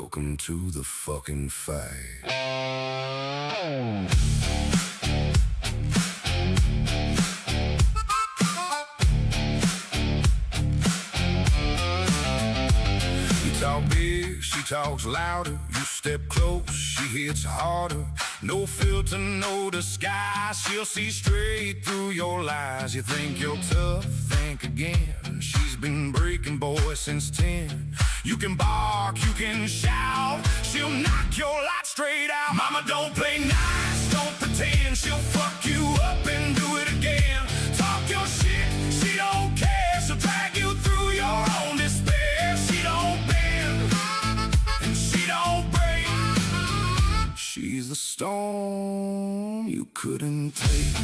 Welcome to the fucking fight. You talk big, she talks louder. You step close, she hits harder. No filter, no disguise. She'll see straight through your lies. You think you're tough, think again. She's been breaking boys since 10. You can bark, you can shout. She'll knock your light straight out. Mama, don't play nice, don't pretend. She'll fuck you up and do it again. Talk your shit, she don't care. She'll drag you through your own despair. She don't bend, and she don't break. She's the storm you couldn't take.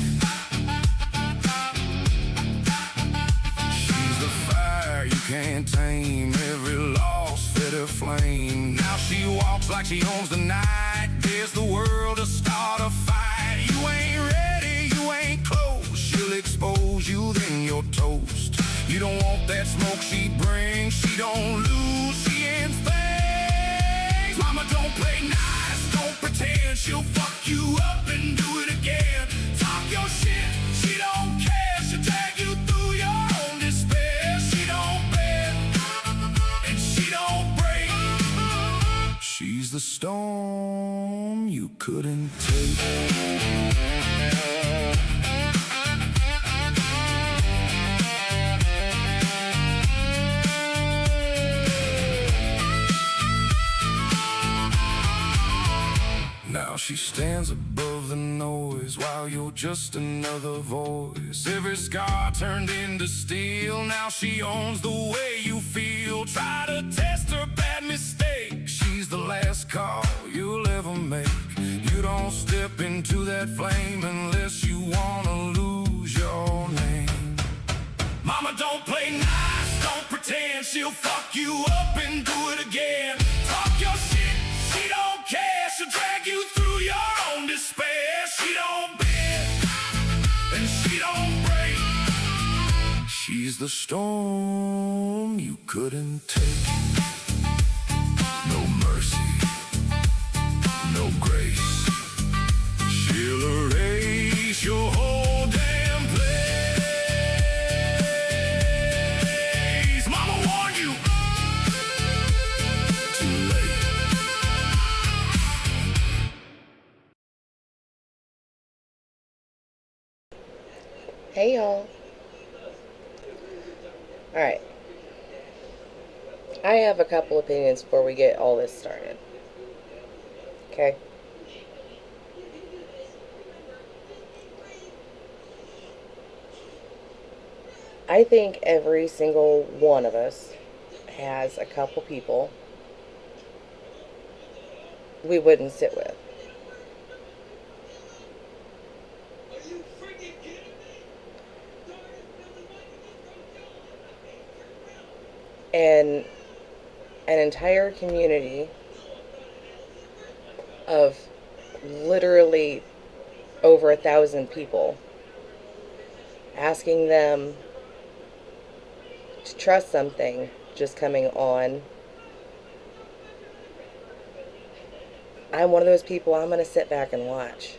She's the fire you can't tame. Every loss fed her flame. Now she walks like she owns the night. Dares the world to start a fight. You ain't ready, you ain't close. She'll expose you, then you're toast. You don't want that smoke she brings. She don't lose, she ends things. Mama, don't play nice, don't pretend. She'll fuck you up and do it again. Talk your shit, she don't care. She'll drag you through your own despair. She don't bend, and she don't break. She's the storm you couldn't take. Now she stands above the noise while you're just another voice. Every scar turned into steel. Now she owns the way you feel. Try to test her bad mistake. She's the last call you'll ever make. You don't step into that flame unless you wanna lose your name. Mama, don't play nice, don't pretend. She'll fuck you up and do it again. Talk your shit, she don't care. She'll drag you through your own despair. She don't bend, and she don't break. She's the storm you couldn't take. No mercy, no grace. She'll erase your whole damn place. Mama warned you. Too late. Hey y'all. Alright. I have a couple opinions before we get all this started. Okay? I think every single one of us has a couple people we wouldn't sit with. And an entire community of literally over 1,000 people asking them to trust something just coming on. I'm one of those people, I'm going to sit back and watch.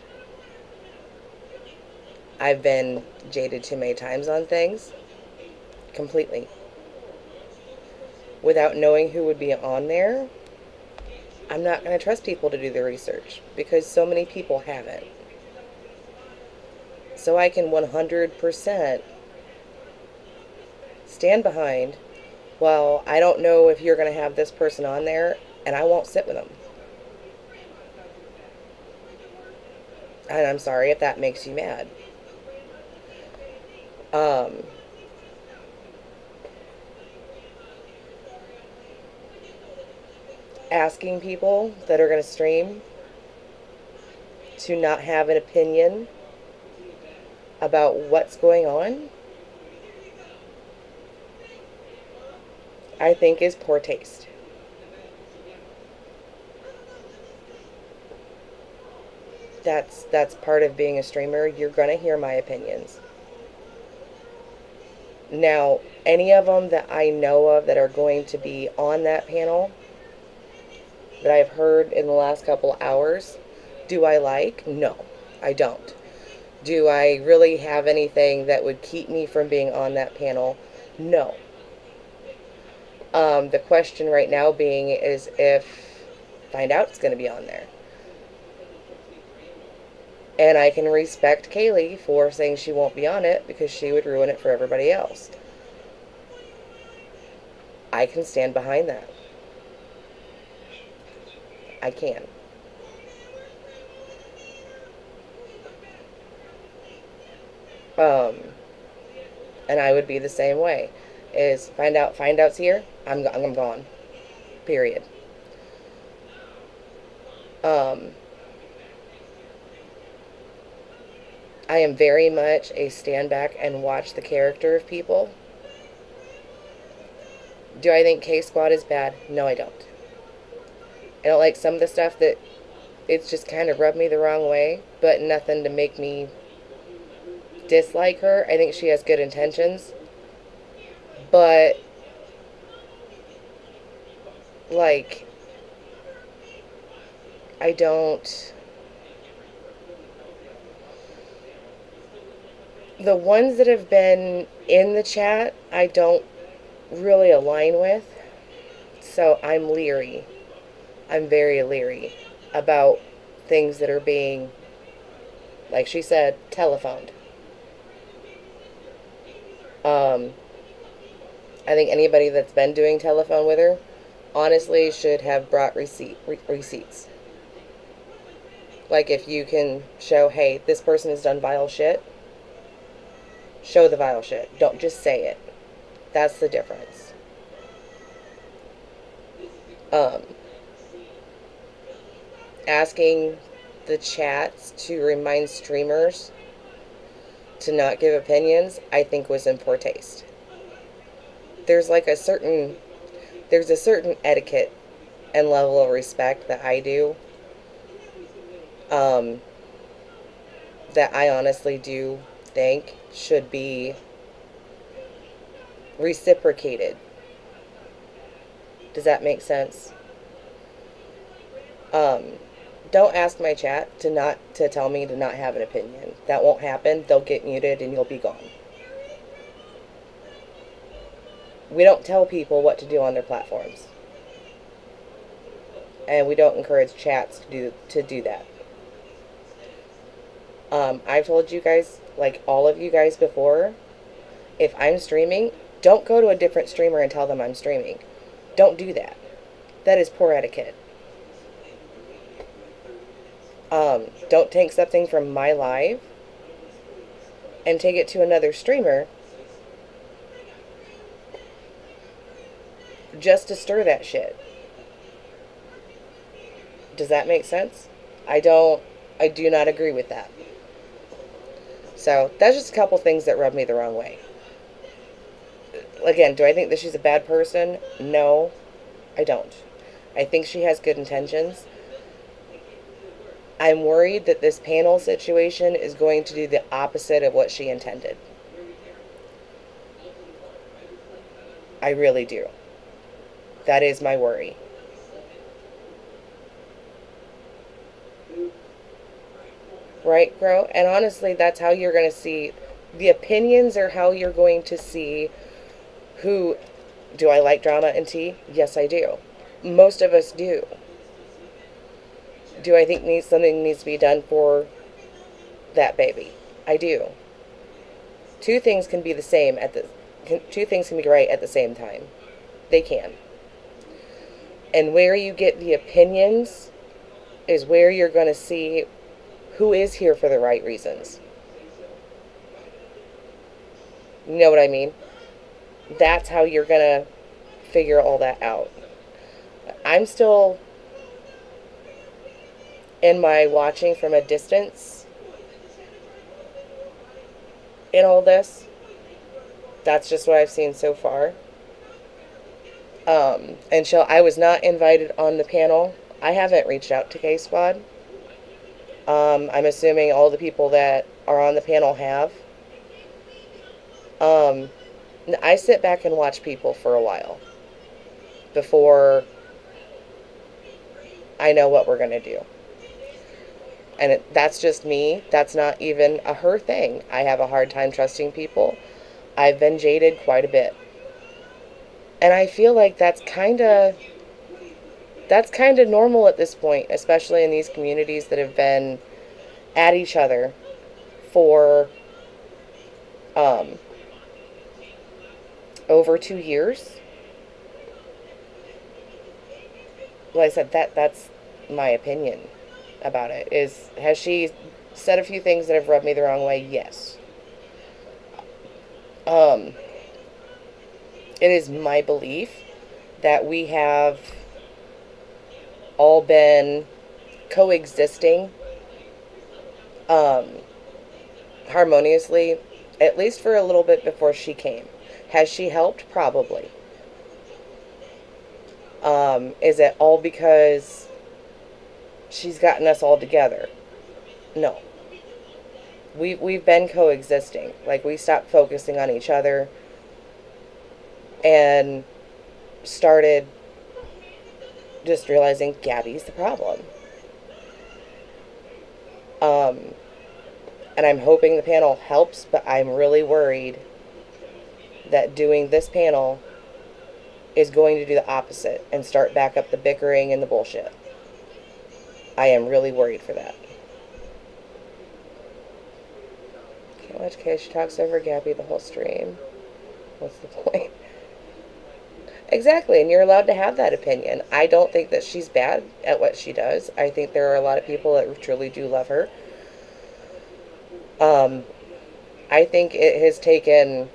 I've been jaded too many times on things. Completely. Without knowing who would be on there, I'm not going to trust people to do the research because so many people haven't. So I can 100% stand behind, well, I don't know if you're going to have this person on there, and I won't sit with them. And I'm sorry if that makes you mad. Asking people that are going to stream to not have an opinion about what's going on, I think is poor taste. That's part of being a streamer. You're going to hear my opinions. Now, any of them that I know of that are going to be on that panel that I've heard in the last couple hours, do I like? No, I don't. Do I really have anything that would keep me from being on that panel? No. The question right now being is if find out it's going to be on there. And I can respect Kaylee for saying she won't be on it because she would ruin it for everybody else. I can stand behind that. I can. And I would be the same way. Is find out's here, I'm gone. Period. I am very much a stand back and watch the character of people. Do I think K-Squad is bad? No, I don't. I don't like some of the stuff that it's just kind of rubbed me the wrong way, but nothing to make me dislike her. I think she has good intentions. But, like, I don't... The ones that have been in the chat, I don't really align with. So I'm leery. I'm very leery about things that are being, like she said, telephoned. I think anybody that's been doing telephone with her, honestly, should have brought receipts. Like if you can show, hey, this person has done vile shit, show the vile shit. Don't just say it. That's the difference. Asking the chats to remind streamers to not give opinions, I think was in poor taste. There's a certain etiquette and level of respect that I do, that I honestly do think should be reciprocated. Does that make sense? Don't ask my chat to tell me to not have an opinion. That won't happen. They'll get muted and you'll be gone. We don't tell people what to do on their platforms. And we don't encourage chats to do that. I've told you guys, like all of you guys before, if I'm streaming, don't go to a different streamer and tell them I'm streaming. Don't do that. That is poor etiquette. Don't take something from my live and take it to another streamer just to stir that shit. Does that make sense? I do not agree with that. So that's just a couple things that rub me the wrong way. Again, do I think that she's a bad person? No, I don't. I think she has good intentions. I'm worried that this panel situation is going to do the opposite of what she intended. I really do. That is my worry. Right, Gro? And honestly, that's how you're going to see, the opinions are how you're going to see who, do I like drama and tea? Yes, I do. Most of us do. Do I think something needs to be done for that baby? I do. Two things can be the same two things can be right at the same time. They can. And where you get the opinions is where you're going to see who is here for the right reasons. You know what I mean? That's how you're going to figure all that out. I'm still in my watching from a distance in all this. That's just what I've seen so far. And I was not invited on the panel. I haven't reached out to K-Squad. I'm assuming all the people that are on the panel have. I sit back and watch people for a while before I know what we're going to do. And that's just me. That's not even a her thing. I have a hard time trusting people. I've been jaded quite a bit. And I feel like that's kind of normal at this point, especially in these communities that have been at each other for over 2 years. Like I said, that's my opinion about it. Has she said a few things that have rubbed me the wrong way? Yes. Um, it is my belief that we have all been coexisting um, harmoniously, at least for a little bit before she came. Has she helped? Probably. Is it all because she's gotten us all together? No. We've been coexisting. Like, we stopped focusing on each other and started just realizing Gabby's the problem. And I'm hoping the panel helps, but I'm really worried that doing this panel is going to do the opposite and start back up the bickering and the bullshit. I am really worried for that. Can't watch Kay. She talks over Gabby the whole stream. What's the point? Exactly, and you're allowed to have that opinion. I don't think that she's bad at what she does. I think there are a lot of people that truly do love her. I think it has taken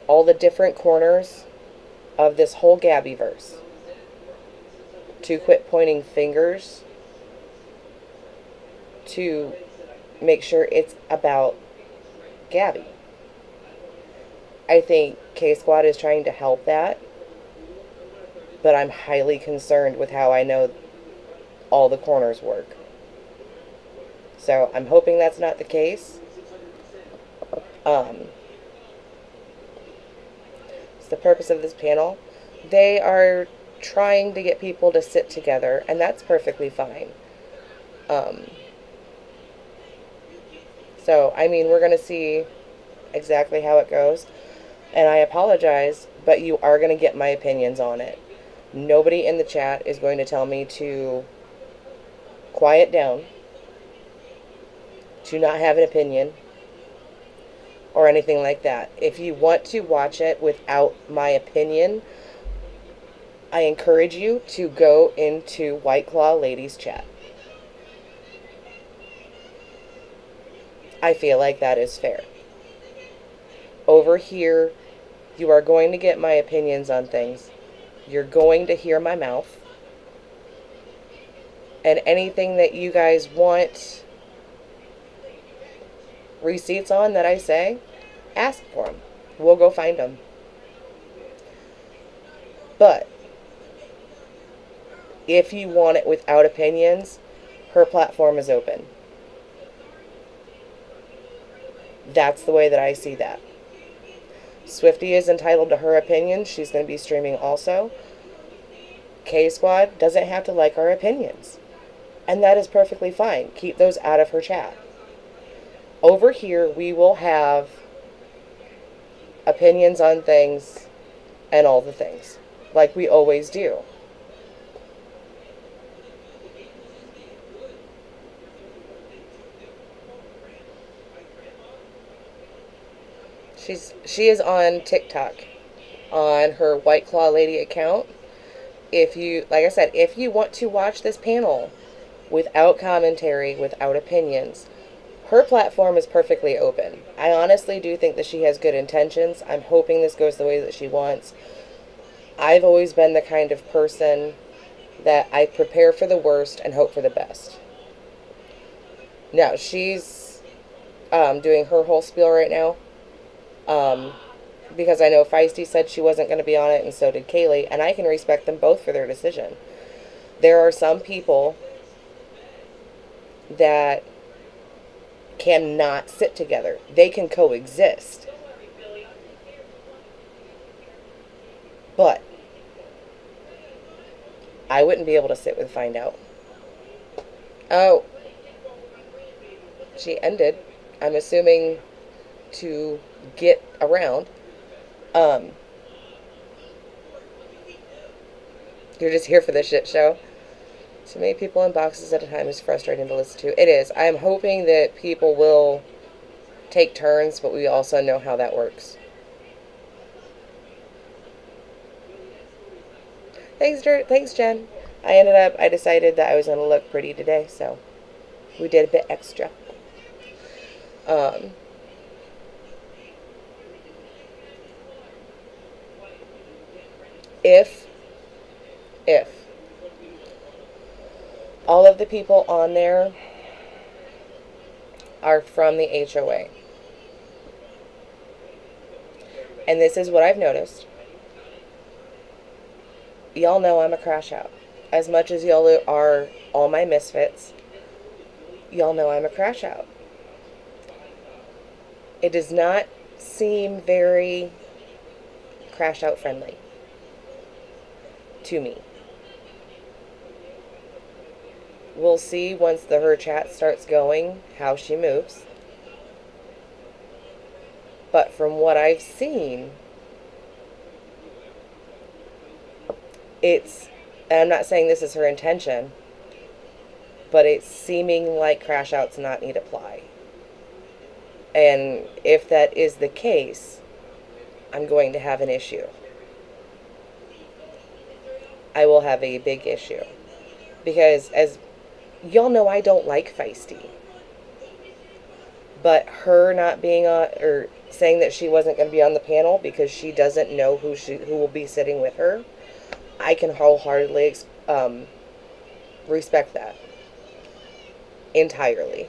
all the different corners of this whole Gabbyverse to quit pointing fingers, to make sure it's about Gabby. I think K-Squad is trying to help that, but I'm highly concerned with how I know all the corners work. So I'm hoping that's not the case. It's the purpose of this panel. They are trying to get people to sit together, and that's perfectly fine. So, I mean, we're going to see exactly how it goes. And I apologize, but you are going to get my opinions on it. Nobody in the chat is going to tell me to quiet down, to not have an opinion, or anything like that. If you want to watch it without my opinion, I encourage you to go into White Claw Ladies chat. I feel like that is fair. Over here, you are going to get my opinions on things. You're going to hear my mouth. And anything that you guys want receipts on that I say, ask for them. We'll go find them. But if you want it without opinions, her platform is open. That's the way that I see that. Swifty is entitled to her opinion. She's going to be streaming also. K-Squad doesn't have to like our opinions. And that is perfectly fine. Keep those out of her chat. Over here, we will have opinions on things and all the things, like we always do. She is on TikTok on her White Claw Lady account. If you, like I said, if you want to watch this panel without commentary, without opinions, her platform is perfectly open. I honestly do think that she has good intentions. I'm hoping this goes the way that she wants. I've always been the kind of person that I prepare for the worst and hope for the best. Now, she's doing her whole spiel right now. Because I know Feisty said she wasn't going to be on it, and so did Kaylee, and I can respect them both for their decision. There are some people that cannot sit together. They can coexist. But I wouldn't be able to sit with Find Out. Oh, she ended. I'm assuming to get around. Um, you're just here for the shit show. Too many people in boxes at a time is frustrating to listen to. It is. I'm hoping that people will take turns, but we also know how that works. Thanks, Jen. I decided that I was going to look pretty today, so we did a bit extra. Um, if, if all of the people on there are from the HOA, and this is what I've noticed, y'all know I'm a crash out. As much as y'all are all my misfits, y'all know I'm a crash out. It does not seem very crash out friendly to me. We'll see once her chat starts going how she moves. But from what I've seen, and I'm not saying this is her intention, but it's seeming like crash outs not need apply. And if that is the case, I'm going to have an issue. I will have a big issue. Because as y'all know, I don't like feisty. But her not being on, or saying that she wasn't going to be on the panel because she doesn't know who will be sitting with her, I can wholeheartedly respect that entirely.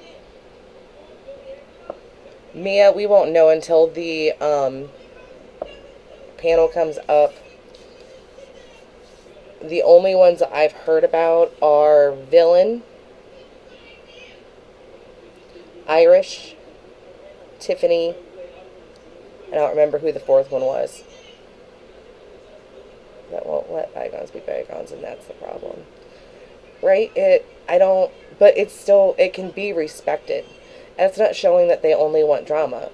Mia, we won't know until the panel comes up. The only ones that I've heard about are Villain, Irish, Tiffany, and I don't remember who the fourth one was. That won't let bygones be bygones, and that's the problem. Right? But it can be respected. That's not showing that they only want drama.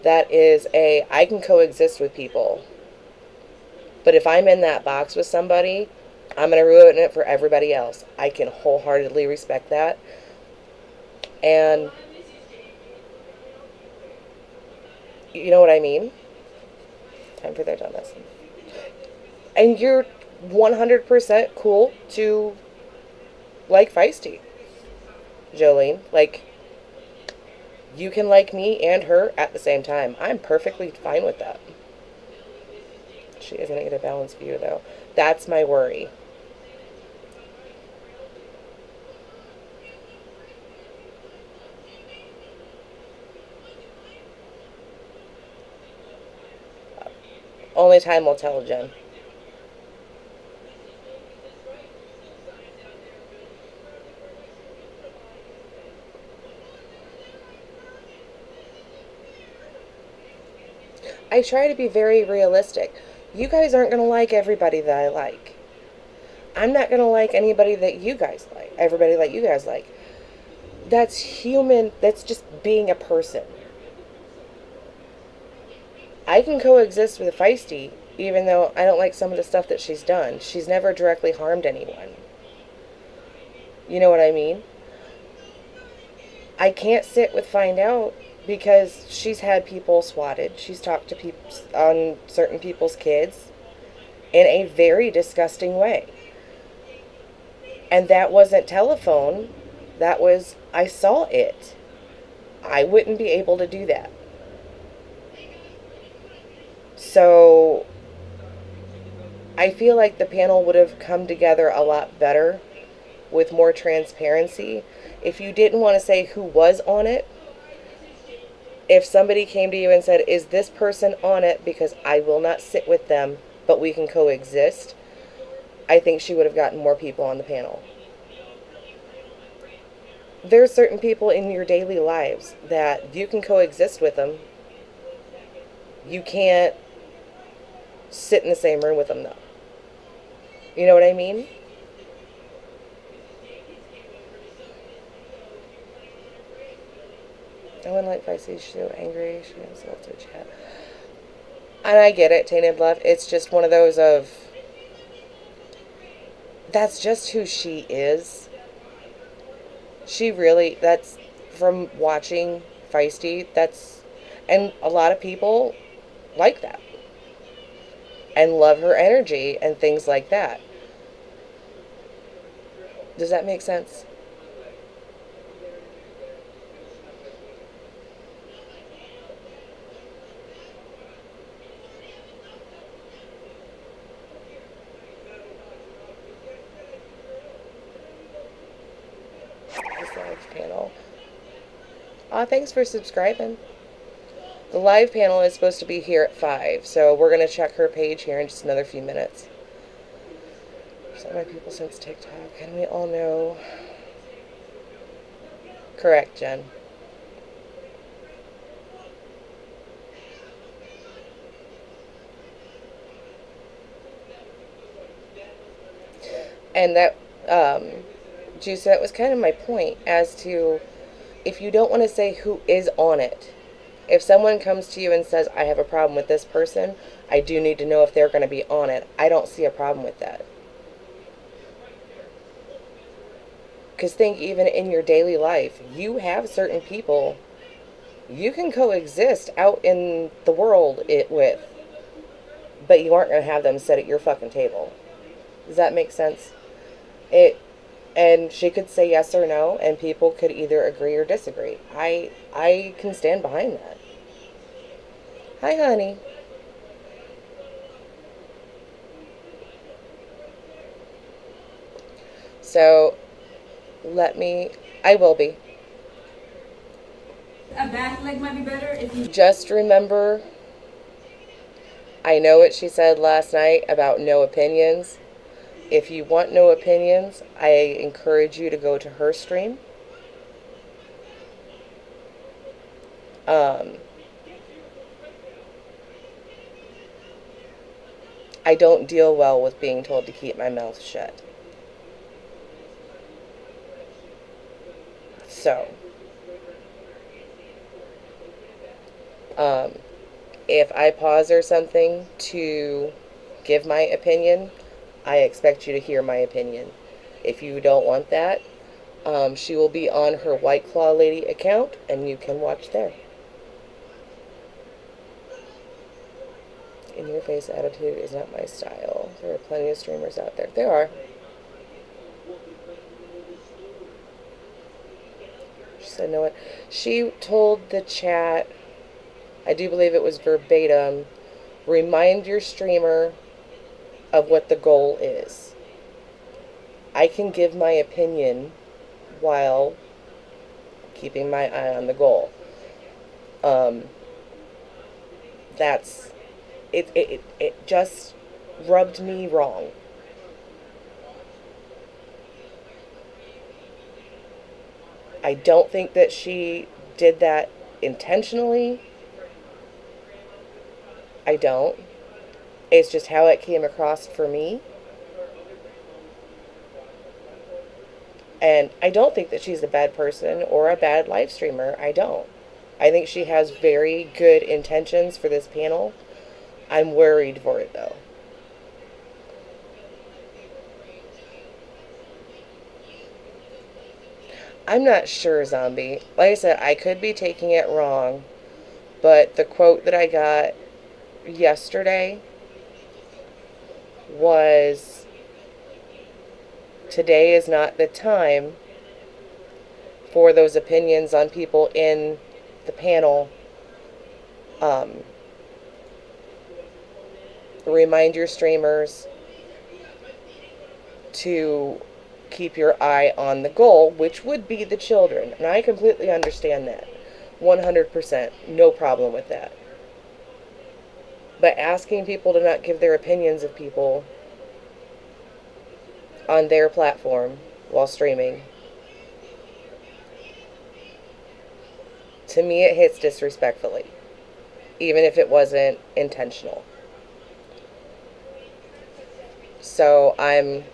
That is I can coexist with people. But if I'm in that box with somebody, I'm going to ruin it for everybody else. I can wholeheartedly respect that. And you know what I mean? Time for their done lesson. And you're 100% cool to like feisty, Jolene. Like, you can like me and her at the same time. I'm perfectly fine with that. She isn't going to get a balanced view, though. That's my worry. Only time will tell, Jen. I try to be very realistic. You guys aren't going to like everybody that I like. I'm not going to like anybody that you guys like. Everybody that you guys like. That's human. That's just being a person. I can coexist with Feisty, even though I don't like some of the stuff that she's done. She's never directly harmed anyone. You know what I mean? I can't sit with Find Out because she's had people swatted. She's talked to people on certain people's kids in a very disgusting way. And that wasn't telephone. That was, I saw it. I wouldn't be able to do that. So I feel like the panel would have come together a lot better with more transparency. If you didn't want to say who was on it, if somebody came to you and said, is this person on it because I will not sit with them, but we can coexist, I think she would have gotten more people on the panel. There's certain people in your daily lives that you can coexist with them. You can't sit in the same room with them, though. You know what I mean? I wouldn't like Feisty. She's so angry. She has a little chat. And I get it, Tainted Love. It's just one of those of, that's just who she is. She really, that's, from watching Feisty, that's, and a lot of people like that. And love her energy and things like that. Does that make sense? This live panel. Thanks for subscribing. The live panel is supposed to be here at 5, so we're going to check her page here in just another few minutes. So my people since TikTok, and we all know. Correct, Jen. And that, Juice, that was kind of my point as to, if you don't want to say who is on it, if someone comes to you and says, I have a problem with this person, I do need to know if they're going to be on it. I don't see a problem with that. Because think, even in your daily life, you have certain people you can coexist out in the world with, but you aren't going to have them sit at your fucking table. Does that make sense? And she could say yes or no, and people could either agree or disagree. I can stand behind that. Hi, honey. So, I will be. A back leg might be better if you Just remember, I know what she said last night about no opinions. If you want no opinions, I encourage you to go to her stream. I don't deal well with being told to keep my mouth shut. So, if I pause or something to give my opinion, I expect you to hear my opinion. If you don't want that, she will be on her White Claw Lady account, and you can watch there. In your face attitude is not my style. There are plenty of streamers out there. There are. She said, no one. She told the chat, I do believe it was verbatim, remind your streamer of what the goal is. I can give my opinion while keeping my eye on the goal. That's it just rubbed me wrong. I don't think that she did that intentionally. I don't. It's just how it came across for me. And I don't think that she's a bad person or a bad live streamer. I don't. I think she has very good intentions for this panel. I'm worried for it, though. I'm not sure, Zombie. Like I said, I could be taking it wrong, but the quote that I got yesterday was, today is not the time for those opinions on people in the panel. Remind your streamers to keep your eye on the goal, which would be the children. And I completely understand that. 100%. No problem with that. But asking people to not give their opinions of people on their platform while streaming, to me it hits disrespectfully, even if it wasn't intentional. So I'm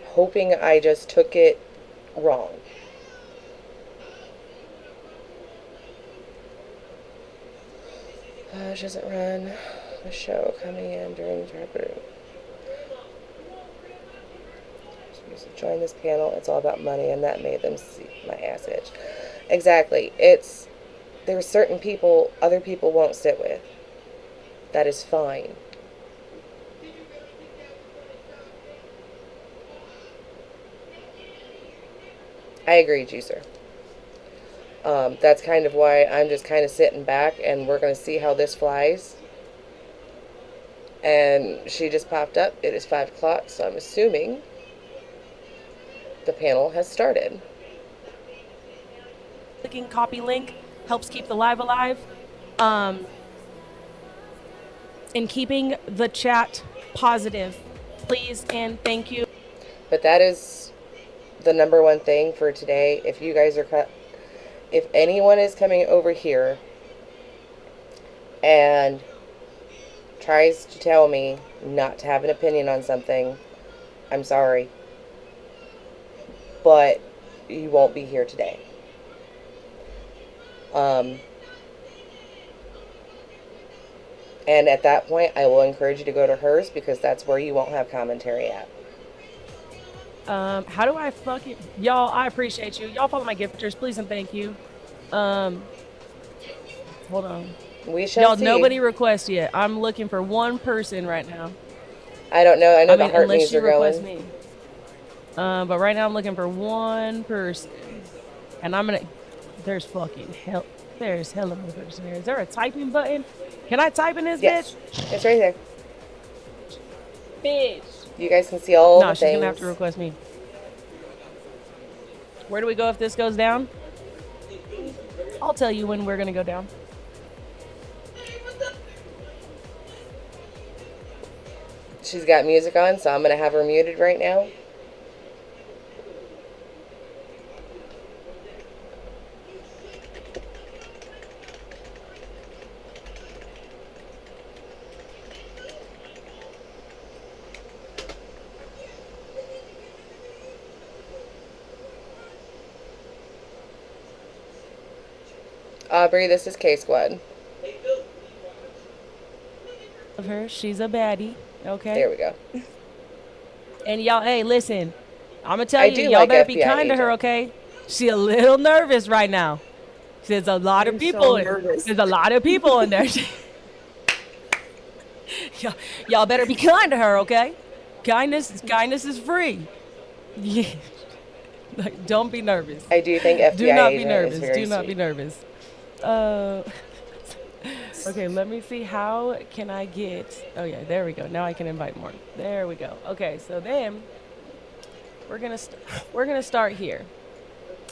hoping I just took it wrong. She doesn't run a show coming in during the trip. She used to join this panel. It's all about money, and that made them see my ass itch. Exactly. There's certain people other people won't sit with. That is fine. I agree, Juicer. That's kind of why I'm just kind of sitting back, and we're going to see how this flies. And she just popped up. It is 5 o'clock, so I'm assuming the panel has started. Clicking copy link helps keep the live alive. In keeping the chat positive, please and thank you. But that is the number one thing for today. If you guys are if anyone is coming over here and tries to tell me not to have an opinion on something, I'm sorry, but you won't be here today. And at that point, I will encourage you to go to hers, because that's where you won't have commentary at. How do I fucking... Y'all, I appreciate you. Y'all follow my gifters, please and thank you. Hold on. We shall Y'all, see. nobody requests yet. I'm looking for one person right now. I don't know. I know the heart unless needs you are request going. me. But right now I'm looking for one person. And I'm gonna... There's fucking hell... There's hella more person here. Is there a typing button? Can I type in this Yes, bitch? it's right there. Bitch. You guys can see all No, the she's things. gonna have to request me. Where do we go if this goes down? I'll tell you when we're gonna go down. She's got music on, so I'm going to have her muted right now. Aubrey, this is K-Squad. Of her, she's a baddie. Okay. There we go. And y'all, hey, listen. I'm gonna tell you, y'all like better be FBI kind to her, agent. okay? She a little nervous right now. There's a lot of people. There's a lot of people in there. Y'all better be kind to her, okay? Kindness is free. Yeah. Like, don't be nervous. I do think FBI Do not be agent nervous. is very Do not be sweet. nervous. Okay, let me see. How can I get... Oh, yeah, there we go. Now I can invite more. There we go. Okay, so then we're going to start here.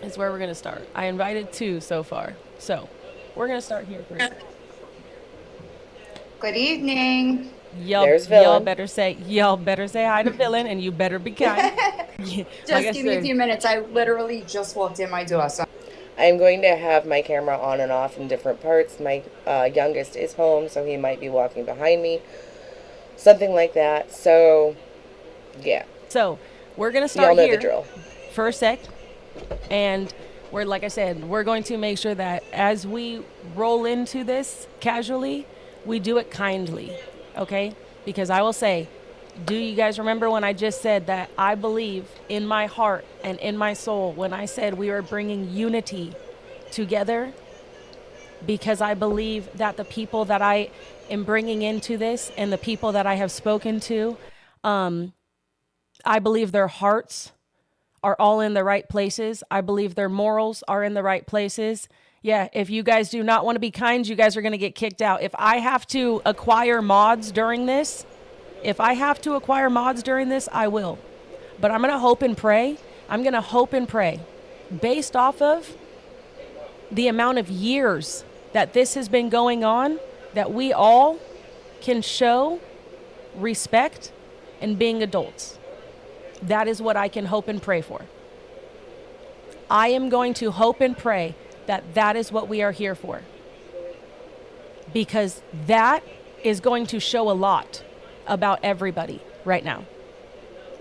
Is where we're going to start. I invited 2 so far. So we're going to start here first. Good evening. There's Villain. Y'all better say hi to Villain, and you better be kind. Yeah, Just like I give me a said, few minutes. I literally just walked in my door. So I'm going to have my camera on and off in different parts. My youngest is home, so he might be walking behind me. Something like that. So, yeah. So we're going to Y'all start know here the drill. for a sec. And we're, like I said, we're going to make sure that as we roll into this casually, we do it kindly, okay? Because I will say, do you guys remember when I just said that I believe in my heart and in my soul when I said we are bringing unity together? Because I believe that the people that I am bringing into this and the people that I have spoken to, I believe their hearts are all in the right places. I believe their morals are in the right places. Yeah, if you guys do not want to be kind, you guys are going to get kicked out. If I have to acquire mods during this, I will. But I'm going to hope and pray. Based off of the amount of years that this has been going on, that we all can show respect and being adults. That is what I can hope and pray for. I am going to hope and pray that that is what we are here for. Because that is going to show a lot about everybody right now.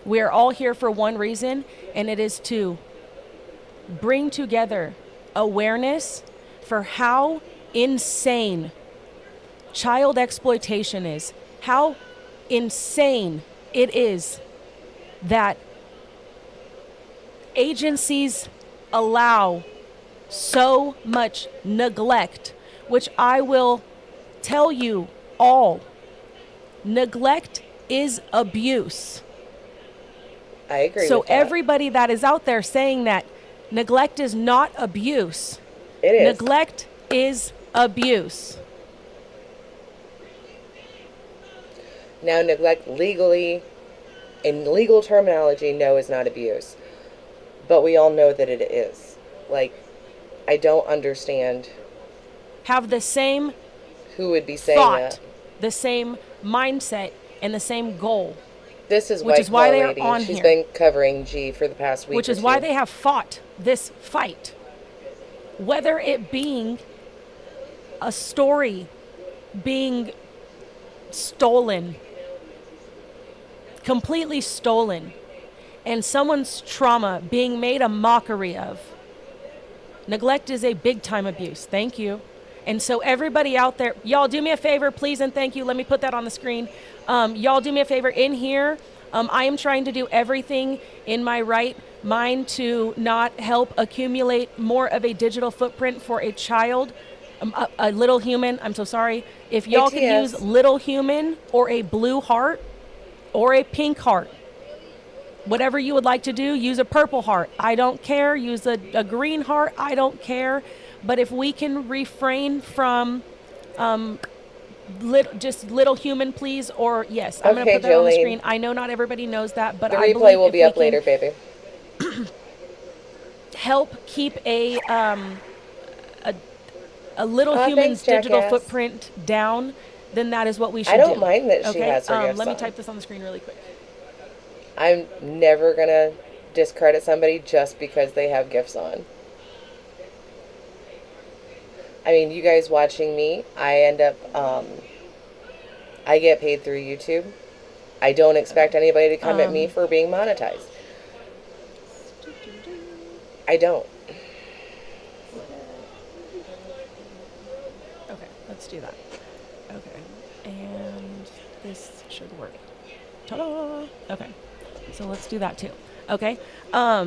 We are all here for one reason, and it is to bring together awareness for how insane child exploitation is, how insane it is that agencies allow so much neglect, which I will tell you all, neglect is abuse. I agree So with that. everybody that is out there saying that neglect is not abuse, It is. neglect is abuse. Now, neglect legally, in legal terminology, no, is not abuse. But we all know that it is. Like, I don't understand Have the same who would be saying thought, that. the same mindset, and the same goal, This is which White is why Claw they are Lady. on She's here. been covering G for the past week. which or is why two. they have fought this fight. Whether it being a story being stolen, completely stolen, and someone's trauma being made a mockery of. Neglect is a big time abuse. Thank you. And so everybody out there, y'all do me a favor, please, and thank you. Let me put that on the screen. Y'all do me a favor in here. I am trying to do everything in my right mind to not help accumulate more of a digital footprint for a child, a little human. I'm so sorry. If y'all can ATS. use little human or a blue heart or a pink heart, whatever you would like to do, use a purple heart. I don't care. Use a green heart. I don't care. But if we can refrain from just little human, please, or yes, I'm going to Okay, put that on the Jolene. screen. I know not everybody knows that, but The I replay believe will if be we up can later, baby. help keep a little Aw, human's thanks, digital jackass. footprint down, then that is what we should I don't do. mind that she Okay? has her gifts Let me on. type this on the screen really quick. I'm never going to discredit somebody just because they have gifts on. I mean, you guys watching me, I end up, I get paid through YouTube. I don't expect anybody to come at me for being monetized. I don't. Okay, let's do that. Okay, and this should work. Ta-da! Okay, so let's do that too. Okay, let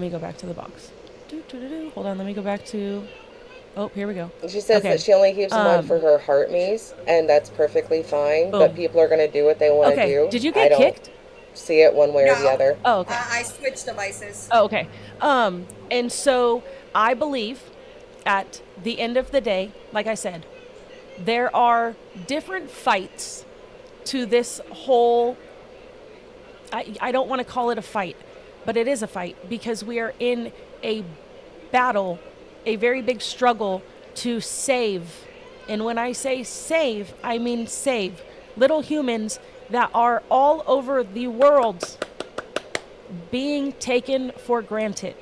me go back to the box. Hold on, let me go back to, oh, here we go. She says Okay. that she only keeps them on for her heart maze, and that's perfectly fine, but Boom. people are going to do what they want to Okay, do. did you I get don't kicked? see it one way or the No. other. Oh, okay. I switched devices. Oh, okay. And so I believe at the end of the day, like I said, there are different fights to this whole, I don't want to call it a fight, but it is a fight because we are in a battle, a very big struggle to save. And when I say save, I mean save little humans that are all over the world being taken for granted.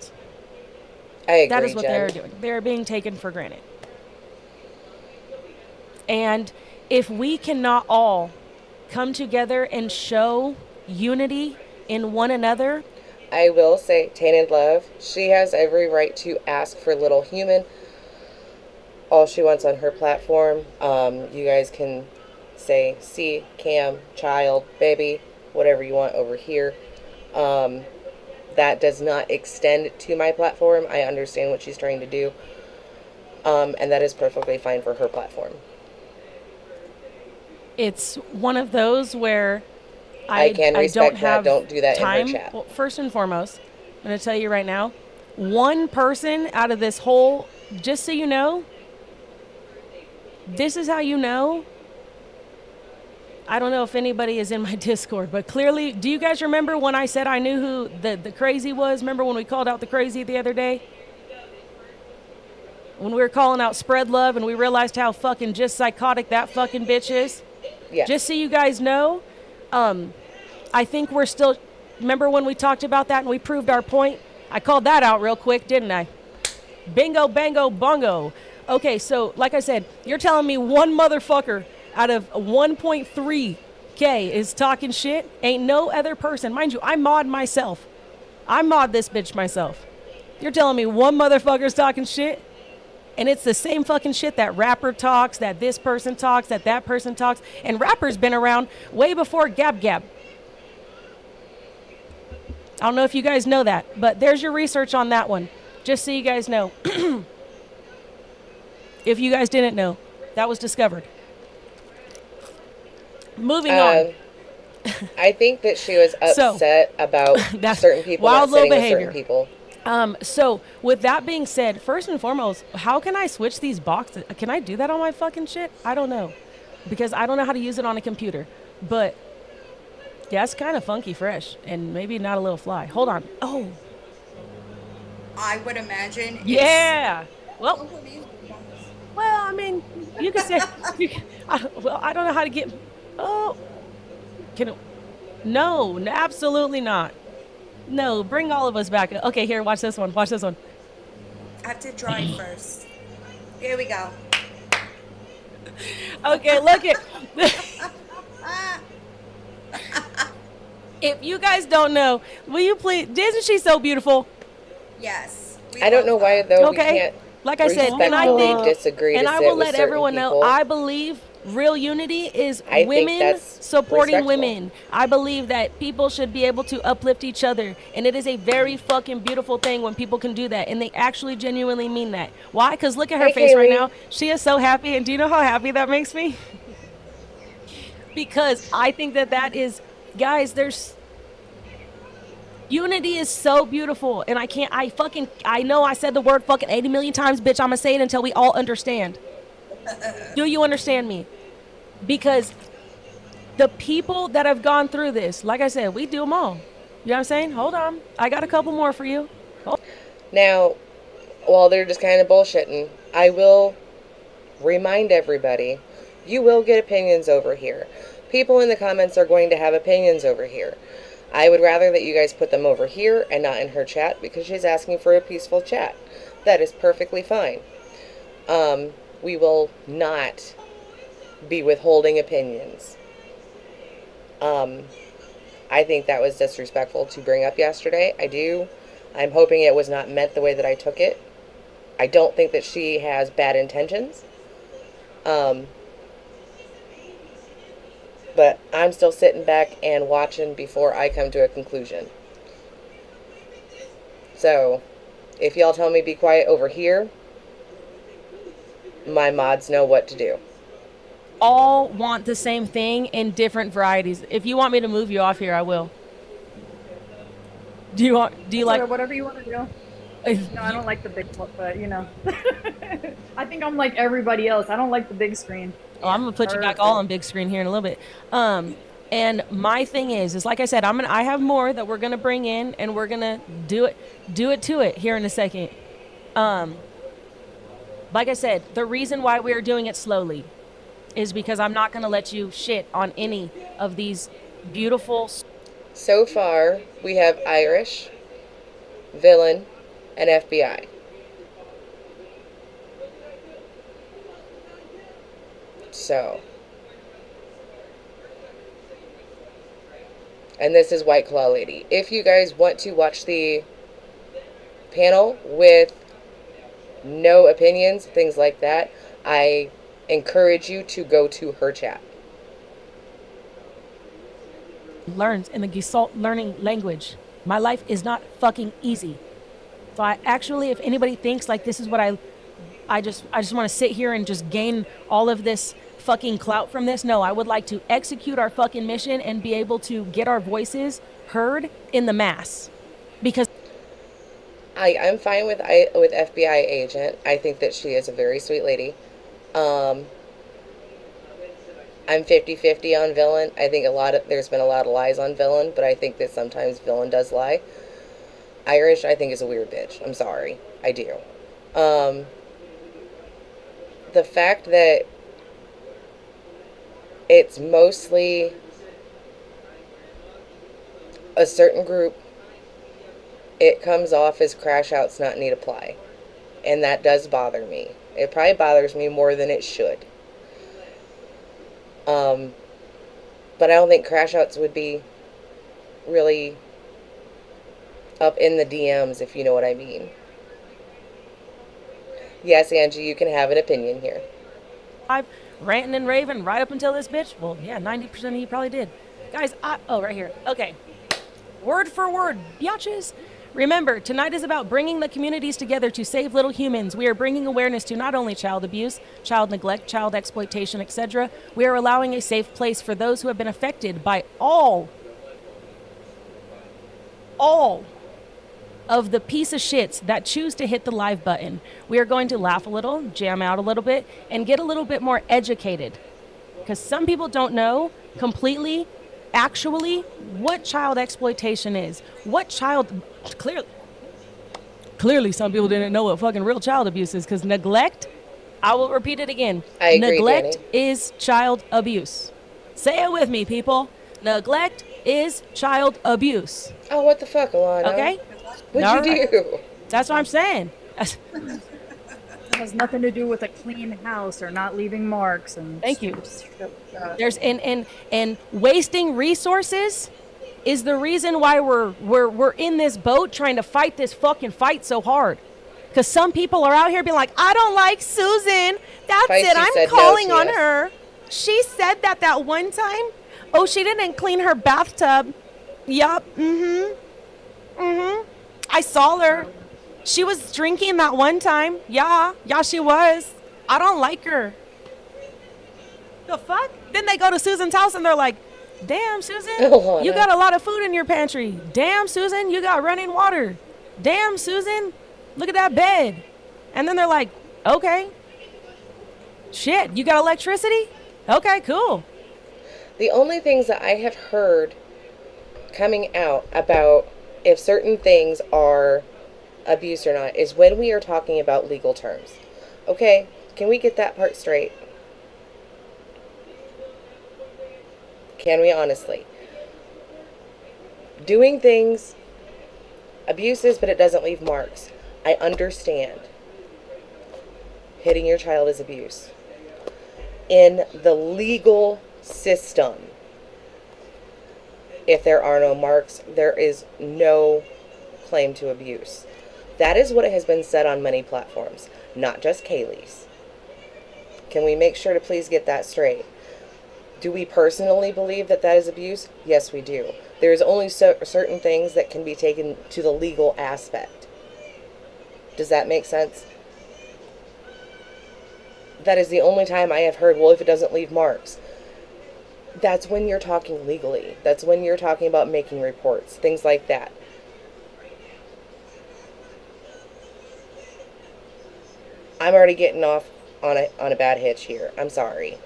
I agree, That is what Jen. they're doing. They're being taken for granted. And if we cannot all come together and show unity in one another, I will say, Tainted Love, she has every right to ask for Little Human all she wants on her platform. You guys can say C, Cam, Child, Baby, whatever you want over here. That does not extend to my platform. I understand what she's trying to do. And that is perfectly fine for her platform. it's one of those where I can I respect don't that. have Don't do that in her time. chat. Well, first and foremost, I'm going to tell you right now, one person out of this whole, just so you know, this is how you know. I don't know if anybody is in my Discord, but clearly, do you guys remember when I said I knew who the crazy was? Remember when we called out the crazy the other day? When we were calling out Spread Love and we realized how fucking just psychotic that fucking bitch is? Yes. Just so you guys know, I think we're still, remember when we talked about that and we proved our point? I called that out real quick, didn't I? Bingo, bango, bongo. Okay, so like I said, you're telling me one motherfucker out of 1.3K is talking shit? Ain't no other person. Mind you, I mod myself. I mod this bitch myself. You're telling me one motherfucker's talking shit? And it's the same fucking shit that rapper talks, that this person talks, that person talks. And rapper's been around way before Gab Gab. I don't know if you guys know that, but there's your research on that one. Just so you guys know. If you guys didn't know, that was discovered. Moving on. I think that she was So, upset about that's certain people wild not sitting little with certain behavior. people. So with that being said, first and foremost, how can I switch these boxes? Can I do that on my fucking shit? I don't know. Because I don't know how to use it on a computer. But yeah, it's kind of funky fresh and maybe not a little fly. Hold on. Oh, I would imagine. it's- yeah. Well, I mean, you could say, I don't know how to get, oh, no, absolutely not. No, bring all of us back. Okay, here, watch this one. Watch this one. I have to dry first. Here we go. Okay, look at. If you guys don't know, will you please? Isn't she so beautiful? Yes. we I don't love know why her. though we Okay. can't Like I said, and I respectfully think, disagree and to I sit will with let certain everyone know, people. I believe real unity is I think women that's supporting respectable. women. I believe that people should be able to uplift each other, and it is a very fucking beautiful thing when people can do that, and they actually genuinely mean that. Why? Because look at her Hey, face right Kaylee. now. She is so happy, and do you know how happy that makes me? Because I think that is, guys, there's unity is so beautiful, and I know I said the word fucking 80 million times, bitch. I'm gonna say it until we all understand. Do you understand me? Because the people that have gone through this, like I said, we do them all. You know what I'm saying? Hold on. I got a couple more for you. Now, while they're just kind of bullshitting, I will remind everybody, you will get opinions over here. People in the comments are going to have opinions over here. I would rather that you guys put them over here and not in her chat because she's asking for a peaceful chat. That is perfectly fine. We will not be withholding opinions. I think that was disrespectful to bring up yesterday. I do. I'm hoping it was not meant the way that I took it. I don't think that she has bad intentions. But I'm still sitting back and watching before I come to a conclusion. So, if y'all tell me be quiet over here, my mods know what to do. All want the same thing in different varieties. If you want me to move you off here, I will. Do you like? Whatever you want to do. No, I don't like the big one, but you know. I think I'm like everybody else. I don't like the big screen. Oh, I'm gonna put you back all on big screen here in a little bit. And my thing is like I said, I have more that we're gonna bring in, and we're gonna do it to it here in a second. Like I said, the reason why we're doing it slowly is because I'm not gonna let you shit on any of these beautiful. So far, we have Irish, Villain, and FBI. So. And this is White Claw Lady. If you guys want to watch the panel with no opinions, things like that, I encourage you to go to her chat. Learns in the Gestalt learning language. My life is not fucking easy. So I actually, if anybody thinks like this is what I just want to sit here and just gain all of this fucking clout from this. No, I would like to execute our fucking mission and be able to get our voices heard in the mass. Because I'm fine with FBI agent. I think that she is a very sweet lady. I'm 50-50 on Villain. I think there's been a lot of lies on Villain, but I think that sometimes Villain does lie. Irish, I think, is a weird bitch. I'm sorry. I do. The fact that it's mostly a certain group, it comes off as crash outs not need apply. And that does bother me. It probably bothers me more than it should. But I don't think crash outs would be really up in the DMs, if you know what I mean. Yes, Angie, you can have an opinion here. I'm ranting and raving right up until this bitch. Well, yeah, 90% of you probably did. Guys, right here. Okay. Word for word, biatches. Remember, tonight is about bringing the communities together to save little humans. We are bringing awareness to not only child abuse, child neglect, child exploitation, etc. We are allowing a safe place for those who have been affected by all of the piece of shits that choose to hit the live button. We are going to laugh a little, jam out a little bit, and get a little bit more educated. Because some people don't know completely, actually, what child exploitation is. Clearly some people didn't know what fucking real child abuse is, because neglect, I will repeat it again. I agree, Neglect Danny. is child abuse. Say it with me, people. Neglect is child abuse. Oh, what the fuck, Alana? Okay? What'd All you right. do? That's what I'm saying. It has nothing to do with a clean house or not leaving marks. And Thank you. There's and wasting resources is the reason why we're in this boat trying to fight this fucking fight so hard. Because some people are out here being like, I don't like Susan. That's Feisty it. I'm said no calling to on us. her. She said that one time. Oh, she didn't clean her bathtub. Yup. I saw her. She was drinking that one time. Yeah, she was. I don't like her. The fuck? Then they go to Susan's house and they're like, damn, Susan, Alana. you got a lot of food in your pantry. Damn, Susan, you got running water. Damn, Susan, look at that bed. And then they're like, okay. Shit, you got electricity? Okay, cool. The only things that I have heard coming out about if certain things are abuse or not is when we are talking about legal terms. Okay, can we get that part straight? Can we honestly? Doing things, abuses, but it doesn't leave marks. I understand. Hitting your child is abuse. In the legal system, if there are no marks, there is no claim to abuse. That is what has been said on many platforms, not just Kaylee's. Can we make sure to please get that straight? Do we personally believe that that is abuse? Yes, we do. There is only certain things that can be taken to the legal aspect. Does that make sense? That is the only time I have heard, well, if it doesn't leave marks. That's when you're talking legally. That's when you're talking about making reports, things like that. I'm already getting off on a bad hitch here. I'm sorry.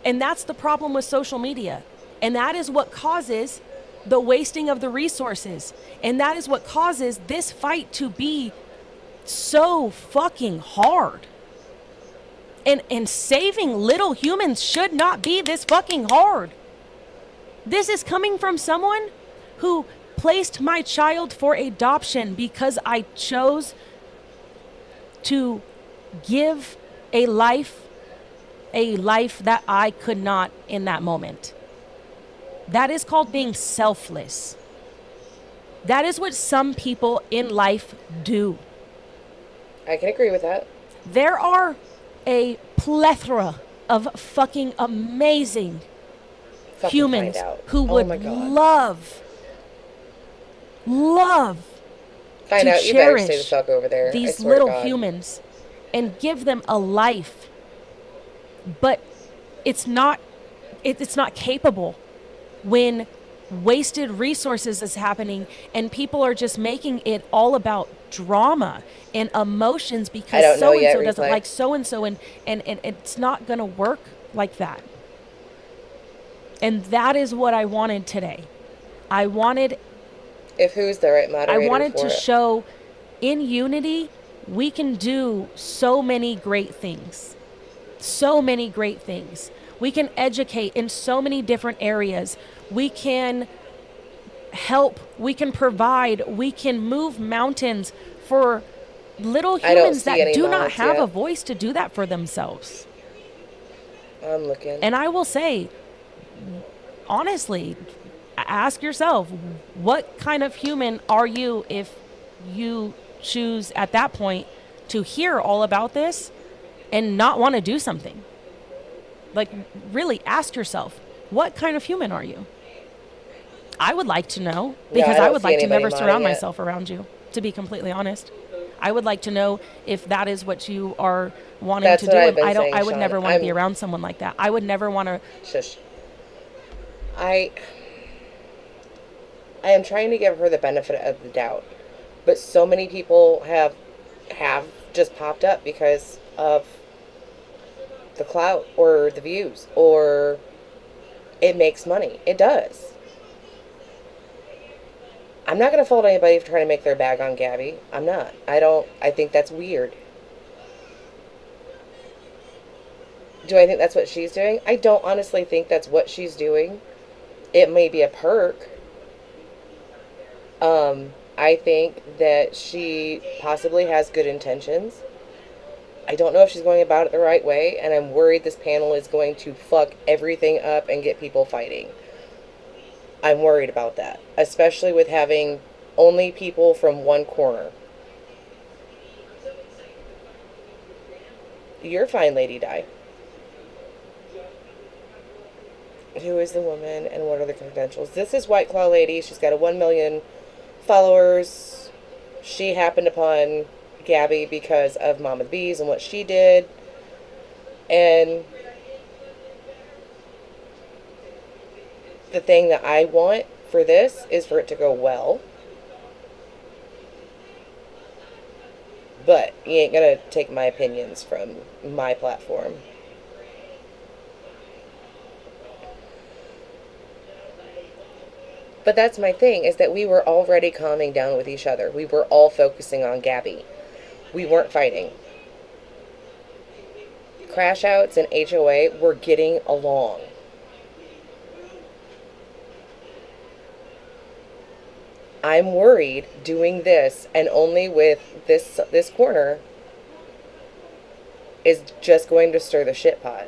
And that's the problem with social media. And that is what causes the wasting of the resources. And that is what causes this fight to be so fucking hard. And saving little humans should not be this fucking hard. This is coming from someone who placed my child for adoption because I chose to give a life that I could not in that moment. That is called being selfless. That is what some people in life do. I can agree with that. There are a plethora of fucking amazing Fucking humans find out. who Oh would my God. love Find to out, you better stay the cherish fuck over there. I these swear to little God. humans and give them a life, but it's not capable when wasted resources is happening and people are just making it all about drama and emotions I because don't know so and yet, so doesn't Replay. like so and so, and it's not gonna work like that. And that is what I wanted today. I wanted If who's the right moderator for to it? show in unity we can do so many great things. So many great things. We can educate in so many different areas. We can help. We can provide. We can move mountains for little I don't humans see that any do not mods have yet. a voice to do that for themselves. I'm looking. And I will say, honestly, ask yourself, what kind of human are you if you choose at that point to hear all about this and not want to do something. Like, really ask yourself, what kind of human are you? I would like to know, because I I don't would see like to anybody never surround modding it. myself around you, to be completely honest. I would like to know if that is what you are wanting That's to what do. I've been I don't. saying, I would Sean. never want to be I'm- around someone like that. I would never want to. Shush. I am trying to give her the benefit of the doubt, but so many people have just popped up because of the clout or the views, or it makes money. It does. I'm not going to fault anybody for trying to make their bag on Gabby. I'm not. I think that's weird. Do I think that's what she's doing? I don't honestly think that's what she's doing. It may be a perk. I think that she possibly has good intentions. I don't know if she's going about it the right way, and I'm worried this panel is going to fuck everything up and get people fighting. I'm worried about that, especially with having only people from one corner. You're fine, Lady Di. Who is the woman and what are the credentials? This is White Claw Lady. She's got a 1 million followers. She happened upon Gabby because of Mama Bees and what she did. And the thing that I want for this is for it to go well. But you ain't gonna take my opinions from my platform. But that's my thing, is that we were already calming down with each other. We were all focusing on Gabby. We weren't fighting. Crash Outs and HOA were getting along. I'm worried doing this, and only with this corner, is just going to stir the shit pot.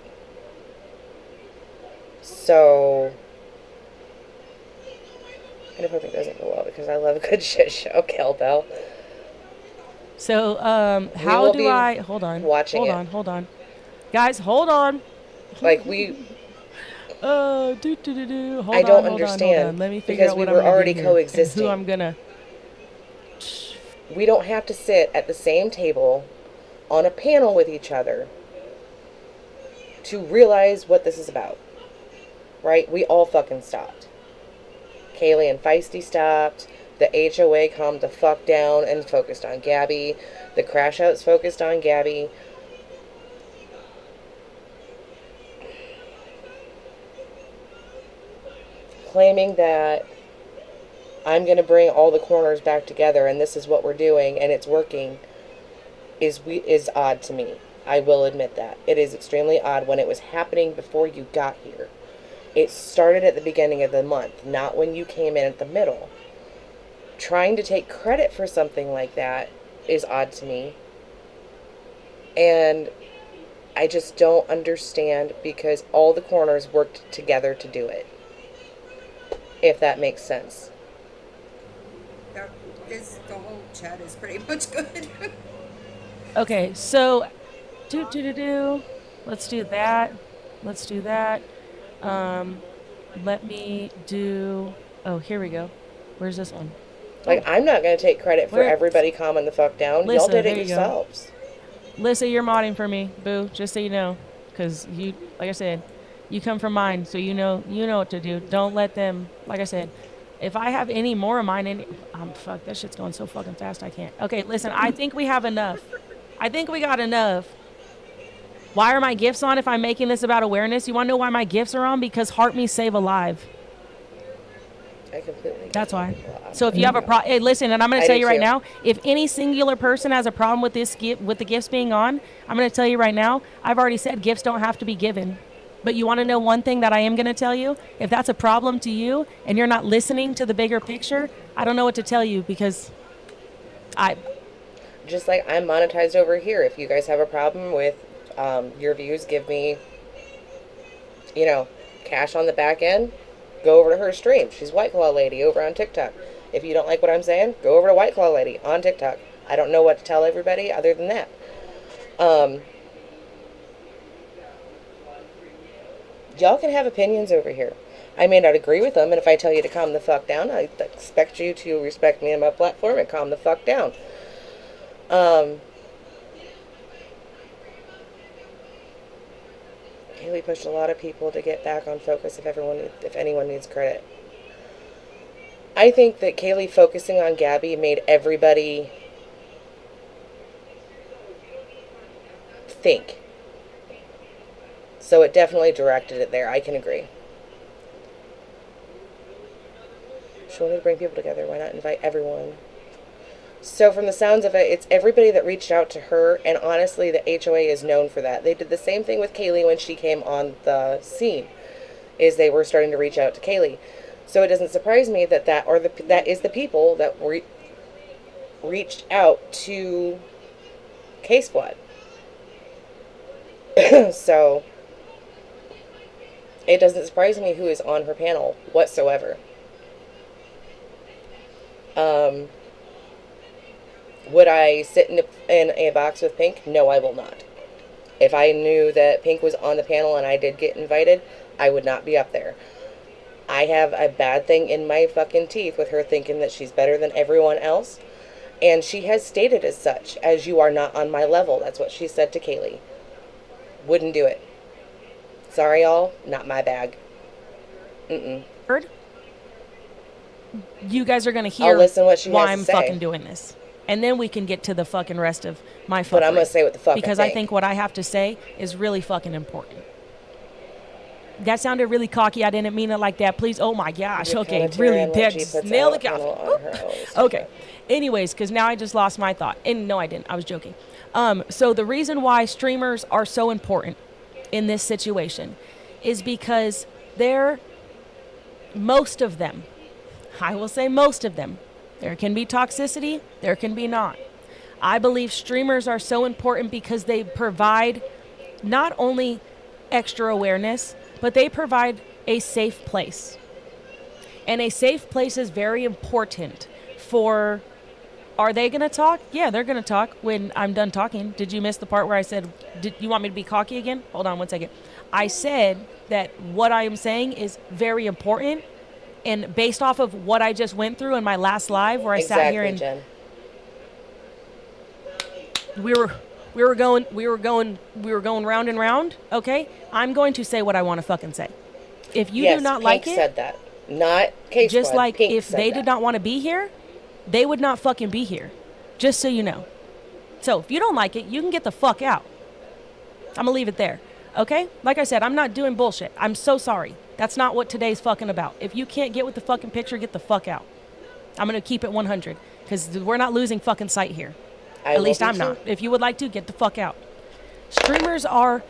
So I hope it doesn't go well, because I love a good shit show, Kelbell. So, how will do be I hold on? watching hold it. on, hold on, guys, hold on. Like, we, Hold I don't on, hold understand, on. Let me figure because out we what I'm were gonna do already here and coexisting. Who I'm gonna? we don't have to sit at the same table on a panel with each other to realize what this is about. Right? We all fucking stopped. Kaylee and Feisty stopped. The HOA calmed the fuck down and focused on Gabby. The Crash Outs focused on Gabby. Claiming that I'm going to bring all the corners back together and this is what we're doing and it's working is odd to me. I will admit that. It is extremely odd when it was happening before you got here. It started at the beginning of the month, not when you came in at the middle. Trying to take credit for something like that is odd to me. And I just don't understand, because all the corners worked together to do it. If that makes sense. The whole chat is pretty much good. Okay, so let's do that. Let's do that. Let me do. Oh, here we go. Where's this one? Like, I'm not going to take credit for Where- everybody calming the fuck down. Y'all Listen, did there it you go. yourselves. Lissa, you're modding for me, boo. Just so you know, because you, like I said, you come from mine, so you know what to do. Don't let them. Like I said, if I have any more of mine, fuck, that shit's going so fucking fast. I can't. Okay, listen. I think we have enough. I think we got enough. Why are my gifts on if I'm making this about awareness? You want to know why my gifts are on? Because Heart Me Save Alive. I completely. That's why. Well, So if you have a problem, hey, listen, and I'm going I to tell do you right too. now, if any singular person has a problem with this gift, with the gifts being on, I'm going to tell you right now, I've already said gifts don't have to be given. But you want to know one thing that I am going to tell you? If that's a problem to you and you're not listening to the bigger picture, I don't know what to tell you, because Just like I'm monetized over here. If you guys have a problem with your views, give me, cash on the back end. Go over to her stream. She's White Claw Lady over on TikTok. If you don't like what I'm saying, go over to White Claw Lady on TikTok. I don't know what to tell everybody other than that. Y'all can have opinions over here. I may not agree with them, and if I tell you to calm the fuck down, I expect you to respect me and my platform and calm the fuck down. Kaylee pushed a lot of people to get back on focus if anyone needs credit. I think that Kaylee focusing on Gabby made everybody think. So it definitely directed it there. I can agree. She wanted to bring people together. Why not invite everyone? So from the sounds of it, it's everybody that reached out to her, and honestly, the HOA is known for that. They did the same thing with Kaylee when she came on the scene, is they were starting to reach out to Kaylee. So it doesn't surprise me that that is the people that reached out to K-Squad. So it doesn't surprise me who is on her panel whatsoever. Would I sit in a box with Pink? No, I will not. If I knew that Pink was on the panel and I did get invited, I would not be up there. I have a bad thing in my fucking teeth with her thinking that she's better than everyone else. And she has stated as such, as you are not on my level. That's what she said to Kaylee. Wouldn't do it. Sorry, y'all. Not my bag. Heard? You guys are going to hear I'll listen what she why has I'm to say. fucking doing this. And then we can get to the fucking rest of my fuckery. But I'm going to say what the fuck because I think what I have to say is really fucking important. That sounded really cocky. I didn't mean it like that. Please. Oh my gosh. Your Okay. commentary Really. on what she That's puts nail the out on her cow. own. Okay. Anyways, because now I just lost my thought. And no, I didn't. I was joking. So the reason why streamers are so important in this situation is because most of them, I will say most of them, there can be toxicity, there can be not. I believe streamers are so important because they provide not only extra awareness, but they provide a safe place. And a safe place is very important for, are they going to talk? Yeah, they're going to talk when I'm done talking. Did you miss the part where I said, did you want me to be cocky again? Hold on one second. I said that what I am saying is very important. And based off of what I just went through in my last live where I sat here and Jen. we were going round and round, okay? I'm going to say what I want to fucking say. If you do not like Pink it, said that. Not K-Squad. just like Pink if said they that. did not want to be here, they would not fucking be here. Just so you know. So if you don't like it, you can get the fuck out. I'm gonna leave it there. Okay? Like I said, I'm not doing bullshit. I'm so sorry. That's not what today's fucking about. If you can't get with the fucking picture, get the fuck out. I'm gonna keep it 100 because we're not losing fucking sight here. At least I'm not. If you would like to, get the fuck out. Streamers are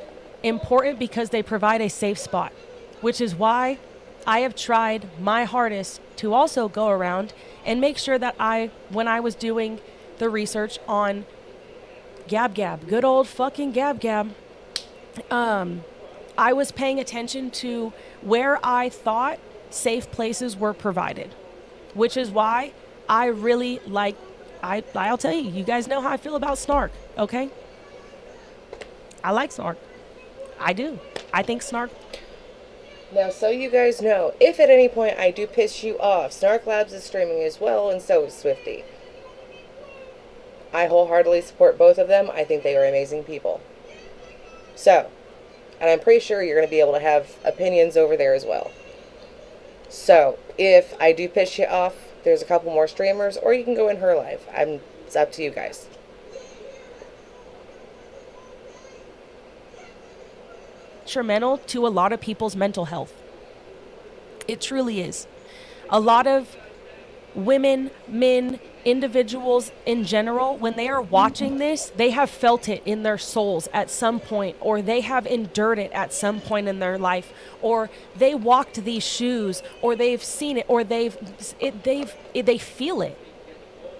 important because they provide a safe spot, which is why I have tried my hardest to also go around and make sure that when I was doing the research on Gab Gab, good old fucking Gab Gab, I was paying attention to where I thought safe places were provided, which is why I really like, I'll tell you, you guys know how I feel about Snark, okay? I like Snark. I do. I think Snark. Now, so you guys know, if at any point I do piss you off, Snark Labs is streaming as well, and so is Swifty. I wholeheartedly support both of them. I think they are amazing people. So, and I'm pretty sure you're going to be able to have opinions over there as well. So, if I do piss you off, there's a couple more streamers, or you can go in her live. It's up to you guys. Detrimental to a lot of people's mental health. It truly is. A lot of women, men, individuals in general, when they are watching this, they have felt it in their souls at some point, or they have endured it at some point in their life, or they walked these shoes, or they've seen it, or they feel it.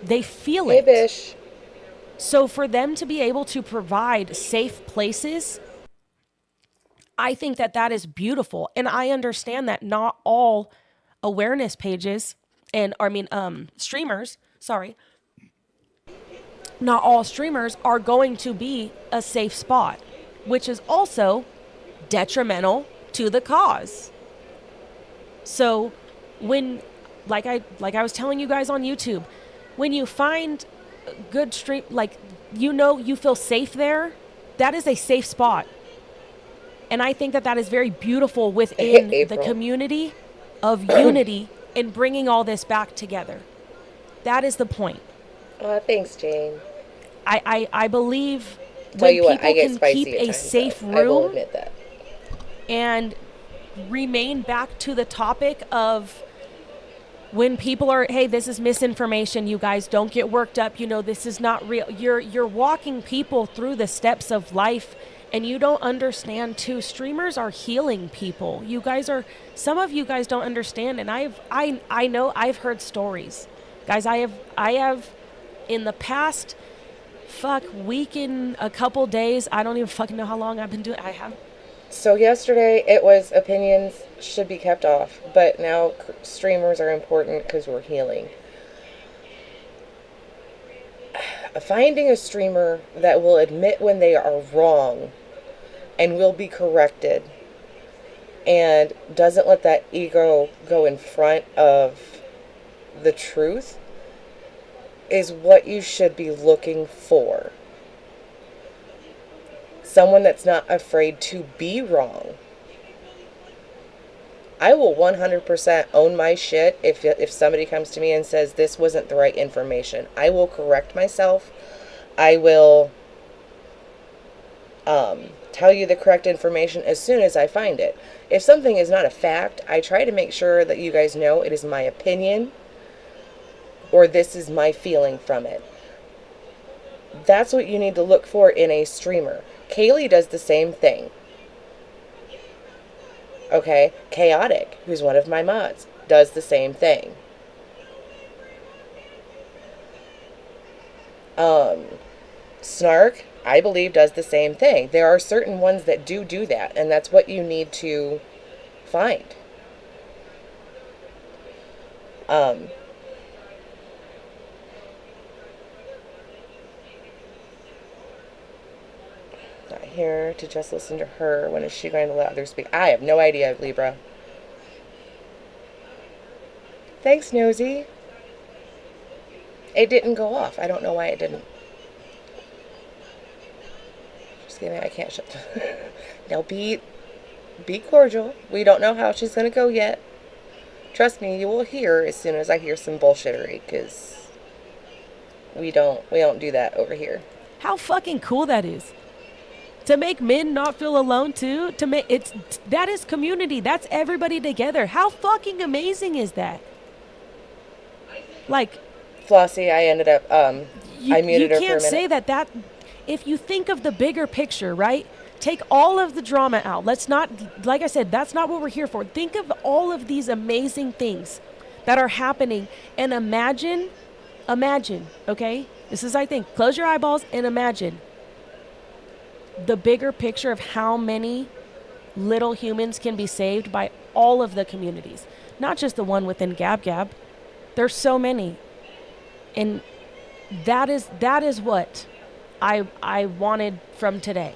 They feel Hey, it. Bish. So for them to be able to provide safe places, I think that is beautiful. And I understand that not all awareness pages and streamers, not all streamers are going to be a safe spot, which is also detrimental to the cause. So when, like I was telling you guys on YouTube, when you find good stream, like, you know, you feel safe there, that is a safe spot. And I think that that is very beautiful within the April. community of unity in bringing all this back together. That is the point. Thanks, Jane. I believe Tell when you what, people I get can spicy keep at a times, safe though. I will room admit that. and remain back to the topic of when people are, hey, this is misinformation, you guys don't get worked up, you know, this is not real. You're walking people through the steps of life, and you don't understand too. Streamers are healing people. You guys are, some of you guys don't understand, and I know I've heard stories. Guys, I have in the past week in a couple days, I don't even fucking know how long I've been doing. I have. So yesterday it was opinions should be kept off, but now streamers are important because we're healing. Finding a streamer that will admit when they are wrong and will be corrected and doesn't let that ego go in front of the truth is what you should be looking for. Someone that's not afraid to be wrong. I will 100% own my shit if somebody comes to me and says this wasn't the right information. I will correct myself. I will tell you the correct information as soon as I find it. If something is not a fact, I try to make sure that you guys know it is my opinion or this is my feeling from it. That's what you need to look for in a streamer. Kaylee does the same thing. Okay? Chaotic, who's one of my mods, does the same thing. Snark, I believe, does the same thing. There are certain ones that do that, and that's what you need to find. Not here to just listen to her. When is she going to let others speak? I have no idea, Libra. Thanks, Nosy. It didn't go off. I don't know why it didn't. Just kidding. I can't shut. Now be cordial. We don't know how she's gonna go yet. Trust me, you will hear as soon as I hear some bullshittery, because we don't do that over here. How fucking cool that is. To make men not feel alone too, that is community. That's everybody together. How fucking amazing is that? Like, Flossie, I ended up I muted her for a minute. You can't say that if you think of the bigger picture, right? Take all of the drama out. Let's not, like I said, that's not what we're here for. Think of all of these amazing things that are happening and imagine, okay? This is, I think, close your eyeballs and imagine the bigger picture of how many little humans can be saved by all of the communities, not just the one within Gab Gab. There's so many. And that is what I wanted from today.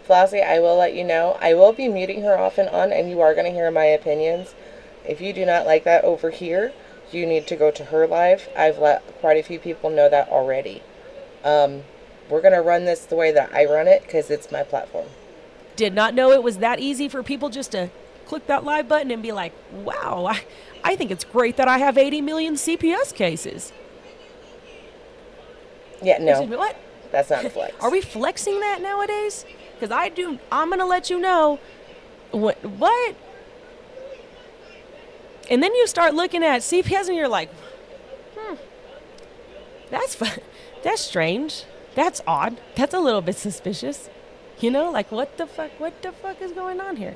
Flossie, I will let you know, I will be muting her off and on, and you are going to hear my opinions. If you do not like that over here, you need to go to her live. I've let quite a few people know that already. We're going to run this the way that I run it, because it's my platform. Did not know it was that easy for people just to click that live button and be like, wow, I think it's great that I have 80 million CPS cases. Yeah, no. Excuse me, what? That's not a flex. Are we flexing that nowadays? Because I'm going to let you know. What? And then you start looking at CPS and you're like, that's strange. That's odd. That's a little bit suspicious. You know, like, what the fuck is going on here?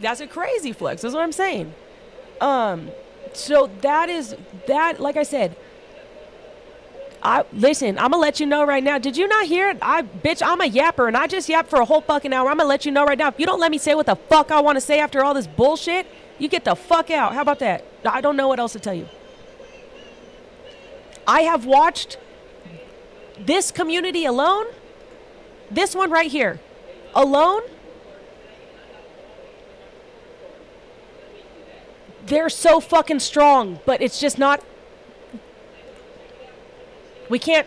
That's a crazy flex. That's what I'm saying. So that, like I said, listen, I'm gonna let you know right now. Did you not hear it? Bitch, I'm a yapper, and I just yapped for a whole fucking hour. I'm gonna let you know right now. If you don't let me say what the fuck I want to say after all this bullshit, you get the fuck out. How about that? I don't know what else to tell you. I have watched this community alone, this one right here, alone, they're so fucking strong, but it's just not, we can't.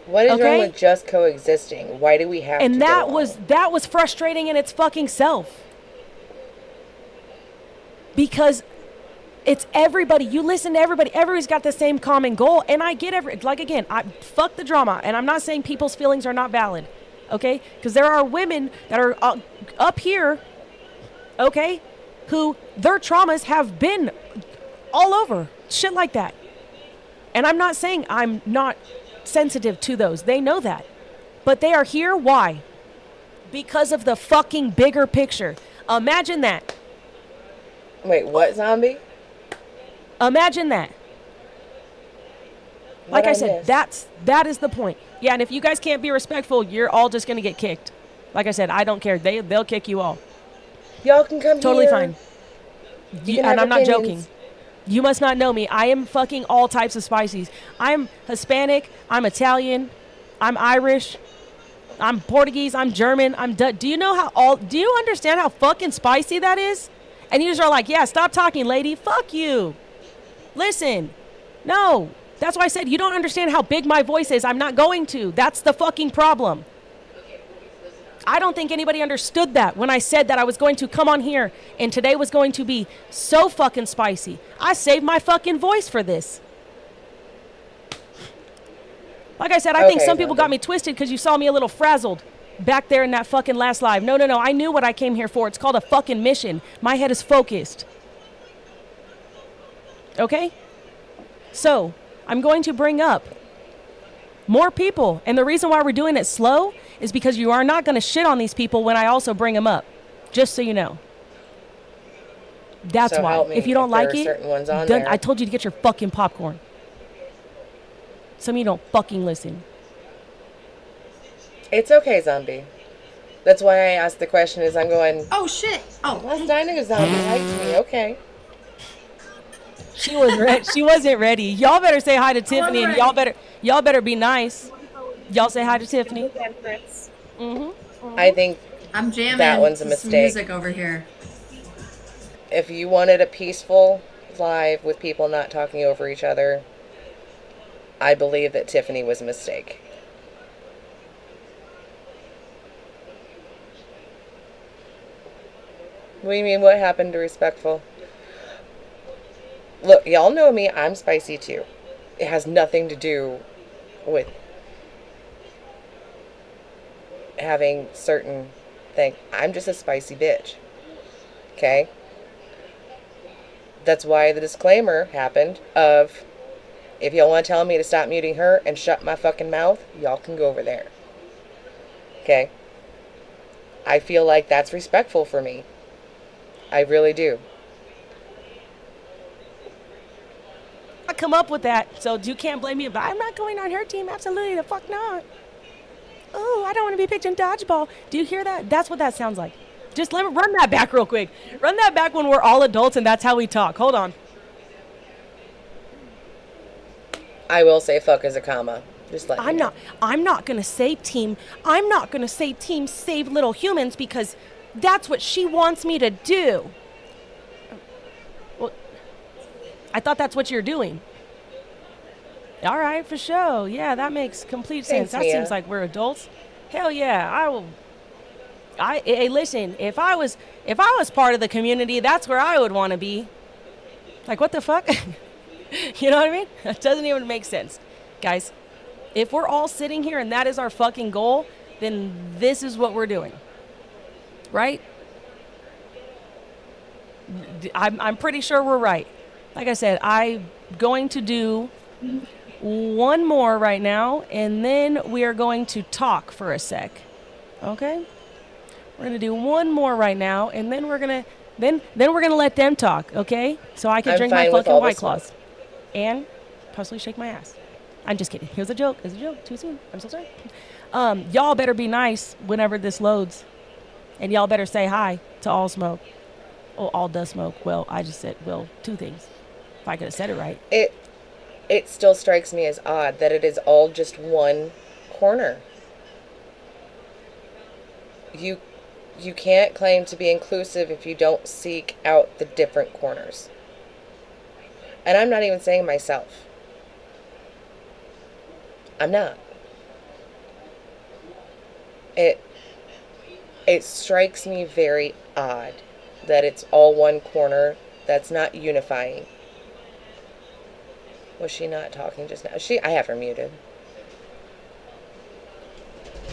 What is Okay? wrong with just coexisting? Why do we have to And get that along? was frustrating in its fucking self. Because it's everybody. You listen to everybody. Everybody's got the same common goal. And I get like again, fuck the drama. And I'm not saying people's feelings are not valid. Okay? Because there are women that are up here, okay, who their traumas have been all over. Shit like that. And I'm not saying I'm not sensitive to those. They know that. But they are here. Why? Because of the fucking bigger picture. Imagine that. Wait, what, zombie? Imagine that. Like What'd I said, miss? that is the point. Yeah, and if you guys can't be respectful, you're all just gonna get kicked. Like I said, I don't care. They'll kick you all. Y'all can come Totally here. fine. You can And have I'm not opinions. joking. You must not know me. I am fucking all types of spices. I'm Hispanic. I'm Italian. I'm Irish. I'm Portuguese. I'm German. I'm Dutch. Do you know do you understand how fucking spicy that is? And you just are like, yeah, stop talking, lady. Fuck you. Listen. No. That's why I said you don't understand how big my voice is. I'm not going to. That's the fucking problem. I don't think anybody understood that when I said that I was going to come on here and today was going to be so fucking spicy. I saved my fucking voice for this. Like I said, I think Okay, some people got Zombie. me twisted because you saw me a little frazzled back there in that fucking last live. No. I knew what I came here for. It's called a fucking mission. My head is focused. Okay? So, I'm going to bring up more people. And the reason why we're doing it slow is because you are not going to shit on these people when I also bring them up. Just so you know. That's So why. help me If you don't if there like are it, certain ones on then there. I told you to get your fucking popcorn. Some of you don't fucking listen. It's okay, zombie. That's why I asked the question. Is I'm going. Oh shit! Oh, Last dining a zombie liked me. Okay. She wasn't ready. Y'all better say hi to Tiffany, and y'all better be nice. Y'all say hi to Tiffany. I think I'm jamming. That one's a to some mistake. Music over here. if you wanted a peaceful live with people not talking over each other, I believe that Tiffany was a mistake. What do you mean, what happened to respectful? Look, y'all know me, I'm spicy too. It has nothing to do with having certain things. I'm just a spicy bitch. Okay? That's why the disclaimer happened of, if y'all want to tell me to stop muting her and shut my fucking mouth, y'all can go over there. Okay? I feel like that's respectful for me. I really do. I come up with that, so you can't blame me. But I'm not going on her team. Absolutely, the fuck not. Oh, I don't want to be picked in dodgeball. Do you hear that? That's what that sounds like. Just let me run that back real quick. Run that back when we're all adults and that's how we talk. Hold on. I will say fuck as a comma. Just let me know. I'm not gonna say team. I'm not gonna say team save little humans because that's what she wants me to do. Well, I thought that's what you're doing. All right, for sure. Yeah, that makes complete sense. Thanks, That Mia. seems like we're adults. Hell yeah, I will. Hey, listen. If I was part of the community, that's where I would want to be. Like, what the fuck? You know what I mean? That doesn't even make sense, guys. If we're all sitting here and that is our fucking goal, then this is what we're doing, right? I'm pretty sure we're right. Like I said, I'm going to do one more right now, and then we are going to talk for a sec. Okay? We're gonna do one more right now, and then we're gonna we're gonna let them talk. Okay? So I can I'm drink my fine with fucking all the White smoke. Claws and possibly shake my ass. I'm just kidding. It was a joke. It was a joke. Too soon. I'm so sorry. Y'all better be nice whenever this loads, and y'all better say hi to All Smoke. Oh, All Does Smoke. Well, I just said two things. If I could have said it right. it still strikes me as odd that it is all just one corner. You can't claim to be inclusive if you don't seek out the different corners. And I'm not even saying myself. I'm not. It strikes me very odd that it's all one corner that's not unifying. Was she not talking just now? I have her muted.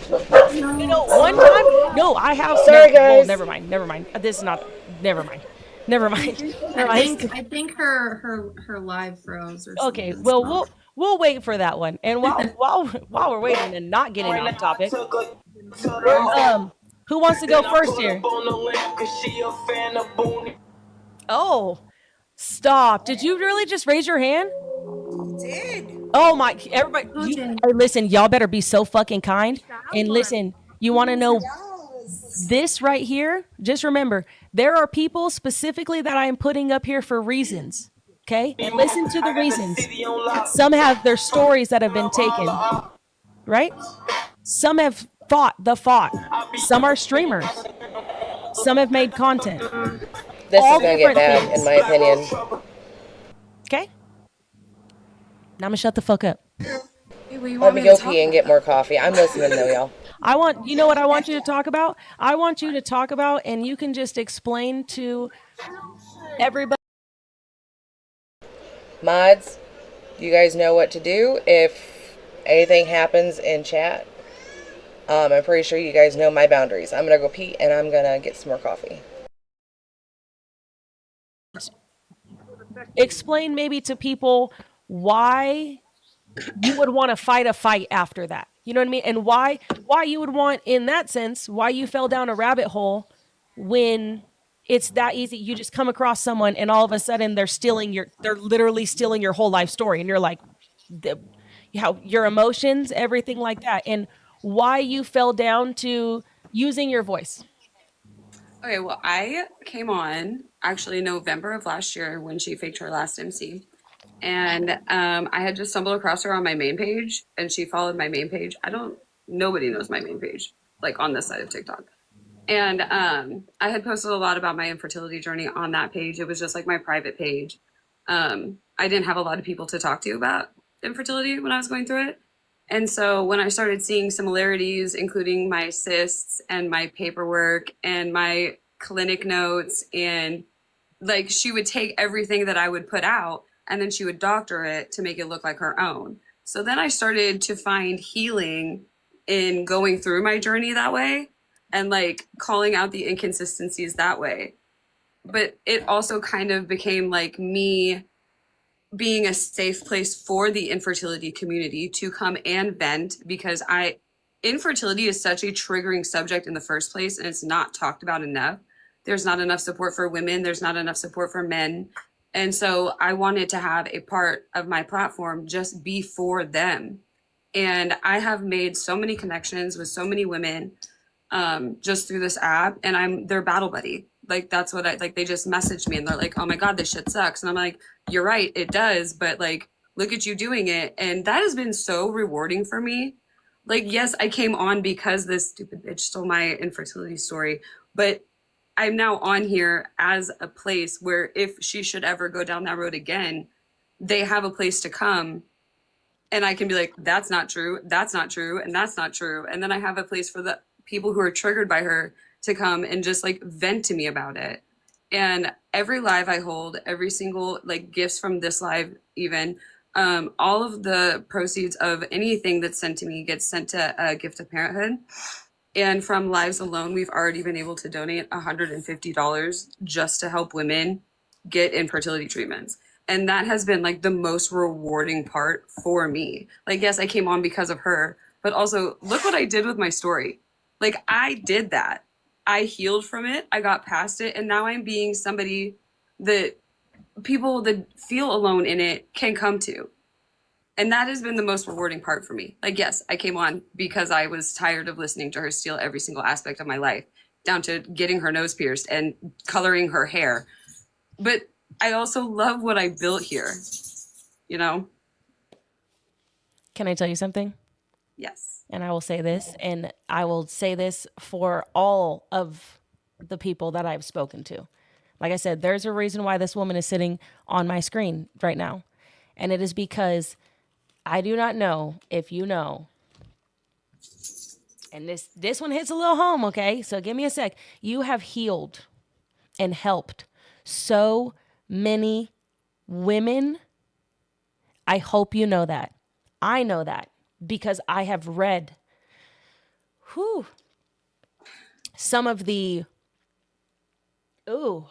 You know, one time, no, I have. Sorry, guys. Never mind. This is not. Never mind. Never mind. I think her live froze or something. Okay, well, we'll wait for that one. And while we're waiting and not getting off topic, who wants to go first here? Oh, stop! Did you really just raise your hand? Did. Oh my! Everybody, hey, listen, y'all better be so fucking kind and listen. You want to know this right here? Just remember, there are people specifically that I am putting up here for reasons. Okay, and listen to the reasons. Some have their stories that have been taken, right? Some have fought. Some are streamers. Some have made content. This is gonna get bad, in my opinion. Okay. Now I'm gonna shut the fuck up. Let me go pee and get more coffee. I'm listening though, y'all. You know what I want you to talk about? I want you to talk about, and you can just explain to everybody. Mods, you guys know what to do if anything happens in chat. I'm pretty sure you guys know my boundaries. I'm gonna go pee and I'm gonna get some more coffee. Explain maybe to people why you would want to fight a fight after that. You know what I mean? And why you would want, in that sense, why you fell down a rabbit hole when it's that easy. You just come across someone and all of a sudden they're literally stealing your whole life story. And you're like, your emotions, everything like that. And why you fell down to using your voice. Okay, well, I came on actually November of last year when she faked her last MC. And I had just stumbled across her on my main page and she followed my main page. Nobody knows my main page, like on this side of TikTok. And I had posted a lot about my infertility journey on that page. It was just like my private page. I didn't have a lot of people to talk to about infertility when I was going through it. And so when I started seeing similarities, including my cysts and my paperwork and my clinic notes, and like she would take everything that I would put out and then she would doctor it to make it look like her own. So then I started to find healing in going through my journey that way and like calling out the inconsistencies that way. But it also kind of became like me being a safe place for the infertility community to come and vent, because infertility is such a triggering subject in the first place and it's not talked about enough. There's not enough support for women. There's not enough support for men. And so I wanted to have a part of my platform just be for them. And I have made so many connections with so many women just through this app, and I'm their battle buddy. Like that's what they just messaged me and they're like, oh my God, this shit sucks. And I'm like, you're right, it does. But like, look at you doing it. And that has been so rewarding for me. Like, yes, I came on because this stupid bitch stole my infertility story, but I'm now on here as a place where if she should ever go down that road again, they have a place to come and I can be like, that's not true. That's not true. And that's not true. And then I have a place for the people who are triggered by her to come and just like vent to me about it. And every live I hold, every single like gifts from this live, even all of the proceeds of anything that's sent to me gets sent to a Gift of Parenthood. And from lives alone, we've already been able to donate $150 just to help women get infertility treatments. And that has been like the most rewarding part for me. Like, yes, I came on because of her, but also look what I did with my story. Like I did that. I healed from it. I got past it. And now I'm being somebody that people that feel alone in it can come to. And that has been the most rewarding part for me. Like, yes, I came on because I was tired of listening to her steal every single aspect of my life, down to getting her nose pierced and coloring her hair. But I also love what I built here, you know? Can I tell you something? Yes. And I will say this, and I will say this for all of the people that I've spoken to. Like I said, there's a reason why this woman is sitting on my screen right now. And it is because I do not know if you know, and this one hits a little home, okay? So give me a sec. You have healed and helped so many women. I hope you know that. I know that because I have read some of the most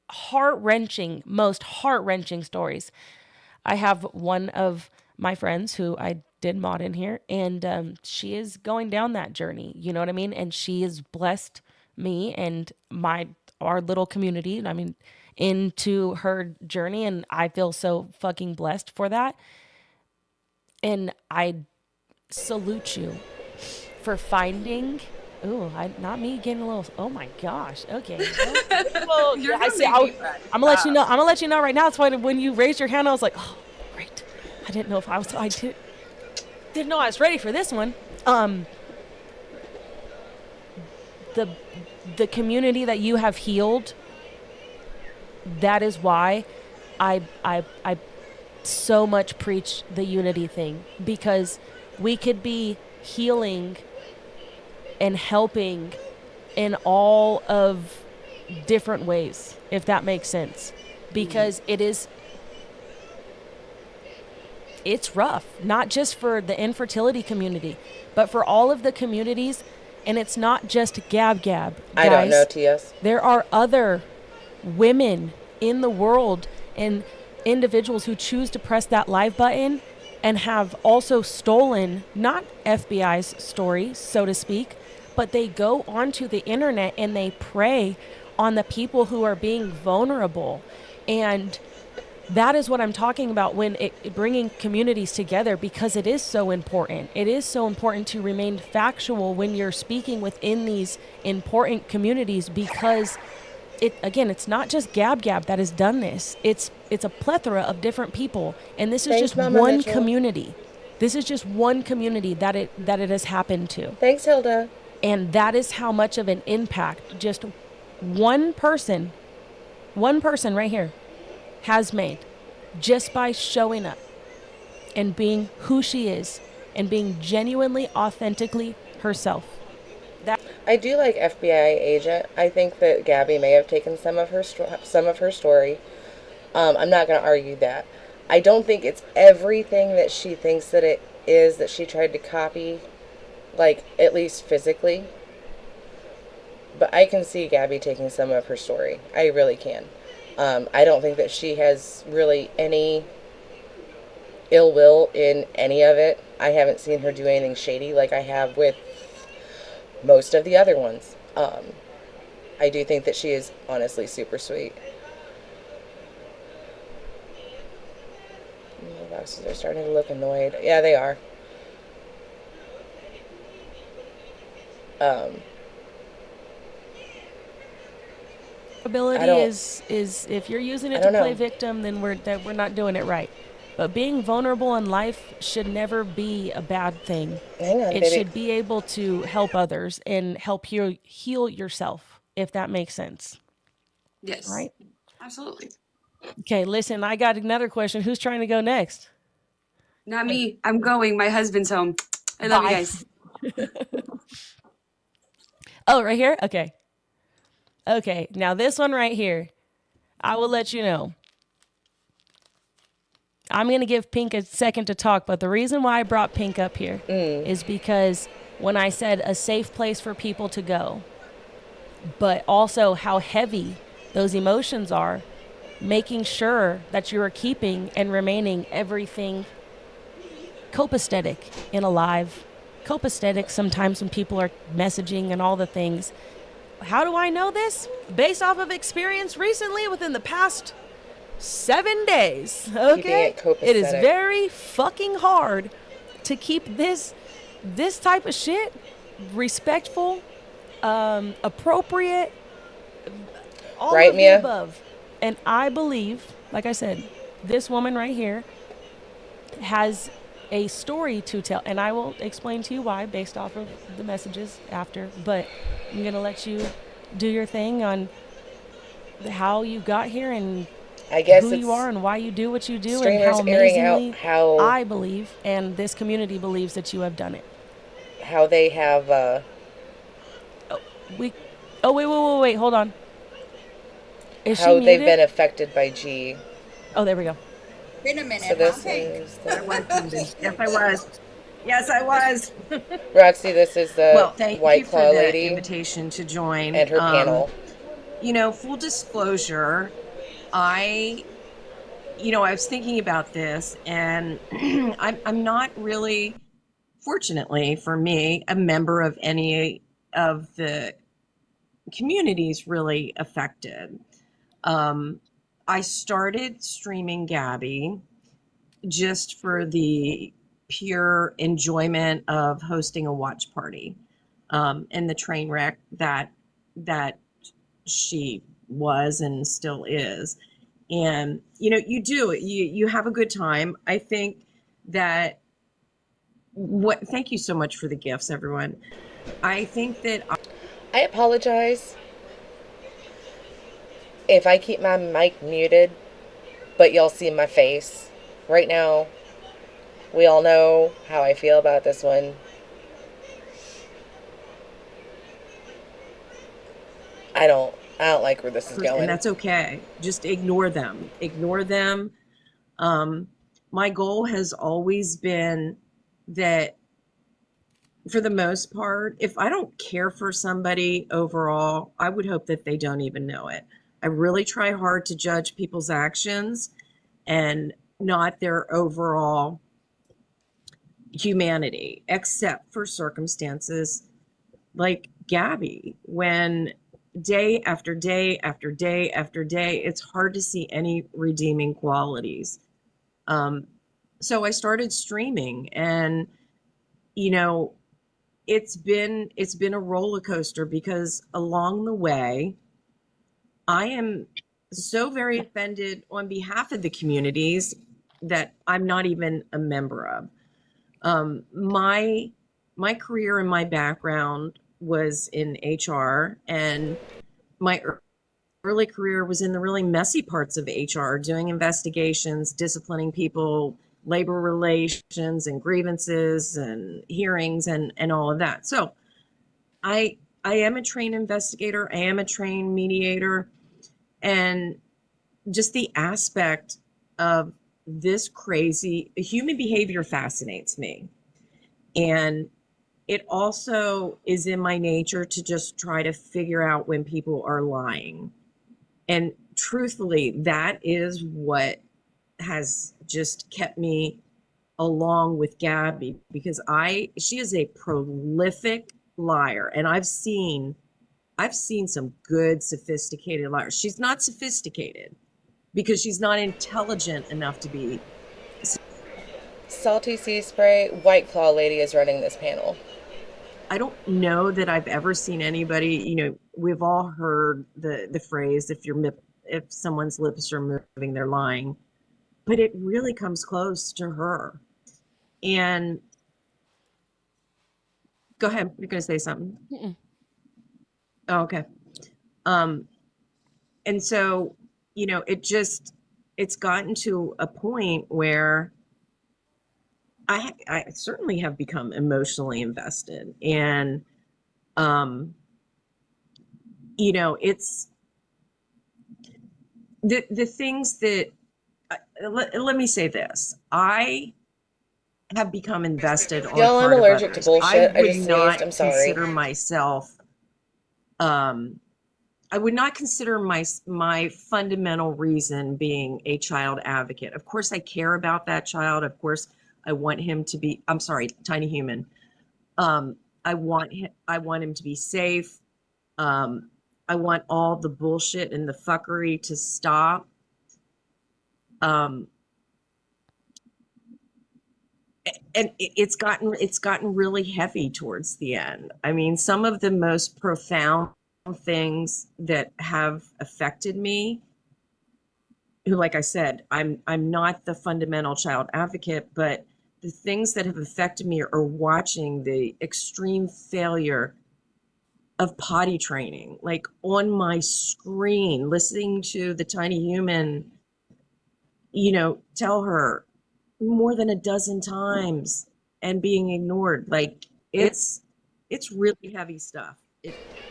heart-wrenching stories. I have one of my friends who I did mod in here, and she is going down that journey. You know what I mean? And she has blessed me and our little community. I mean, into her journey, and I feel so fucking blessed for that. And I salute you for finding. Ooh, not me getting a little. Oh my gosh. Okay. Well, You're I gonna see. make me cry. I'm gonna let you know. I'm gonna let you know right now. That's why when you raised your hand, I was like, oh, great. I didn't know if I was. I didn't know I was ready for this one. The community that you have healed. That is why I so much preach the unity thing, because we could be healing and helping in all of different ways, if that makes sense, because it's rough, not just for the infertility community, but for all of the communities. And it's not just Gab Gab, guys. I don't know, TS. There are other women in the world and individuals who choose to press that live button and have also stolen, not FBI's story, so to speak, but they go onto the internet and they prey on the people who are being vulnerable. And that is what I'm talking about when bringing communities together, because it is so important. It is so important to remain factual when you're speaking within these important communities, because it's not just Gab Gab that has done this. It's a plethora of different people, and this is Thanks, just Mama one Mitchell. community. This is just one community that it has happened to. Thanks, Hilda. And that is how much of an impact just one person right here has made, just by showing up and being who she is and being genuinely, authentically herself. I do like FBI agent. I think that Gabby may have taken some of her story. I'm not going to argue that. I don't think it's everything that she thinks that it is that she tried to copy, like at least physically. But I can see Gabby taking some of her story. I really can. I don't think that she has really any ill will in any of it. I haven't seen her do anything shady like I have with most of the other ones. I do think that she is honestly super sweet. My boxes are starting to look annoyed. Yeah, they are. Ability I don't- is if you're using it I to don't play know. victim, then we're not doing it right. But being vulnerable in life should never be a bad thing. Hang on, It baby. should be able to help others and help heal yourself, if that makes sense. Yes. Right? Absolutely. Okay, listen, I got another question. Who's trying to go next? Not me. I'm going. My husband's home. I love you Bye. guys. Oh, right here? Okay. Okay, now this one right here, I will let you know. I'm going to give Pink a second to talk, but the reason why I brought Pink up here is because when I said a safe place for people to go, but also how heavy those emotions are, making sure that you are keeping and remaining everything copacetic and alive. Copacetic sometimes when people are messaging and all the things. How do I know this? Based off of experience recently within the past 7 days. Okay. Keeping it It is copacetic. very fucking hard to keep this type of shit respectful, appropriate, all Right, of Mia? the above. And I believe, like I said, this woman right here has a story to tell, and I will explain to you why based off of the messages after. But I'm gonna let you do your thing on how you got here and I guess who it's you are and why you do what you do and streamers how airing out amazingly how I believe and this community believes that you have done it. how they have We, oh wait, hold on. Is she how they've muted? been affected by G. Oh, there we go. Wait a minute. So this okay. is the, Yes, I was. Yes, I was. Roxy. This is the Well, thank White you for Claw the lady invitation to join. and her panel. You know, full disclosure, I was thinking about this, and I'm not really, fortunately for me, a member of any of the communities really affected. I started streaming Gabby just for the pure enjoyment of hosting a watch party, and the train wreck that she was and still is. And you have a good time. I think that thank you so much for the gifts, everyone. I think that I apologize if I keep my mic muted, but y'all see my face. Right now, we all know how I feel about this one. I don't like where this is going. and that's okay. Just ignore them. Ignore them. My goal has always been that, for the most part, if I don't care for somebody overall, I would hope that they don't even know it. I really try hard to judge people's actions and not their overall humanity, except for circumstances like Gabby, when day after day after day after day, it's hard to see any redeeming qualities. So I started streaming, and it's been a roller coaster, because along the way, I am so very offended on behalf of the communities that I'm not even a member of. My career and my background was in HR, and my early career was in the really messy parts of HR, doing investigations, disciplining people, labor relations and grievances and hearings and all of that. So I am a trained investigator. I am a trained mediator. And just the aspect of this crazy human behavior fascinates me. And it also is in my nature to just try to figure out when people are lying. And truthfully, that is what has just kept me along with Gabby, because she is a prolific liar, and I've seen some good sophisticated liars. She's not sophisticated because she's not intelligent enough to be. Salty Sea Spray, White Claw lady is running this panel. I don't know that I've ever seen anybody, we've all heard the phrase, if someone's lips are moving, they're lying. But it really comes close to her. And go ahead, you're going to say something. Mm-mm. Oh, okay. And so, it's gotten to a point where I certainly have become emotionally invested. And, it's the things that, let me say this. I have become invested on Y'all, I'm part of allergic to others. bullshit. I would just not sneezed. I'm sorry. consider myself, I would not consider my fundamental reason being a child advocate. Of course, I care about that child. Of course, I want him to be, I'm sorry, tiny human. I want him to be safe. I want all the bullshit and the fuckery to stop. And it's gotten really heavy towards the end. I mean, some of the most profound things that have affected me, who, like I said, I'm not the fundamental child advocate, but the things that have affected me are watching the extreme failure of potty training, like on my screen, listening to the tiny human, tell her more than a dozen times and being ignored. Like it's really heavy stuff.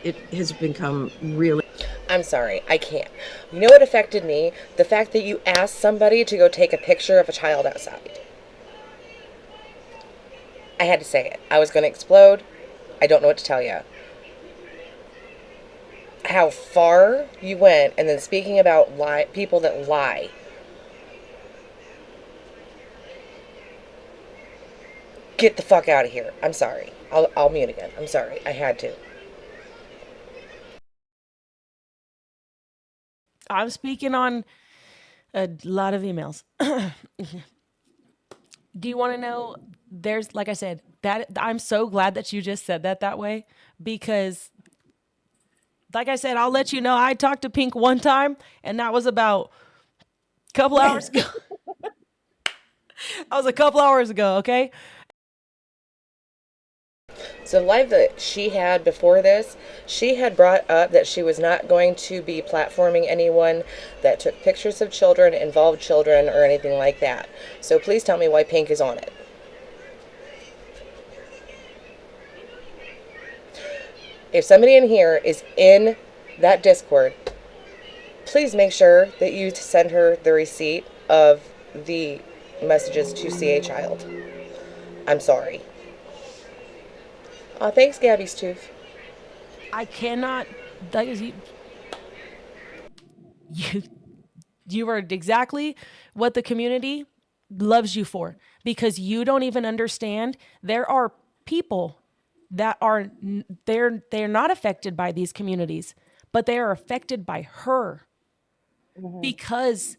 It has become really. I'm sorry, I can't. You know what affected me? The fact that you asked somebody to go take a picture of a child outside. I had to say it. I was going to explode. I don't know what to tell you. How far you went, and then speaking about people that lie. Get the fuck out of here. I'm sorry. I'll mute again. I'm sorry. I had to. I'm speaking on a lot of emails. Do you want to know? There's, like I said, that I'm so glad that you just said that way, because like I said, I'll let you know, I talked to Pink one time, and that was about a couple hours ago. That was a couple hours ago, okay? So the live that she had before this, she had brought up that she was not going to be platforming anyone that took pictures of children, involved children, or anything like that. So please tell me why Pink is on it. If somebody in here is in that Discord, please make sure that you send her the receipt of the messages to CA Child. I'm sorry. Oh, thanks, Gabby's Tooth. I cannot. That is you are exactly what the community loves you for, because you don't even understand. There are people that are they're not affected by these communities, but they are affected by her because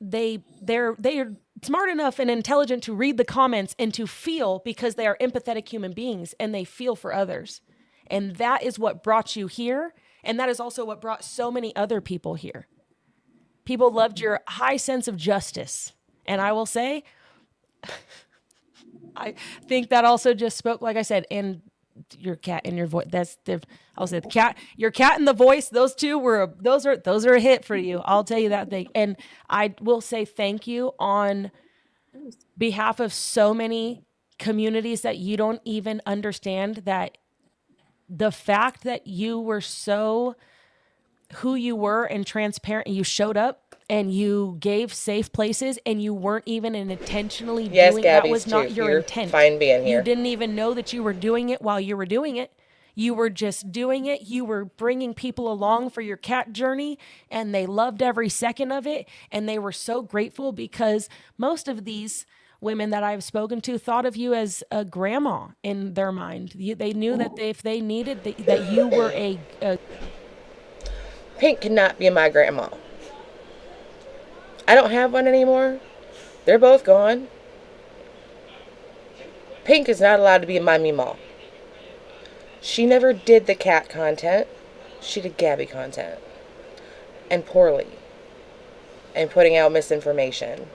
they're smart enough and intelligent to read the comments and to feel, because they are empathetic human beings and they feel for others. And that is what brought you here. And that is also what brought so many other people here. People loved your high sense of justice. And I will say, I think that also just spoke, like I said, and your cat and your voice. I'll say the cat, your cat and the voice. Those two those are a hit for you. I'll tell you that thing. And I will say thank you on behalf of so many communities that you don't even understand, that the fact that you were so who you were and transparent, and you showed up and you gave safe places, and you weren't even intentionally doing that. Was not your intent. Fine being here. You didn't even know that you were doing it while you were doing it. You were just doing it. You were bringing people along for your cat journey, and they loved every second of it. And they were so grateful, because most of these women that I've spoken to thought of you as a grandma in their mind. They knew that if they needed that you were a Pink cannot be my grandma. I don't have one anymore. They're both gone. Pink is not allowed to be my Meemaw. She never did the cat content. She did Gabby content. And poorly. And putting out misinformation.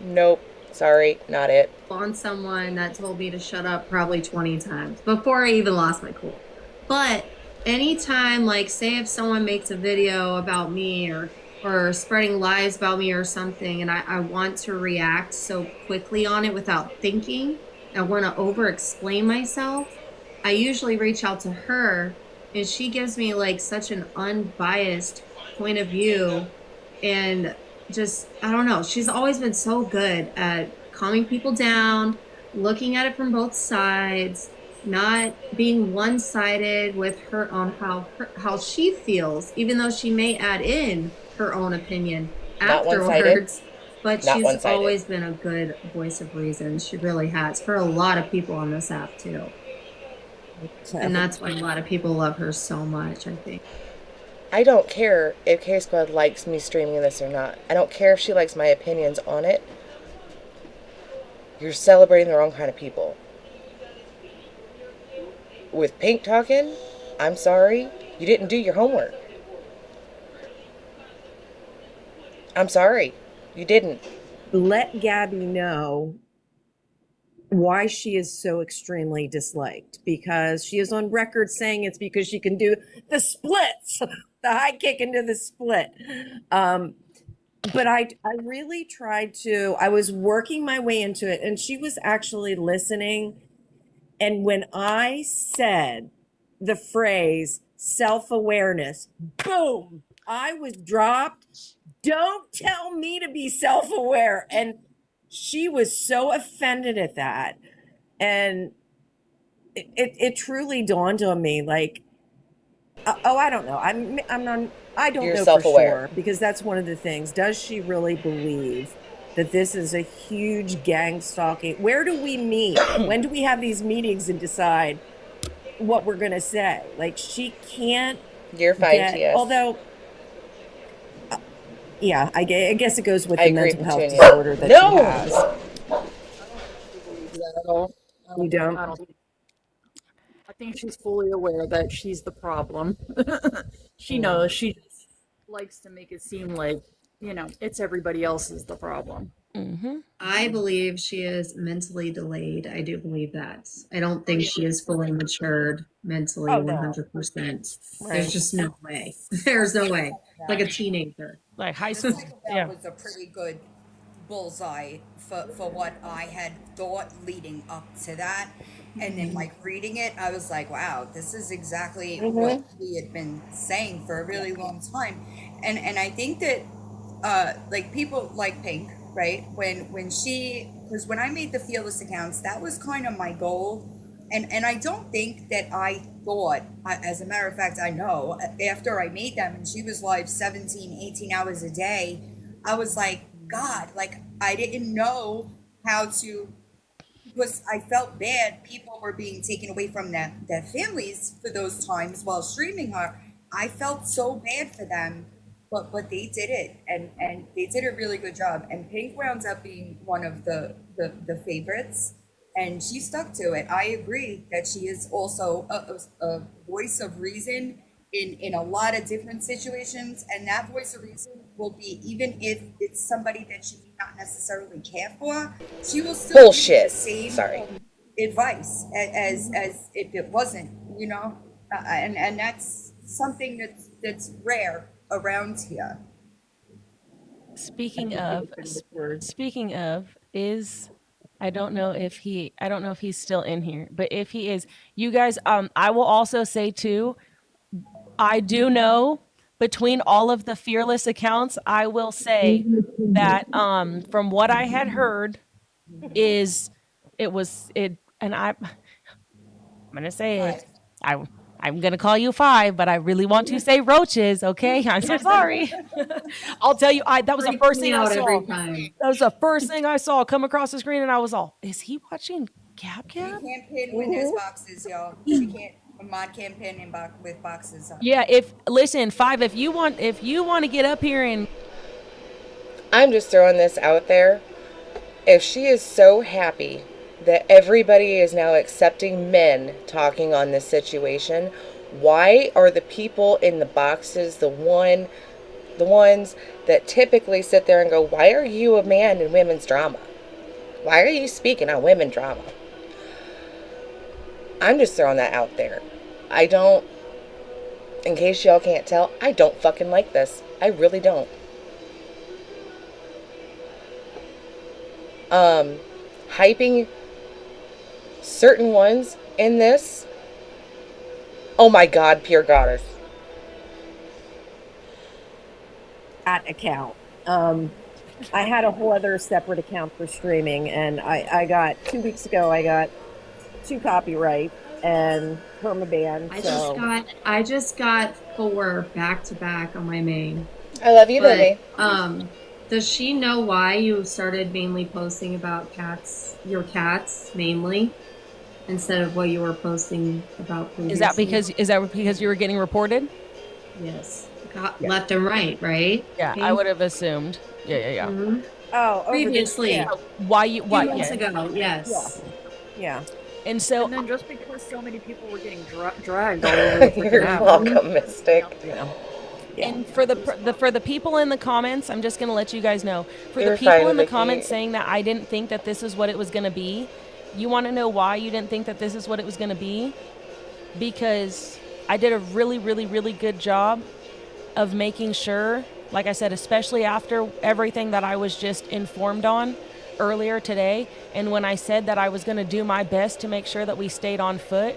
Nope. Sorry, not it. On someone that told me to shut up probably 20 times before I even lost my cool. But anytime, like, say if someone makes a video about me or spreading lies about me or something, and I want to react so quickly on it without thinking, I want to over explain myself, I usually reach out to her, and she gives me like such an unbiased point of view. And just, I don't know, she's always been so good at calming people down, looking at it from both sides, not being one-sided with her on how she feels, even though she may add in her own opinion afterwards. But Not she's one-sided. always been a good voice of reason. She really has, for a lot of people on this app too. And that's why a lot of people love her so much, I think. I don't care if K-Squad likes me streaming this or not. I don't care if she likes my opinions on it. You're celebrating the wrong kind of people. With Pink talking, I'm sorry, you didn't do your homework. I'm sorry. You didn't. Let Gabby know why she is so extremely disliked, because she is on record saying it's because she can do the splits, the high kick into the split. But I really tried to, I was working my way into it, and she was actually listening. And when I said the phrase self-awareness, boom, I was dropped. Don't tell me to be self-aware. And she was so offended at that. And it truly dawned on me, like, oh, I don't know. I'm not, I don't You're know self-aware. for sure, because that's one of the things. Does she really believe that this is a huge gang stalking? Where do we meet? When do we have these meetings and decide what we're going to say? Like, she can't You're fine, get, TS. although, yeah, I guess it goes with I the agree, mental health Petunia. disorder that No! she has. At all. You don't? I think she's fully aware that she's the problem. She knows. She just likes to make it seem like, you know, it's everybody else's the problem. I believe she is mentally delayed. I do believe that. I don't think she is fully matured mentally, Oh, no. 100%. Right. There's just no way. There's no way. Like a teenager. Like high school. That Yeah. was a pretty good bullseye for what I had thought leading up to that. And then like reading it, I was like, wow, this is exactly what we had been saying for a really long time. And I think that like people like Pink, right? When she, because when I made the Fearless accounts, that was kind of my goal. And I don't think that I thought, as a matter of fact, I know after I made them and she was live 17, 18 hours a day, I was like, God, like I didn't know how to, because I felt bad. People were being taken away from their families for those times while streaming her. I felt so bad for them, but they did it, and they did a really good job. And Pink wound up being one of the favorites, and she stuck to it. I agree that she is also a voice of reason in a lot of different situations, and that voice of reason will be, even if it's somebody that she may not necessarily care for, she will still Bullshit. give the same Sorry. advice as if it wasn't, you know, and that's something that's rare around here. Speaking of, is I don't know if he's still in here, but if he is, you guys, I will also say too, I do know between all of the Fearless accounts, I will say that from what I had heard is and I'm gonna say it. I'm gonna call you 5, but I really want to say roaches. Okay, I'm so sorry. I'll tell you, that was the first thing I Out saw. every time. That was the first thing I saw come across the screen, and I was all, "Is he watching Gab You Gab?" can't pin when there's boxes, y'all. She can't. Mod can't pin in with boxes. Yeah. Listen, 5, if you want to get up here and I'm just throwing this out there. If she is so happy that everybody is now accepting men talking on this situation, why are the people in the boxes the ones that typically sit there and go, why are you a man in women's drama? Why are you speaking on women drama? I'm just throwing that out there. I don't, in case y'all can't tell, I don't fucking like this. I really don't. Hyping certain ones in this, oh my God, pure goddess. That account. I had a whole other separate account for streaming, and I got 2 weeks ago, I got 2 copyright and permaban. I just got 4 back to back on my main. I love you, baby. Does she know why you started mainly posting about cats, your cats mainly, instead of what you were posting about previously? is that because you were getting reported? Yes. Left and right, right? Yeah, I would have assumed. Yeah. Mhm. Oh, Previously. yeah. Why you? Why? Few months Yeah. ago, yes. Yeah. And so And then just because so many people were getting dragged all over the freaking You're app. welcome, Mystic. Yeah. And for the people in the comments, I'm just gonna let you guys know. For You're the people fine, in the Vicky. comments saying that I didn't think that this is what it was gonna be, you want to know why you didn't think that this is what it was gonna be? Because I did a really, really, really good job of making sure, like I said, especially after everything that I was just informed on earlier today, and when I said that I was gonna do my best to make sure that we stayed on foot.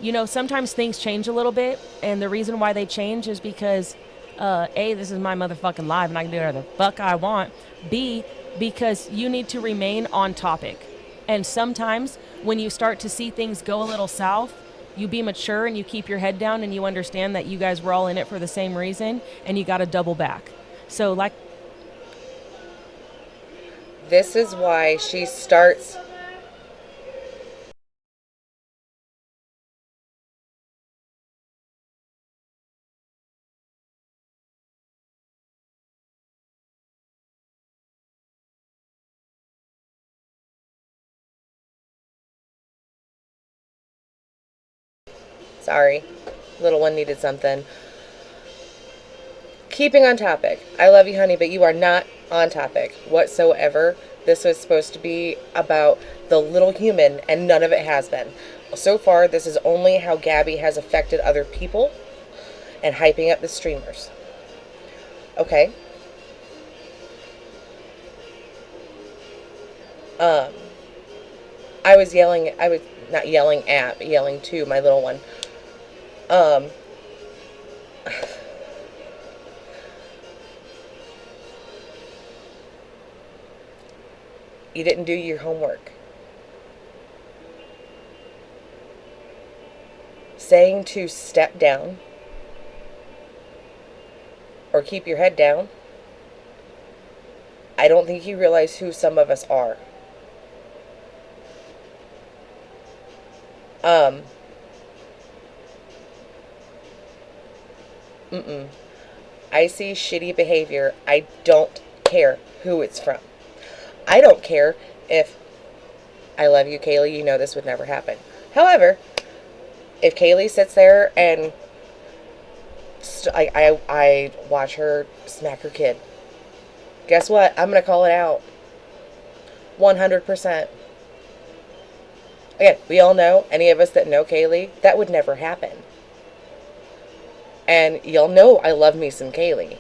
You know, sometimes things change a little bit, and the reason why they change is because, A, this is my motherfucking live, and I can do whatever the fuck I want. B, because you need to remain on topic. And sometimes when you start to see things go a little south, you be mature and you keep your head down and you understand that you guys were all in it for the same reason, and you got to double back. So, like, This is why she starts. Sorry, little one needed something. Keeping on topic. I love you, honey, but you are not on topic whatsoever. This was supposed to be about the little human, and none of it has been. So far, this is only how Gabby has affected other people and hyping up the streamers. Okay? I was not yelling at, but yelling to my little one. You didn't do your homework. Saying to step down or keep your head down, I don't think you realize who some of us are. I see shitty behavior. I don't care who it's from. I don't care if, I love you, Kaylee, you know this would never happen. However, if Kaylee sits there and I watch her smack her kid, guess what? I'm going to call it out. 100%. Again, we all know, any of us that know Kaylee, that would never happen. And y'all know I love me some Kaylee.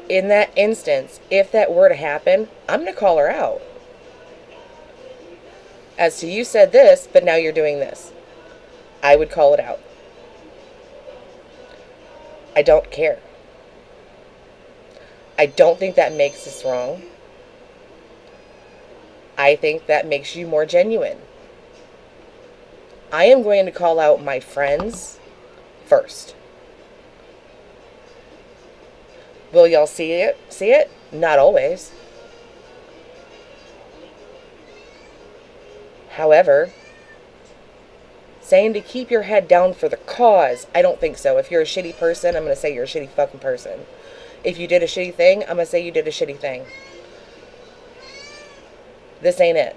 In that instance, if that were to happen, I'm going to call her out. As to, you said this, but now you're doing this. I would call it out. I don't care. I don't think that makes us wrong. I think that makes you more genuine. I am going to call out my friends first. Will y'all see it? See it? Not always. However, saying to keep your head down for the cause, I don't think so. If you're a shitty person, I'm going to say you're a shitty fucking person. If you did a shitty thing, I'm going to say you did a shitty thing. This ain't it.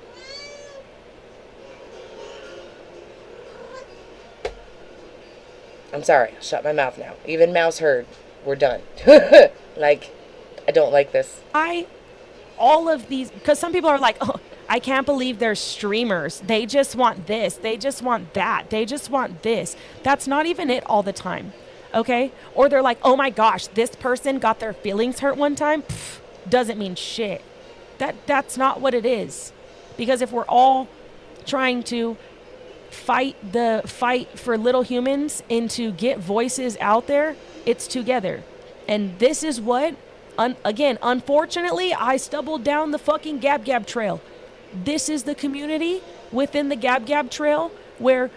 I'm sorry. I'll shut my mouth now. Even Mouse heard. We're done. Like, I don't like this. All of these, because some people are like, oh, I can't believe they're streamers. They just want this. They just want that. They just want this. That's not even it all the time. Okay? Or they're like, oh my gosh, this person got their feelings hurt one time. Pff, doesn't mean shit. That's not what it is. Because if we're all trying to fight for little humans and to get voices out there, it's together. And this is what, again, unfortunately, I stumbled down the fucking Gab Gab trail. This is the community within the Gab Gab trail where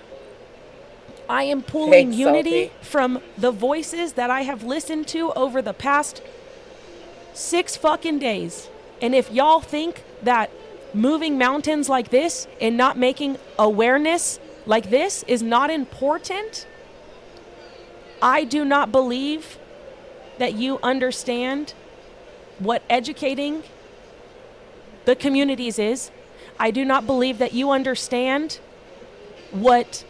I am pulling Thanks, unity Salty. from the voices that I have listened to over the past 6 fucking days. And if y'all think that moving mountains like this and not making awareness like this is not important, I do not believe that you understand what educating the communities is. I do not believe that you understand what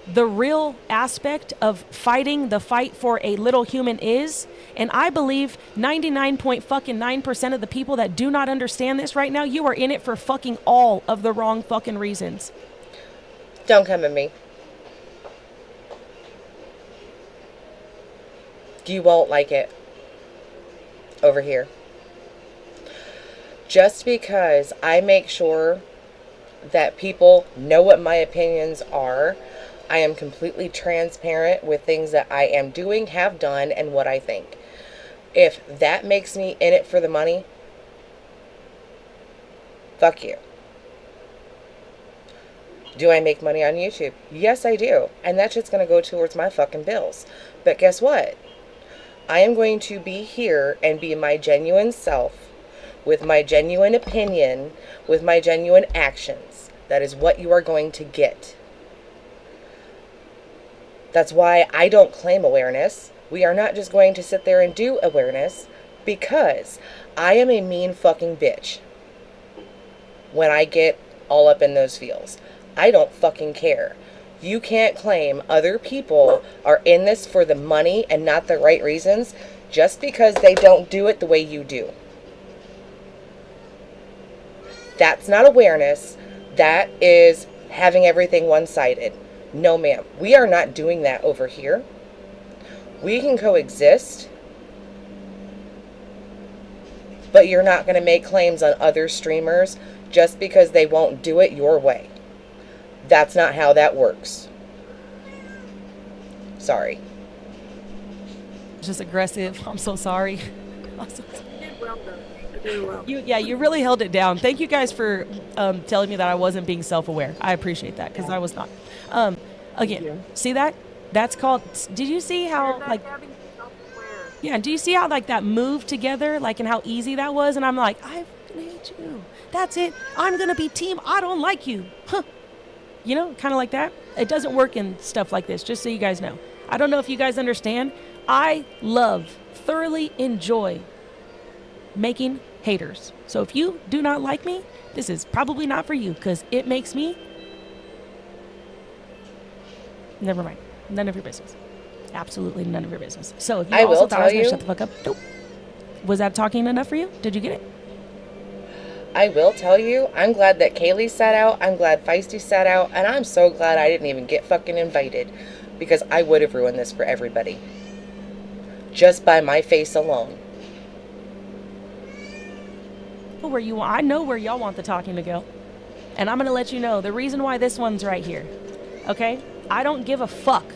the real aspect of fighting the fight for a little human is. And I believe 99.9% of the people that do not understand this right now, you are in it for fucking all of the wrong fucking reasons. Don't come at me. You won't like it over here. Just because I make sure that people know what my opinions are, I am completely transparent with things that I am doing, have done, and what I think. If that makes me in it for the money, fuck you. Do I make money on YouTube? Yes, I do. And that shit's going to go towards my fucking bills. But guess what? I am going to be here and be my genuine self, with my genuine opinion, with my genuine actions. That is what you are going to get. That's why I don't claim awareness. We are not just going to sit there and do awareness, because I am a mean fucking bitch when I get all up in those feels. I don't fucking care. You can't claim other people are in this for the money and not the right reasons just because they don't do it the way you do. That's not awareness. That is having everything one-sided. No, ma'am. We are not doing that over here. We can coexist. But you're not going to make claims on other streamers just because they won't do it your way. That's not how that works. Sorry. Just aggressive. I'm so sorry. I'm so sorry. You did well, though. You did well. You really held it down. Thank you guys for telling me that I wasn't being self-aware. I appreciate that, because I was not. Again, see that? That's called. Did you see how like? Yeah. Do you see how like that moved together, like, and how easy that was? And I'm like, I fucking hate you. That's it. I'm gonna be team. I don't like you. Huh. You know, kind of like that. It doesn't work in stuff like this, just so you guys know. I don't know if you guys understand. I thoroughly enjoy making haters. So if you do not like me, this is probably not for you, because it makes me... Never mind. None of your business. Absolutely none of your business. So if you I also will thought I was tell going to you- shut the fuck up, nope. Was that talking enough for you? Did you get it? I will tell you, I'm glad that Kaylee sat out. I'm glad Feisty sat out. And I'm so glad I didn't even get fucking invited. Because I would have ruined this for everybody. Just by my face alone. I know where y'all want the talking to go. And I'm going to let you know the reason why this one's right here. Okay? I don't give a fuck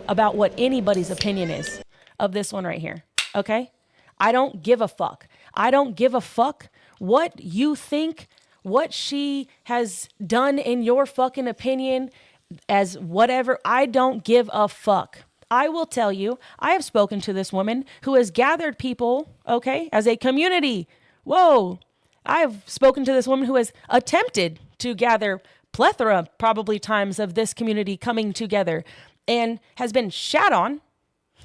about what anybody's opinion is of this one right here. Okay? I don't give a fuck. I don't give a fuck what you think, what she has done in your fucking opinion as whatever. I don't give a fuck. I will tell you, I have spoken to this woman who has gathered people, okay, as a community. Whoa. I have spoken to this woman who has attempted to gather plethora, probably, times of this community coming together and has been shat on.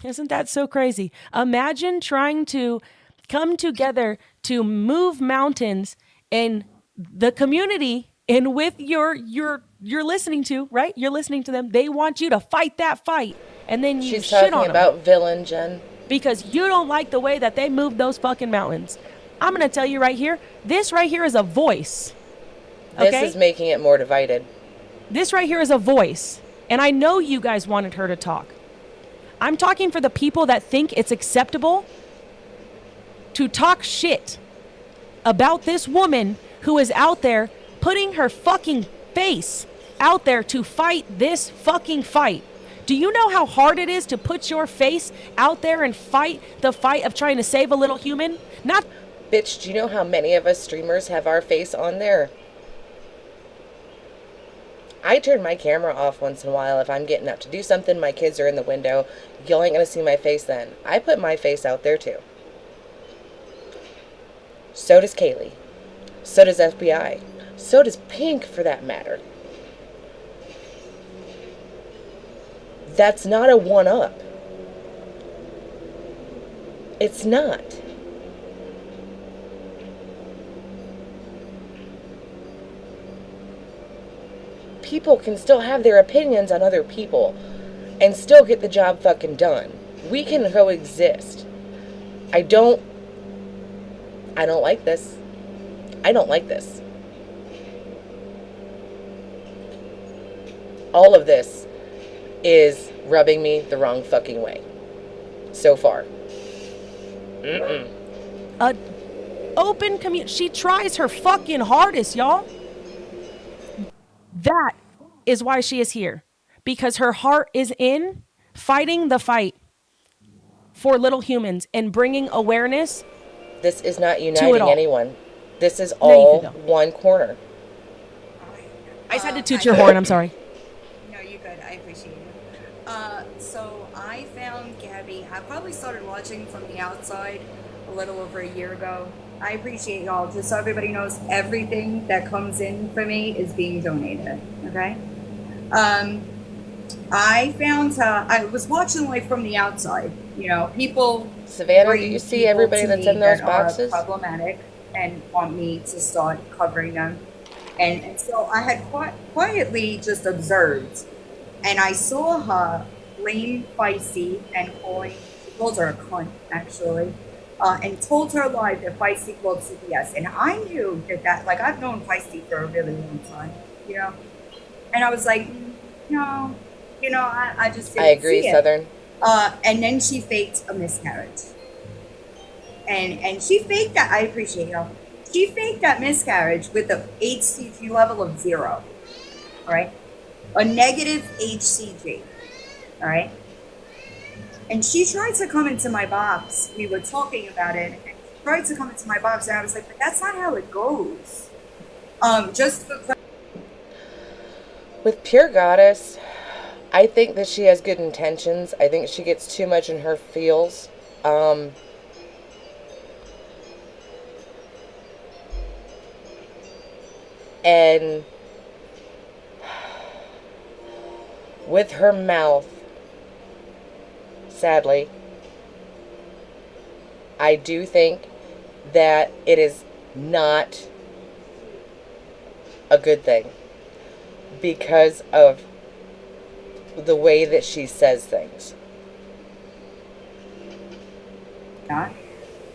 Isn't that so crazy? Imagine trying to come together to move mountains in the community and with you're listening to, right? You're listening to them. They want you to fight that fight. And then you She's shit on talking them about villain, Jen. because you don't like the way that they moved those fucking mountains. I'm going to tell you right here, this right here is a voice. This Okay? is making it more divided. This right here is a voice. And I know you guys wanted her to talk. I'm talking for the people that think it's acceptable to talk shit about this woman who is out there putting her fucking face out there to fight this fucking fight. Do you know how hard it is to put your face out there and fight the fight of trying to save a little human? Not... Bitch, do you know how many of us streamers have our face on there? I turn my camera off once in a while if I'm getting up to do something. My kids are in the window. You ain't gonna see my face then. I put my face out there too. So does Kaylee. So does FBI. So does Pink, for that matter. That's not a one-up. It's not. people can still have their opinions on other people and still get the job fucking done. We can coexist. I don't like this. I don't like this. All of this is rubbing me the wrong fucking way. So far. Open community. She tries her fucking hardest, y'all. That is why she is here. Because her heart is in fighting the fight for little humans and bringing awareness. This is not it uniting all. anyone. This is No, you all can go. one corner. I just had to toot your horn. I'm sorry. No, you good. I appreciate it. So I found Gabby. I probably started watching from the outside a little over a year ago. I appreciate y'all. Just so everybody knows, everything that comes in for me is being donated. Okay. I found her. I was watching like from the outside. You know, people. Savannah, do bring you see people everybody to that's me in those that are boxes? problematic and want me to start covering them. And so I had quietly just observed, and I saw her blame Feisty and calling, she called her a cunt, actually, and told her live that Feisty called CPS. And I knew that, like, I've known Feisty for a really long time, you know? And I was like, no, you know, I just didn't I agree, see it. Southern. And then she faked a miscarriage. And she faked that, I appreciate y'all. She faked that miscarriage with a HCG level of 0, all right? A negative HCG, all right? And she tried to come into my box. We were talking about it, and she tried to come into my box, and I was like, but that's not how it goes. Just for With Pure Goddess, I think that she has good intentions. I think she gets too much in her feels. And with her mouth, sadly, I do think that it is not a good thing because of the way that she says things. not.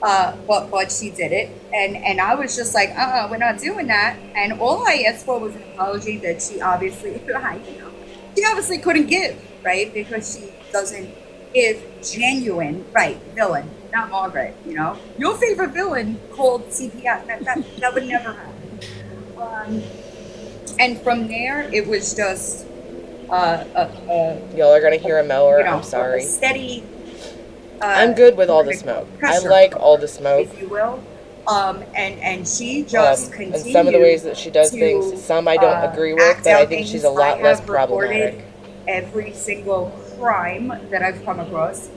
But she did it, and I was just like, we're not doing that. And all I asked for was an apology that she obviously, she obviously couldn't give, right? Because she doesn't give genuine, right, villain, not Margaret, you know? Your favorite villain called CPS, that would never happen. And from there, it was just, Y'all are gonna hear a mower. you know, I'm sorry. a steady. I'm good with all the smoke. I pressure like all the smoke. if you will. And she just And continued some of the ways that she does to, things, some I don't agree with, act but I out think she's things. a lot I less have reported problematic. every single crime that I've come across.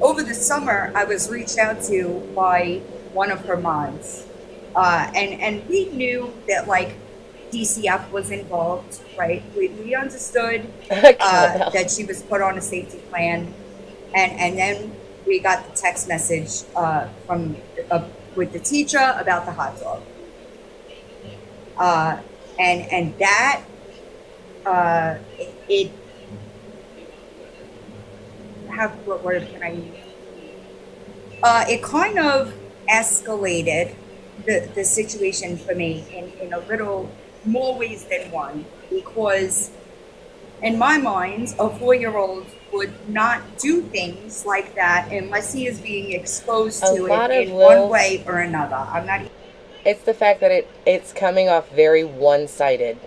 Over the summer, I was reached out to by one of her mods, and we knew that like DCF was involved, right? We understood Cowbell. that she was put on a safety plan. And then we got the text message from with the teacher about the hot dog, and that it have what word can I use? It kind of escalated the situation for me in a little more ways than one, because in my mind, a 4-year-old would not do things like that unless he is being exposed A to lot it of in one Lil's- way or another. I'm not. It's the fact that it's coming off very one-sided.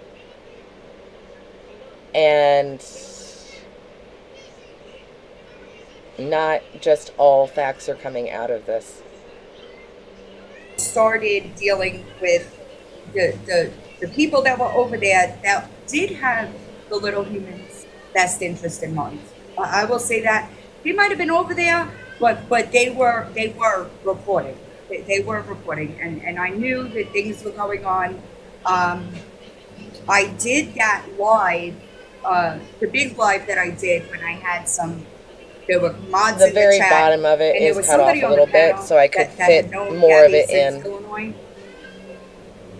And not just all facts are coming out of this. Started dealing with the people that were over there that did have the little human's best interest in mind. I will say that they might have been over there, but they were reporting. They were reporting, and I knew that things were going on. I did that live, the big live that I did when I had some. There were mods The in very the chat, bottom of it and there is was cut off somebody a on the little bit panel so I could that had fit known more of Gabby it since in. Illinois.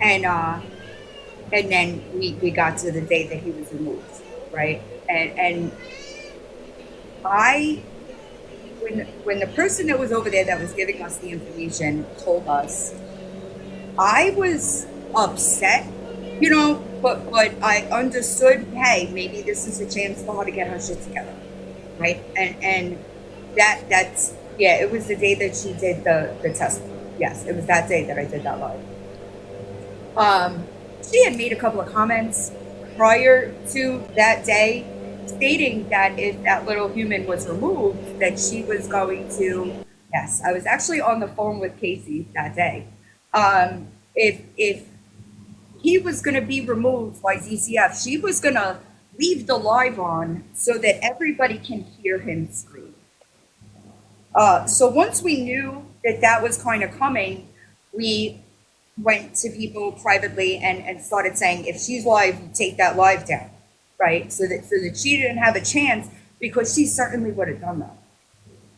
And And then we got to the day that he was removed, right? And I, when the person that was over there that was giving us the information told us, I was upset, you know, but I understood, hey, maybe this is a chance for her to get her shit together, right? And that's yeah, it was the day that she did the test. Yes, it was that day that I did that live. She had made a couple of comments prior to that day stating that if that little human was removed, that she was going to, yes, I was actually on the phone with Casey that day. If he was going to be removed by DCF, she was going to leave the live on so that everybody can hear him scream. So once we knew that that was kind of coming, we went to people privately and started saying, if she's live, take that live down, right? So that she didn't have a chance, because she certainly would have done that.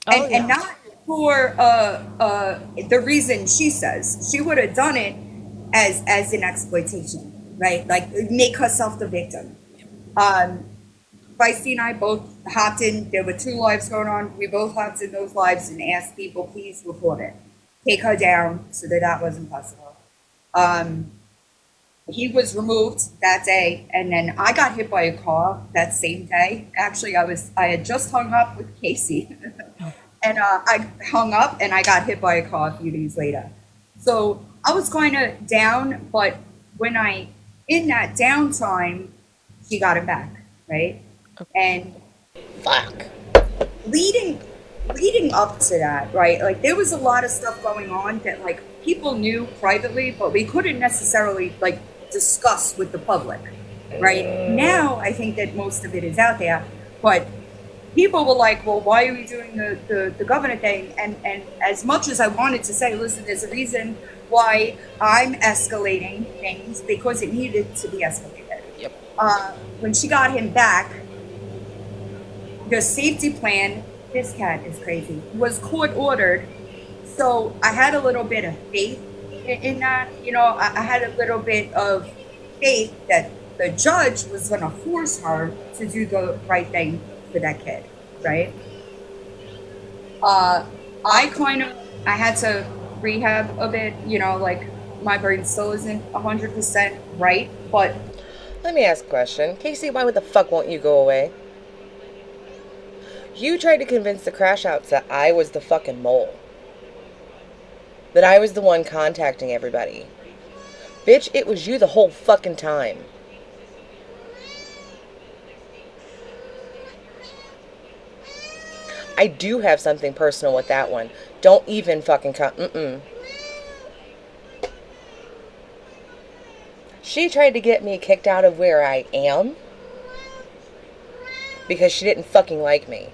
And not for the reason she says. She would have done it as an exploitation, right? Like, make herself the victim. Feisty and I both hopped in. There were 2 lives going on. We both hopped in those lives and asked people, please report it. Take her down, so that wasn't possible. He was removed that day, and then I got hit by a car that same day. Actually, I had just hung up with Casey, and I hung up and I got hit by a car a few days later. So I was kind of down, but when in that downtime, she got it back, right? And Fuck. leading up to that, right? Like, there was a lot of stuff going on that, like, people knew privately, but we couldn't necessarily, like, discuss with the public, right? Now, I think that most of it is out there, but people were like, well, why are we doing the governor thing? And as much as I wanted to say, listen, there's a reason why I'm escalating things, because it needed to be escalated. Yep. When she got him back, the safety plan, this cat is crazy, was court ordered. So I had a little bit of faith in that, you know, I had a little bit of faith that the judge was going to force her to do the right thing for that kid, right? I had to rehab a bit, you know, like, my brain still isn't 100% right, but... Let me ask a question. Casey, why the fuck won't you go away? You tried to convince the crash outs that I was the fucking mole. That I was the one contacting everybody. Bitch, it was you the whole fucking time. I do have something personal with that one. Don't even fucking She tried to get me kicked out of where I am because she didn't fucking like me.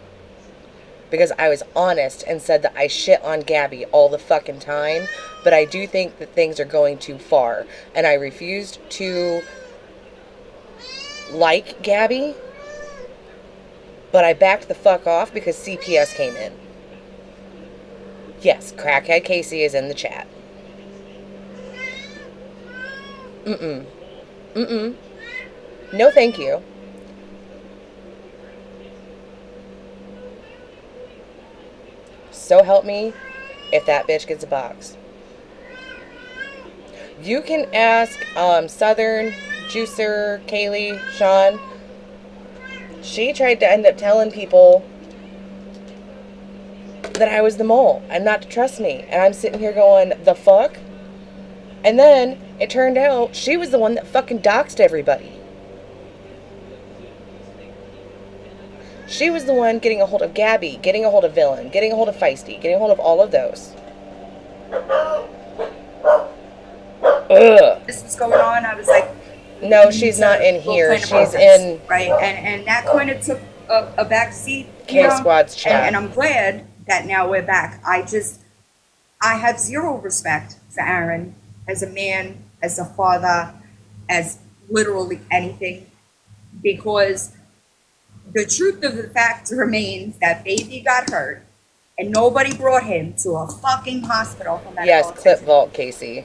Because I was honest and said that I shit on Gabby all the fucking time, but I do think that things are going too far. And I refused to like Gabby, but I backed the fuck off because CPS came in. Yes, Crackhead Casey is in the chat. No, thank you. So help me if that bitch gets a box. You can ask Southern, Juicer, Kaylee, Sean. She tried to end up telling people that I was the mole and not to trust me. And I'm sitting here going, the fuck? And then it turned out she was the one that fucking doxed everybody. She was the one getting a hold of Gabby, getting a hold of Villain, getting a hold of Feisty, getting a hold of all of those. Ugh. This was going on. I was like, no, she's not in here. She's in... Right, and that kind of took a back seat. K-Squad's chat. And I'm glad that now we're back. I have zero respect for Aaron as a man, as a father, as literally anything, because the truth of the fact remains that baby got hurt and nobody brought him to a fucking hospital for medical Yes, attention. clip vault, Casey.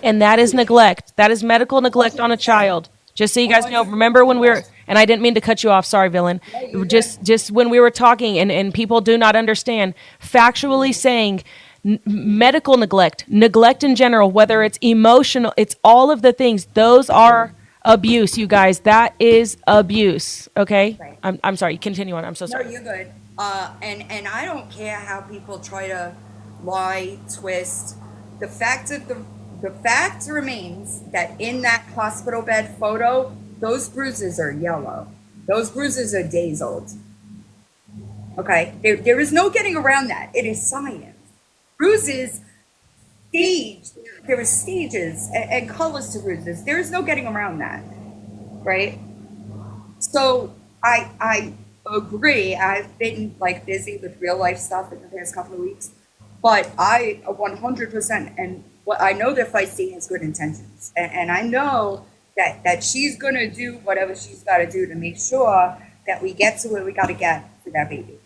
And that is neglect. That is medical neglect on a child. Just so you guys know, remember when we were, and I didn't mean to cut you off, sorry, villain. Just when we were talking and people do not understand, factually saying medical neglect, neglect in general, whether it's emotional, it's all of the things, those are abuse, you guys. That is abuse, okay? Right. I'm sorry, continue on. I'm so No, sorry. you're good. And I don't care how people try to lie, twist. The fact remains that in that hospital bed photo, those bruises are yellow. Those bruises are days old. Okay, there is no getting around that. It is science. Bruises, there are stages and colors to bruises. There is no getting around that, right? So I agree. I've been like busy with real life stuff in the past couple of weeks, but I 100% and what I know that Feisty has good intentions, and I know that she's gonna do whatever she's got to do to make sure that we get to where we got to get for that baby.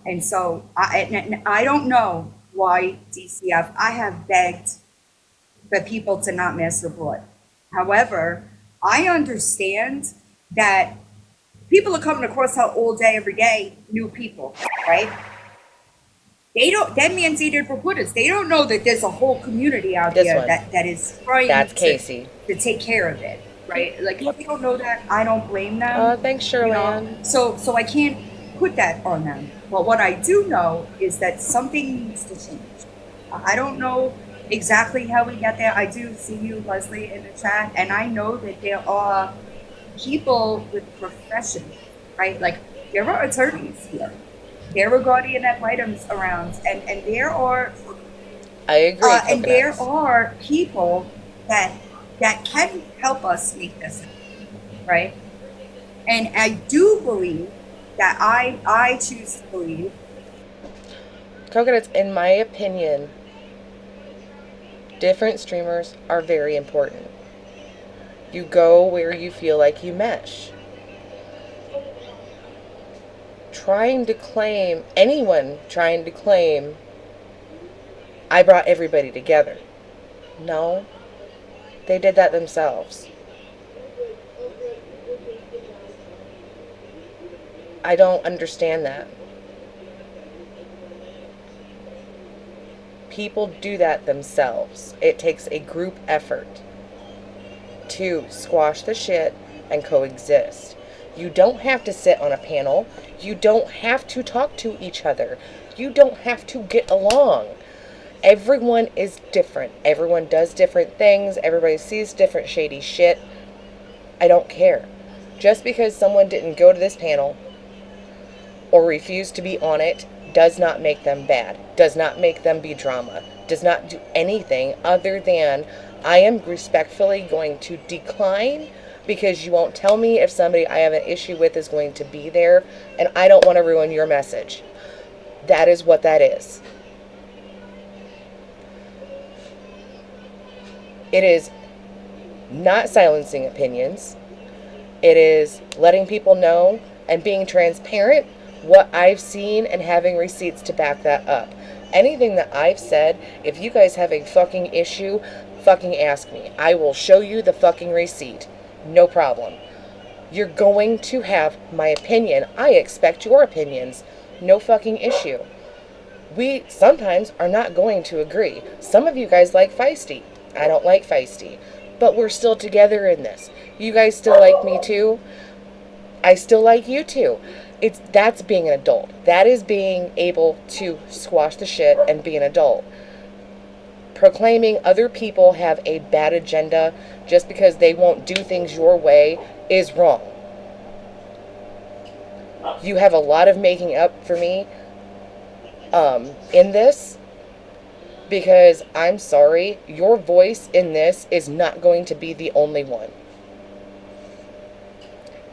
And so I don't know why DCF. I have begged for people to not mass report. However, I understand that people are coming across her all day, every day, new people, right? They don't, that mandated reporters, they don't know that there's a whole community out This there one. that is trying That's Casey. to take care of it, right? Like, if they don't know that, I don't blame them. Thanks, you know? Sherlyn. So I can't put that on them. But what I do know is that something needs to change. I don't know exactly how we get there. I do see you, Leslie, in the chat, and I know that there are people with professions, right? Like, there are attorneys here. There are guardian ad litems around, and there are I agree. and there Coconuts. are people that can help us make this, right? And I do believe that I choose to believe. Coconuts, in my opinion, different streamers are very important. You go where you feel like you mesh. Anyone trying to claim, I brought everybody together. No, they did that themselves. I don't understand that. People do that themselves. It takes a group effort to squash the shit and coexist. You don't have to sit on a panel. You don't have to talk to each other. You don't have to get along. Everyone is different. Everyone does different things. Everybody sees different shady shit. I don't care. Just because someone didn't go to this panel or refuse to be on it does not make them bad, does not make them be drama, does not do anything other than I am respectfully going to decline because you won't tell me if somebody I have an issue with is going to be there, and I don't want to ruin your message. That is what that is. It is not silencing opinions. It is letting people know and being transparent what I've seen and having receipts to back that up. Anything that I've said, if you guys have a fucking issue, fucking ask me. I will show you the fucking receipt. No problem. You're going to have my opinion. I expect your opinions. No fucking issue. We sometimes are not going to agree. Some of you guys like Feisty. I don't like Feisty. But we're still together in this. You guys still like me too? I still like you too. That's being an adult. That is being able to squash the shit and be an adult. Proclaiming other people have a bad agenda just because they won't do things your way is wrong. You have a lot of making up for me in this, because I'm sorry, your voice in this is not going to be the only one.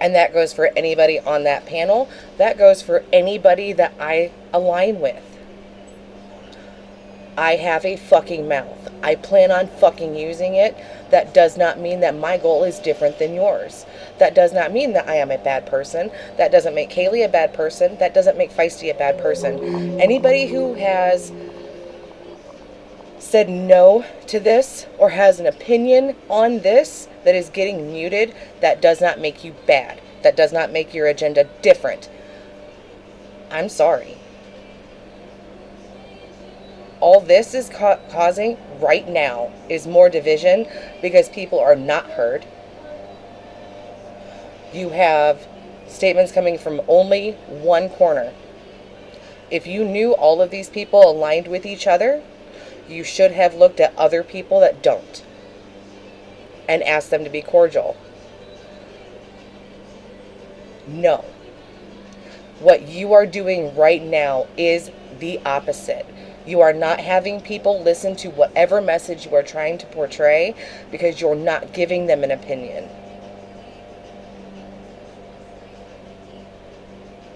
And that goes for anybody on that panel. That goes for anybody that I align with. I have a fucking mouth. I plan on fucking using it. That does not mean that my goal is different than yours. That does not mean that I am a bad person. That doesn't make Kaylee a bad person. That doesn't make Feisty a bad person. Anybody who has said no to this or has an opinion on this that is getting muted, that does not make you bad. That does not make your agenda different. I'm sorry. All this is causing right now is more division because people are not heard. You have statements coming from only one corner. If you knew all of these people aligned with each other, you should have looked at other people that don't and asked them to be cordial. No. What you are doing right now is the opposite. You are not having people listen to whatever message you are trying to portray because you're not giving them an opinion.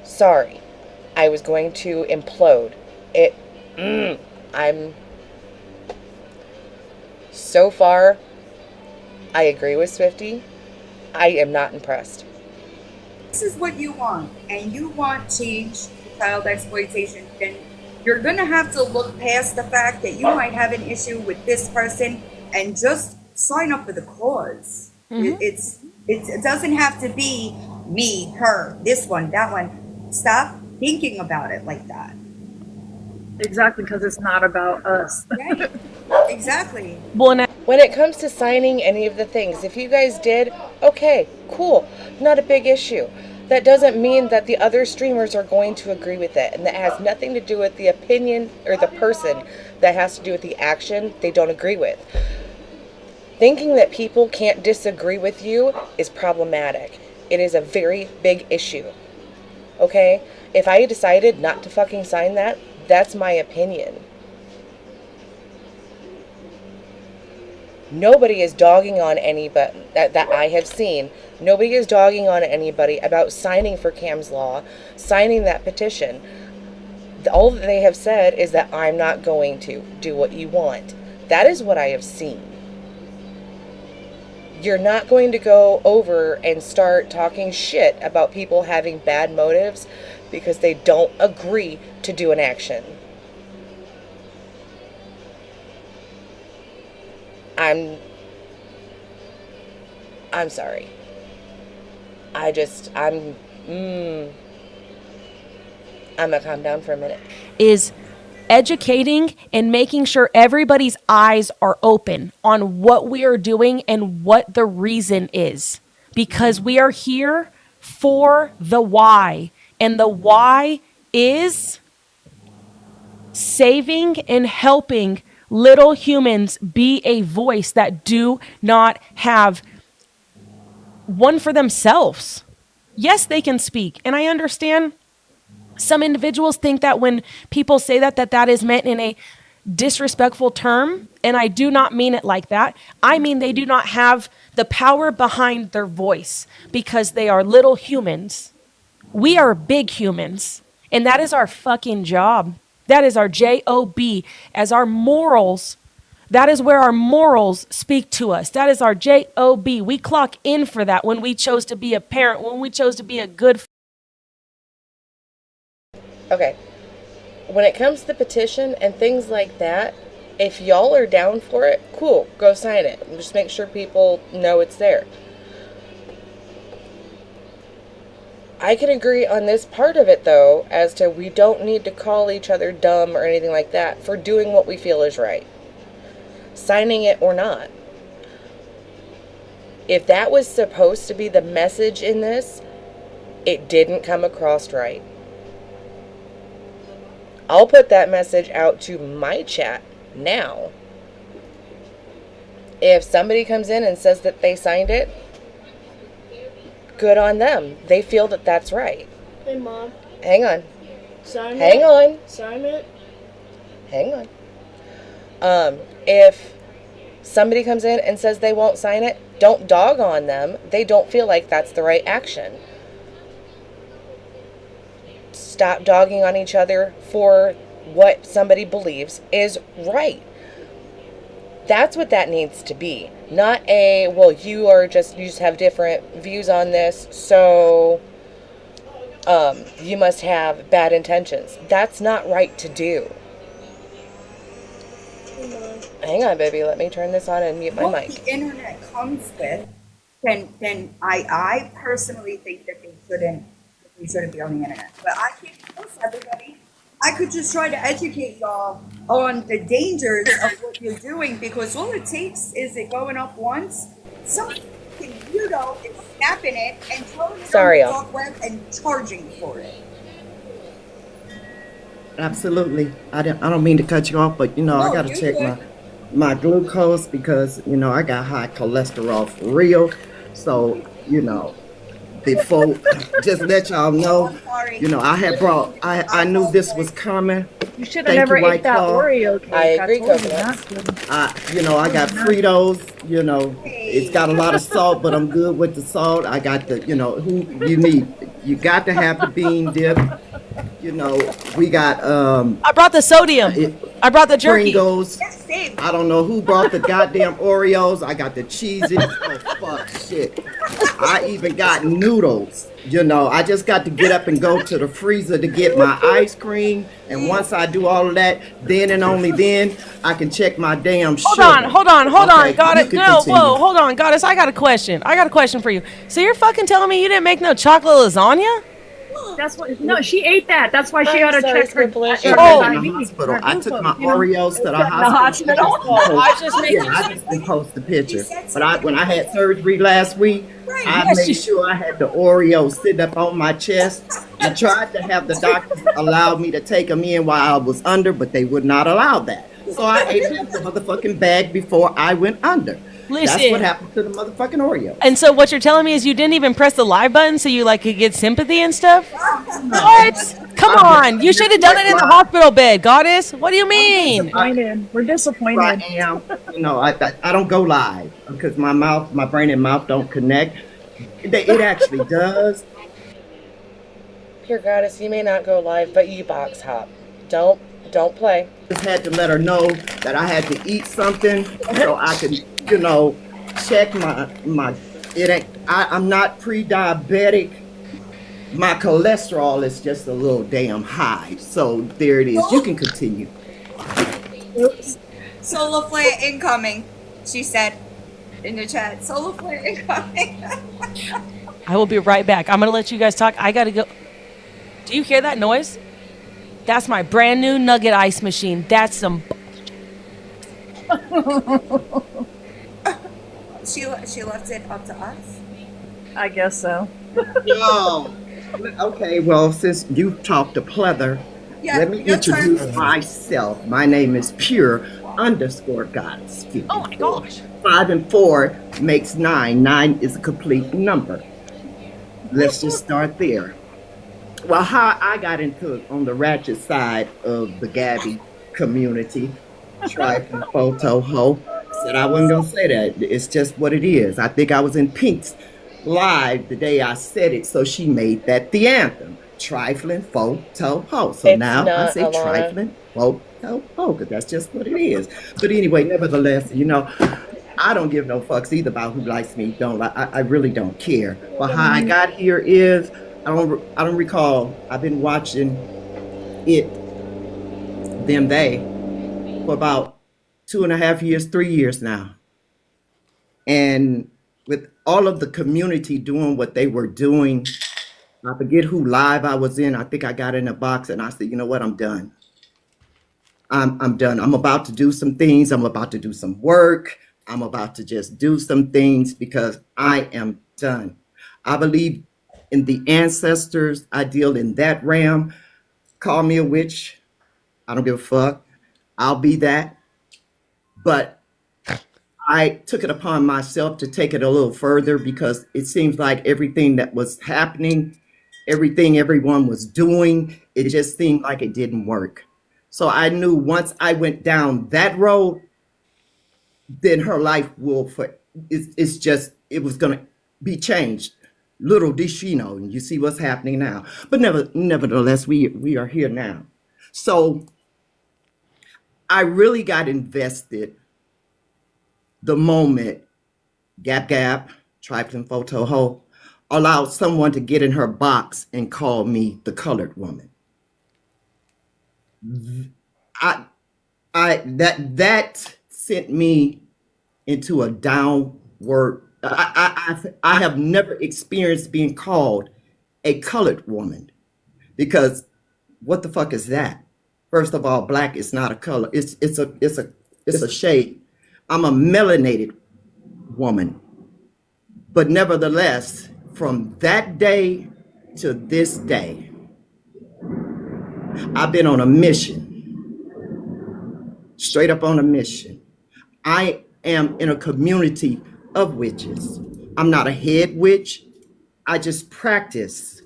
Sorry. I was going to implode. I'm so far, I agree with Swifty. I am not impressed. This is what you want, and you want change to child exploitation, then you're gonna have to look past the fact that you might have an issue with this person and just sign up for the cause. It doesn't have to be me, her, this one, that one. Stop thinking about it like that. Exactly, because it's not about us. Right? Exactly. Well, and When it comes to signing any of the things, if you guys did, okay, cool, not a big issue. That doesn't mean that the other streamers are going to agree with it, and that has nothing to do with the opinion or the person. That has to do with the action they don't agree with. Thinking that people can't disagree with you is problematic. It is a very big issue. Okay? If I decided not to fucking sign that, that's my opinion. Nobody is dogging on anybody that I have seen. Nobody is dogging on anybody about signing for Cam's Law, signing that petition. All that they have said is that I'm not going to do what you want. That is what I have seen. You're not going to go over and start talking shit about people having bad motives because they don't agree to do an action. I'm sorry. I'm gonna calm down for a minute. is educating and making sure everybody's eyes are open on what we are doing and what the reason is. Because we are here for the why. And the why is saving and helping little humans be a voice that do not have one for themselves. Yes, they can speak. And I understand some individuals think that when people say that is meant in a disrespectful term, and I do not mean it like that. I mean they do not have the power behind their voice because they are little humans. We are big humans, and that is our fucking job. That is our job. As our morals, that is where our morals speak to us. That is our job. We clock in for that when we chose to be a parent, when we chose to be a good. Okay. When it comes to the petition and things like that, if y'all are down for it, cool, go sign it. Just make sure people know it's there. I can agree on this part of it, though, as to we don't need to call each other dumb or anything like that for doing what we feel is right. Signing it or not. If that was supposed to be the message in this, it didn't come across right. I'll put that message out to my chat now. If somebody comes in and says that they signed it, good on them. They feel that that's right. Hey, Mom. Hang on. Sign it. Hang on. Sign it. Hang on. If somebody comes in and says they won't sign it, don't dog on them. They don't feel like that's the right action. Stop dogging on each other for what somebody believes is right. That's what that needs to be. Not a, well, you just have different views on this, so you must have bad intentions. That's not right to do. Hey, Mom. Hang on, baby. Let me turn this on and mute my what mic. the internet comes with, then I personally think that they shouldn't be on the internet. But I can't force everybody. I could just try to educate y'all on the dangers of what you're doing, because all it takes is it going up once, some fucking weirdo is snapping it and throwing it Sorry, on the y'all. dark web and charging for it. Absolutely. I don't mean to cut you off, but I No, gotta you check good. my glucose because I got high cholesterol for real. So, before just let y'all know, I'm sorry. I had brought I knew this was coming. You should have Thank never you, White ate that Claw. Oreo cake. I agree, told you coconuts. not to. I got Fritos, it's got a lot of salt, but I'm good with the salt. I got the, who you need. You got to have the bean dip. We got I brought the sodium. I brought the jerky. Pringles. Yes, same. I don't know who brought the goddamn Oreos. I got the cheeses. Oh fuck shit. I even got noodles. I just got to get up and go to the freezer to get my ice cream. And once I do all of that, then and only then I can check my damn sugar. Hold on, Okay, Goddess. you can No, continue. whoa, hold on, Goddess. I got a question for you. So you're fucking telling me you didn't make no chocolate lasagna? That's what. No, she ate that. That's why she I'm got to sorry, check her. Scribblish. In Oh. the diabetes, hospital. her I took glucose, my you know. Oreos to the The hospital. hospital. I was just making Yeah, I just didn't post the picture. But when I had surgery last week, I Yes, made you- sure I had the Oreos sitting up on my chest. I tried to have the doctors allow me to take them in while I was under, but they would not allow that. So I ate half the motherfucking bag before I went under. That's Listen. what happened to the motherfucking Oreo. And so what you're telling me is you didn't even press the live button so you could get sympathy and stuff? What? Come on. You should have done it in the hospital bed, Goddess. What do you mean? Disappointed. We're disappointed. I am. I don't go live because my brain and mouth don't connect. It actually does. Pure Goddess, you may not go live, but you box hop. Don't play. Just had to let her know that I had to eat something so I could, check my I'm not pre-diabetic. My cholesterol is just a little damn high. So there it is. You can continue. Solar flare incoming, she said in the chat. Solar flare incoming. I will be right back. I'm going to let you guys talk. I got to go. Do you hear that noise? That's my brand new nugget ice machine. That's some. She left it up to us. I guess so. No. Okay, well, since you talked to pleather, Yeah, let me your turn. introduce myself. My name is Pure_Goddess. Oh my gosh. 5 and 4 makes 9. 9 is a complete number. Let's just start there. Well, how I got into it on the ratchet side of the Gabby community, trifling photo ho, said I wasn't gonna say that. It's just what it is. I think I was in Pink's live the day I said it, so she made that the anthem. Trifling photo ho. So It's now I not, say Alana. trifling photo ho, because that's just what it is. But anyway, nevertheless, I don't give no fucks either about who likes me, don't. I really don't care. But how I got here is I don't recall. I've been watching they for about 2.5 years, 3 years now. And with all of the community doing what they were doing, I forget who live I was in. I think I got in a box and I said, you know what, I'm done. I'm done. I'm about to do some things. I'm about to do some work. I'm about to just do some things because I am done. I believe in the ancestors. I deal in that realm. Call me a witch. I don't give a fuck. I'll be that. But I took it upon myself to take it a little further because it seems like everything that was happening, everything everyone was doing, it just seemed like it didn't work. So I knew once I went down that road, then her life it was going to be changed. Little did she know, and you see what's happening now. But nevertheless, we are here now. So I really got invested the moment Gap, trifling photo ho, allowed someone to get in her box and call me the colored woman. That sent me into a downward. I have never experienced being called a colored woman, because what the fuck is that? First of all, black is not a color. It's a shade. I'm a melanated woman. But nevertheless, from that day to this day, I've been on a mission, straight up on a mission. I am in a community of witches. I'm not a head witch. I just practice.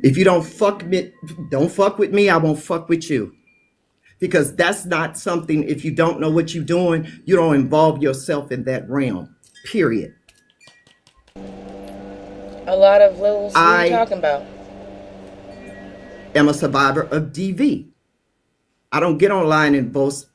If you don't fuck with me, I won't fuck with you. Because that's not something, if you don't know what you're doing, you don't involve yourself in that realm. Period. A lot of littles. What are you talking about? Am a survivor of DV. I don't get online and voice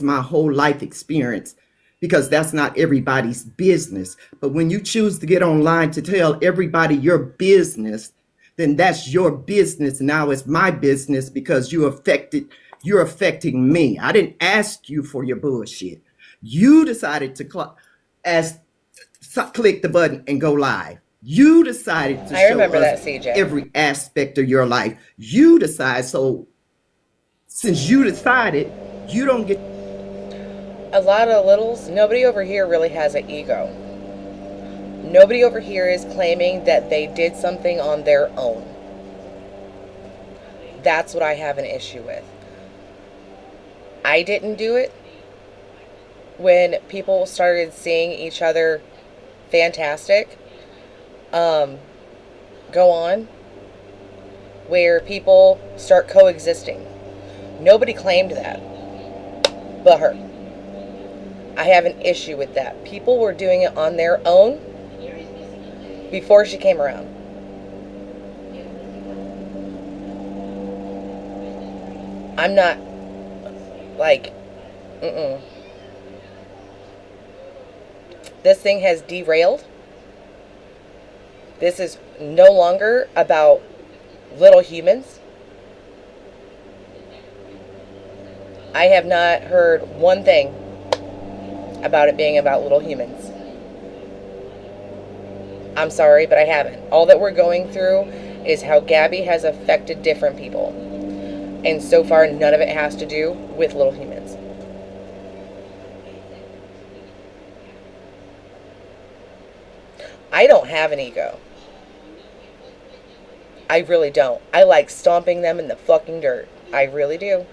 my whole life experience, because that's not everybody's business. But when you choose to get online to tell everybody your business, then that's your business. Now it's my business, because you're affecting me. I didn't ask you for your bullshit. You decided to click the button and go live. You decided to show remember us that, CJ. every aspect of your life. You decide. So since you decided, you don't get. A lot of littles, nobody over here really has an ego. Nobody over here is claiming that they did something on their own. That's what I have an issue with. I didn't do it. When people started seeing each other fantastic go on, where people start coexisting. Nobody claimed that but her. I have an issue with that. People were doing it on their own before she came around. I'm not like, This thing has derailed. This is no longer about little humans. I have not heard one thing about it being about little humans. I'm sorry, but I haven't. All that we're going through is how Gabby has affected different people. And so far, none of it has to do with little humans. I don't have an ego. I really don't. I like stomping them in the fucking dirt. I really do.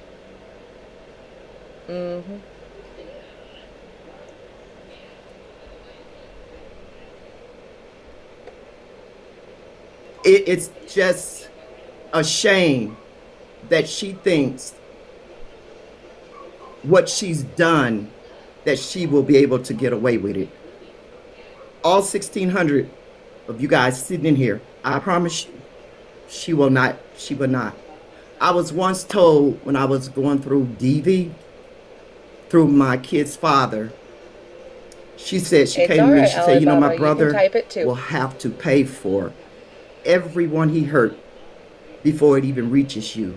It's just a shame that she thinks what she's done, that she will be able to get away with it. All 1,600 of you guys sitting in here, I promise you, she will not. She will not. I was once told when I was going through DV, through my kid's father, she said, she came to me and she said, you know, my brother will have to pay for everyone he hurt before it even reaches you.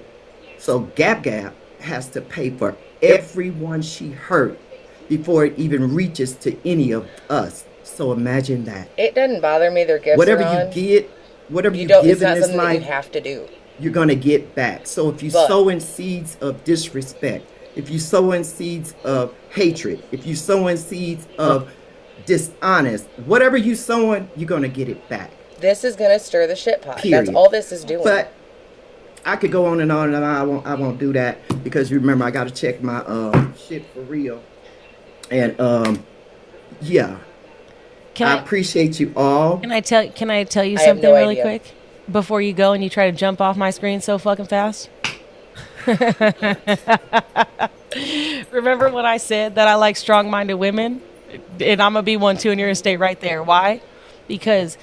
So Gab Gab has to pay for everyone she hurt before it even reaches to any of us. So imagine that. It doesn't bother me. Their gifts whatever are on. you get, whatever you don't. give It's in not this something that you life, have to do. you're gonna get back. So if you sow in seeds of disrespect, if you sow in seeds of hatred, if you sow in seeds of dishonest, whatever you sowing, you're gonna get it back. This is gonna stir the shit pot. Period. That's all this is doing. But I could go on and on, and I won't do that, because remember, I gotta check my shit for real. And yeah. I appreciate you all. Can I tell you I have something no really idea. quick before you go and you try to jump off my screen so fucking fast? Remember when I said that I like strong-minded women? And I'm gonna be one too, and you're gonna stay right there. Why? Because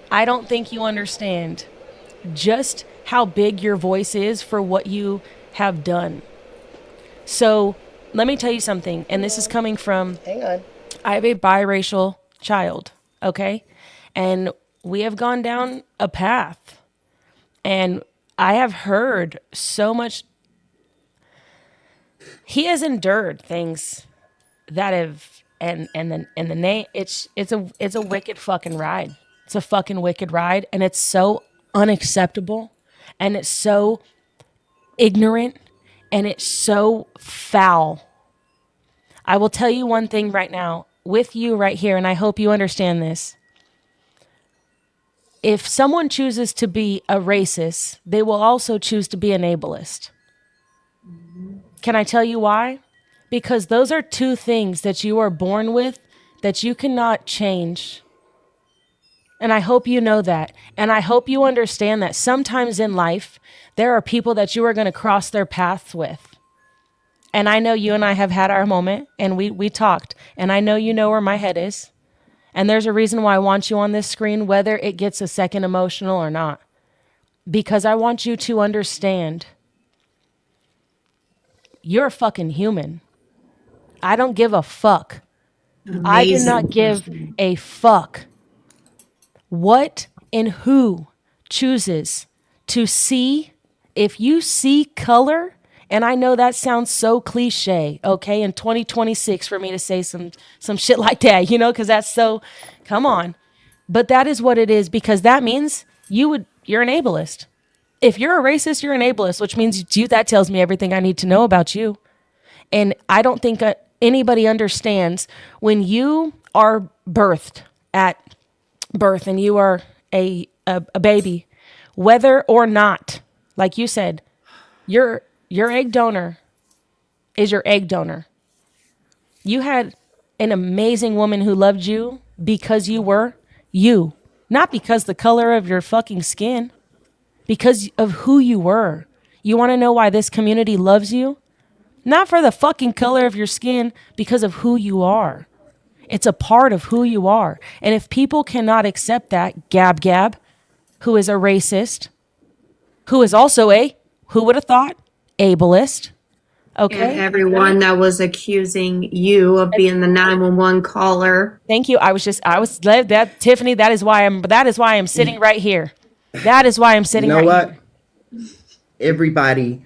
I don't think you understand just how big your voice is for what you have done. So let me tell you something, and this is coming from, hang on, I have a biracial child, okay? And we have gone down a path. And I have heard so much. he has endured things that have and the name it's a wicked fucking ride. It's a fucking wicked ride, and it's so unacceptable, and it's so ignorant, and it's so foul. I will tell you one thing right now with you right here, and I hope you understand this. If someone chooses to be a racist, they will also choose to be an ableist. Can I tell you why? Because those are two things that you are born with that you cannot change. And I hope you know that. And I hope you understand that sometimes in life, there are people that you are going to cross their paths with. And I know you and I have had our moment, and we talked. And I know you know where my head is. And there's a reason why I want you on this screen, whether it gets a second emotional or not. Because I want you to understand you're a fucking human. I don't give a fuck. Amazing. I do not give a fuck what and who chooses to see. If you see color, and I know that sounds so cliche, okay, in 2026 for me to say some shit like that, you know, because that's so, come on. But that is what it is, because that means you're an ableist. If you're a racist, you're an ableist, which means that tells me everything I need to know about you. And I don't think anybody understands when you are birthed at birth and you are a baby, whether or not, like you said, your egg donor is your egg donor. You had an amazing woman who loved you because you were you, not because the color of your fucking skin, because of who you were. You want to know why this community loves you? Not for the fucking color of your skin, because of who you are. It's a part of who you are. And if people cannot accept that, Gab, who is a racist, who is also who would have thought, ableist, okay? And everyone that was accusing you of being the 911 caller. Thank you. That Tiffany, that is why I'm sitting right here. That is why I'm sitting You know right what? here. Everybody,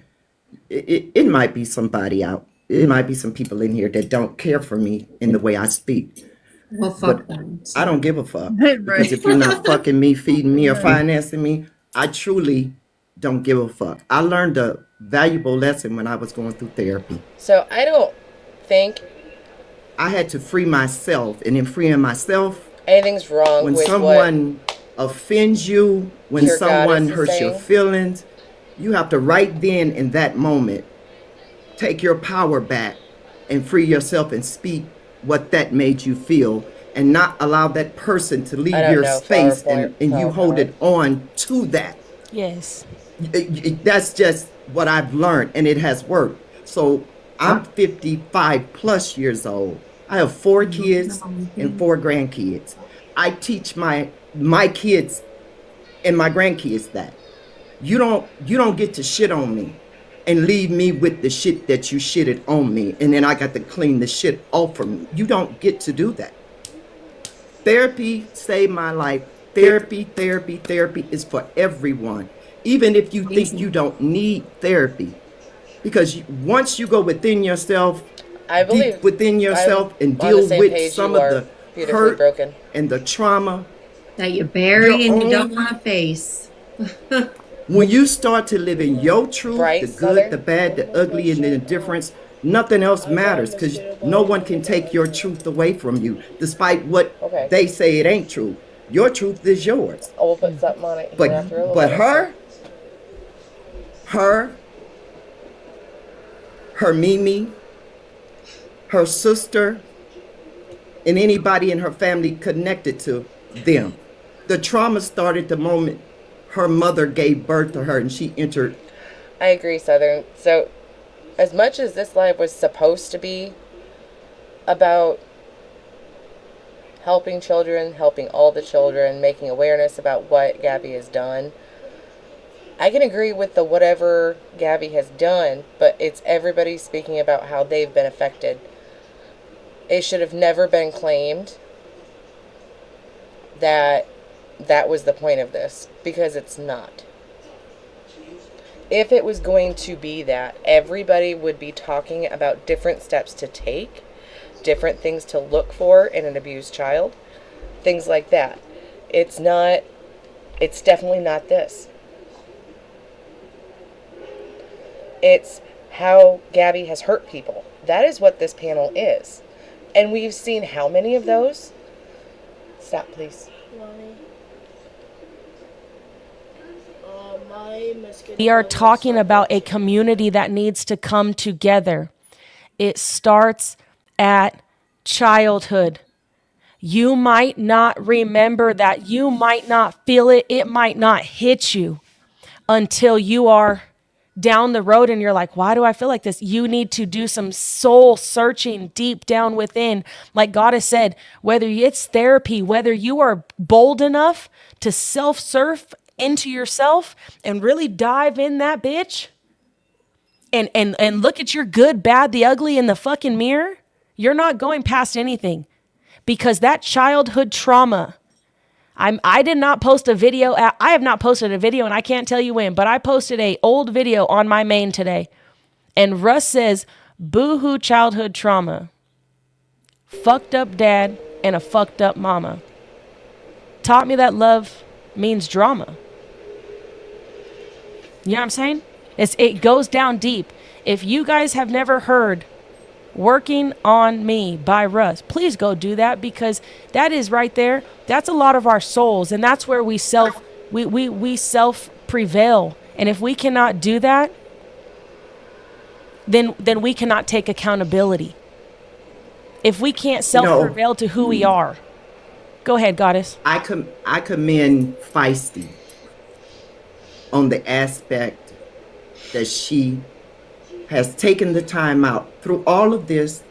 it might be somebody out. It might be some people in here that don't care for me in the way I speak. Well, fuck But them. I don't give a fuck. Because if you're not fucking me, feeding me, or financing me, I truly don't give a fuck. I learned a valuable lesson when I was going through therapy. So I don't think I had to free myself, and in freeing myself, anything's wrong when with someone offends you, when Your God someone is hurts your saying. feelings, you have to right then in that moment take your power back and free yourself and speak what that made you feel, and not allow that person to leave I don't your know, space PowerPoint, and you hold it on to that. Yes. That's just what I've learned, and it has worked. So I'm 55 plus years old. I have 4 kids and 4 grandkids. I teach my kids and my grandkids that you don't get to shit on me and leave me with the shit that you shitted on me, and then I got to clean the shit off of me. You don't get to do that. Therapy saved my life. Therapy is for everyone. Even if you think you don't need therapy. Because once you go within yourself, I believe deep within yourself, I'm and on the deal same with page some you of are. the Beautifully hurt broken. and the trauma, That you bury Your and you don't own- want to face. when you start to live in your truth, Right, the good, Southern? the bad, the ugly, and the indifference, nothing else matters, because no one can take your truth away from you, despite what Okay. they say it ain't true. Your truth is yours. Oh, we'll put something on it here after a little But bit. her Mimi, her sister, and anybody in her family connected to them. The trauma started the moment her mother gave birth to her and she entered. I agree, Southern. So, as much as this live was supposed to be about helping children, helping all the children, making awareness about what Gabby has done, I can agree with the whatever Gabby has done, but it's everybody speaking about how they've been affected. It should have never been claimed that that was the point of this, because it's not. if it was going to be that, everybody would be talking about different steps to take, different things to look for in an abused child, things like that. It's definitely not this. It's how Gabby has hurt people. That is what this panel is. And we've seen how many of those? Stop, please. We are talking about a community that needs to come together. It starts at childhood. You might not remember that. You might not feel it. It might not hit you until you are down the road and you're like, why do I feel like this? You need to do some soul searching deep down within. Like God has said, whether it's therapy, whether you are bold enough to self-surf into yourself and really dive in that bitch and look at your good, bad, the ugly in the fucking mirror, you're not going past anything, because that childhood trauma. I did not post a video. I have not posted a video, and I can't tell you when, but I posted a old video on my main today. And Russ says, boo-hoo childhood trauma. Fucked up dad and a fucked up mama. Taught me that love means drama. You know what I'm saying? It goes down deep. If you guys have never heard Working on Me by Russ, please go do that, because that is right there. That's a lot of our souls, and that's where we self prevail. And if we cannot do that, then we cannot take accountability. If we can't self prevail to who we are. Go ahead, Goddess. I commend Feisty on the aspect that she has taken the time out through all of this,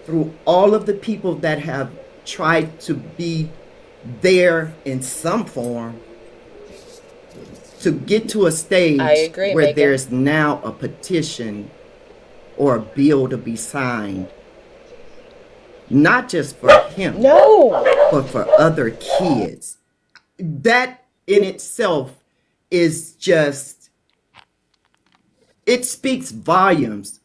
through all of the people that have tried to be there in some form, to get to a stage where Megan. there's now a petition or a bill to be signed, not just for him, but for other kids. That in itself is just, it speaks volumes.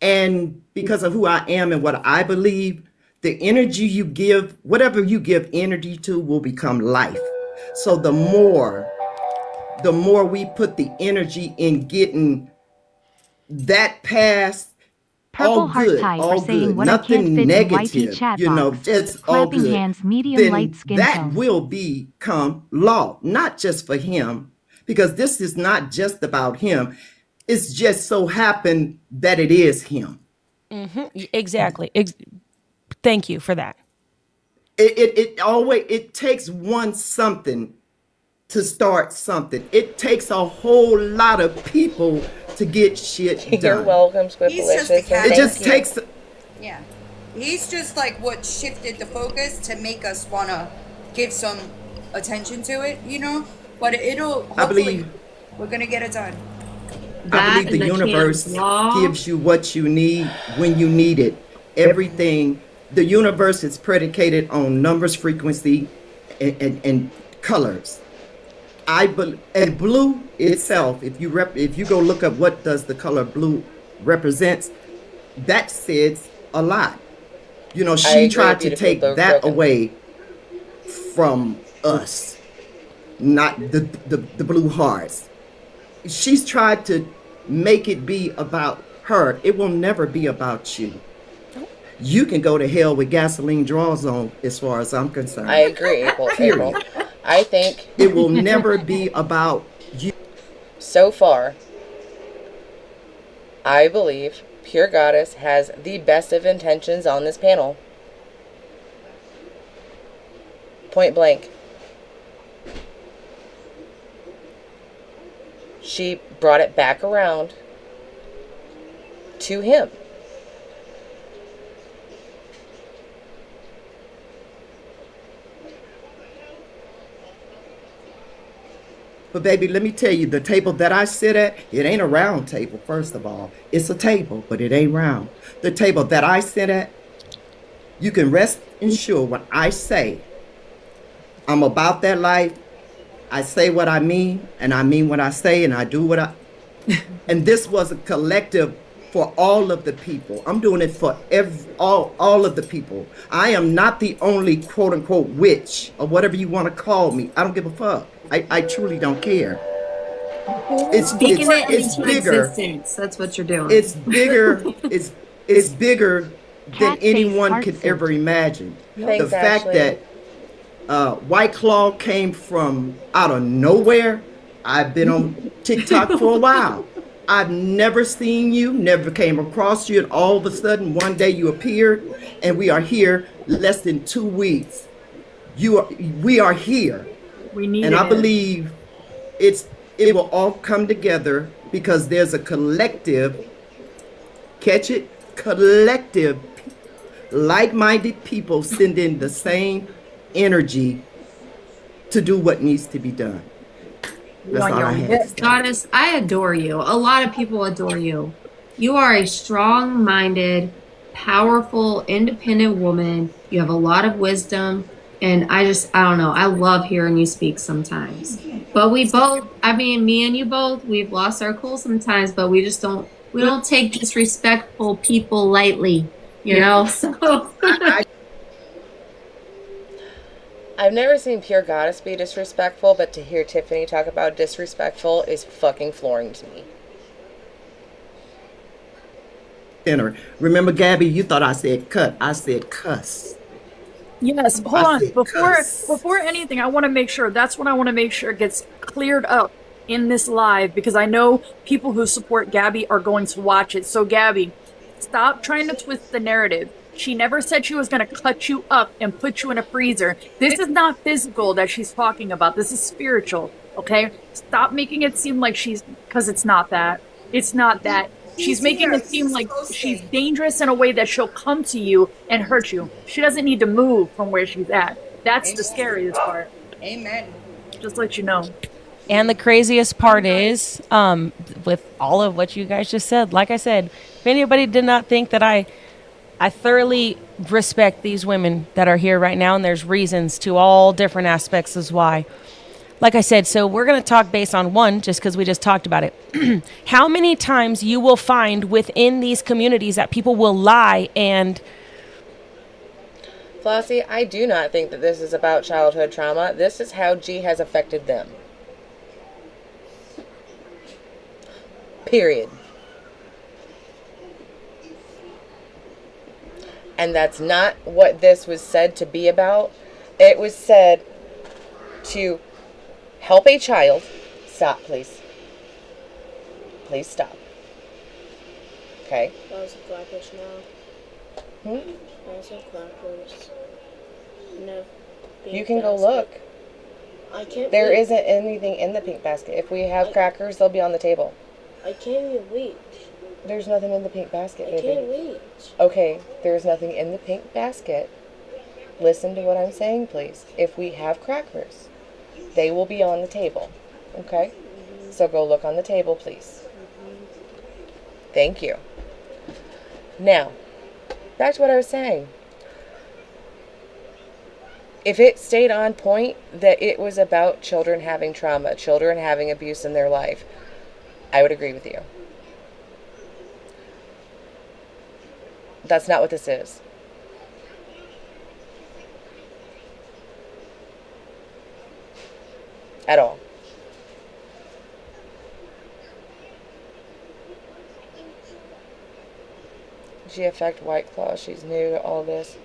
And because of who I am and what I believe, the energy you give, whatever you give energy to, will become life. So the more we put the energy in getting that past, all good, all good, nothing negative, you know, just all good, then that will become law, not just for him, because this is not just about him. It's just so happened that it is him. Mm-hmm. Exactly. Thank you for that. It takes one something to start something. It takes a whole lot of people to get shit done. You're welcome, Squidlicious. It just takes. Yeah, he's just like what shifted the focus to make us want to give some attention to it, you know. But it'll. I believe we're gonna get it done. I believe the universe gives you what you need when you need it. Everything, the universe is predicated on numbers, frequency, and colors. And blue itself, if you go look up what does the color blue represents, that says a lot. You know, she tried to take that away from us, not the blue hearts. She's tried to make it be about her. It will never be about you. You can go to hell with gasoline draws on, as far as I'm concerned. I agree, April. Period. I think it will never be about you. So far, I believe Pure Goddess has the best of intentions on this panel. Point blank. She brought it back around to him. But baby, let me tell you, the table that I sit at, it ain't a round table, first of all. It's a table, but it ain't round. The table that I sit at, you can rest assured when I say I'm about that life, I say what I mean, and I mean what I say, and I do what And this was a collective for all of the people. I'm doing it for all of the people. I am not the only quote unquote witch or whatever you want to call me. I don't give a fuck. I truly don't care. Speaking it It's into bigger. existence. That's what you're doing. It's bigger. It's bigger than anyone could ever imagine. Thanks, The fact Ashley. that White Claw came from out of nowhere. I've been on TikTok for a while. I've never seen you, never came across you, and all of a sudden one day you appeared, and we are here less than 2 weeks. We are here, We need and I it. believe it will all come together because there's a collective, catch it, collective, like-minded people sending the same energy to do what needs to be done. That's all I have to say. Goddess, I adore you. A lot of people adore you. You are a strong-minded, powerful, independent woman. You have a lot of wisdom. And I don't know. I love hearing you speak sometimes. But we both, me and you both, we've lost our cool sometimes, but we don't take disrespectful people lightly, you know? So I've never seen Pure Goddess be disrespectful, but to hear Tiffany talk about disrespectful is fucking flooring to me. Remember, Gabby, you thought I said cut. I said cuss. Yes, hold I on. said cuss. Before anything, I want to make sure that's what I want to make sure gets cleared up in this live, because I know people who support Gabby are going to watch it. So Gabby, stop trying to twist the narrative. She never said she was going to cut you up and put you in a freezer. This is not physical that she's talking about. This is spiritual, okay? Stop making it seem like because it's not that. It's not that. She's making it seem like she's dangerous in a way that she'll come to you and hurt you. She doesn't need to move from where she's at. That's the scariest part. Amen. Just let you know. And the craziest part is, with all of what you guys just said, like I said, if anybody did not think that I thoroughly respect these women that are here right now, and there's reasons to all different aspects as why. Like I said, so we're going to talk based on one, just because we just talked about it. How many times you will find within these communities that people will lie and... Flossie, I do not think that this is about childhood trauma. This is how G has affected them. Period. And that's not what this was said to be about. It was said to help a child. Stop, please. Please stop. Okay? That was a clappers now. That was a clappers. No. You can go look. I can't. There reach. isn't anything in the pink basket. If we have crackers, they'll be on the table. I can't even reach. There's nothing in the pink basket, I can't baby. reach. Okay, there's nothing in the pink basket. Listen to what I'm saying, please. If we have crackers, they will be on the table. Okay? So go look on the table, please. Thank you. Now, back to what I was saying. If it stayed on point that it was about children having trauma, children having abuse in their life, I would agree with you. That's not what this is. At all. She affect White Claw. She's new to all this.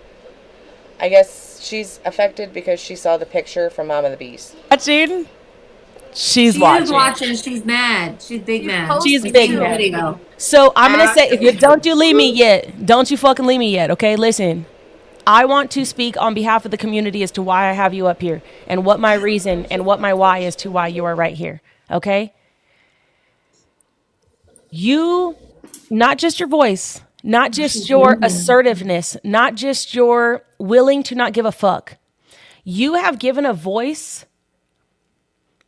I guess she's affected because she saw the picture from Mama the Beast. Watching? She's she watching. is watching. She's mad. She's big mad. She's I big see the mad. video. So I'm going to say, if you don't you leave me yet. Don't you fucking leave me yet, okay? Listen. I want to speak on behalf of the community as to why I have you up here and what my reason and what my why is to why you are right here, okay? You, not just your voice, not just your assertiveness, not just your willing to not give a fuck. You have given a voice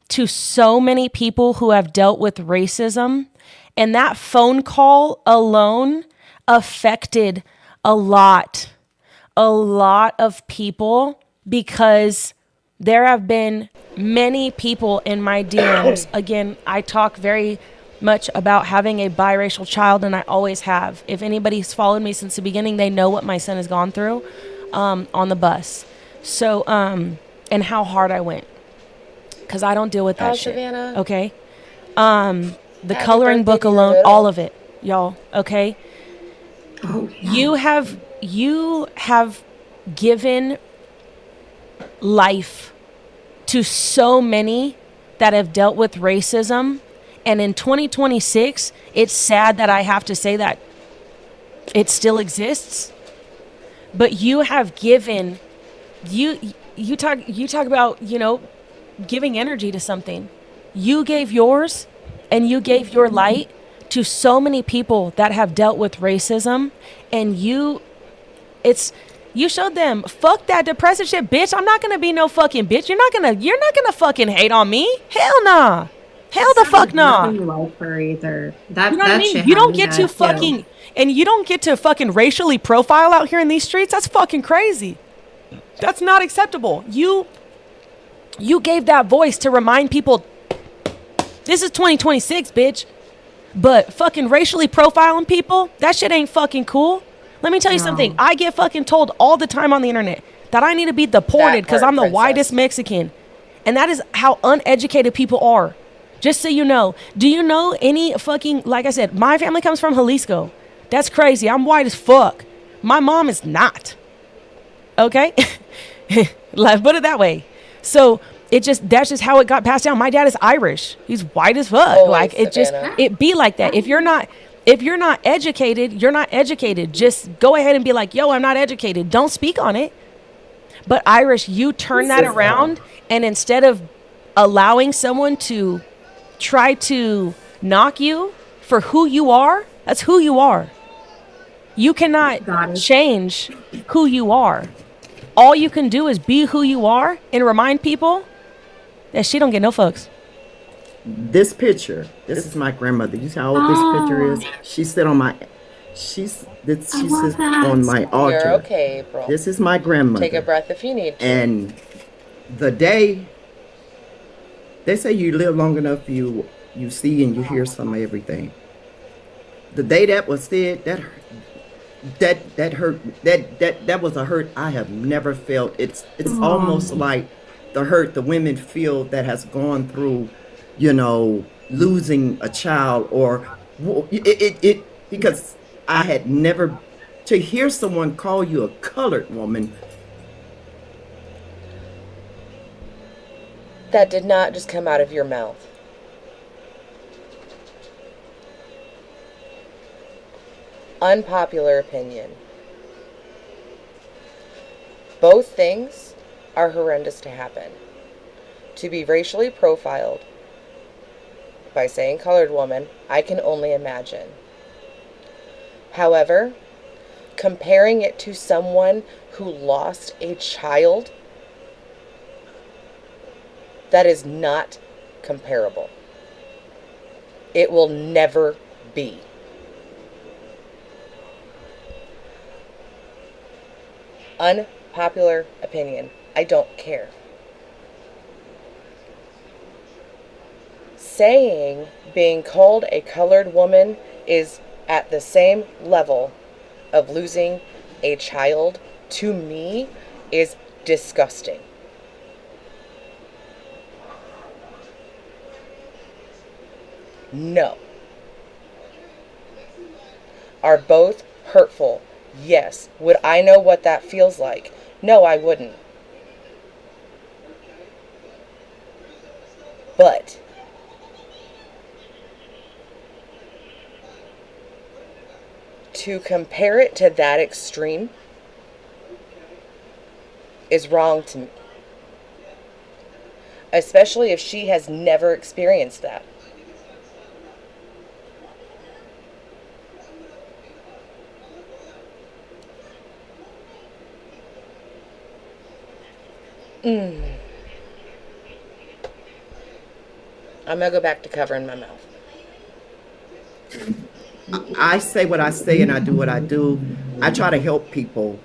to so many people who have dealt with racism, and that phone call alone affected a lot of people, because there have been many people in my DMs. Again, I talk very much about having a biracial child, and I always have. If anybody's followed me since the beginning, they know what my son has gone through on the bus. So, and how hard I went. Because I don't deal with that shit. Savannah. Okay? The Happy coloring birthday book to your alone, little- all of it, y'all. Okay? You have given life to so many that have dealt with racism, and in 2026 it's sad that I have to say that it still exists, but you have given you talk about, you know, giving energy to something. You gave yours and you gave your light to so many people that have dealt with racism, and you showed them, fuck that depressive shit, bitch. I'm not gonna be no fucking bitch. You're not gonna fucking hate on me. Hell nah. Hell the fuck nah. Nothing like her either. That, You know what I that mean? shit You don't had me get mad, to too. fucking, and you don't get to fucking racially profile out here in these streets. That's fucking crazy. That's not acceptable. You gave that voice to remind people, this is 2026, bitch. But fucking racially profiling people, that shit ain't fucking cool. Let me tell you something. I get fucking told all the time on the internet that I need to be deported because part, I'm the princess. whitest Mexican. And that is how uneducated people are. Just so you know. Do you know any fucking, like I said, my family comes from Jalisco. That's crazy. I'm white as fuck. My mom is not. Okay? Let's put it that way. So that's just how it got passed down. My dad is Irish. He's white as fuck. Always, Like Savannah. it be like that. If you're not educated, you're not educated. Just go ahead and be like, yo, I'm not educated. Don't speak on it. But Irish, you turn that around, and instead of allowing someone to try to knock you for who you are, that's who you are. You cannot change who you are. All you can do is be who you are and remind people that she don't get no fucks. This picture, this is my grandmother. You see how old this picture is? She sit on my, she sits on my altar. You're okay, bro. This is my grandmother. Take a breath if you need to. And the day, they say you live long enough, you see and you hear some of everything. The day that was said, that hurt. That was a hurt I have never felt. It's almost like the hurt the women feel that has gone through, you know, losing a child, or it because I had never, to hear someone call you a colored woman. That did not just come out of your mouth. Unpopular opinion. Both things are horrendous to happen. To be racially profiled by saying colored woman, I can only imagine. However, comparing it to someone who lost a child, that is not comparable. It will never be. Unpopular opinion. I don't care. Saying being called a colored woman is at the same level of losing a child, to me, is disgusting. No. Are both hurtful? Yes. Would I know what that feels like? No, I wouldn't. But to compare it to that extreme is wrong to me. Especially if she has never experienced that. I'm gonna go back to covering my mouth. I say what I say and I do what I do. I try to help people.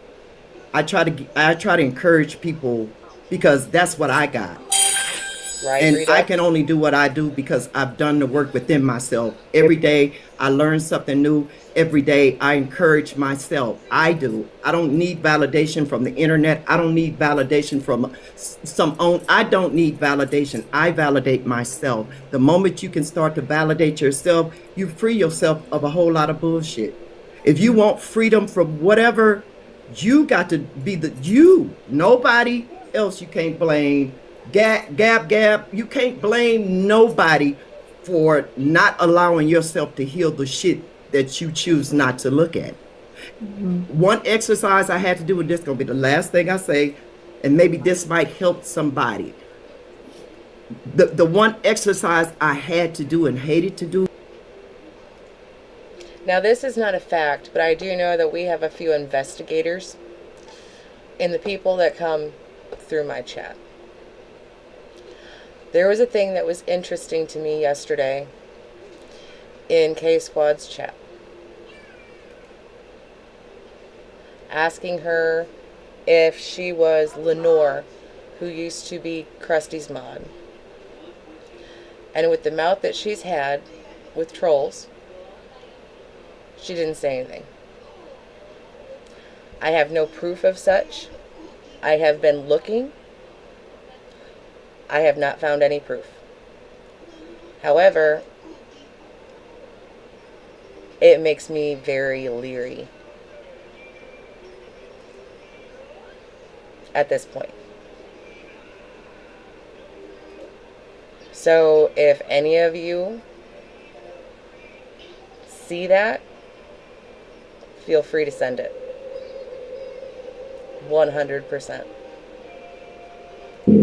I try to encourage people because that's what I got. Right, And Rita? I can only do what I do because I've done the work within myself. Every day I learn something new. Every day I encourage myself. I do. I don't need validation from the internet. I don't need validation from I don't need validation. I validate myself. The moment you can start to validate yourself, you free yourself of a whole lot of bullshit. If you want freedom from whatever, you got to be you. Nobody else you can't blame. Gab, you can't blame nobody for not allowing yourself to heal the shit that you choose not to look at. One exercise I had to do, and this is gonna be the last thing I say, and maybe this might help somebody. The one exercise I had to do and hated to do. Now, this is not a fact, but I do know that we have a few investigators in the people that come through my chat. There was a thing that was interesting to me yesterday in K Squad's chat, asking her if she was Lenore, who used to be Krusty's mod. And with the mouth that she's had with trolls, she didn't say anything. I have no proof of such. I have been looking. I have not found any proof. However, it makes me very leery at this point. So if any of you see that, feel free to send it. 100%.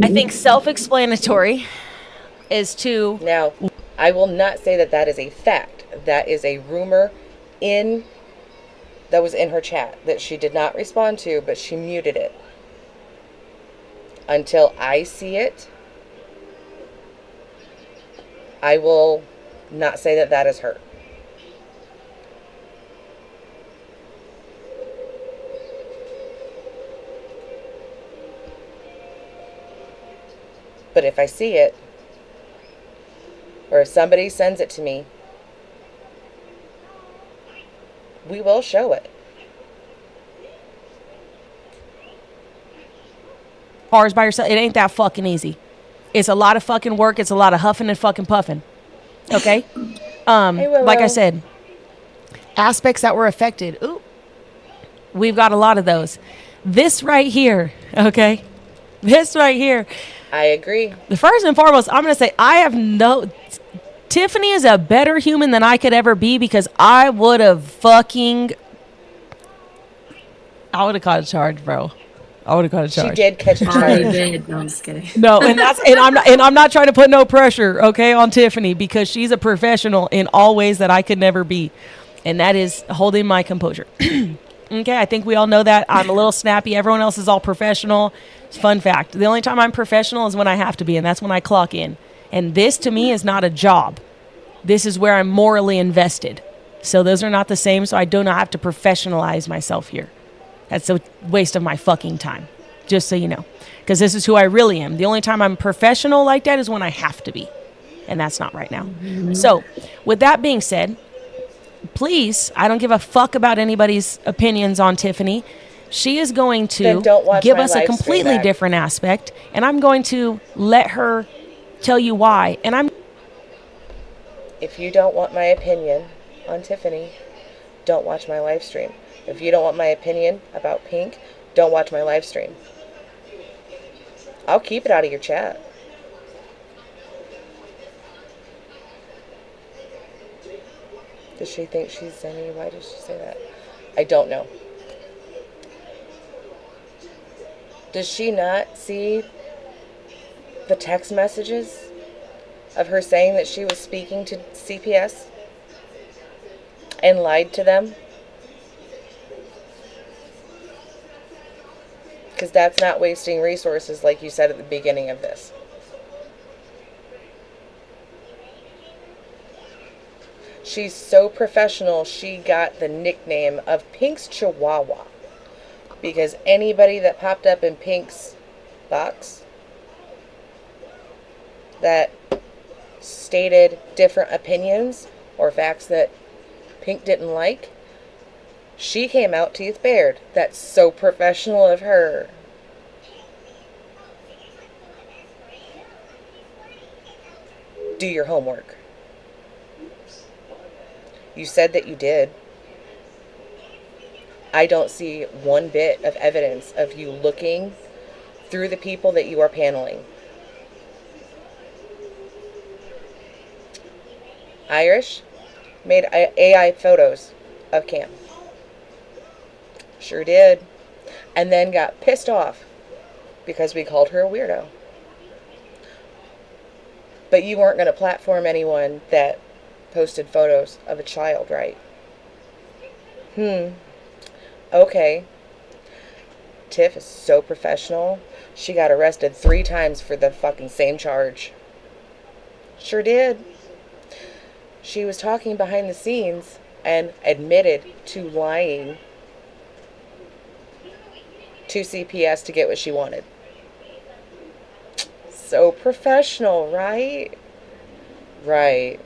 I think self-explanatory is to... Now, I will not say that that is a fact. That is a rumor that was in her chat that she did not respond to, but she muted it. Until I see it, I will not say that that is her. But if I see it, or if somebody sends it to me, we will show it. Bars by yourself, it ain't that fucking easy. It's a lot of fucking work. It's a lot of huffing and fucking puffing. Okay? Hey, Willow. Like I said, aspects that were affected. Ooh, we've got a lot of those. This right here, okay? This right here. I agree. The first and foremost, I'm going to say Tiffany is a better human than I could ever be, because I would have caught a charge, bro. I would have caught a charge. She did catch a I charge. did. No, I'm just kidding. No, and I'm not trying to put no pressure, okay, on Tiffany, because she's a professional in all ways that I could never be, and that is holding my composure. Okay, I think we all know that. I'm a little snappy. Everyone else is all professional. Fun fact: the only time I'm professional is when I have to be, and that's when I clock in. And this, to me, is not a job. This is where I'm morally invested. So those are not the same. So I do not have to professionalize myself here. That's a waste of my fucking time, just so you know. Because this is who I really am. The only time I'm professional like that is when I have to be. And that's not right now. So, with that being said, please, I don't give a fuck about anybody's opinions on Tiffany. She is going Then to don't watch give my us a live stream completely back. different aspect. And I'm going to let her tell you why. And If you don't want my opinion on Tiffany, don't watch my live stream. If you don't want my opinion about Pink, don't watch my live stream. I'll keep it out of your chat. Does she think she's any? Why did she say that? I don't know. Does she not see the text messages of her saying that she was speaking to CPS and lied to them? Because that's not wasting resources like you said at the beginning of this. She's so professional, she got the nickname of Pink's Chihuahua. Because anybody that popped up in Pink's box that stated different opinions or facts that Pink didn't like, she came out teeth bared. That's so professional of her. Do your homework. You said that you did. I don't see one bit of evidence of you looking through the people that you are paneling. Irish made AI photos of Cam. Sure did. And then got pissed off because we called her a weirdo. But you weren't going to platform anyone that posted photos of a child, right? Okay. Tiff is so professional. She got arrested 3 times for the fucking same charge. Sure did. She was talking behind the scenes and admitted to lying to CPS to get what she wanted. So professional, right? Right.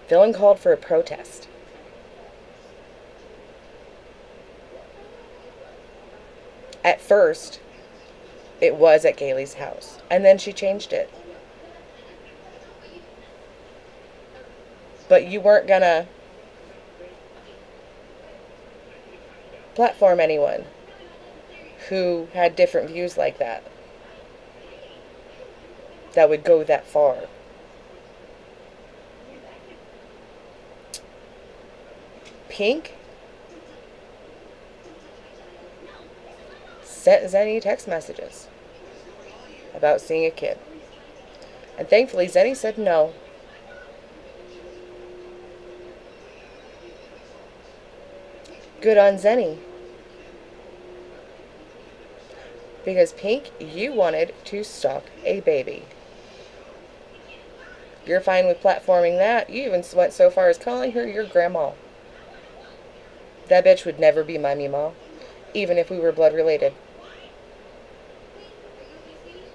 Villain called for a protest. At first, it was at Gailey's house, and then she changed it. But you weren't gonna platform anyone who had different views like that, that would go that far. Pink sent Zenny text messages about seeing a kid. And thankfully, Zenny said no. Good on Zenny. Because Pink, you wanted to stalk a baby. You're fine with platforming that. You even went so far as calling her your grandma. That bitch would never be my Mima, even if we were blood related.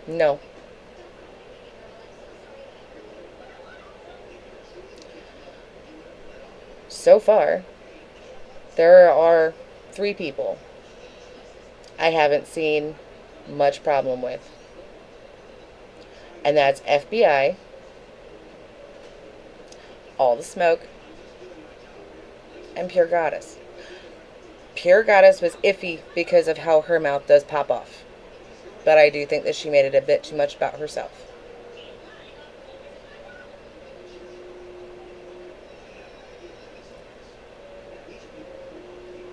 No. So far, there are 3 people I haven't seen much problem with. And that's FBI, All the Smoke, and Pure Goddess. Pure Goddess was iffy because of how her mouth does pop off. But I do think that she made it a bit too much about herself.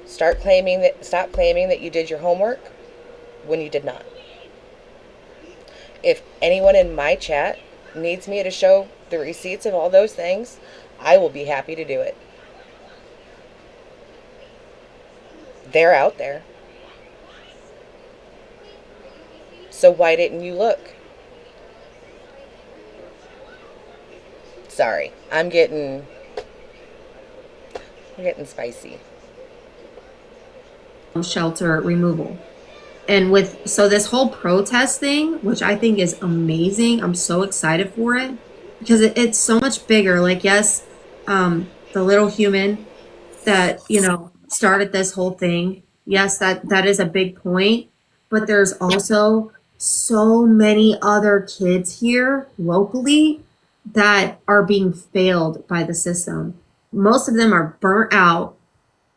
Stop claiming that you did your homework when you did not. If anyone in my chat needs me to show the receipts of all those things, I will be happy to do it. They're out there. So why didn't you look? Sorry, I'm getting spicy. Shelter removal. And so this whole protest thing, which I think is amazing, I'm so excited for it because it's so much bigger. Like, yes, the little human that, started this whole thing. Yes, that is a big point, but there's also so many other kids here locally that are being failed by the system. Most of them are burnt out.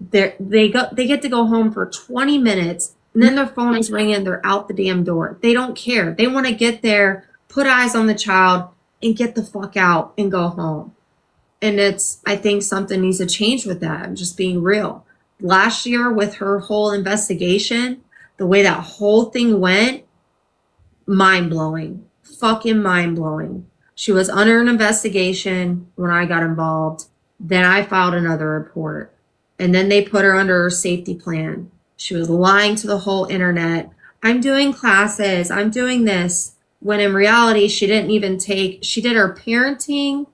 They get to go home for 20 minutes and then their phone is ringing. They're out the damn door. They don't care. They want to get there, put eyes on the child, and get the fuck out and go home. And I think something needs to change with that. I'm just being real. Last year with her whole investigation, the way that whole thing went, mind-blowing. Fucking mind-blowing. She was under an investigation when I got involved. Then I filed another report. And then they put her under her safety plan. She was lying to the whole internet. I'm doing classes. I'm doing this. When in reality, she did her parenting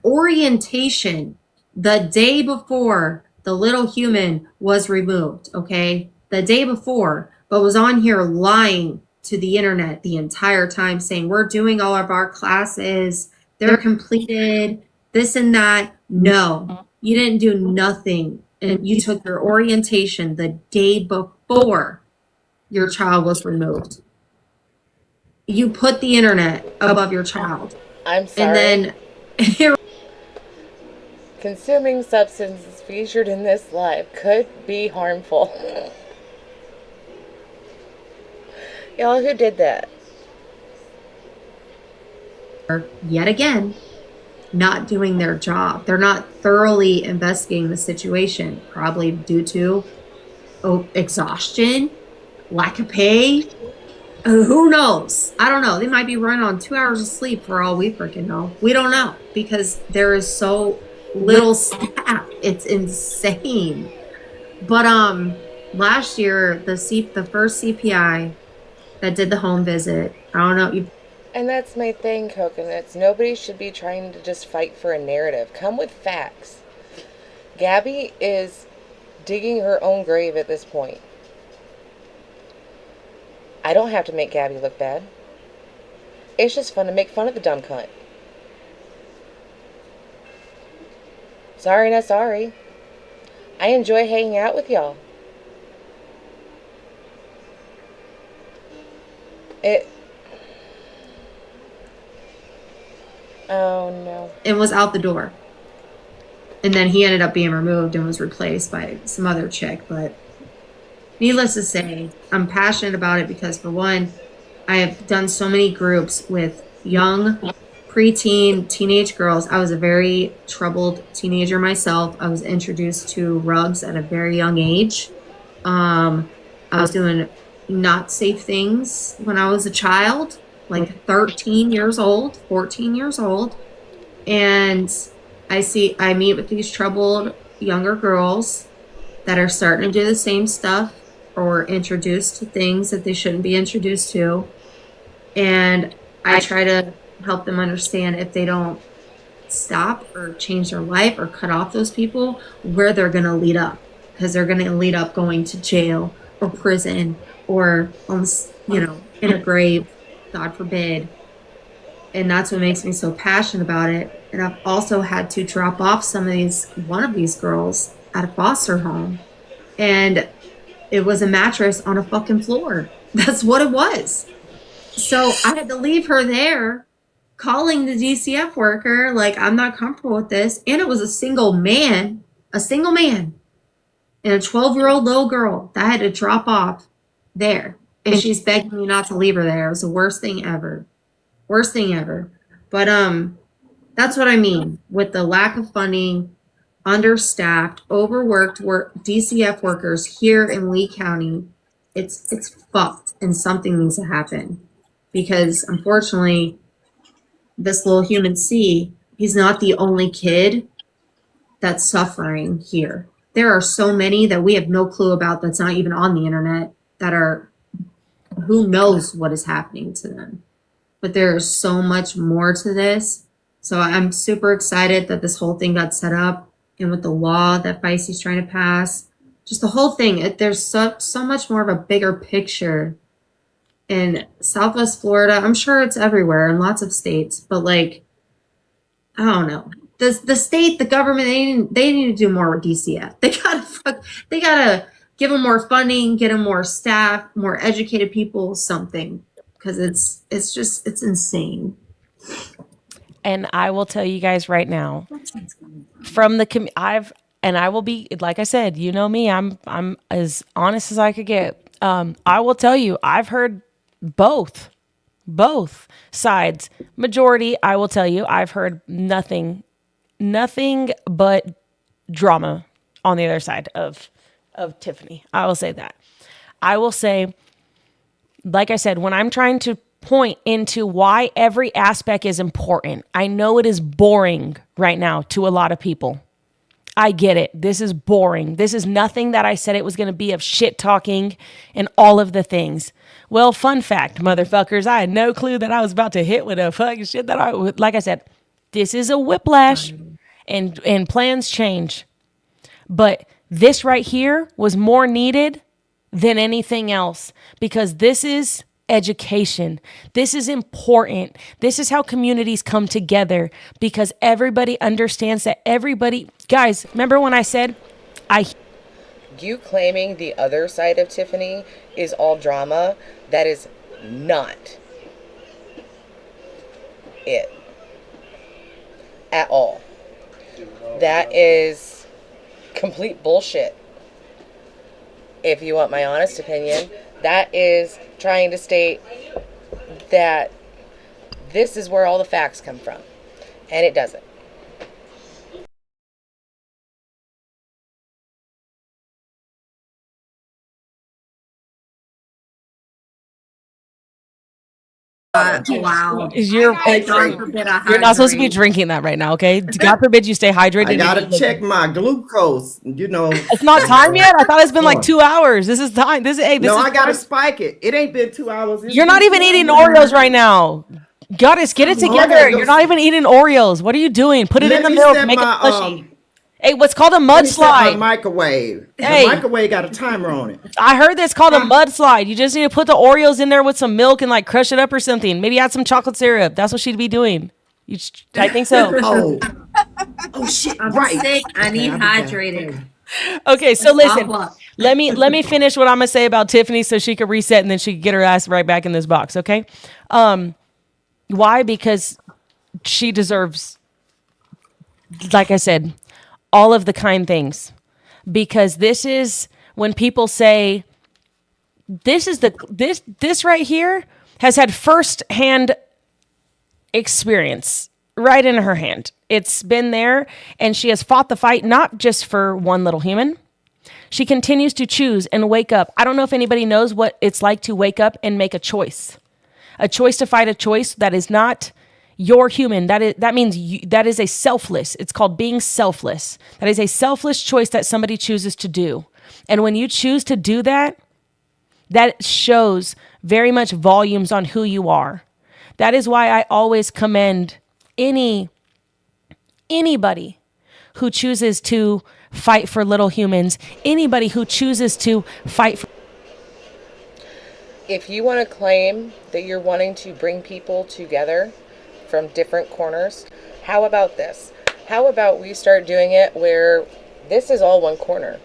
orientation the day before the little human was removed, okay? The day before, but was on here lying to the internet the entire time saying, we're doing all of our classes, they're completed, this and that. No, you didn't do nothing. And you took your orientation the day before your child was removed. You put the internet above your child. I'm sorry. And then consuming substances featured in this live could be harmful. Y'all, who did that? yet again, not doing their job. They're not thoroughly investigating the situation, probably due to exhaustion, lack of pay. Who knows? I don't know. They might be running on 2 hours of sleep for all we freaking know. We don't know because there is so little staff. It's insane. But last year the first CPI that did the home visit, I don't know. And that's my thing, Coconuts. Nobody should be trying to just fight for a narrative. Come with facts. Gabby is digging her own grave at this point. I don't have to make Gabby look bad. It's just fun to make fun of the dumb cunt. Sorry, not sorry. I enjoy hanging out with y'all. Oh no. It was out the door. And then he ended up being removed and was replaced by some other chick. But needless to say, I'm passionate about it because, for one, I have done so many groups with young preteen, teenage girls. I was a very troubled teenager myself. I was introduced to rugs at a very young age. I was doing not safe things when I was a child, like 13 years old, 14 years old. And I meet with these troubled younger girls that are starting to do the same stuff or introduced to things that they shouldn't be introduced to. And I try to help them understand, if they don't stop or change their life or cut off those people, where they're going to lead up. Because they're going to lead up going to jail or prison or, in a grave, God forbid. And that's what makes me so passionate about it. And I've also had to drop off one of these girls at a foster home. And it was a mattress on a fucking floor. That's what it was. So I had to leave her there, calling the DCF worker, like, I'm not comfortable with this. And it was a single man, and a 12-year-old little girl that I had to drop off there. And she's begging me not to leave her there. It was the worst thing ever. Worst thing ever. But that's what I mean with the lack of funding, understaffed, overworked DCF workers here in Lee County. It's fucked, and something needs to happen. Because unfortunately, this little human C, he's not the only kid that's suffering here. There are so many that we have no clue about, that's not even on the internet, that are, who knows what is happening to them. But there is so much more to this. So I'm super excited that this whole thing got set up, and with the law that Feisty's trying to pass, just the whole thing, there's so much more of a bigger picture. In Southwest Florida, I'm sure it's everywhere in lots of states, but I don't know. The state, the government, they need to do more with DCF. They gotta give them more funding, get them more staff, more educated people, something, because it's insane. And I will tell you guys right now, from the I will be, like I said, you know me, I'm as honest as I could get. I will tell you, I've heard both sides. Majority, I will tell you, I've heard nothing but drama on the other side of Tiffany. I will say that. I will say, like I said, when I'm trying to point into why every aspect is important, I know it is boring right now to a lot of people. I get it. This is boring. This is nothing that I said it was going to be of shit talking and all of the things. Well, fun fact, motherfuckers, I had no clue that I was about to hit with a fucking shit that like I said, this is a whiplash and plans change. But this right here was more needed than anything else, because this is education. This is important. This is how communities come together because everybody understands that everybody, guys, remember when I said You claiming the other side of Tiffany is all drama, that is not it at all. That is complete bullshit. If you want my honest opinion, that is trying to state that this is where all the facts come from, and it doesn't. Wow. you're God forbid I you're not supposed to be hydrate. drinking that right now, okay? God forbid you stay hydrated. I gotta check my glucose. You know. It's not time yet. I thought it's been like 2 hours. This is time. This is No, is I gotta time. spike it. It ain't been 2 hours. It's You're not been even 2 eating hours. Oreos right now. Goddess, get it Oh, I together. gotta go You're not even eating Oreos. What are you doing? Put it Let in the me milk. set Make it my, mushy. Hey, what's called a Let mud me set my slide? microwave. Hey. The microwave got a timer on it. I heard that's called a mud slide. You just need to put the Oreos in there with some milk and like crush it up or something. Maybe add some chocolate syrup. That's what she'd be doing. I think so. Oh shit! I'm Right. sick. I need Okay, I'll be back. hydrated. Okay, so listen. Pop up. Let me finish what I'm gonna say about Tiffany so she can reset and then she can get her ass right back in this box. Okay. Why? Because she deserves, like I said, all of the kind things. Because this is when people say this right here has had first-hand experience right in her hand. It's been there and she has fought the fight not just for one little human. She continues to choose and wake up. I don't know if anybody knows what it's like to wake up and make a choice. A choice to fight a choice that is not your human. That means that is a selfless. It's called being selfless. That is a selfless choice that somebody chooses to do. And when you choose to do that, that shows very much volumes on who you are. That is why I always commend anybody who chooses to fight for little humans, anybody who chooses to fight for. If you want to claim that you're wanting to bring people together from different corners, how about this? How about we start doing it where this is all one corner?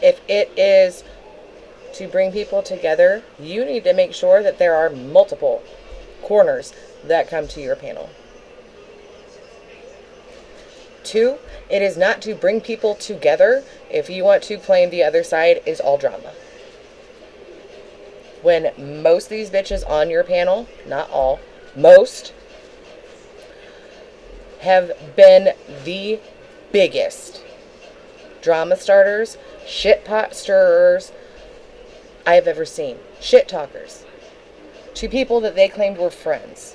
If it is to bring people together, you need to make sure that there are multiple corners that come to your panel. 2, it is not to bring people together if you want to claim the other side is all drama. When most of these bitches on your panel, not all, most, have been the biggest drama starters, shit pot stirrers I have ever seen. Shit talkers. To people that they claimed were friends.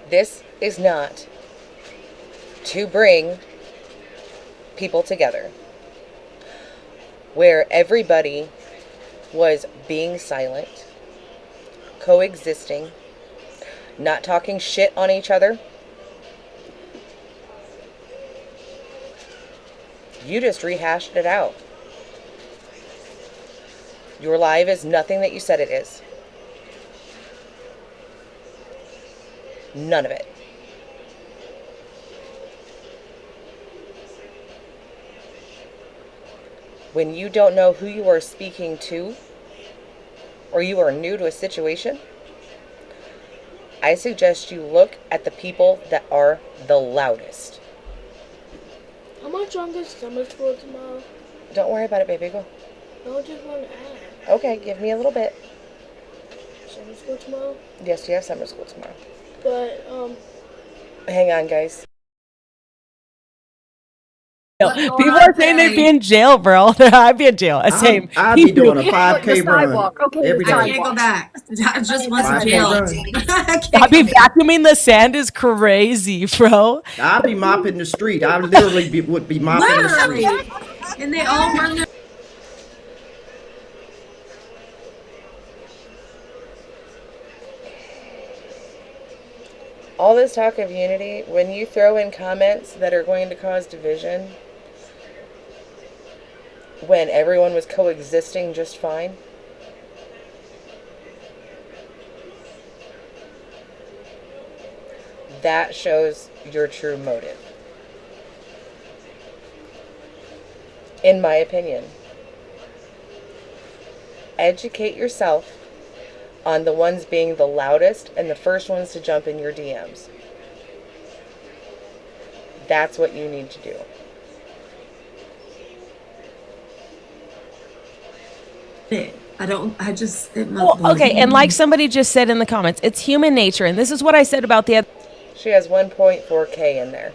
This is not to bring people together where everybody was being silent, coexisting, not talking shit on each other. You just rehashed it out. Your live is nothing that you said it is. None of it. When you don't know who you are speaking to, or you are new to a situation, I suggest you look at the people that are the loudest. How much on this summer school tomorrow? Don't worry about it, baby. Go. No, just want to ask. Okay, give me a little bit. Summer school tomorrow? Yes, you have summer school tomorrow. But, Hang on, guys. People are saying they'd be in jail, bro. I'd be in jail. Same. I'd be doing a 5K The run sidewalk. Okay, every the day. I can't go back. I just want some 5K jail. run. I can't I'd be go back. vacuuming the sand is crazy, bro. I'd be mopping the street. I literally would be mopping the Literally. street. And they all run their All this talk of unity, when you throw in comments that are going to cause division, when everyone was coexisting just fine, that shows your true motive. In my opinion. Educate yourself on the ones being the loudest and the first ones to jump in your DMs. That's what you need to do. Okay, and like somebody just said in the comments, it's human nature, and this is what I said about the other. She has 1.4K in there.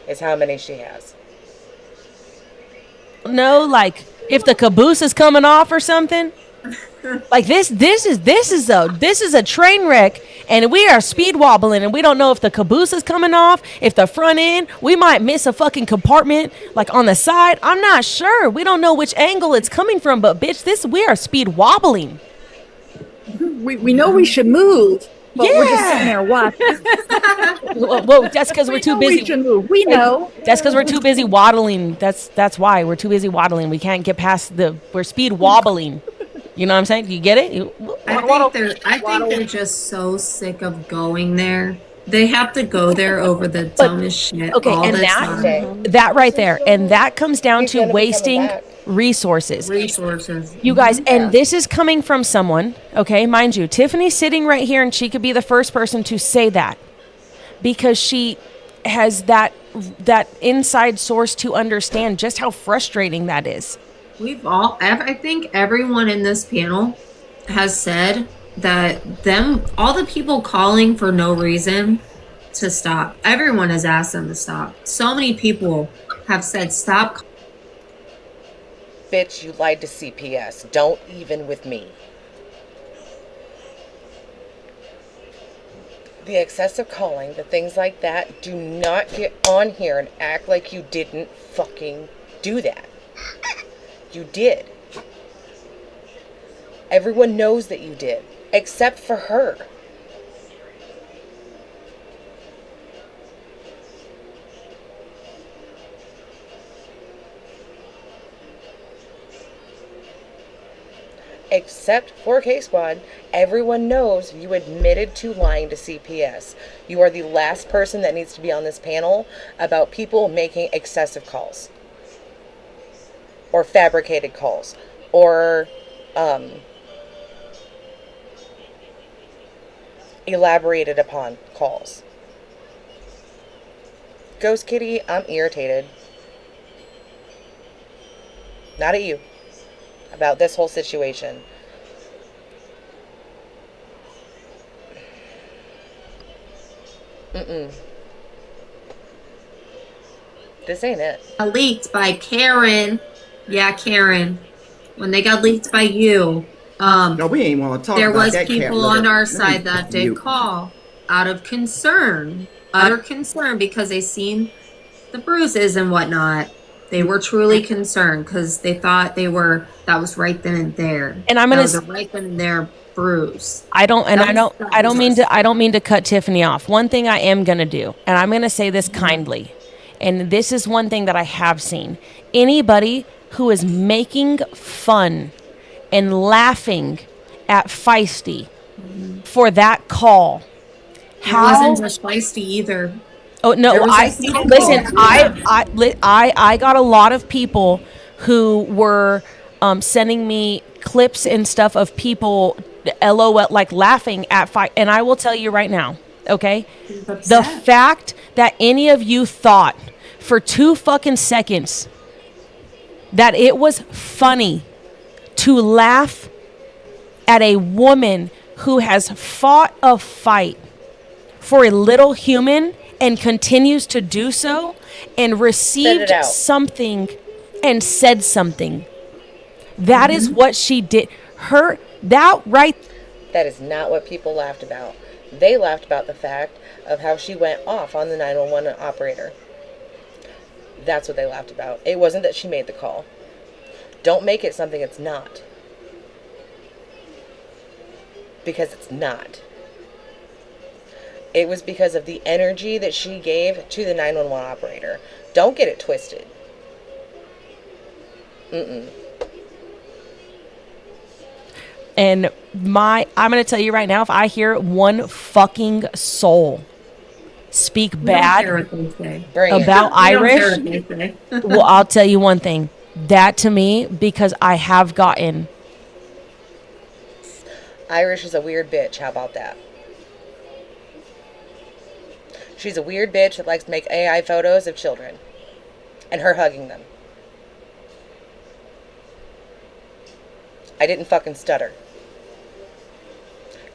Is how many she has. No, like if the caboose is coming off or something. Like this is a train wreck, and we are speed wobbling, and we don't know if the caboose is coming off, if the front end, we might miss a fucking compartment like on the side. I'm not sure. We don't know which angle it's coming from, but bitch, we are speed wobbling. We know we should move, but we're just sitting there watching. Well, that's because we're too busy. We should move. We know. That's because we're too busy waddling. That's why we're too busy waddling. We can't get past we're speed wobbling. You know what I'm saying? Do you get it? I think they're just so sick of going there. They have to go there over the dumbest shit Okay, all and the time. that right there, and that comes down to wasting resources. You guys, and this is coming from someone, okay, mind you, Tiffany's sitting right here, and she could be the first person to say that because she has that inside source to understand just how frustrating that is. I think everyone in this panel has said that all the people calling for no reason to stop, everyone has asked them to stop. So many people have said stop. Bitch, you lied to CPS. Don't even with me. The excessive calling, the things like that, do not get on here and act like you didn't fucking do that. You did. Everyone knows that you did, except for her. Except for K-Squad, everyone knows you admitted to lying to CPS. You are the last person that needs to be on this panel about people making excessive calls. Or fabricated calls. Or elaborated upon calls. Ghost Kitty, I'm irritated. Not at you. About this whole situation. This ain't it. Leaked by Karen. Yeah, Karen. When they got leaked by you. No, we ain't want to talk there about was that. people on our side that did call out of concern. Utter concern because they seen the bruises and whatnot. They were truly concerned because they thought that was right then and there. And I'm gonna that was a right then and there bruise. I don't mean to cut Tiffany off. One thing I am gonna do, and I'm gonna say this kindly, and this is one thing that I have seen. Anybody who is making fun and laughing at Feisty for that call. It wasn't just Feisty either. Oh no! I got a lot of people who were sending me clips and stuff of people LOL like laughing at fight, and I will tell you right now, okay? The fact that any of you thought for 2 fucking seconds that it was funny to laugh at a woman who has fought a fight for a little human and continues to do so and received something and said something. That is what she did. That is not what people laughed about. They laughed about the fact of how she went off on the 911 operator. That's what they laughed about. It wasn't that she made the call. Don't make it something it's not. Because it's not. It was because of the energy that she gave to the 911 operator. Don't get it twisted. And I'm going to tell you right now, if I hear one fucking soul speak We don't care bad what they say. Bring it. about We don't care Irish, what they say. well, I'll tell you one thing. That to me, because I have gotten, Irish is a weird bitch. How about that? She's a weird bitch that likes to make AI photos of children and her hugging them. I didn't fucking stutter.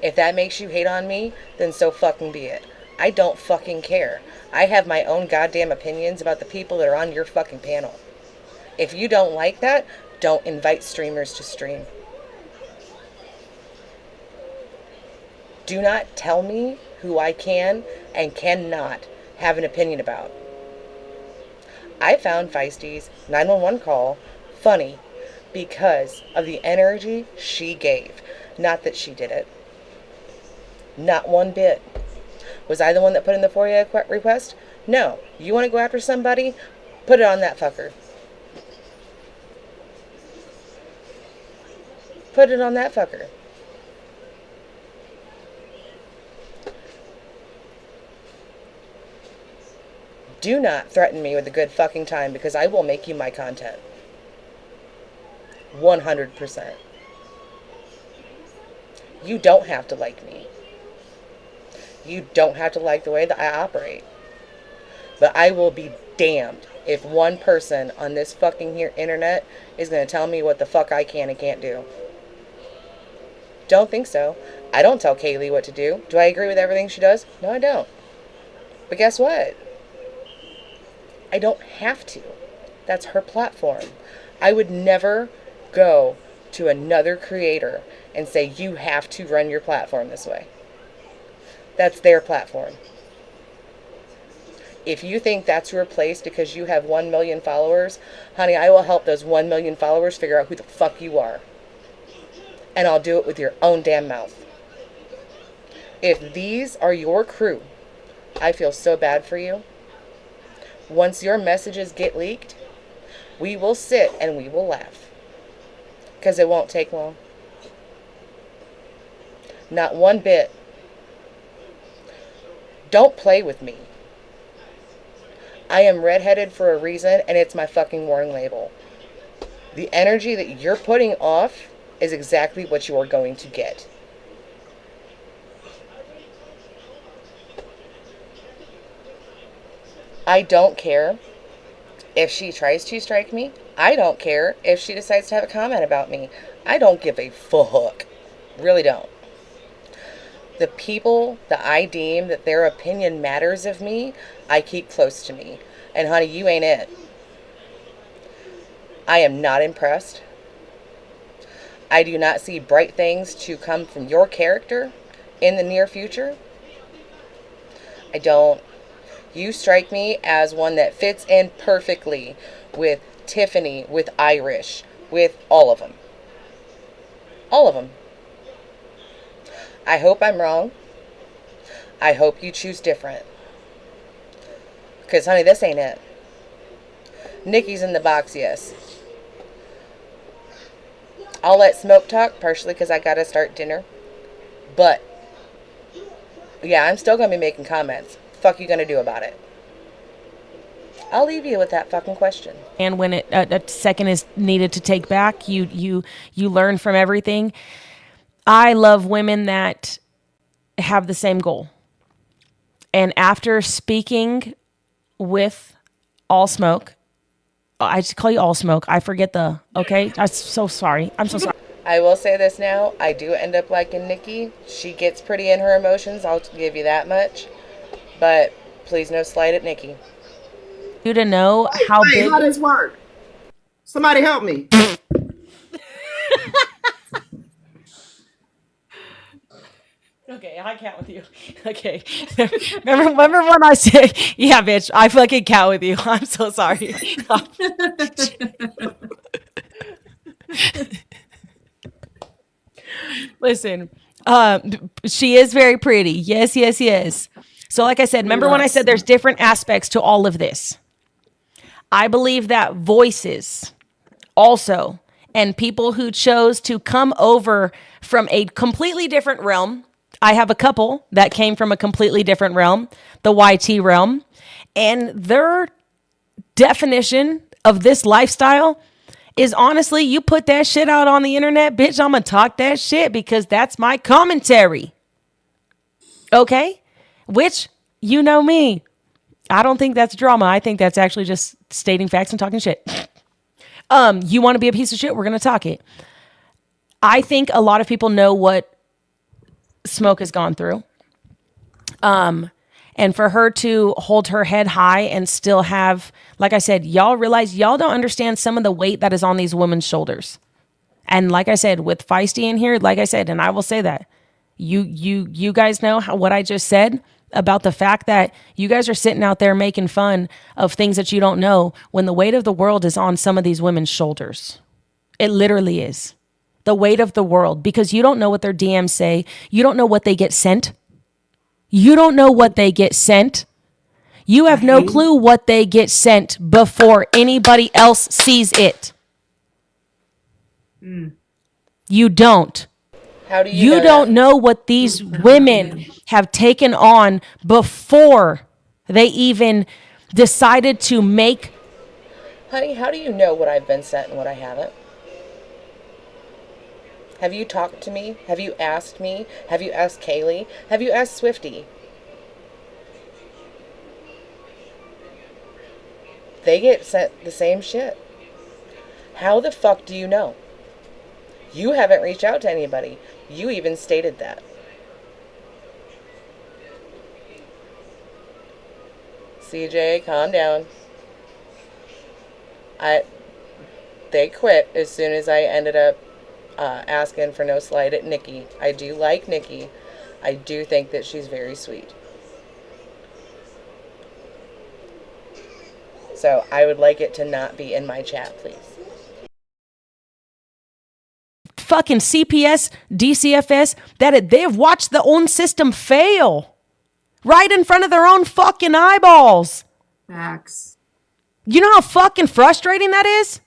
If that makes you hate on me, then so fucking be it. I don't fucking care. I have my own goddamn opinions about the people that are on your fucking panel. If you don't like that, don't invite streamers to stream. Do not tell me who I can and cannot have an opinion about. I found Feisty's 911 call funny because of the energy she gave. Not that she did it. Not one bit. Was I the one that put in the FOIA request? No. You want to go after somebody? Put it on that fucker. Put it on that fucker. Do not threaten me with a good fucking time because I will make you my content. 100%. You don't have to like me. You don't have to like the way that I operate. But I will be damned if one person on this fucking here internet is going to tell me what the fuck I can and can't do. Don't think so. I don't tell Kaylee what to do. Do I agree with everything she does? No, I don't. But guess what? I don't have to. That's her platform. I would never go to another creator and say, you have to run your platform this way. That's their platform. If you think that's your place because you have 1 million followers, honey, I will help those 1 million followers figure out who the fuck you are. And I'll do it with your own damn mouth. If these are your crew, I feel so bad for you. Once your messages get leaked, we will sit and we will laugh. Because it won't take long. Not one bit. Don't play with me. I am redheaded for a reason, and it's my fucking warning label. The energy that you're putting off is exactly what you are going to get. I don't care if she tries to strike me. I don't care if she decides to have a comment about me. I don't give a fuck. Really don't. The people that I deem that their opinion matters of me, I keep close to me. And honey, you ain't it. I am not impressed. I do not see bright things to come from your character in the near future. I don't. You strike me as one that fits in perfectly with Tiffany, with Irish, with all of them. All of them. I hope I'm wrong. I hope you choose different. Because, honey, this ain't it. Nikki's in the box, yes. I'll let Smoke talk, partially because I gotta start dinner. But, yeah, I'm still gonna be making comments. Fuck you gonna do about it? I'll leave you with that fucking question. and when a second is needed to take back, you learn from everything. I love women that have the same goal. And after speaking with All Smoke, I just call you All Smoke. I forget the, okay? I'm so sorry. I'm so sorry. I will say this now. I do end up liking Nikki. She gets pretty in her emotions. I'll give you that much. But please no slight at Nikki. You to know how Wait, big. how does work? Somebody help me. Okay, I count with you. Okay. remember when I said, yeah, bitch, I fucking count with you. I'm so sorry. Listen, she is very pretty. Yes, yes, yes. So like I said, remember when I said there's different aspects to all of this? I believe that voices also, and people who chose to come over from a completely different realm. I have a couple that came from a completely different realm, the YT realm, and their definition of this lifestyle is honestly, you put that shit out on the internet, bitch, I'm gonna talk that shit because that's my commentary. Okay? Which, you know me, I don't think that's drama. I think that's actually just stating facts and talking shit. You want to be a piece of shit? We're going to talk it. I think a lot of people know what Smoke has gone through. And for her to hold her head high and still have, like I said, y'all realize y'all don't understand some of the weight that is on these women's shoulders. And like I said, with Feisty in here, like I said, and I will say that you guys know what I just said about the fact that you guys are sitting out there making fun of things that you don't know when the weight of the world is on some of these women's shoulders. It literally is the weight of the world, because you don't know what their DMs say. You don't know what they get sent. You don't know what they get sent. You have no clue what they get sent before anybody else sees it. You don't. How do you know don't that? know what these women have taken on before they even decided to make. Honey, how do you know what I've been sent and what I haven't? Have you talked to me? Have you asked me? Have you asked Kaylee? Have you asked Swifty? They get sent the same shit. How the fuck do you know? You haven't reached out to anybody. You even stated that. CJ, calm down. They quit as soon as I ended up asking for no slide at Nikki. I do like Nikki. I do think that she's very sweet. So I would like it to not be in my chat, please. Fucking CPS, DCFS, that they've watched the own system fail right in front of their own fucking eyeballs. Facts. You know how fucking frustrating that is?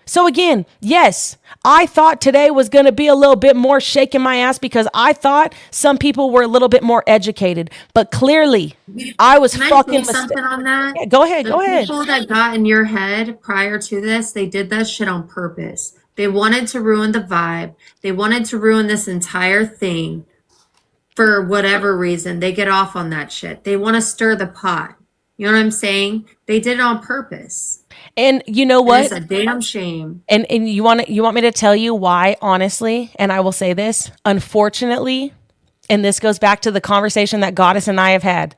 So again, yes, I thought today was going to be a little bit more shaking my ass because I thought some people were a little bit more educated, but clearly I was Can I fucking say something on that? Yeah, go ahead, The go ahead. people that got in your head prior to this, they did that shit on purpose. They wanted to ruin the vibe. They wanted to ruin this entire thing for whatever reason. They get off on that shit. They want to stir the pot. You know what I'm saying? They did it on purpose. And you know what? It's a damn shame. And you want me to tell you why, honestly, and I will say this, unfortunately, and this goes back to the conversation that Goddess and I have had.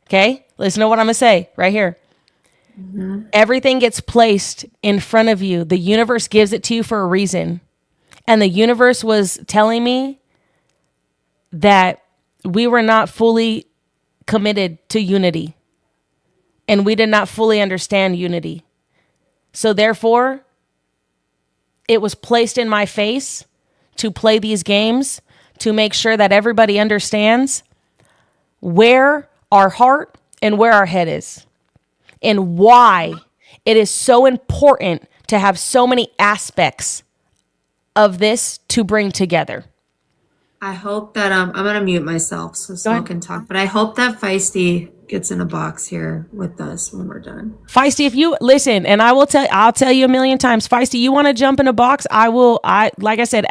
Okay? Listen to what I'm going to say right here. Everything gets placed in front of you. The universe gives it to you for a reason. And the universe was telling me that we were not fully committed to unity. And we did not fully understand unity. So therefore, it was placed in my face to play these games, to make sure that everybody understands where our heart and where our head is, and why it is so important to have so many aspects of this to bring together. I hope that I'm gonna mute myself so Smoke can talk, but I hope that Feisty gets in a box here with us when we're done. Feisty, if you listen, and I'll tell you a million times, Feisty, you want to jump in a box? Like I said,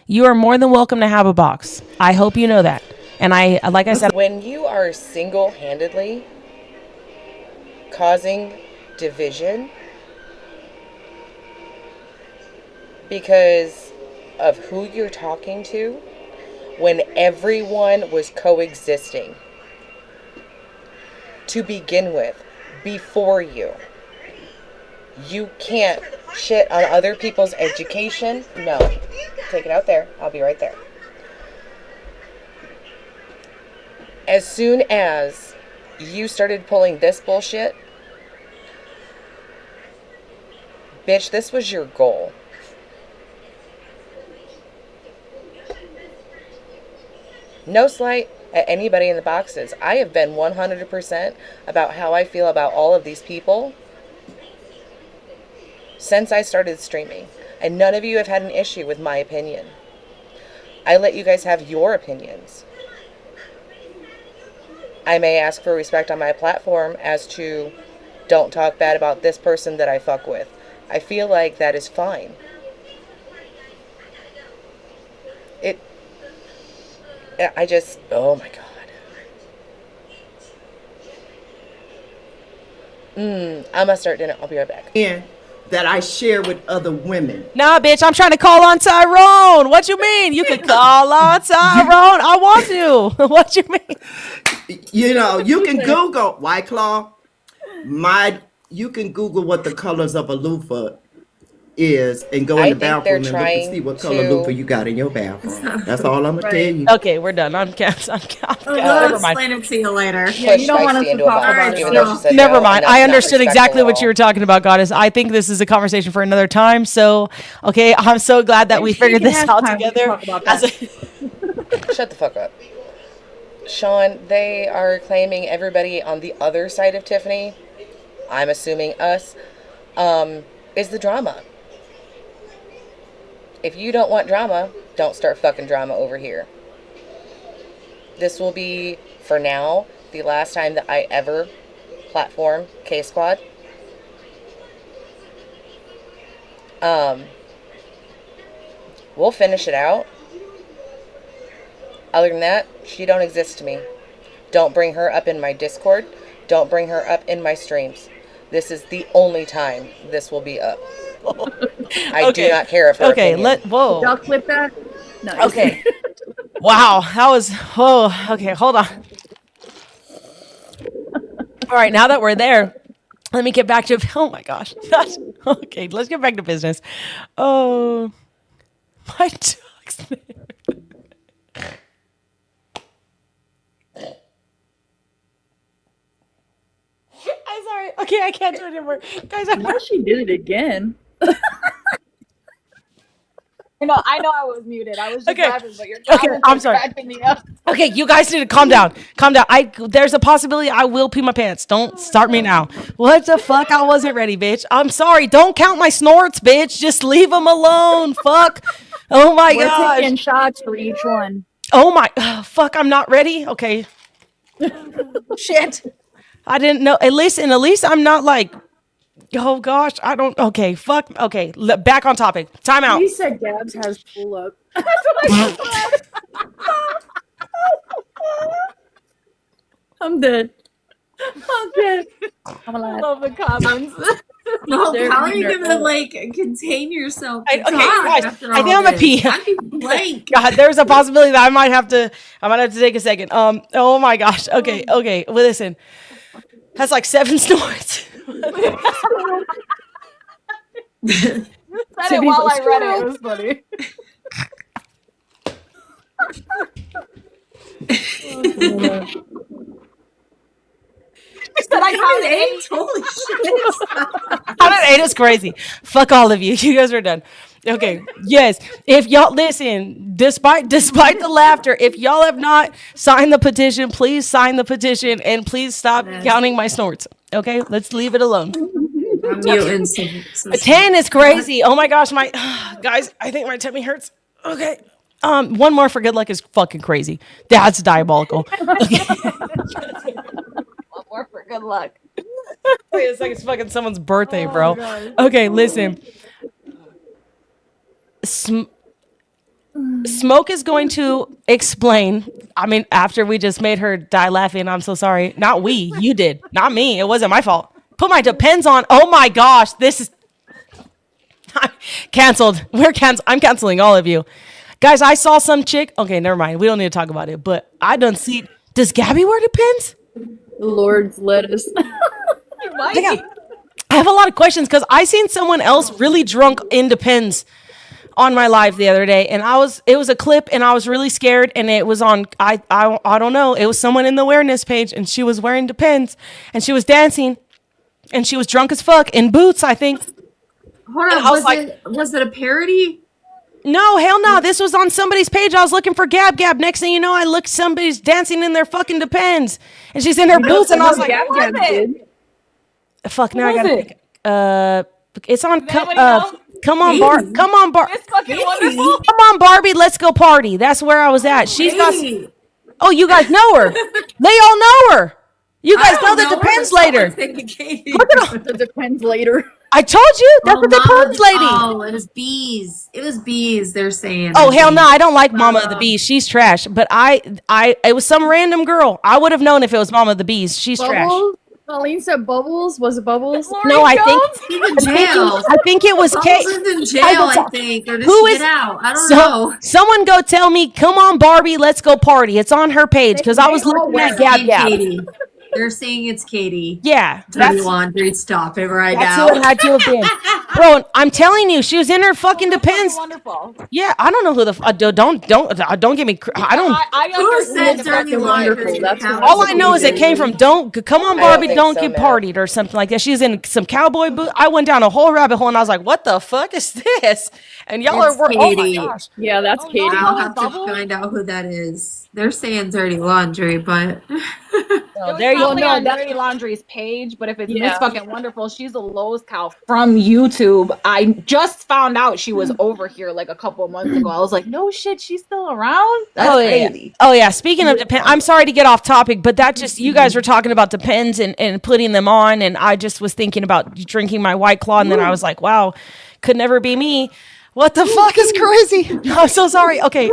you are more than welcome to have a box. I hope you know that. And like I said, when you are single-handedly causing division because of who you're talking to, when everyone was coexisting to begin with, before you can't shit on other people's education. No, take it out there. I'll be right there. As soon as you started pulling this bullshit, bitch, this was your goal. No slight, at anybody in the boxes. I have been 100% about how I feel about all of these people since I started streaming. And none of you have had an issue with my opinion. I let you guys have your opinions. I may ask for respect on my platform as to don't talk bad about this person that I fuck with. I feel like that is fine. Oh my God. I'm gonna start dinner. I'll be right back. And that I share with other women. Nah, bitch, I'm trying to call on Tyrone. What you mean? You can call on Tyrone. I want to. What you mean? You know, you can Google White Claw. You can Google what the colors of a loofah is and go in the bathroom and look and see what color loofah you got in your bathroom. That's all I'm gonna tell you. Okay, we're done. I'm never mind. Explain it to you later. Yeah, you don't want us to talk about it. Never mind. I understood exactly what you were talking about, Goddess. I think this is a conversation for another time. So, okay, I'm so glad that we figured this out together. Shut the fuck up. Sean, they are claiming everybody on the other side of Tiffany, I'm assuming us, is the drama. If you don't want drama, don't start fucking drama over here. This will be, for now, the last time that I ever platform K-Squad. We'll finish it out. Other than that, she don't exist to me. Don't bring her up in my Discord. Don't bring her up in my streams. This is the only time this will be up. I do not care if her opinion. Whoa. Y'all clip that? No. Okay. Wow, that was, okay, hold on. All right, now that we're there, let me get back to, oh my gosh. Okay, let's get back to business. Oh, my dog's name. I'm sorry. Okay, I can't do it anymore. Guys, Now she did it again. I know I was muted. I was just laughing, but you're I'm sorry. cracking me up. Okay, you guys need to calm down. Calm down. There's a possibility I will pee my pants. Don't start me now. What the fuck? I wasn't ready, bitch. I'm sorry. Don't count my snorts, bitch. Just leave them alone. Fuck. Oh my We're taking gosh. shots for each one. Oh my. Fuck. I'm not ready. Okay. Shit. I didn't know. At least I'm not like. Oh gosh. I don't. Okay. Fuck. Okay. Back on topic. Time out. He said Gabs has pull up. That's what I said. I'm dead. I'm dead. I'm alive. I love the comments. No, They're how are you ignorant. gonna like contain yourself? Okay, guys, after I think all I'm gonna this? pee. I'd be blank. God, there's a possibility that I might have to take a second. Oh my gosh. Okay. Well, listen. That's like 7 snorts. Said it while I read it. It was funny. Said I counted 8. Holy shit! 108 is crazy. Fuck all of you. You guys are done. Okay. Yes. If y'all listen, despite the laughter, if y'all have not signed the petition, please sign the petition and please stop counting my snorts. Okay. Let's leave it alone. I'm muting. 10 is crazy. Oh my gosh, my guys, I think my tummy hurts. Okay. One more for good luck is fucking crazy. That's diabolical. Okay. One more for good luck. Wait, it's like it's fucking someone's birthday, bro. Okay, listen. Smoke is going to explain. I mean, after we just made her die laughing, I'm so sorry. Not we, you did. Not me. It wasn't my fault. Put my Depends on. Oh my gosh, this is canceled. I'm canceling all of you. Guys, I saw some chick. Okay, never mind. We don't need to talk about it. But I done see. Does Gabby wear Depends? Lord's lettuce. I have a lot of questions because I seen someone else really drunk in Depends on my live the other day, and it was a clip, and I was really scared, and it was on I don't know, it was someone in the awareness page, and she was wearing Depends, and she was dancing, and she was drunk as fuck in boots, I think. Hold on, was it a parody? No, hell no. This was on somebody's page. I was looking for Gab Gab. Next thing you know, I look, somebody's dancing in their fucking Depends. And she's in her boots, and I was like, Gab what? Gab did. Fuck, now I was gotta it? think. It's on, Does anybody know? come on, come on, It's fucking wonderful. come on, Barbie, let's go party. That's where I was at. She's got, oh, you guys know her. They all know her. You guys know the Depends later. It depends later. I told you, that's the Depends lady. Oh, it was bees. It was bees. They're saying. Oh hell no! I don't like Mama of the Bees. She's trash. But it was some random girl. I would have known if it was Mama of the Bees. She's trash. Bubbles? Colleen said Bubbles. Was it Bubbles? No, I think He's in jail. I think it was Kate. Bubbles is in jail, I think. Or did Who she is get out? I don't know. Someone go tell me. Come on, Barbie, let's go party. It's on her page because I was looking at Gab Gab. Katie. They're saying it's Katie. Yeah, Dirty laundry. Stop it right that's now. who it had to have been. Bro, I'm telling you, she was in her fucking Depends. Wonderful. Yeah, I don't know who the don't get me. I don't. I Who said understand dirty the laundry? That's what- All I know is it came from come on, I don't Barbie, think don't so, get no. partied or something like that. She's in some cowboy boot. I went down a whole rabbit hole and I was like, what the fuck is this? And y'all It's oh my Katie. gosh. Yeah, that's Oh, no. Katie. I'll have to Bubbles? find out who that is. They're saying dirty laundry, but There you probably go. on Dirty Laundry's page, but if it's Yeah. Miss Fucking Wonderful, she's a Lowe's cow from YouTube. I just found out she was over here like a couple of months ago. I was like, no shit, she's still around? That's crazy. Oh yeah. Speaking of Depends, I'm sorry to get off topic, but that just you guys were talking about Depends and putting them on, and I just was thinking about drinking my White Claw, and then I was like, wow, could never be me. What the fuck is crazy? I'm so sorry. Okay.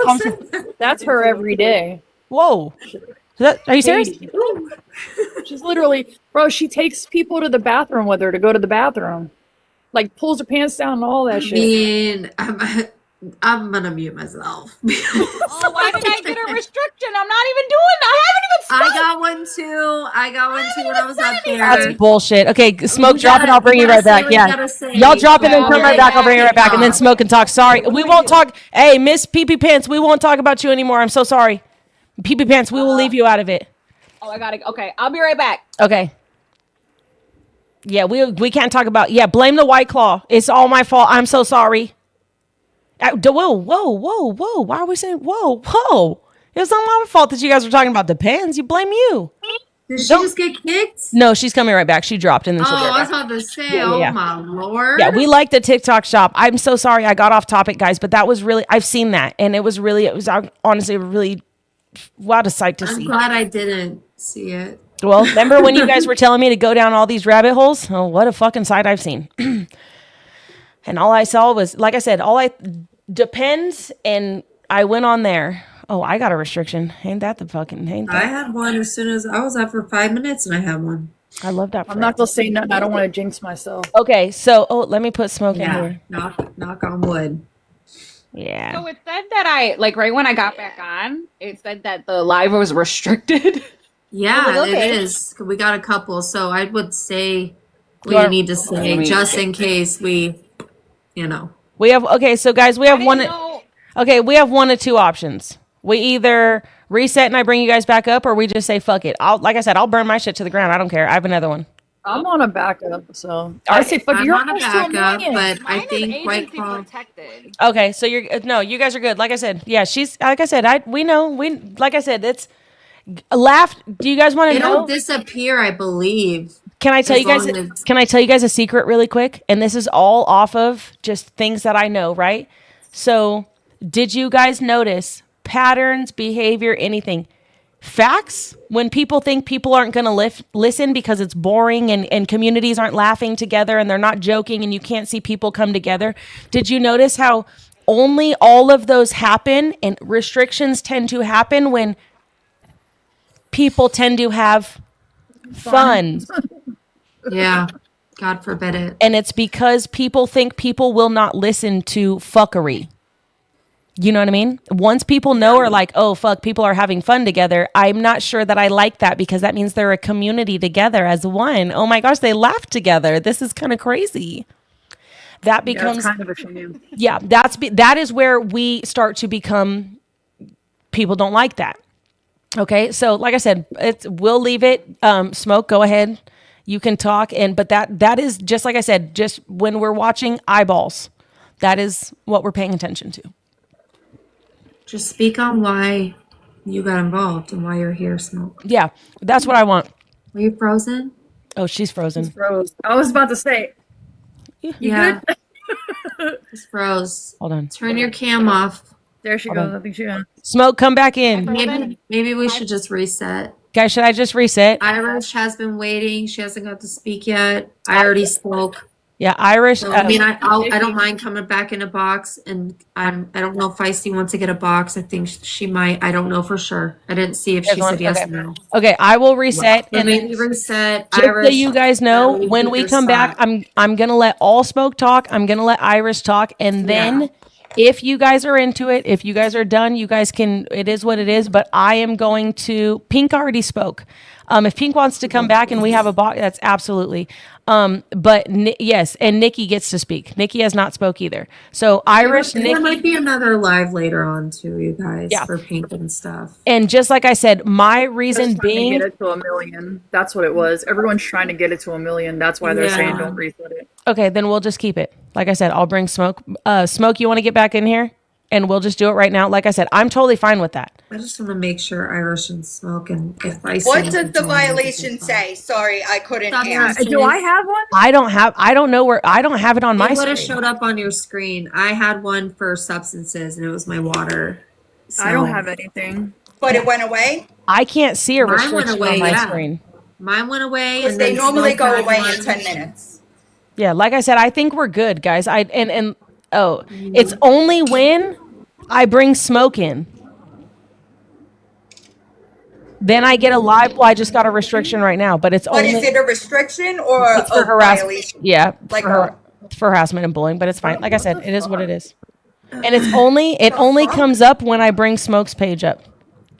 That's her every day. Whoa. Are you serious? Katie. She's literally, bro. She takes people to the bathroom with her to go to the bathroom, like pulls her pants down and all that I shit. mean, I'm gonna mute myself. Oh, why did I get a restriction? I'm not even doing that. I haven't even I started. got one too. I got one too when I was up there. That's bullshit. Okay, Smoke, You drop it. gotta- I'll bring you you gotta right say back. what you Yeah. gotta say. Y'all drop it and Yeah, come right back. I'll bring you right back. And then yeah. Smoke and talk. Sorry. We won't talk. Hey, Miss Pee Pants, we won't talk about you anymore. I'm so sorry. Pee Pants, we will leave you out of it. Oh, I gotta. Okay, I'll be right back. Okay. Yeah, we can't talk about. Yeah, blame the White Claw. It's all my fault. I'm so sorry. Whoa. Why are we saying whoa? It's not my fault that you guys were talking about Depends. You blame you. Did she just get kicked? No, she's coming right back. She dropped and then she'll Oh, be I right was back. about to say, Yeah, oh yeah. my lord. Yeah, we like the TikTok shop. I'm so sorry I got off topic, guys, but that was really, I've seen that. And it was honestly really, what a sight to I'm see. glad I didn't see it. Well, remember when you guys were telling me to go down all these rabbit holes? Oh, what a fucking sight I've seen. And all I saw was, like I said, Depends, and I went on there. Oh, I got a restriction. Ain't that the fucking, I had one as soon as I was up for 5 minutes and I had one. I love that. I'm not gonna say nothing. I don't want to jinx myself. Okay, so, let me put Smoke in Yeah, here. knock on wood. Yeah. So it said that like right when I got back on, it said that the live was restricted. Yeah, Oh, okay. it is. We got a couple, so I would say we Or- need to say just in case we, you know. We have, okay, so guys, we have I one. didn't know- Okay, we have one of two options. We either reset and I bring you guys back up, or we just say fuck it. Like I said, I'll burn my shit to the ground. I don't care. I have another one. I'm on a backup, so I say fuck. I'm You're on a almost backup, annoying. but I Mine is think White agency Claw. protected. Okay, so no, you guys are good. Like I said, yeah, she's like I said, like I said, it's laugh. Do you guys want to It'll know? disappear, I believe. Can I tell as you guys? long as- Can I tell you guys a secret really quick? And this is all off of just things that I know, right? So, did you guys notice patterns, behavior, anything? Facts, when people think people aren't going to listen because it's boring and communities aren't laughing together and they're not joking and you can't see people come together. Did you notice how only all of those happen and restrictions tend to happen when people tend to have fun? Yeah, God forbid it. And it's because people think people will not listen to fuckery. You know what I mean? Once people know or like, oh, fuck, people are having fun together, I'm not sure that I like that because that means they're a community together as one. Oh my gosh, they laugh together. This is kind of crazy. That becomes, kind of a shame. yeah, that is where we start to become, people don't like that. Okay, so like I said, we'll leave it. Smoke, go ahead. You can talk, but that is just like I said, just when we're watching eyeballs, that is what we're paying attention to. Just speak on why you got involved and why you're here, Smoke. Yeah, that's what I want. Were you frozen? Oh, she's frozen. Froze. I was about to say. Yeah. Just froze. Hold on. Turn your cam off. There she goes. I think she went. Smoke, come back in. Maybe we should just reset. Guys, should I just reset? Irish has been waiting. She hasn't got to speak yet. I already spoke. Yeah, Irish. So, I mean, I don't mind coming back in a box, and I don't know if Feisty wants to get a box. I think she might. I don't know for sure. I didn't see if she said yes or no. Okay, I will reset. But And maybe reset. just so Irish, you guys know, that way when keep we your come back, spot. I'm gonna let all Smoke talk. I'm gonna let Iris talk, and then if you guys are into it, if you guys are done, you guys can. It is what it is. But I am going to. Pink already spoke. If Pink wants to come back and we have a box, that's absolutely. But yes, and Nikki gets to speak. Nikki has not spoke either. So Irish, There Nikki, might be another live later on too, you guys, Yeah. for Pink and stuff. and just like I said, my reason Just trying to being, get it to 1,000,000. That's what it was. Everyone's trying to get it to 1,000,000. That's why they're saying Yeah. don't reset it. okay, then we'll just keep it. Like I said, I'll bring Smoke. Smoke, you want to get back in here, and we'll just do it right now. Like I said, I'm totally fine with that. I just want to make sure Irish and Smoke and if I What does the violation say? Sorry, I couldn't answer. Do I have one? I don't have it on my It would have screen. showed up on your screen. I had one for substances, and it was my water. I don't So- have anything. But it went away? I can't see a Mine went restriction away, on my yeah. screen. Mine went away, Because and they then normally Smoke go had away one. in 10 minutes. Yeah, like I said, I think we're good, guys. It's only when I bring Smoke in. Then I get a live. Well, I just got a restriction right now, but it's But only is it a restriction or it's for a harassment. violation? Yeah, Like for harassment and bullying, but it's fine. Like I said, it is what it is. And it only comes up when I bring Smoke's page up.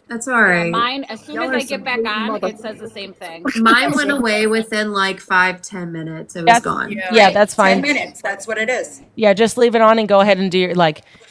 That's all right. Mine, as soon as I get back on, it says the same thing. Mine went away within like 5-10 minutes. It was That's- gone. Yeah, that's 10 fine. minutes. That's what it is. Yeah, just leave it on and go ahead and do your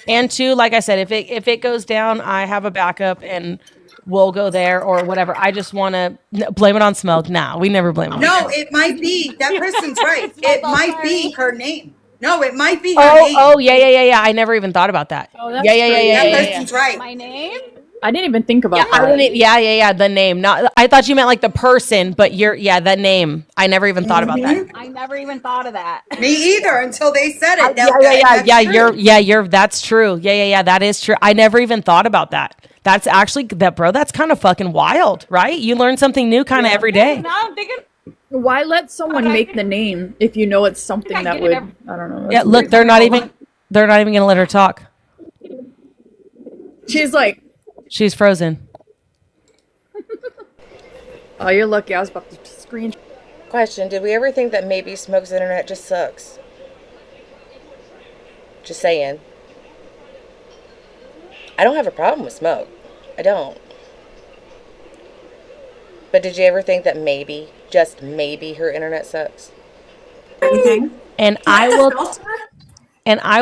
and two, like I said, if it goes down, I have a backup and we'll go there or whatever. I just want to blame it on Smoke. Nah, we never blame it on No, it might be. That person's right. It might be her name. No, it might be her Oh, name. oh, yeah. I never even thought about that. Oh, that's Yeah, yeah, yeah, true. yeah, That yeah, yeah. person's right. My name? I didn't even think about I that. didn't, yeah, the name. Not, I thought you meant like the person, but the name. I never even thought about that. I never even thought of that. Me either until they said it. That's true. Yeah, that is true. I never even thought about that. That's actually that's kind of fucking wild, right? You learn something new kind of every day. Now I'm thinking, Why let someone make the name if you know it's something that would? I don't know. Yeah, look, they're not even gonna let her talk. She's like, She's frozen. oh, you're lucky. I was about to screen. Question: did we ever think that maybe Smoke's internet just sucks? Just saying. I don't have a problem with Smoke. I don't. But did you ever think that maybe, just maybe, her internet sucks? Anything? And I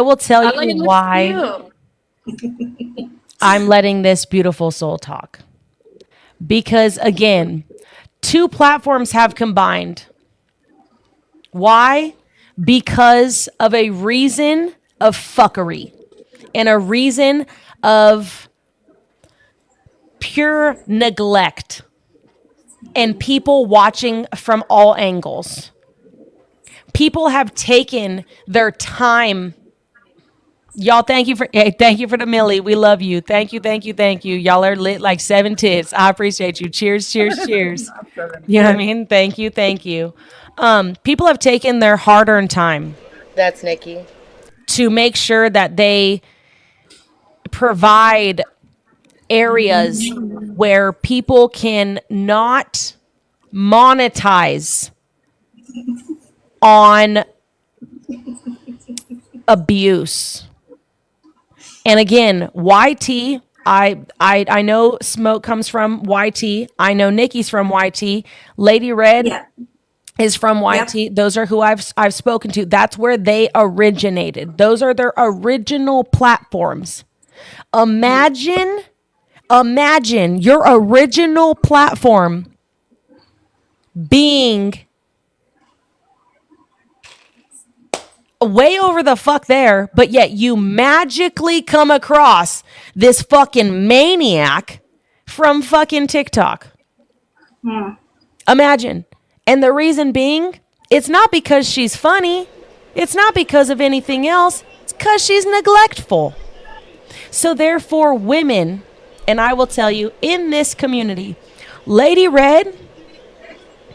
will tell you why I'm letting this beautiful soul talk. Because again, two platforms have combined. Why? Because of a reason of fuckery and a reason of pure neglect and people watching from all angles. People have taken their time. Y'all, thank you for the Millie. We love you. Thank you. Y'all are lit like 7 tits. I appreciate you. Cheers. You know what I mean? Thank you. People have taken their hard-earned time That's Nikki. to make sure that they provide areas where people can not monetize on abuse. And again, YT, I know Smoke comes from YT. I know Nikki's from YT. Lady Red is from YT. Those are who I've spoken to. That's where they originated. Those are their original platforms. Imagine your original platform being way over the fuck there, but yet you magically come across this fucking maniac from fucking TikTok. Imagine. And the reason being, it's not because she's funny. It's not because of anything else. It's because she's neglectful. So therefore, women, and I will tell you, in this community, Lady Red,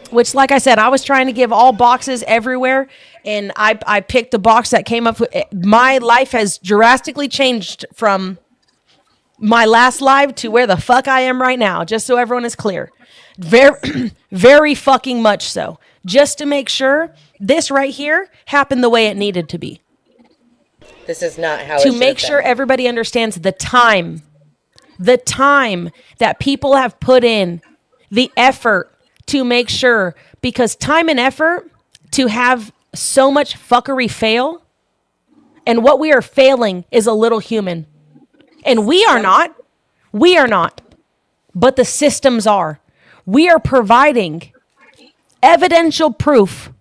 which, like I said, I was trying to give all boxes everywhere, and I picked a box that came up with, my life has drastically changed from my last live to where the fuck I am right now, just so everyone is clear. Very, very fucking much so. Just to make sure this right here happened the way it needed to be. This is not how it To should make have sure been. everybody understands the time that people have put in, the effort to make sure, because time and effort to have so much fuckery fail, and what we are failing is a little human. And we are not, but the systems are. We are providing evidential proof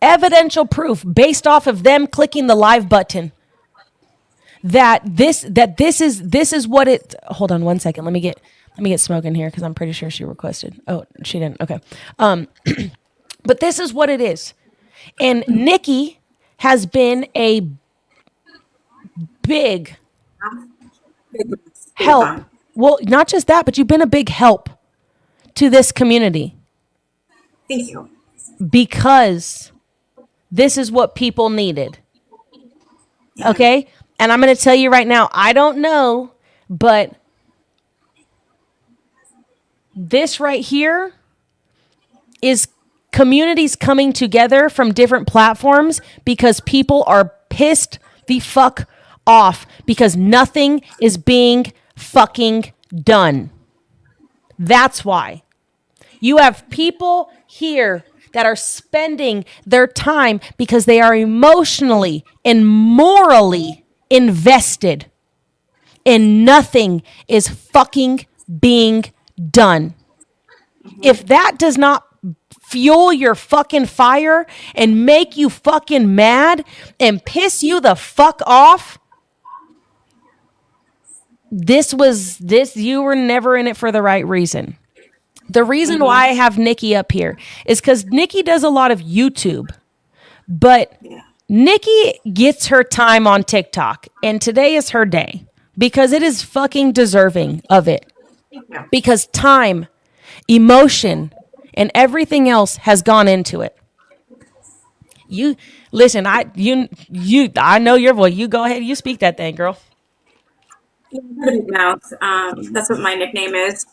based off of them clicking the live button that this is what it. Hold on one second. Let me get Smoke in here because I'm pretty sure she requested. Oh, she didn't. Okay. But this is what it is. And Nikki has been a big help. Well, not just that, but you've been a big help to this community. Thank you. Because this is what people needed. Okay? And I'm going to tell you right now, I don't know, but this right here is communities coming together from different platforms because people are pissed the fuck off because nothing is being fucking done. That's why. You have people here that are spending their time because they are emotionally and morally invested, and nothing is fucking being done. If that does not fuel your fucking fire and make you fucking mad and piss you the fuck off, you were never in it for the right reason. The reason why I have Nikki up here is because Nikki does a lot of YouTube, but Nikki gets her time on TikTok, and today is her day because it is fucking deserving of it. Because time, emotion, and everything else has gone into it. You listen, I know your voice. You go ahead, you speak that thing, girl. Big mouth. That's what my nickname is.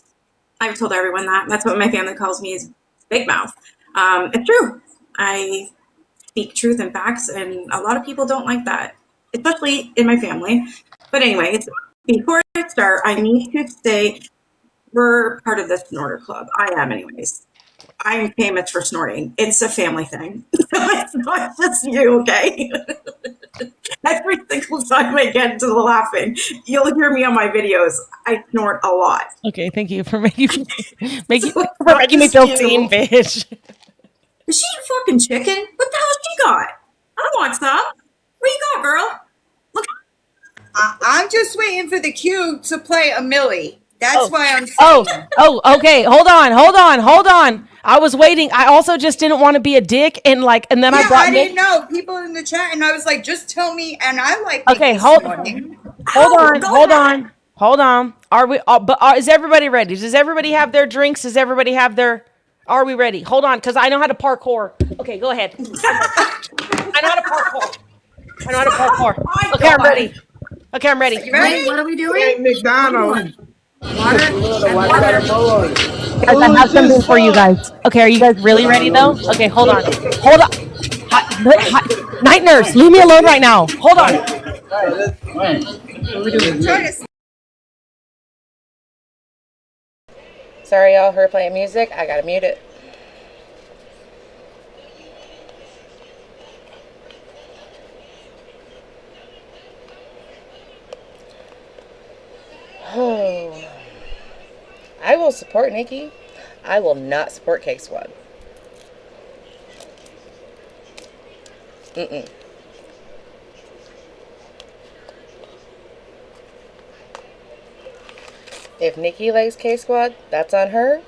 I've told everyone that. That's what my family calls me, is Big Mouth. It's true. I speak truth and facts, and a lot of people don't like that, especially in my family. But anyways, before I start, I need to say we're part of the Snorter Club. I am, anyways. I'm famous for snorting. It's a family thing. It's not just you, okay? Every single time I get into the laughing, you'll hear me on my videos. I snort a lot. Okay, thank you for making me feel seen, bitch. Is she a fucking chicken? What the hell she got? I want some. What you got, girl? Look. I'm just waiting for the cue to play a Millie. That's why I'm saying. Okay. Hold on. I was waiting. I also just didn't want to be a dick and then I brought I didn't know people in the chat, and I was like, just tell me. And I like. Okay, hold on. Are we? Is everybody ready? Does everybody have their drinks? Does everybody have their? Are we ready? Hold on, because I know how to parkour. Okay, go ahead. I know how to parkour. Okay, I'm ready. Okay, I'm ready. You ready? What are we doing? McDonald's. Water. Guys, I have something for you guys. Okay, are you guys really ready though? Okay, hold on. Night nurse, leave me alone right now. Hold on. Sorry, y'all. Her playing music. I gotta mute it. Oh. I will support Nikki. I will not support Cake Squad. If Nikki likes K Squad, that's on her.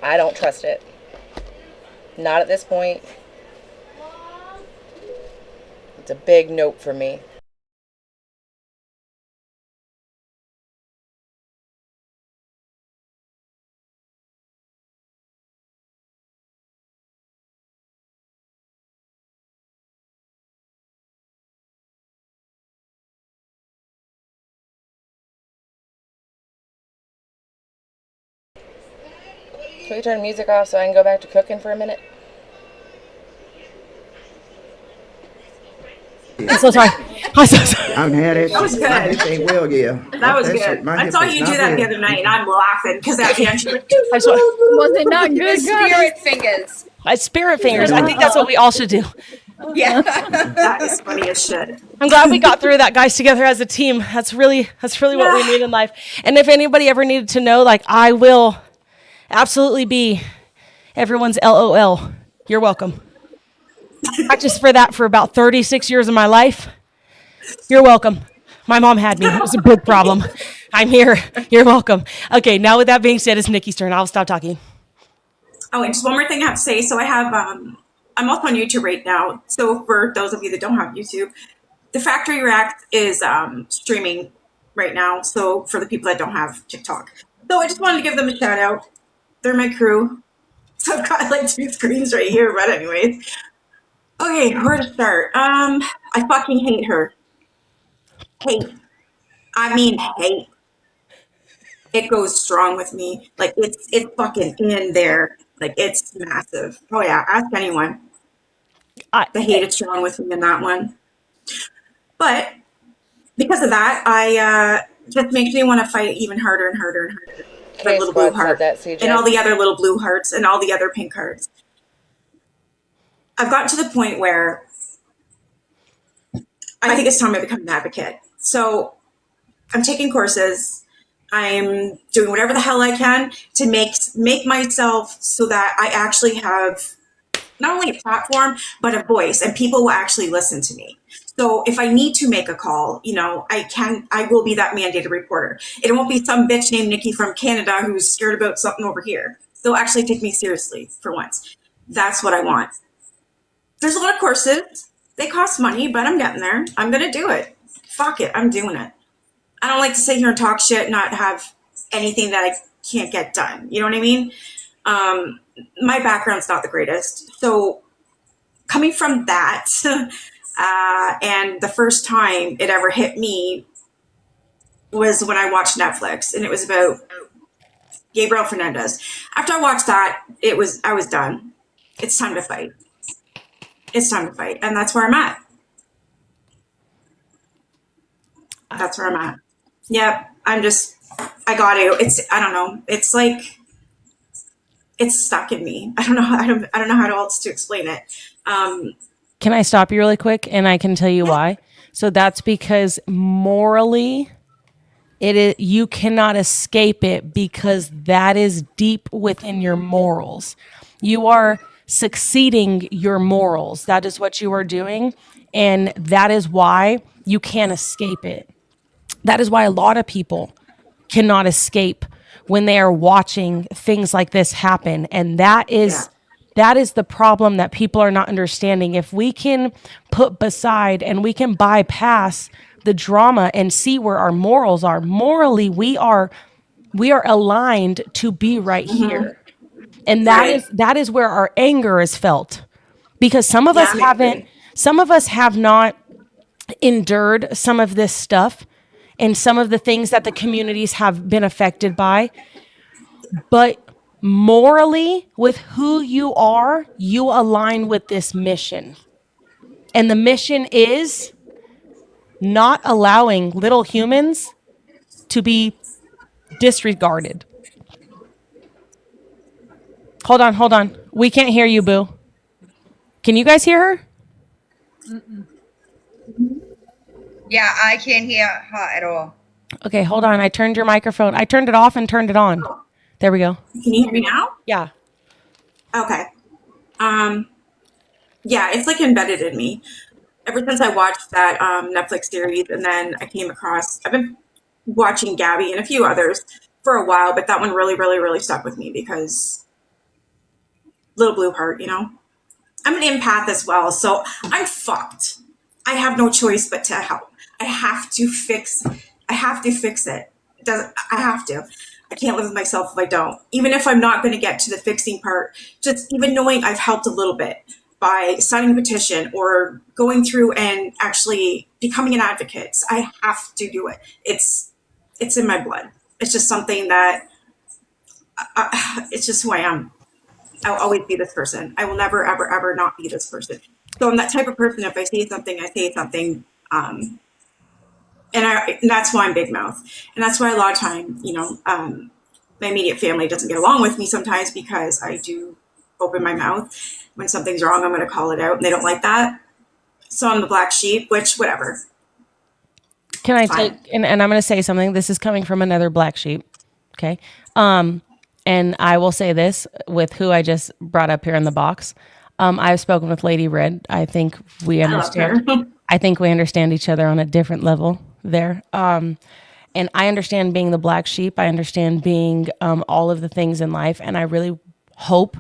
I don't trust it. Not at this point. It's a big nope for me. Can we turn music off so I can go back to cooking for a minute? I'm so sorry. I'm so sorry. I've had that. That was shit. good. My hips ain't well, yeah. That was shit, good. my I hip saw is you not do that well. the other night, and I'm laughing because at the end she went, I just want- Was it not The good, guys? spirit fingers. Spirit fingers. I think that's what we all should do. Yeah. that is funny as shit. I'm glad we got through that, guys, together as a team. That's really what we need in life. And if anybody ever needed to know, like, I will absolutely be everyone's LOL. You're welcome. Practiced for that for about 36 years of my life. You're welcome. My mom had me. It was a big problem. I'm here. You're welcome. Okay, now with that being said, it's Nikki's turn. I'll stop talking. Oh, and just one more thing I have to say. So I have, I'm also on YouTube right now. So for those of you that don't have YouTube, the Factory React is streaming right now. So for the people that don't have TikTok. So I just wanted to give them a shout out. They're my crew. So I've got like 2 screens right here, but anyways. Okay, where to start? I fucking hate her. Hate. I mean hate. It goes strong with me. Like it's fucking in there. Like it's massive. Oh yeah, ask anyone. The hate is strong with me in that one. But because of that, I just makes me want to fight even harder and harder and harder. The K little blue Squad said heart that, CJ. and all the other little blue hearts and all the other pink hearts. I've gotten to the point where I think it's time I become an advocate. So I'm taking courses. I'm doing whatever the hell I can to make myself so that I actually have not only a platform, but a voice, and people will actually listen to me. So if I need to make a call, I will be that mandated reporter. It won't be some bitch named Nikki from Canada who's scared about something over here. They'll actually take me seriously for once. That's what I want. There's a lot of courses. They cost money, but I'm getting there. I'm going to do it. Fuck it. I'm doing it. I don't like to sit here and talk shit, not have anything that I can't get done. You know what I mean? My background's not the greatest. So coming from that, and the first time it ever hit me was when I watched Netflix, and it was about Gabriel Fernandez. After I watched that, I was done. It's time to fight. It's time to fight. And that's where I'm at. That's where I'm at. Yep. I got to. I don't know. It's like, it's stuck in me. I don't know how else to explain it. Can I stop you really quick? And I can tell you why. So that's because morally, you cannot escape it, because that is deep within your morals. You are succeeding your morals. That is what you are doing. And that is why you can't escape it. That is why a lot of people cannot escape when they are watching things like this happen. And that is the problem that people are not understanding. If we can put beside and we can bypass the drama and see where our morals are, morally, we are aligned to be right here. And that is where our anger is felt, because some of us have not endured some of this stuff and some of the things that the communities have been affected by. But morally, with who you are, you align with this mission. And the mission is not allowing little humans to be disregarded. Hold on. We can't hear you, Boo. Can you guys hear her? Yeah, I can't hear her at all. Okay, hold on. I turned your microphone. I turned it off and turned it on. There we go. Can you hear me now? Yeah. Okay. Yeah, it's like embedded in me. ever since I watched that Netflix series, and then I've been watching Gabby and a few others for a while, but that one really, really, really stuck with me because little blue heart, you know? I'm an empath as well, so I'm fucked. I have no choice but to help. I have to fix it. I have to. I can't live with myself if I don't. Even if I'm not going to get to the fixing part, just even knowing I've helped a little bit by signing a petition or going through and actually becoming an advocate. I have to do it. It's in my blood. It's just something that it's just who I am. I'll always be this person. I will never, ever, ever not be this person. So I'm that type of person. If I say something, I say something. And that's why I'm big mouth. And that's why a lot of time, you know, my immediate family doesn't get along with me sometimes because I do open my mouth. When something's wrong, I'm going to call it out, and they don't like that. So I'm the black sheep, which, whatever. Can I take, and I'm going to say something. This is coming from another black sheep. Okay. And I will say this with who I just brought up here in the box. I've spoken with Lady Red. I think we understand. I think we understand each other on a different level there. And I understand being the black sheep. I understand being all of the things in life. And I really hope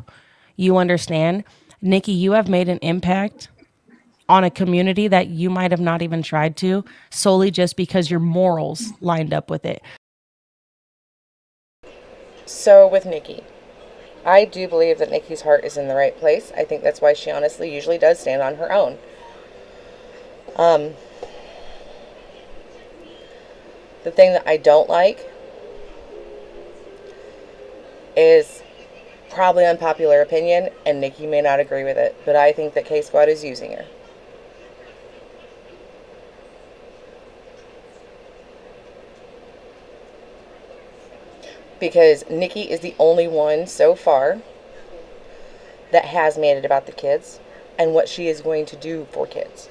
you understand. Nikki, you have made an impact on a community that you might have not even tried to, solely just because your morals lined up with it. So with Nikki, I do believe that Nikki's heart is in the right place. I think that's why she honestly usually does stand on her own. The thing that I don't like is probably unpopular opinion, and Nikki may not agree with it, but I think that K-Squad is using her. Because Nikki is the only one so far that has made it about the kids and what she is going to do for kids.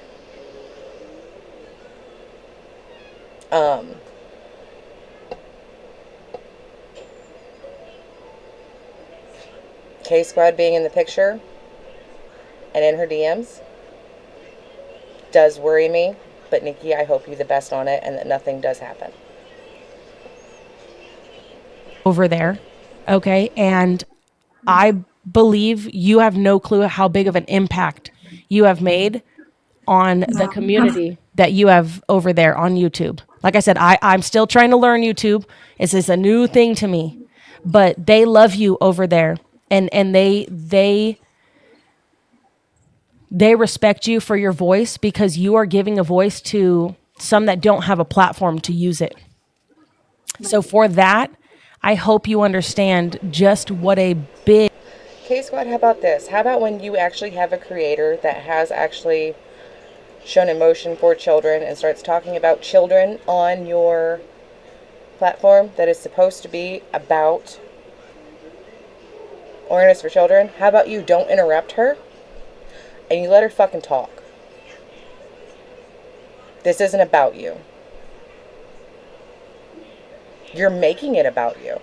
K-Squad being in the picture and in her DMs does worry me, but Nikki, I hope you the best on it and that nothing does happen. Over there. Okay. And I believe you have no clue how big of an impact you have made on the community that you have over there on YouTube. Like I said, I'm still trying to learn YouTube. It's a new thing to me, but they love you over there. And they respect you for your voice because you are giving a voice to some that don't have a platform to use it. So for that, I hope you understand just what a big... K-Squad, how about this? How about when you actually have a creator that has actually shown emotion for children and starts talking about children on your platform that is supposed to be about awareness for children? How about you don't interrupt her and you let her fucking talk? This isn't about you. You're making it about you.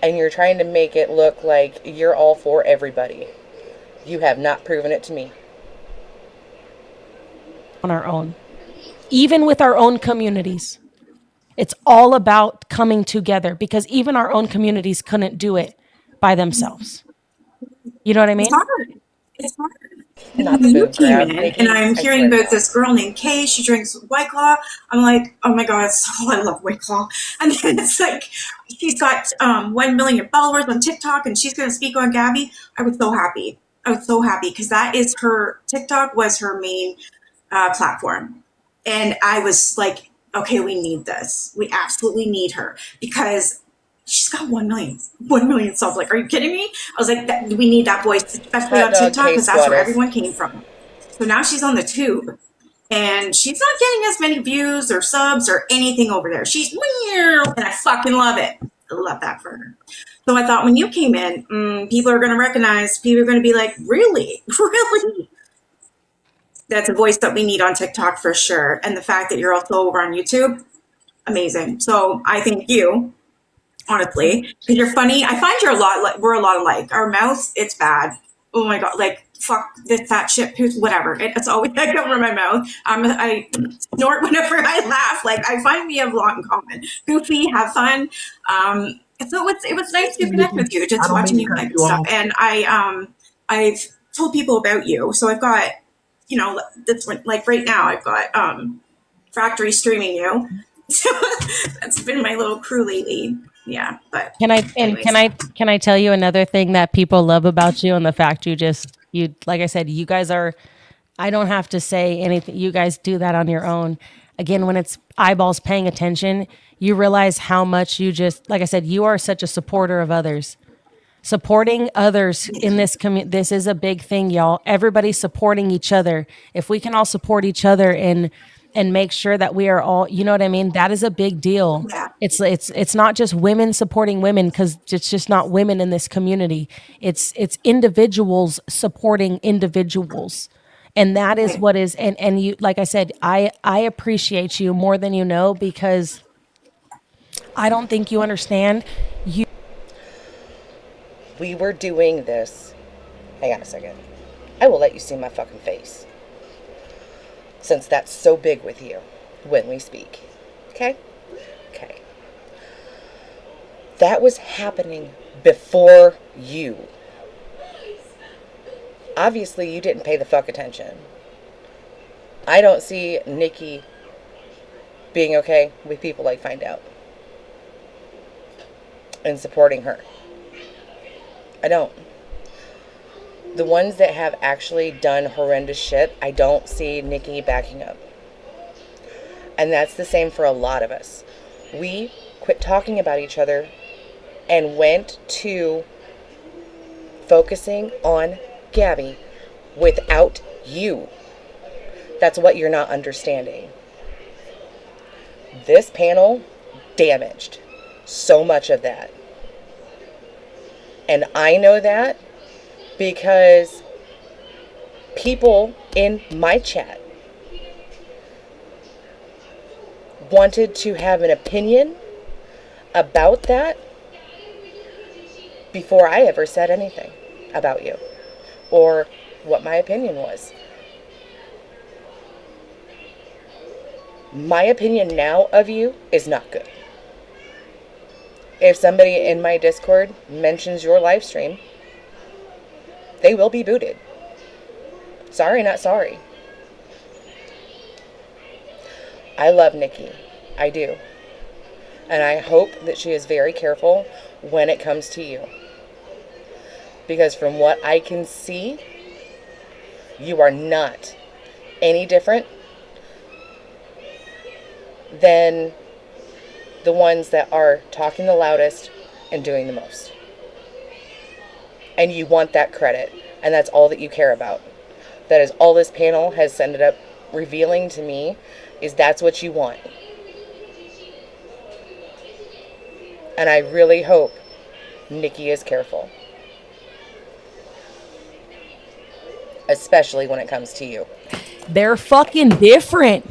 And you're trying to make it look like you're all for everybody. You have not proven it to me. On our own. Even with our own communities. It's all about coming together because even our own communities couldn't do it by themselves. You know what I mean? It's hard. It's hard. Not the You boob came grab, in, Nikki, and I'm I hearing swear to about this girl named Kay. She drinks White Claw. I'm like, oh my god, I love White Claw. And then it's like, she's got 1 million followers on TikTok, and she's going to speak on Gabby. I was so happy. Because that is her, TikTok was her main platform. And I was like, okay, we need this. We absolutely need her because she's got 1 million subs. Like, are you kidding me? I was like, we need that voice, especially on TikTok, because that's where everyone came from. So now she's on the tube, and she's not getting as many views or subs or anything over there. She's weird, and I fucking love it. I love that for her. So I thought when you came in, people are going to recognize, people are going to be like, really? Really? That's a voice that we need on TikTok for sure. And the fact that you're also over on YouTube, amazing. So I thank you, honestly, because you're funny. I find we're a lot alike. Our mouth, it's bad. Oh my God. Like, fuck this, that shit, whatever. It's always that come from my mouth. I snort whenever I laugh. Like, I find we have a lot in common. Goofy, have fun. So it was nice to connect with you, I just don't mean watching to you cut connect you and stuff. off. And I've told people about you. So I've got, that's when, like right now I've got Factory streaming you. So that's been my little crew lately. Yeah, but Can I anyways. can I tell you another thing that people love about you, and the fact you like I said, you guys are, I don't have to say anything. You guys do that on your own. Again, when it's eyeballs paying attention, you realize how much you just, like I said, you are such a supporter of others. Supporting others in this community, this is a big thing, y'all. Everybody's supporting each other. If we can all support each other and make sure that we are all, you know what I mean? That is a big deal. Yeah. It's not just women supporting women, because it's just not women in this community. It's individuals supporting individuals. And that is what is, and you, like I said, I appreciate you more than you know, because I don't think you understand. We were doing this. Hang on a second. I will let you see my fucking face, since that's so big with you when we speak. Okay? Okay. That was happening before you. Obviously, you didn't pay the fuck attention. I don't see Nikki being okay with people like Find Out and supporting her. I don't. The ones that have actually done horrendous shit, I don't see Nikki backing up. And that's the same for a lot of us. We quit talking about each other and went to focusing on Gabby without you. That's what you're not understanding. This panel damaged so much of that. And I know that because people in my chat wanted to have an opinion about that before I ever said anything about you or what my opinion was. My opinion now of you is not good. If somebody in my Discord mentions your live stream, they will be booted. Sorry, not sorry. I love Nikki. I do. And I hope that she is very careful when it comes to you. Because from what I can see, you are not any different than the ones that are talking the loudest and doing the most. And you want that credit. And that's all that you care about. That is all this panel has ended up revealing to me, is that's what you want. And I really hope Nikki is careful. Especially when it comes to you. They're fucking different.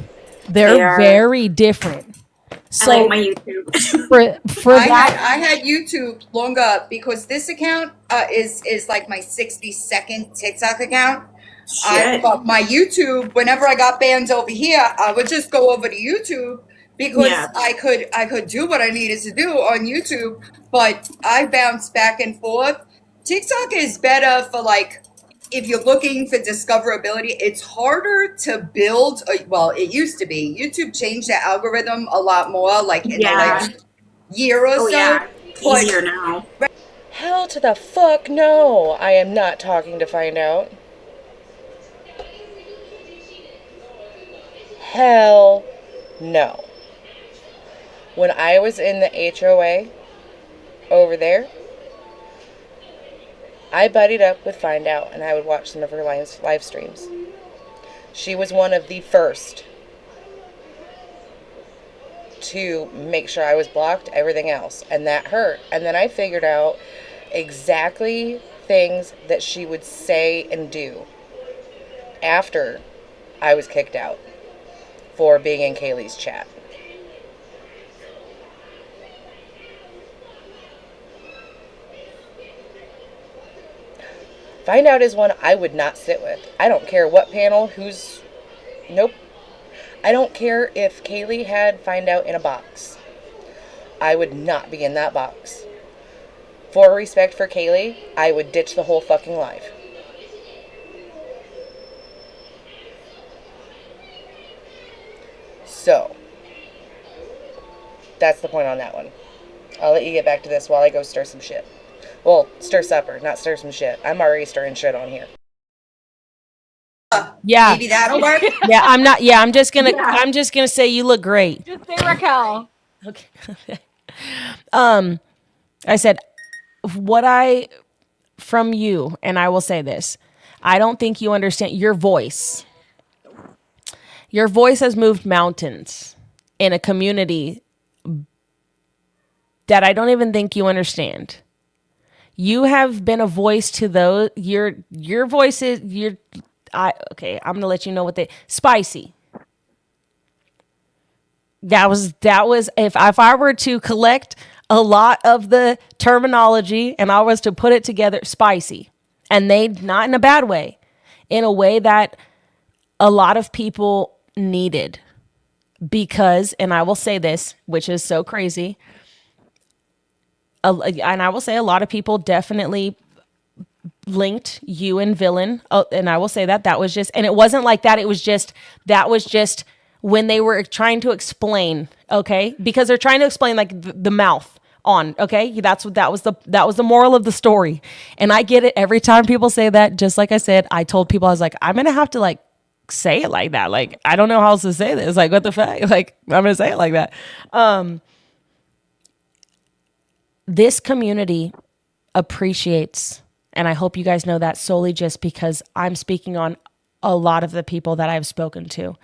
They're They are. very different. So I like my YouTube. for that, I had YouTube longer because this account is like my 60-second TikTok account. But my YouTube, whenever I got bands over here, I would just go over to YouTube because Yeah. I could do what I needed to do on YouTube, but I bounce back and forth. TikTok is better for like if you're looking for discoverability. It's harder to build. Well, it used to be. YouTube changed the algorithm a lot more, like in the last year or so. Yeah. But Easier now. Hell to the fuck no. I am not talking to Find Out. Hell no. When I was in the HOA over there, I buddied up with Find Out and I would watch some of her live streams. She was one of the first to make sure I was blocked, everything else, and that hurt. And then I figured out exactly things that she would say and do after I was kicked out for being in Kaylee's chat. Find Out is one I would not sit with. I don't care what panel, who's... Nope. I don't care if Kaylee had Find Out in a box. I would not be in that box. For respect for Kaylee, I would ditch the whole fucking live. So, that's the point on that one. I'll let you get back to this while I go stir some shit. Well, stir supper, not stir some shit. I'm already stirring shit on here. Yeah. Maybe that'll work. Yeah, I'm not. Yeah, I'm just gonna say you look great. Just say Raquel. Okay. I said from you, and I will say this. I don't think you understand your voice. Your voice has moved mountains in a community that I don't even think you understand. You have been a voice to those. Your voice is okay. I'm gonna let you know what spicy. That was if I were to collect a lot of the terminology and I was to put it together, spicy, and they not in a bad way, in a way that a lot of people needed, because, and I will say this, which is so crazy, and I will say a lot of people definitely linked you and Villain, and I will say that was just, and it wasn't like that, it was just, that was just when they were trying to explain, okay, because they're trying to explain like the mouth on, okay, that was the moral of the story. And I get it every time people say that. Just like I said, I told people, I was like, I'm gonna have to like say it like that, like I don't know how else to say this, like what the fuck, like I'm gonna say it like that. This community appreciates, and I hope you guys know that, solely just because I'm speaking on a lot of the people that I've spoken to,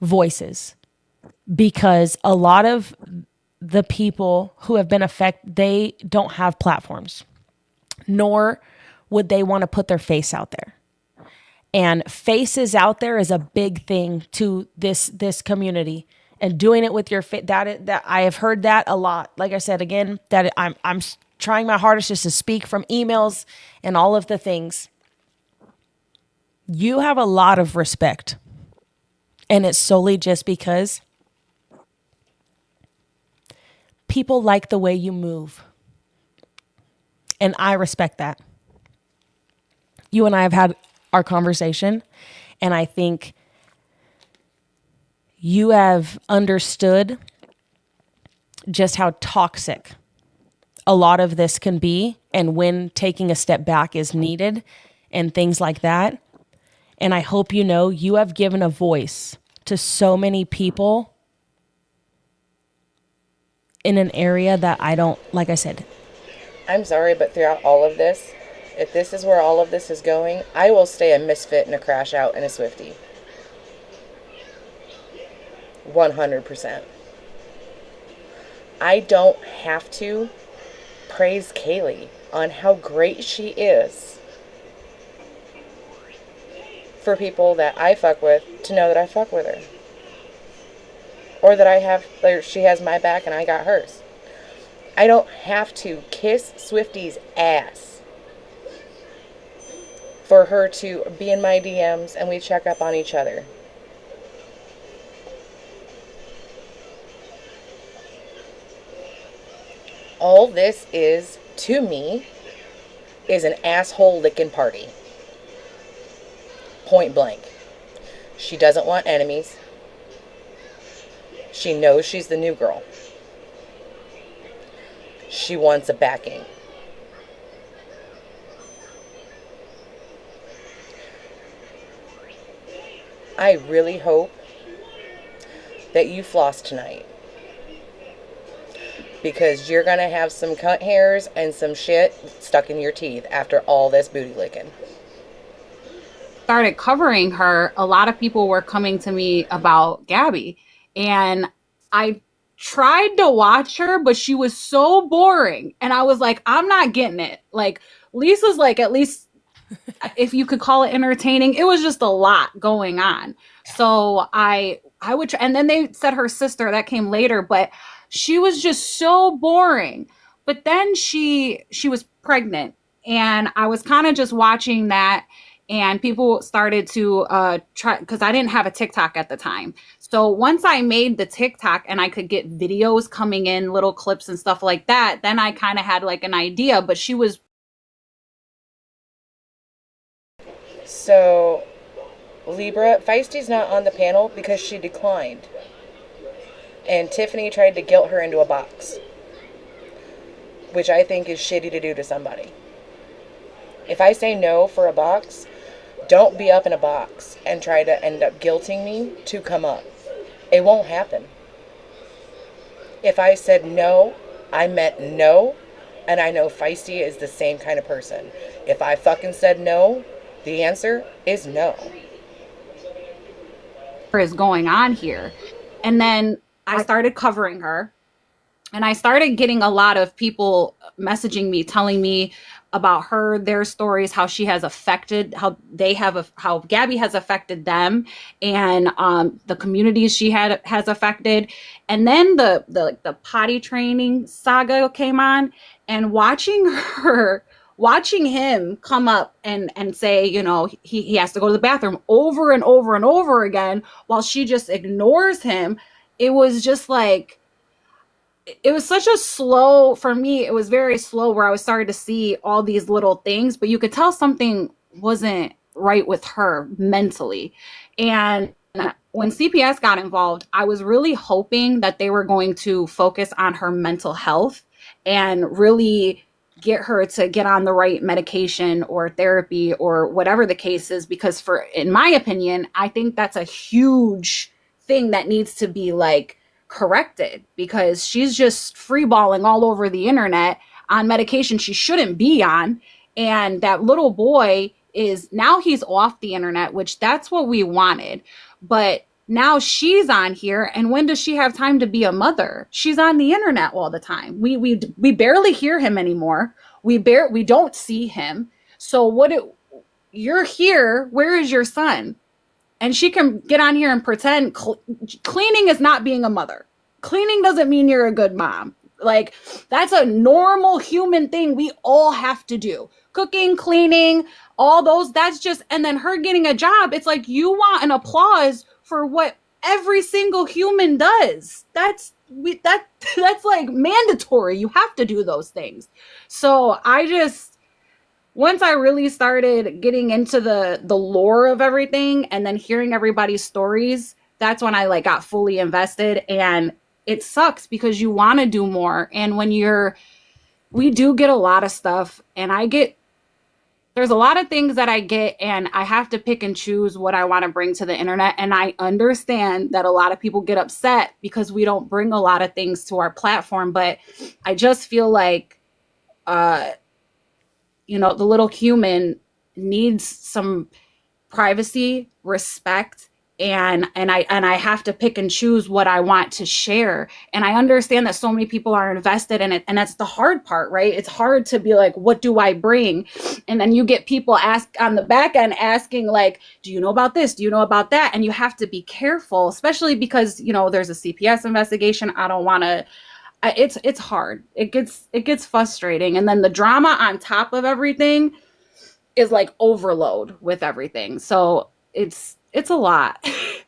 voices, because a lot of the people who have been affected, they don't have platforms, nor would they want to put their face out there. And faces out there is a big thing to this community, and doing it with your face, that I have heard that a lot. Like I said, again, that I'm trying my hardest just to speak from emails and all of the things. You have a lot of respect, and it's solely just because people like the way you move, and I respect that. You and I have had our conversation, and I think you have understood just how toxic a lot of this can be, and when taking a step back is needed and things like that. And I hope you know you have given a voice to so many people in an area that I don't, like I said. I'm sorry, but throughout all of this, if this is where all of this is going, I will stay a misfit and a crash out and a Swiftie. 100%. I don't have to praise Kaylee on how great she is for people that I fuck with to know that I fuck with her. Or that she has my back and I got hers. I don't have to kiss Swiftie's ass for her to be in my DMs and we check up on each other. All this is, to me, is an asshole licking party. Point blank. She doesn't want enemies. She knows she's the new girl. She wants a backing. I really hope that you floss tonight, because you're going to have some cunt hairs and some shit stuck in your teeth after all this booty licking. Started covering her, a lot of people were coming to me about Gabby, and I tried to watch her, but she was so boring, and I was like, I'm not getting it. Like, Lisa's like, at least if you could call it entertaining, it was just a lot going on. So I would try, and then they said her sister, that came later, but she was just so boring. But then she was pregnant And I was kind of just watching that, and people started to try, because I didn't have a TikTok at the time. So once I made the TikTok and I could get videos coming in, little clips and stuff like that, then I kind of had like an idea. But she was. So, Libra, Feisty's not on the panel because she declined. And Tiffany tried to guilt her into a box, which I think is shitty to do to somebody. If I say no for a box, don't be up in a box and try to end up guilting me to come up. It won't happen. If I said no, I meant no, and I know Feisty is the same kind of person. If I fucking said no, the answer is no. Is going on here. And then I started covering her, and I started getting a lot of people messaging me, telling me about her, their stories, how she has affected, how Gabby has affected them, and the communities she has affected. And then the potty training saga came on, and watching him come up and say, you know, he has to go to the bathroom over and over and over again while she just ignores him. It was just like, it was such a slow, for me, it was very slow, where I was starting to see all these little things, but you could tell something wasn't right with her mentally. And when CPS got involved, I was really hoping that they were going to focus on her mental health and really get her to get on the right medication or therapy or whatever the case is, because in my opinion, I think that's a huge thing that needs to be like corrected, because she's just freeballing all over the internet on medication she shouldn't be on. And that little boy he's off the internet, which that's what we wanted. But now she's on here, and when does she have time to be a mother? She's on the internet all the time. We barely hear him anymore. We don't see him. So you're here, where is your son? And she can get on here and pretend cleaning is not being a mother. Cleaning doesn't mean you're a good mom. Like, that's a normal human thing we all have to do. Cooking, cleaning, all those, that's just, and then her getting a job, it's like you want an applause for what every single human does. That's like mandatory. You have to do those things. So once I really started getting into the lore of everything and then hearing everybody's stories, that's when I like got fully invested. And it sucks because you want to do more. And when we do get a lot of stuff, and there's a lot of things that I get, and I have to pick and choose what I want to bring to the internet. And I understand that a lot of people get upset because we don't bring a lot of things to our platform. But I just feel like, the little human needs some privacy, respect, and I have to pick and choose what I want to share. And I understand that so many people are invested in it, and that's the hard part, right? It's hard to be like, what do I bring? And then you get people on the back end asking like, do you know about this? Do you know about that? And you have to be careful, especially because, there's a CPS investigation. I don't want to. It's hard. It gets frustrating. And then the drama on top of everything is like overload with everything. So it's a lot.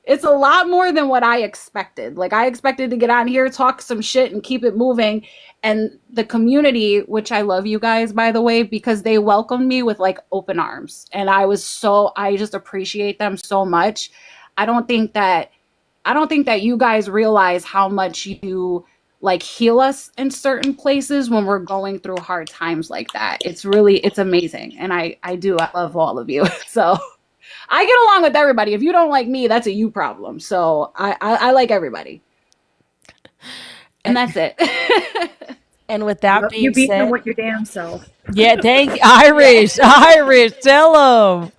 It's a lot more than what I expected. Like, I expected to get on here, talk some shit, and keep it moving. And the community, which I love you guys, by the way, because they welcomed me with like open arms. And I just appreciate them so much. I don't think that you guys realize how much you like heal us in certain places when we're going through hard times like that. It's amazing. And I love all of you. So I get along with everybody. If you don't like me, that's a you problem. So I like everybody. And that's it. And with that being You beat said, them with your damn self. yeah, thank Irish, tell them.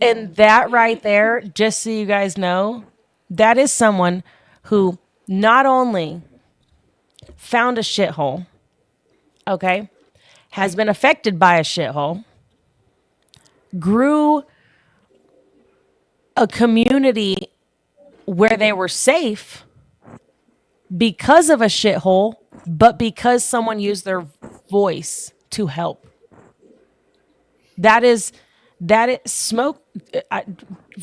And that right there, just so you guys know, that is someone who not only found a shithole, okay, has been affected by a shithole, grew a community where they were safe because of a shithole, but because someone used their voice to help. That is Smoke.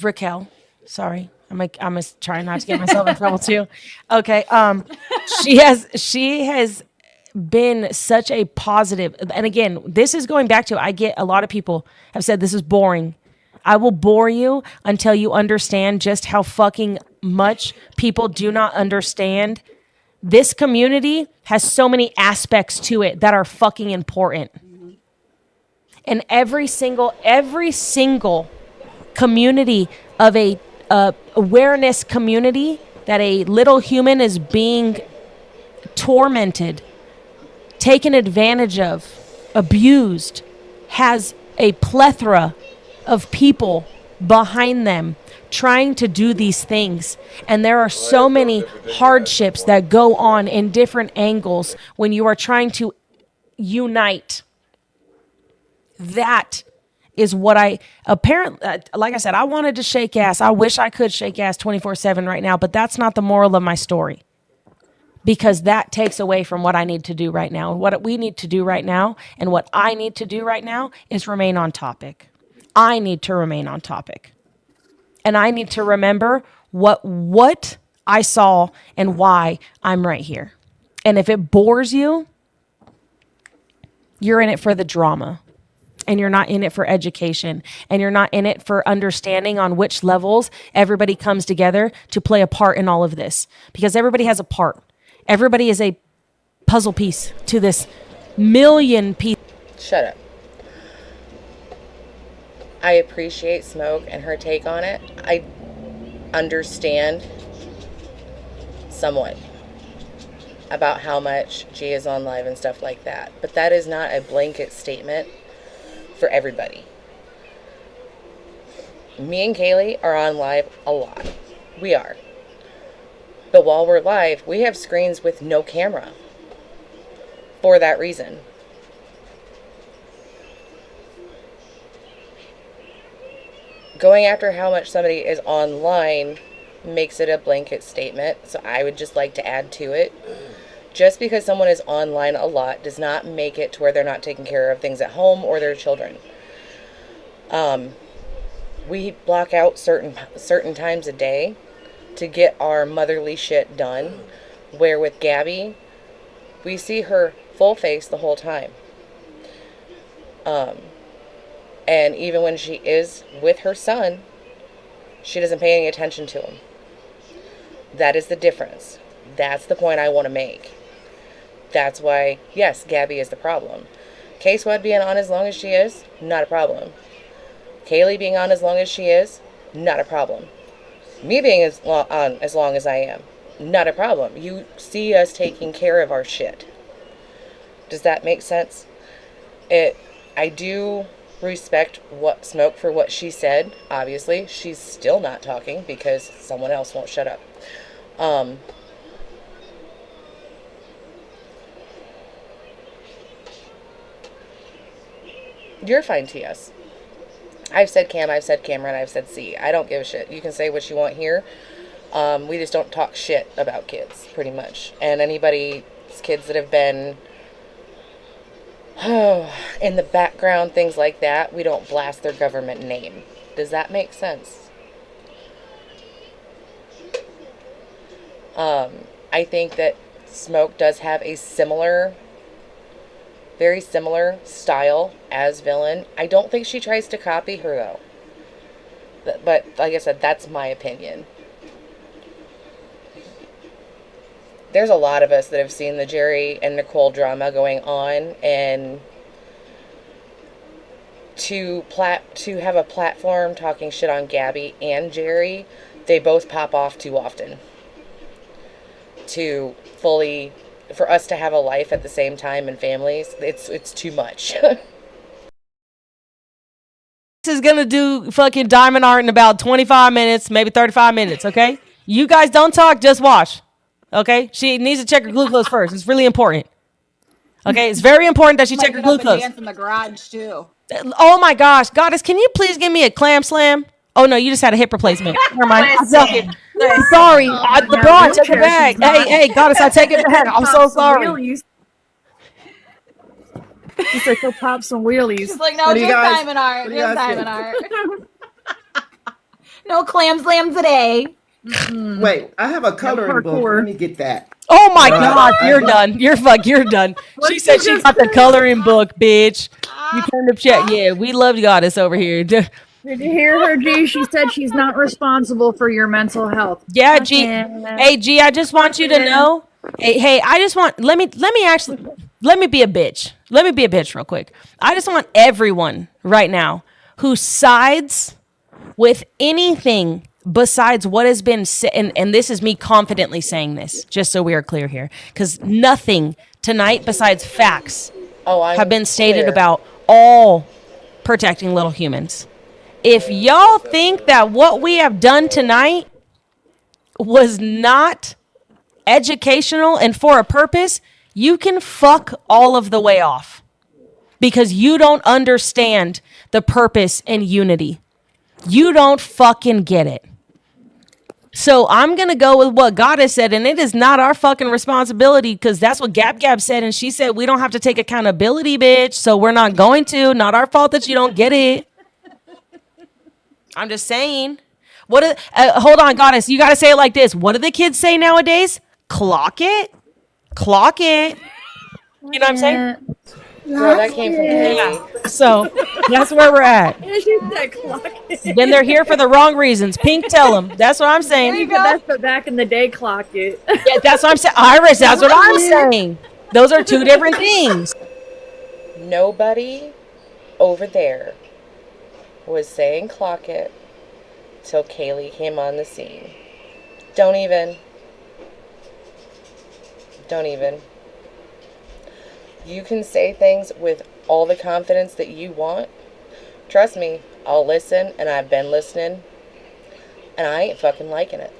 Raquel, sorry, I'm trying not to get myself in trouble too. Okay, she has been such a positive, and again, this is going back to, I get a lot of people have said this is boring. I will bore you until you understand just how fucking much people do not understand. This community has so many aspects to it that are fucking important. And every single community of a awareness community that a little human is being tormented, taken advantage of, abused, has a plethora of people behind them trying to do these things. And there are so many hardships that go on in different angles when you are trying to unite. That is what I apparently, like I said, I wanted to shake ass. I wish I could shake ass 24/7 right now, but that's not the moral of my story, because that takes away from what I need to do right now. What we need to do right now and what I need to do right now is remain on topic. I need to remain on topic. And I need to remember what I saw and why I'm right here. And if it bores you, you're in it for the drama. And you're not in it for education. And you're not in it for understanding on which levels everybody comes together to play a part in all of this. Because everybody has a part. Everybody is a puzzle piece to this million piece. Shut up. I appreciate Smoke and her take on it. I understand somewhat about how much G is on live and stuff like that. But that is not a blanket statement for everybody. Me and Kaylee are on live a lot. We are. But while we're live, we have screens with no camera. For that reason. Going after how much somebody is online makes it a blanket statement. So I would just like to add to it. Just because someone is online a lot does not make it to where they're not taking care of things at home or their children. We block out certain times a day to get our motherly shit done. Where with Gabby, we see her full face the whole time. And even when she is with her son, she doesn't pay any attention to him. That is the difference. That's the point I want to make. That's why, yes, Gabby is the problem. K-Swad being on as long as she is, not a problem. Kaylee being on as long as she is, not a problem. Me being on as long as I am, not a problem. You see us taking care of our shit. Does that make sense? I do respect what Smoke for what she said. Obviously, she's still not talking because someone else won't shut up. You're fine, TS. I've said Cam, I've said Cameron, I've said C. I don't give a shit. You can say what you want here. We just don't talk shit about kids, pretty much. And anybody's kids that have been in the background, things like that, we don't blast their government name. Does that make sense? I think that Smoke does have a very similar style as Villain. I don't think she tries to copy her, though. But like I said, that's my opinion. There's a lot of us that have seen the Jerry and Nicole drama going on, and to have a platform talking shit on Gabby and Jerry, they both pop off too often. For us to have a life at the same time and families, it's too much. This is gonna do fucking diamond art in about 25 minutes, maybe 35 minutes, okay? You guys don't talk, just watch. Okay? She needs to check her glucose first. It's really important. Okay? It's very important that she check her glucose. Dance in the garage too. Oh my gosh, Goddess, can you please give me a clam slam? Oh no, you just had a hip replacement. Never mind. I'm sorry. LeBron, take it back. Hey, Goddess, I take it back. I'm so sorry. She said she'll pop some wheelies. She's like, no, What do you just guys- diamond art. what do you Just guys diamond think? art. No clam slam today. Wait, I have a coloring book. parkour. Let me get that. Oh my Right. God, you're done. You're done. She said she got the coloring book, bitch. You came to chat. Yeah, we love Goddess over here. Did you hear her, G? She said she's not responsible for your mental health. Yeah, G. Okay. Hey, G, I just want you to know. Hey, I just want let me be a bitch. Let me be a bitch real quick. I just want everyone right now who sides with anything besides what has been said, and this is me confidently saying this, just so we are clear here, because nothing tonight besides facts have been stated about all protecting little humans. If y'all think that what we have done tonight was not educational and for a purpose, you can fuck all of the way off because you don't understand the purpose and unity. You don't fucking get it. So I'm going to go with what Goddess said, and it is not our fucking responsibility because that's what Gab Gab said, and she said we don't have to take accountability, bitch, so we're not going to. Not our fault that you don't get it. I'm just saying. Hold on, Goddess. You got to say it like this. What do the kids say nowadays? Clock it. Clock it. You know what I'm saying? Girl, that came from Katie. Yeah. So that's where we're at. She said clock it. Then they're here for the wrong reasons. Pink, tell them. That's what I'm saying. That's the back in the day clock it. Yeah, that's what I'm saying. Iris, that's what I'm saying. Those are two different things. Nobody over there was saying clock it till Kaylee came on the scene. Don't even. You can say things with all the confidence that you want. Trust me, I'll listen, and I've been listening, and I ain't fucking liking it.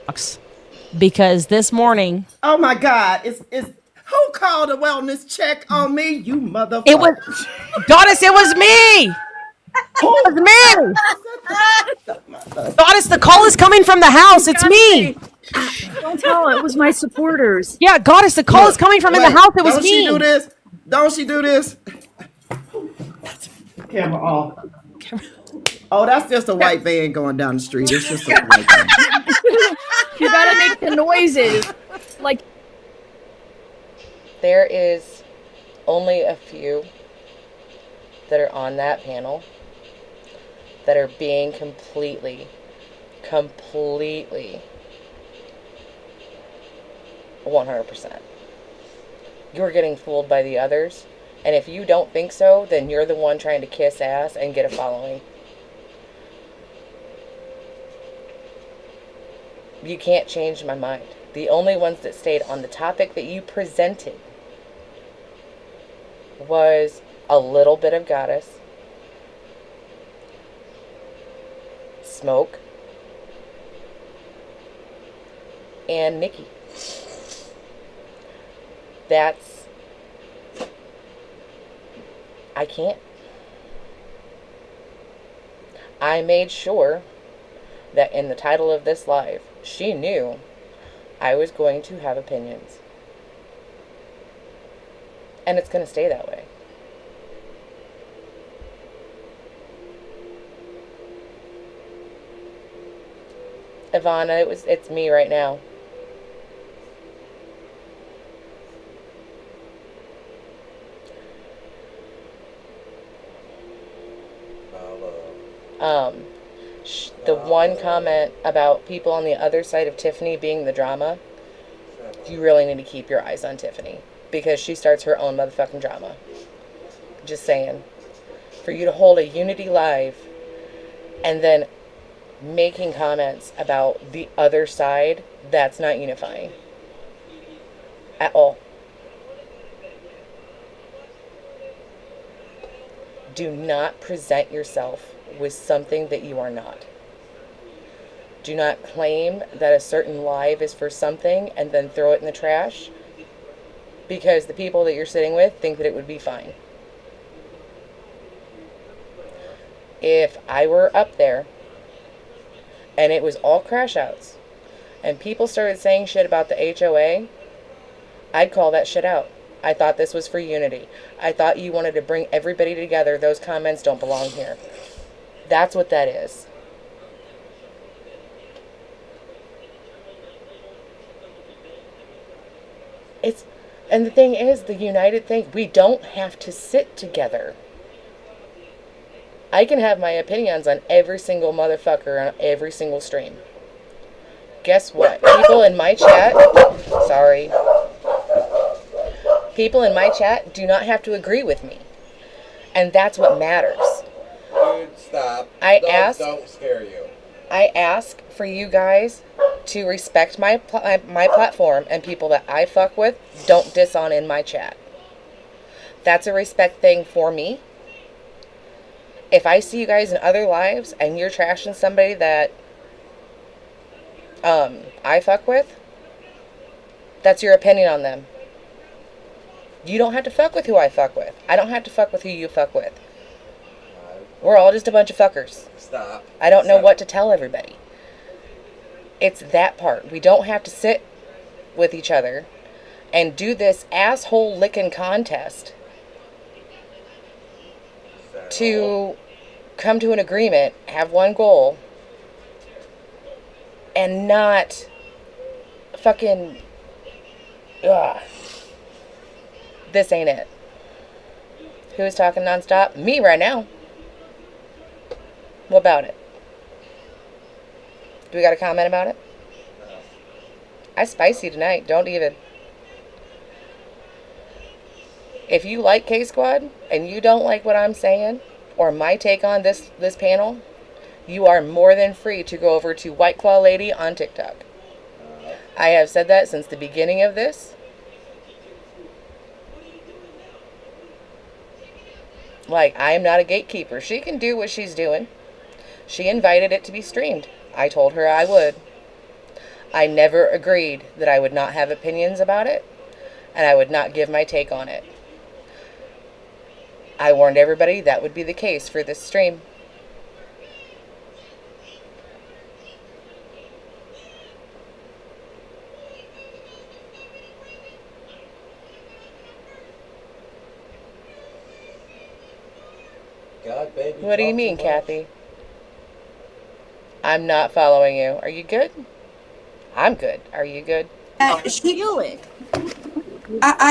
Because this morning, Oh my God! It's who called a wellness check on me? You motherfucker! it was Goddess. It was me. It was me. Goddess, the call is coming from the house. It's me. Don't tell her, it was my supporters. Yeah, Goddess, the call is coming from in the Wait, house. It was don't me. she do this? Don't she do this? Camera off. Oh, that's just a white van going down the street. It's just a white van. You gotta make the noises. Like, There is only a few that are on that panel that are being completely 100%. You're getting fooled by the others, and if you don't think so, then you're the one trying to kiss ass and get a following. You can't change my mind. The only ones that stayed on the topic that you presented was a little bit of Goddess, Smoke, and Nikki. I can't. I made sure that in the title of this live, she knew I was going to have opinions. And it's going to stay that way. Ivana, it's me right now. The one comment about people on the other side of Tiffany being the drama, you really need to keep your eyes on Tiffany because she starts her own motherfucking drama. Just saying. For you to hold a Unity Live and then making comments about the other side, that's not unifying. At all. Do not present yourself with something that you are not. Do not claim that a certain live is for something and then throw it in the trash because the people that you're sitting with think that it would be fine. If I were up there and it was all crash outs and people started saying shit about the HOA, I'd call that shit out I thought this was for unity. I thought you wanted to bring everybody together. Those comments don't belong here. That's what that is. And the thing is, the united thing, we don't have to sit together. I can have my opinions on every single motherfucker on every single stream. Guess what? People in my chat, sorry. People in my chat do not have to agree with me. And that's what matters. Dude, stop. Don't scare you. I ask for you guys to respect my platform, and people that I fuck with, don't diss on in my chat. That's a respect thing for me. If I see you guys in other lives and you're trashing somebody that I fuck with, that's your opinion on them. You don't have to fuck with who I fuck with. I don't have to fuck with who you fuck with. We're all just a bunch of fuckers. Stop. I don't know what to tell everybody. It's that part. We don't have to sit with each other and do this asshole licking contest to come to an agreement, have one goal, and not fucking, this ain't it. Who is talking nonstop? Me right now. What about it? Do we got a comment about it? I spicy tonight. Don't even. If you like K-Squad and you don't like what I'm saying or my take on this panel, you are more than free to go over to White Claw Lady on TikTok. I have said that since the beginning of this. Like, I am not a gatekeeper. She can do what she's doing. She invited it to be streamed. I told her I would. I never agreed that I would not have opinions about it, and I would not give my take on it. I warned everybody that would be the case for this stream. God, baby. What do you mean, Kathy? I'm not following you. Are you good? I'm good. Are you good? I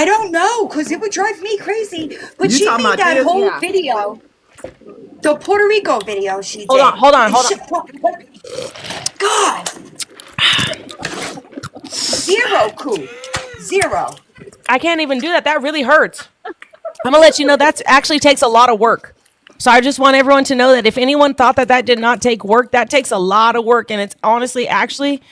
don't know, because it would drive me crazy. But You she talking made about that this? whole Yeah. video, the Puerto Rico video she did. Hold on. God. Zero coup. Zero. I can't even do that. That really hurts. I'm gonna let you know that actually takes a lot of work. So I just want everyone to know that if anyone thought that did not take work, that takes a lot of work, and it's honestly actually.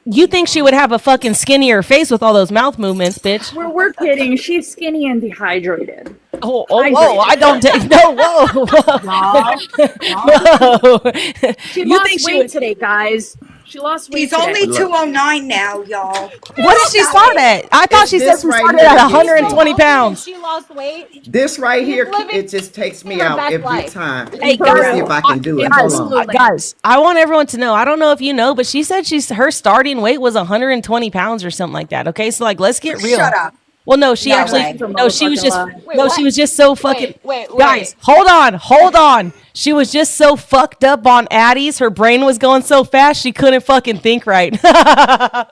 You think she would have a fucking skinnier face with all those mouth movements, bitch? We're kidding. She's skinny and dehydrated. Whoa! I don't take no. Whoa! She You lost think she weight would- today, guys. She lost weight He's today. only 209 now, y'all. What did she start at? I thought she said this she right started here at that gets 120 me. pounds. She lost weight. This right She's here, living it just takes me her out best every life. time. Hey, Let me guys, see if I can do it. Hold on. Guys, I want everyone to know. I don't know if you know, but she said her starting weight was 120 pounds or something like that. Okay, so like, let's get real. Shut up. Well, no, she No actually, way. no, she was just, Wait, no, what? she was just so fucking. Wait. Guys, hold on. She was just so fucked up on Addie's. Her brain was going so fast she couldn't fucking think right. That's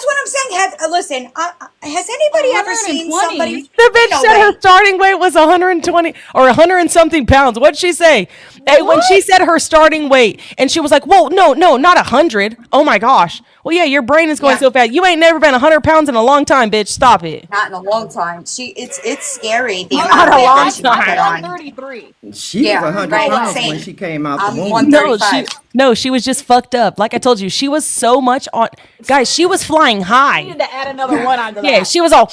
what I'm saying. Listen, has anybody ever seen 120? somebody? The bitch No said way. her starting weight was 120 or 100 and something pounds. What'd she say? Hey, when she said her starting weight, and she was like, "Whoa, no, not 100. Oh my gosh. Well, yeah, your brain is going Yeah. so fast. You ain't never been 100 pounds in a long time, bitch. Stop it." Not in a long time. It's scary. The Not amount a of long weight she put time. on. 133. She Yeah, was 100 right, pounds same. when she came out the I'm womb. 135. No, she was just fucked up. Like I told you, she was so much on. Guys, she was flying high. Need to add another one onto that. Yeah, she was all.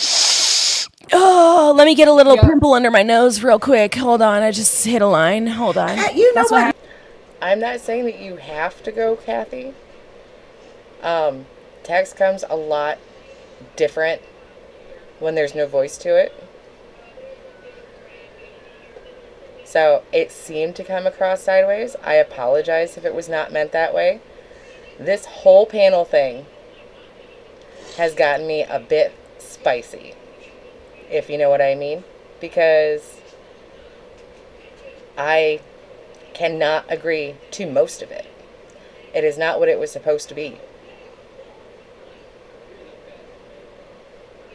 Oh, let me get a little pimple under my nose real quick. Hold on, I just hit a line. Hold on. You know That's what? happened. I'm not saying that you have to go, Kathy. Text comes a lot different when there's no voice to it. So it seemed to come across sideways. I apologize if it was not meant that way. This whole panel thing has gotten me a bit spicy, if you know what I mean, because I cannot agree to most of it. It is not what it was supposed to be.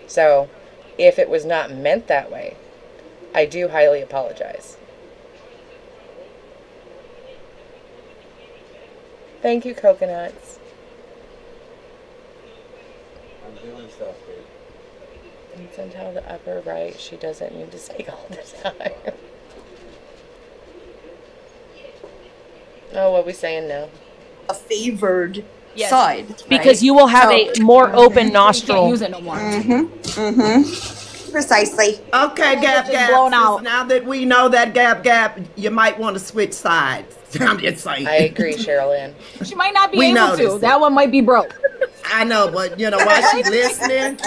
So, if it was not meant that way, I do highly apologize. Thank you, coconuts. I'm doing stuff, dude. It's until the upper right. She doesn't need to speak all the time. Oh, what are we saying now? A favored Yes. side. Because right? you will have So- a more open Can't nostril. use it no more. Precisely. Okay, Gab just Gab. blown sis, out. Now that we know that Gab Gab, you might want to switch sides. I'm just saying. I agree, Cheryl Ann. She might not be We able noticed to. it. That one might be broke. I know, but you know, while she's listening,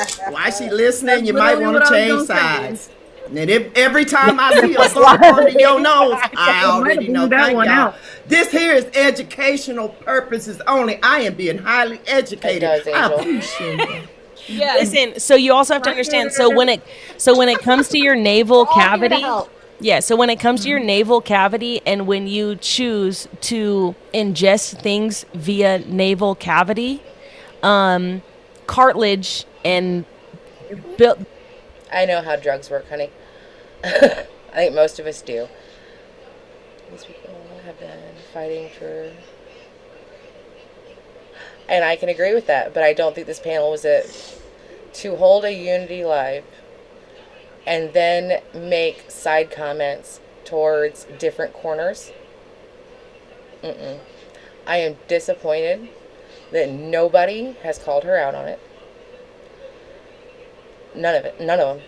you might literally want what to I change was gonna say. sides. And if every time I see a bump under your nose, I already know. that Thank one y'all. out. This here is educational purposes only. I am being highly educated. It does, I Angel. appreciate it. Yeah. Listen, so you also have to understand. So when it comes to your naval All here to cavity, help. yeah. So when it comes to your naval cavity, and when you choose to ingest things via naval cavity, cartilage and built. I know how drugs work, honey. I think most of us do. These people have been fighting for... And I can agree with that, but I don't think this panel was it. To hold a Unity Live and then make side comments towards different corners. I am disappointed that nobody has called her out on it. None of them.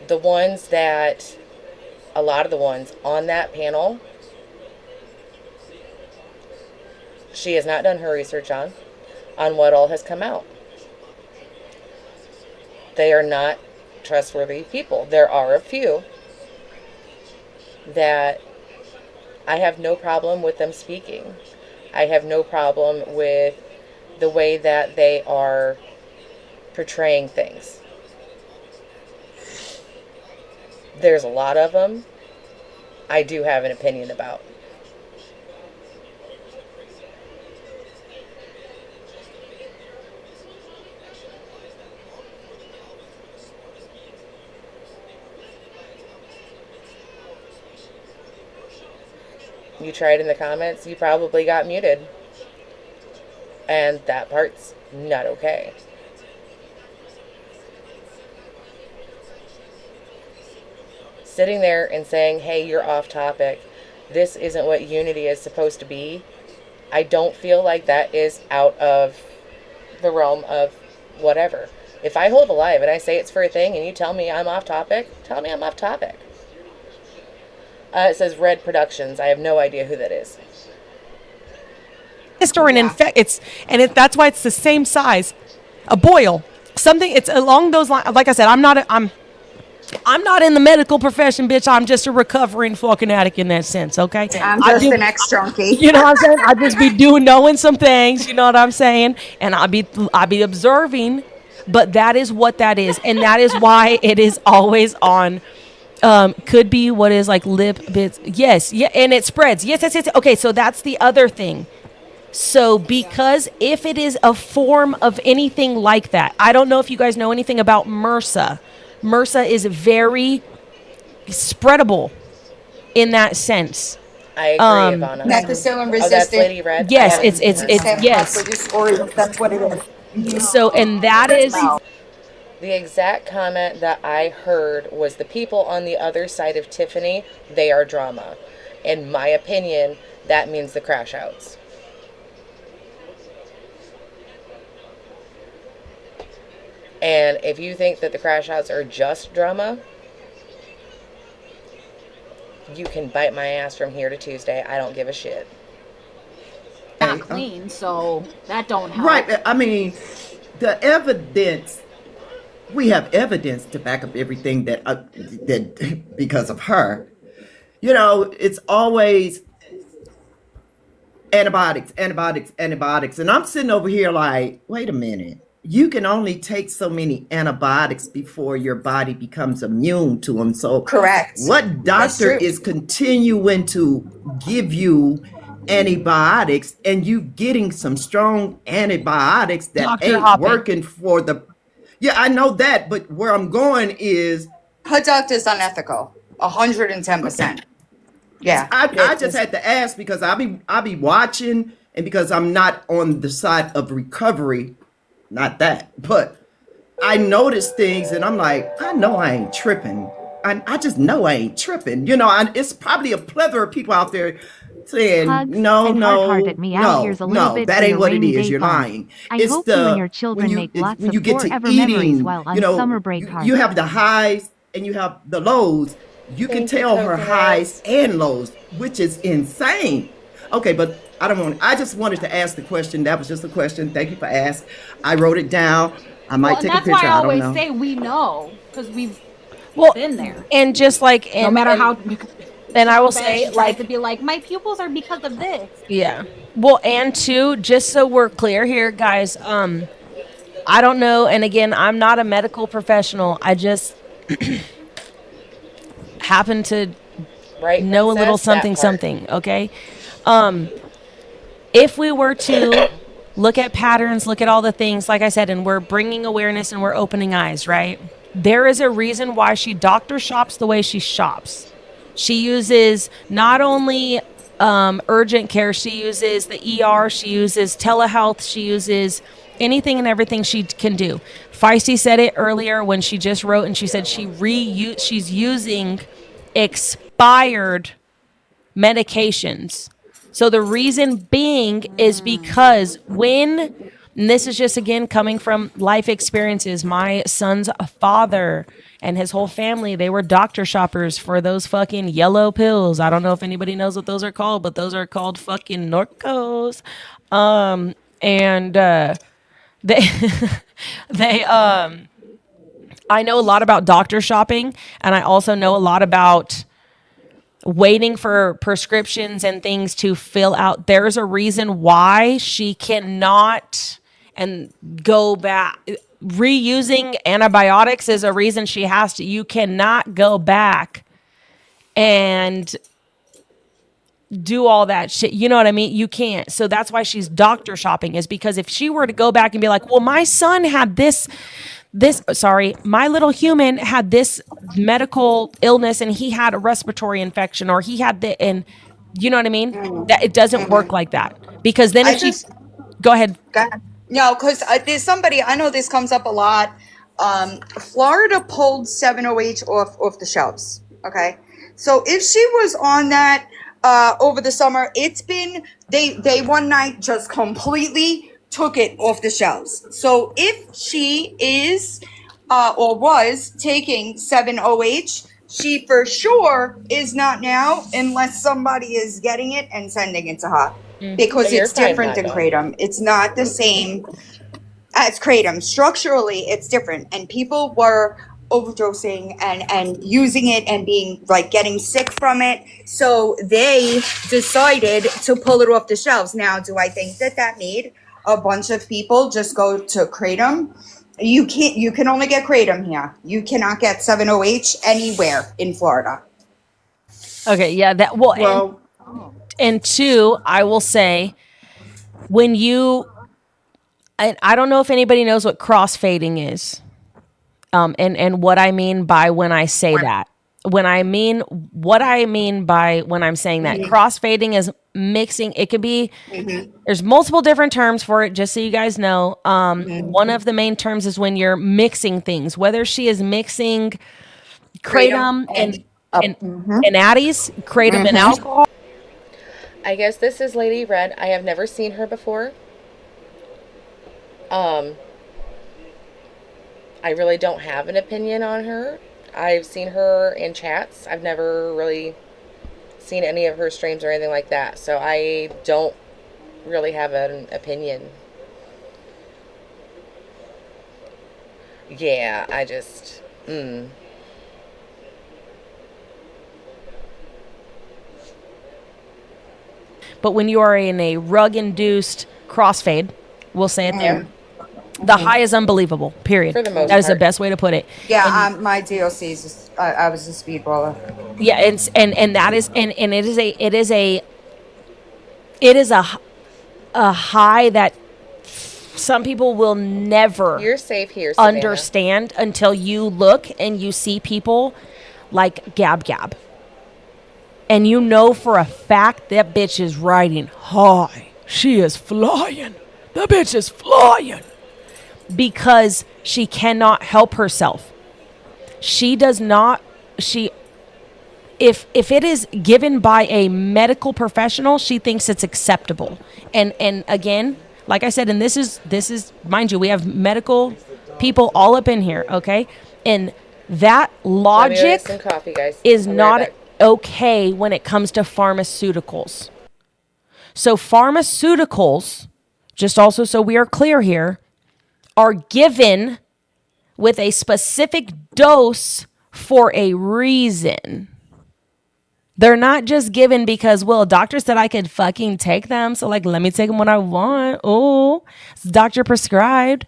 The ones that, a lot of the ones on that panel, she has not done her research on what all has come out. They are not trustworthy people. There are a few that I have no problem with them speaking. I have no problem with the way that they are portraying things. There's a lot of them I do have an opinion about. You tried in the comments, you probably got muted. And that part's not okay. Sitting there and saying, hey, you're off topic. This isn't what Unity is supposed to be. I don't feel like that is out of the realm of whatever. If I hold a live and I say it's for a thing and you tell me I'm off topic, tell me I'm off topic. It says Red Productions. I have no idea who that is. Or an that's why it's the same size, a boil, something. It's along those lines. Like I said, I'm not in the medical profession, bitch. I'm just a recovering fucking addict in that sense. Okay, I'm just an ex-junkie. You know what I'm saying? I just be knowing some things. You know what I'm saying? And I be observing, but that is what that is, and that is why it is always on. Could be what is like lip bits. Yes, yeah, and it spreads. Yes. Okay, so that's the other thing. So because if it is a form of anything like that, I don't know if you guys know anything about MRSA. MRSA is very spreadable in that sense. I agree, Ivana. Methicillin Oh, that's resistant. Lady Red? Yes, I haven't it's seen her. yes. That's what it is. So and that is The exact comment that I heard was the people on the other side of Tiffany, they are drama. In my opinion, that means the crash outs. And if you think that the crash outs are just drama, you can bite my ass from here to Tuesday. I don't give a shit. Not clean, so that don't help. Right. I mean, the evidence, we have evidence to back up everything that because of her. You know, it's always antibiotics, antibiotics, antibiotics. And I'm sitting over here like, wait a minute. You can only take so many antibiotics before your body becomes immune to them. So Correct. what That's doctor true. is continuing to give you antibiotics and you getting some strong antibiotics that Dr. ain't Hopping. working for the, yeah, I know that, but where I'm going is Her doctor's unethical. 110%. Yeah. I just had to ask because I be watching, and because I'm not on the side of recovery, not that, but I notice things and I'm like, I know I ain't tripping. I just know I ain't tripping. You know, it's probably a plethora of people out there saying, Hugs no, and no, heart at me out. no, Here's a little no, bit that for ain't your what it rainy is. day You're fun. lying. I It's hope you and your children make lots when of you get to forever memories eating, while on you know, summer break. you have the highs and you have the lows. You can Thank you, tell her Coconut. highs and lows, which is insane. Okay, but I just wanted to ask the question. That was just a question. Thank you for asking. I wrote it down. I might Well, and take a that's why picture. I I don't always know. say we know because we've Well, been there. and just like, No and, matter and, how. and I will bad say, she tries like, to be like, my pupils are because of this. yeah. Well, and two, just so we're clear here, guys, I don't know, and again, I'm not a medical professional. I just happen to Right? know a little Princess? That something part. something, okay? If we were to look at patterns, look at all the things, like I said, and we're bringing awareness and we're opening eyes, right? There is a reason why she doctor shops the way she shops. She uses not only urgent care, she uses the ER, she uses telehealth, she uses anything and everything she can do. Feisty said it earlier when she just wrote, and she said she's using expired medications. So the reason being is because and this is just again coming from life experiences, my son's father and his whole family, they were doctor shoppers for those fucking yellow pills. I don't know if anybody knows what those are called, but those are called fucking Norcos. They they I know a lot about doctor shopping, and I also know a lot about waiting for prescriptions and things to fill out. There's a reason why she cannot and go back. Reusing antibiotics is a reason she has to. You cannot go back and do all that shit. You know what I mean? You can't. So that's why she's doctor shopping, is because if she were to go back and be like, well, my son had my little human had this medical illness and he had a respiratory infection, or he had and you know what I mean? That it doesn't work like that, because then I if she, just go ahead. no, because there's somebody I know this comes up a lot. Florida pulled 7OH off the shelves. Okay, so if she was on that over the summer, it's been they one night just completely took it off the shelves. So if she is or was taking 7OH, she for sure is not now, unless somebody is getting it and sending it to her, because So you're it's fine, different than Naga. kratom. It's not the same as kratom. Structurally, it's different, and people were overdosing and using it and being like getting sick from it. So they decided to pull it off the shelves. Now, do I think that made a bunch of people just go to kratom? You can't. You can only get kratom here. You cannot get 7OH anywhere in Florida. Okay, yeah, and two, I will say, when you, I don't know if anybody knows what crossfading is, and what I mean by when I say that. What I mean by when I'm saying that, crossfading is mixing. It could be, there's multiple different terms for it, just so you guys know. One of the main terms is when you're mixing things, whether she is mixing kratom and addies, kratom and alcohol. I guess this is Lady Red. I have never seen her before. I really don't have an opinion on her. I've seen her in chats. I've never really seen any of her streams or anything like that. So I don't really have an opinion. Yeah, I just... But when you are in a rug-induced crossfade, we'll say it there, the high is unbelievable, period. For the most That is the part. best way to put it. Yeah, my DOC is I was a speedballer. Yeah, and that is and it is a high that some people will never You're safe here, Savannah. understand until you look and you see people like Gab Gab. And you know for a fact that bitch is riding high. She is flying. The bitch is flying. Because she cannot help herself. She does not, if it is given by a medical professional, she thinks it's acceptable. And again, like I said, and this is mind you, we have medical people all up in here, okay? And that Let me logic get some coffee, guys. is I'll be not right back. okay when it comes to pharmaceuticals. So pharmaceuticals, just also so we are clear here, are given with a specific dose for a reason. They're not just given because, well, a doctor said I could fucking take them. So, like, let me take them when I want. Oh, it's doctor prescribed.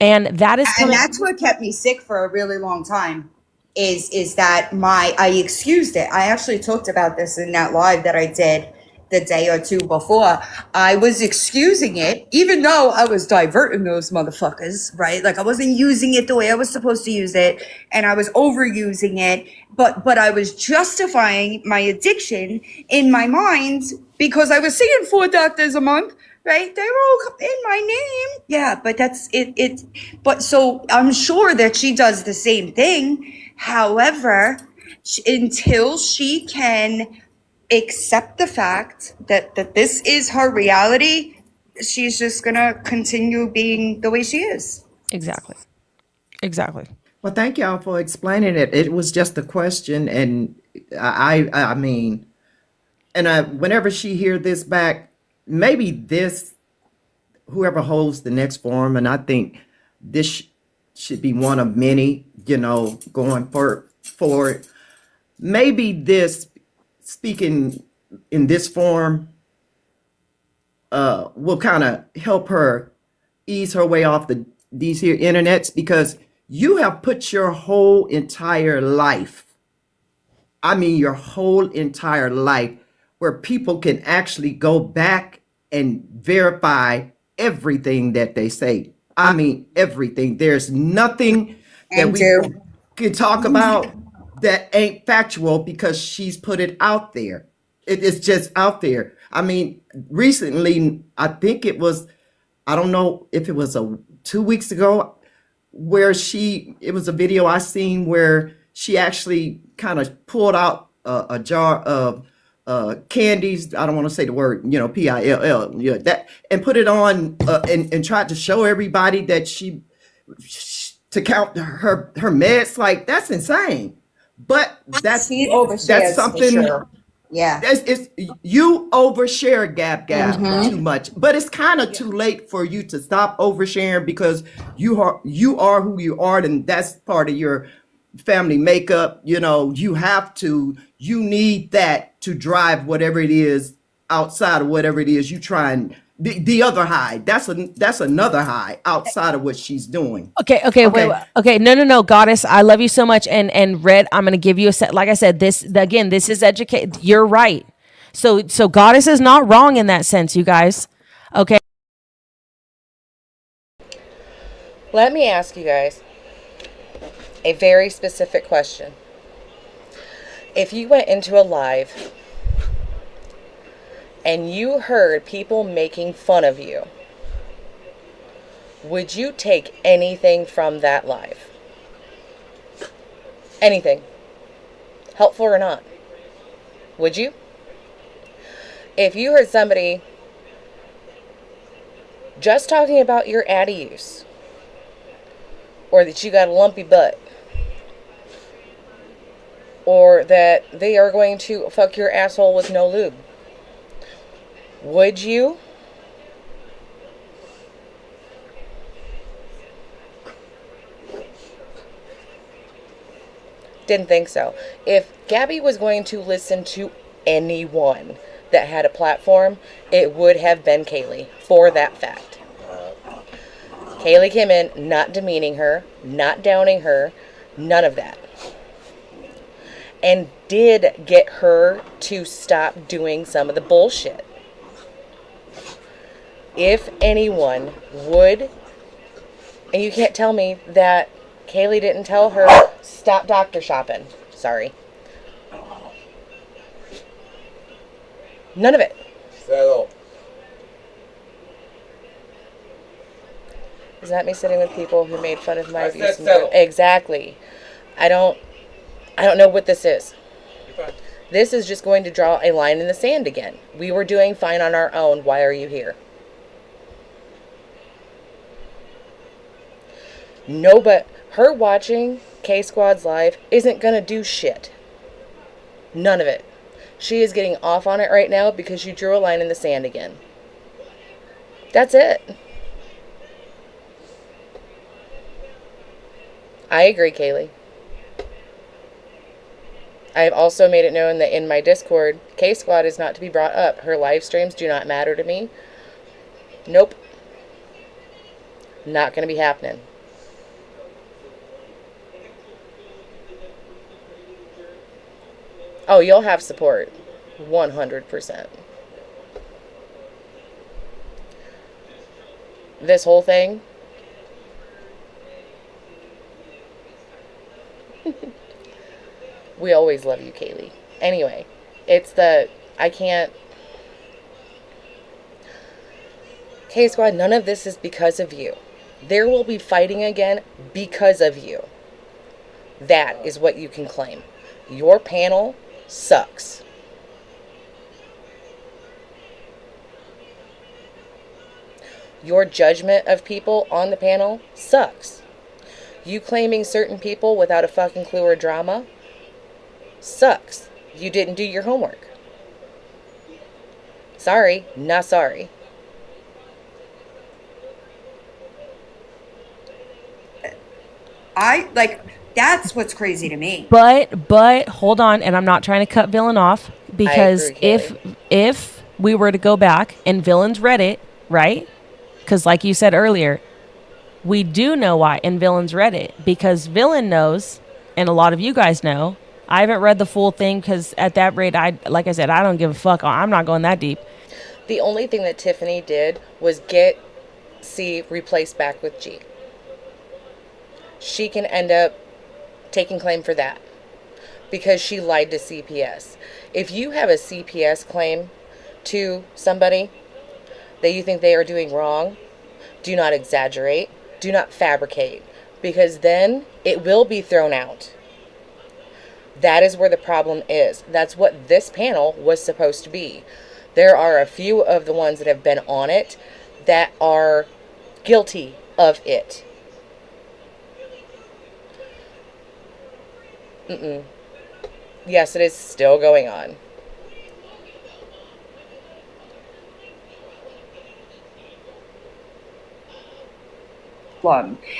And that is And that's what kept me sick for a really long time. Is that I excused it. I actually talked about this in that live that I did the day or two before. I was excusing it, even though I was diverting those motherfuckers, right? Like I wasn't using it the way I was supposed to use it, and I was overusing it. But I was justifying my addiction in my mind because I was seeing 4 doctors a month, right? They were all in my name. Yeah, but that's it. But so I'm sure that she does the same thing. However, until she can accept the fact that this is her reality, she's just gonna continue being the way she is. Exactly. Well, thank y'all for explaining it. It was just a question, and I mean, and whenever she hear this back, maybe this, whoever holds the next forum, and I think this should be one of many, going forward. Maybe this, speaking in this form, will kind of help her ease her way off these here internets, because you have put your whole entire life, I mean your whole entire life, where people can actually go back and verify everything that they say. I mean everything. There's nothing that we can talk about that ain't factual, because she's put it out there. It's just out there. I mean, recently, I think it was, I don't know if it was 2 weeks ago, where it was a video I seen where she actually kind of pulled out a jar of candies. I don't want to say the word, PILL, that, and put it on and tried to show everybody that to count her meds. Like, that's insane. But that's something. Sure. Yeah, you overshare, Gab too much, but it's kind of too late for you to stop oversharing, because you are who you are, and that's part of your family makeup. You need that to drive whatever it is outside of whatever it is you try and the other high. That's another high outside of what she's doing. Okay. Wait. Okay. No, Goddess, I love you so much. And Red, I'm going to give you a set. Like I said, this is educate. You're right. So Goddess is not wrong in that sense, you guys. Okay. Let me ask you guys a very specific question. If you went into a live and you heard people making fun of you, would you take anything from that live? Anything. Helpful or not? Would you? If you heard somebody just talking about your Addy use, or that you got a lumpy butt, or that they are going to fuck your asshole with no lube, would you? Didn't think so. If Gabby was going to listen to anyone, that had a platform, it would have been Kaylee, for that fact. Kaylee came in not demeaning her, not downing her, none of that. And did get her to stop doing some of the bullshit. If anyone would, and you can't tell me that Kaylee didn't tell her, stop doctor shopping. Sorry. None of it. Settle. Is that me sitting with people who made fun of my I said abuse? settle. Exactly. I don't know what this is. This is just going to draw a line in the sand again. We were doing fine on our own. Why are you here? No, but her watching K-Squad's live isn't going to do shit. None of it. She is getting off on it right now because you drew a line in the sand again. That's it. I agree, Kaylee. I have also made it known that in my Discord, K-Squad is not to be brought up. Her live streams do not matter to me. Nope. Not going to be happening. Oh, you'll have support. 100%. This whole thing. We always love you, Kaylee. Anyway, it's the, I can't. K-Squad, none of this is because of you. There will be fighting again because of you. That is what you can claim. Your panel sucks. Your judgment of people on the panel sucks. You claiming certain people without a fucking clue or drama sucks. You didn't do your homework. Sorry, not sorry. That's what's crazy to me. But hold on, and I'm not trying to cut Villain off, because agree, if we were to go back and Villain's read it, right? Because like you said earlier, we do know why, and Villain's read it because Villain knows, and a lot of you guys know. I haven't read the full thing because at that rate, like I said, I don't give a fuck. I'm not going that deep. The only thing that Tiffany did was get C replaced back with G. She can end up taking claim for that because she lied to CPS. If you have a CPS claim to somebody that you think they are doing wrong, do not exaggerate, do not fabricate, because then it will be thrown out. That is where the problem is. That's what this panel was supposed to be. There are a few of the ones that have been on it that are guilty of it. Yes, it is still going on.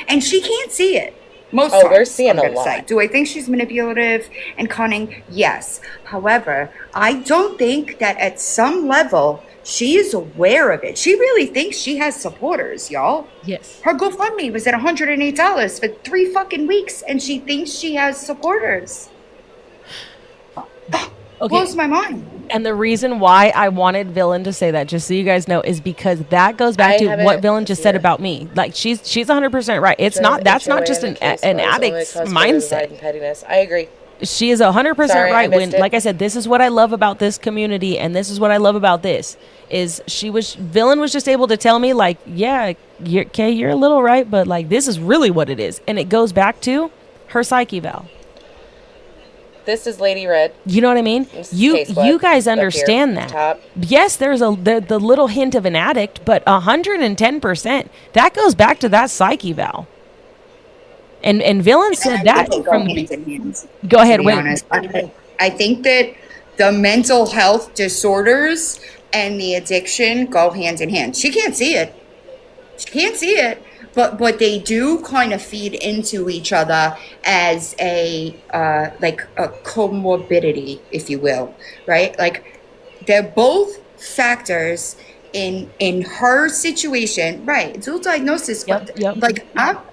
And she can't see it. Most Oh, times, we're seeing I'm a gonna lot. say. Do I think she's manipulative and cunning? Yes. However, I don't think that at some level she is aware of it. She really thinks she has supporters, y'all. Yes. Her GoFundMe was at $108 for 3 fucking weeks, and she thinks she has supporters. Blows my mind. And the reason why I wanted Villain to say that, just so you guys know, is because that goes back I to have what it Villain just said about me. Like she's 100% right. It's not, that's not just an addict's mindset. Pettiness. I agree. She is 100% Sorry, I right. When, missed it. like I said, this is what I love about this community, and this is what I love about this. Is Villain was just able to tell me, like, yeah, you're a little right, but like this is really what it is, and it goes back to her psyche val. This is Lady Red. You know what I mean? You guys understand that. Top. Yes, there's the little hint of an addict, but 110%, that goes back to that psyche val. And Villain said that from the Go ahead, To be honest, I think that the mental health disorders and the addiction go hand in hand. She can't see it. She can't see it. But they do kind of feed into each other as a like a comorbidity, if you will, right? Like they're both factors in her situation. Right, dual diagnosis, but like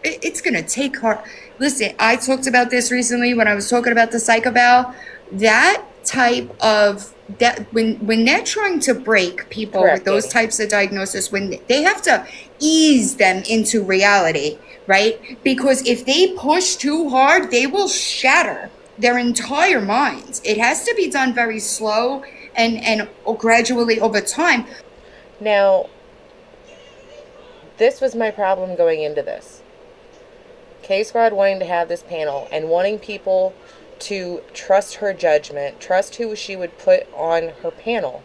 it's gonna take her. Listen, I talked about this recently when I was talking about the psychoval. That type of that when they're trying to break people with those types of diagnosis, when they have to ease them into reality, right? Because if they push too hard, they will shatter their entire minds. It has to be done very slow and gradually over time. Now, this was my problem going into this. K-Squad wanting to have this panel and wanting people to trust her judgment, trust who she would put on her panel.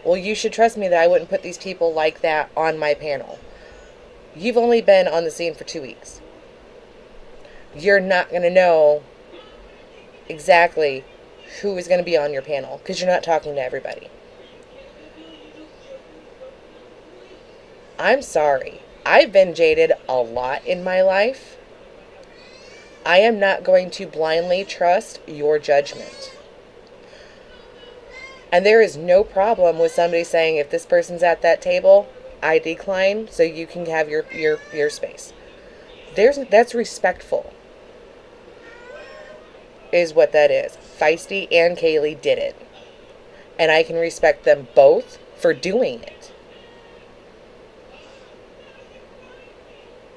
Well, you should trust me that I wouldn't put these people like that on my panel. You've only been on the scene for 2 weeks. You're not going to know exactly who is going to be on your panel because you're not talking to everybody. I'm sorry. I've been jaded a lot in my life. I am not going to blindly trust your judgment. And there is no problem with somebody saying, if this person's at that table, I decline so you can have your space. That's respectful, is what that is. Feisty and Kaylee did it. And I can respect them both for doing it.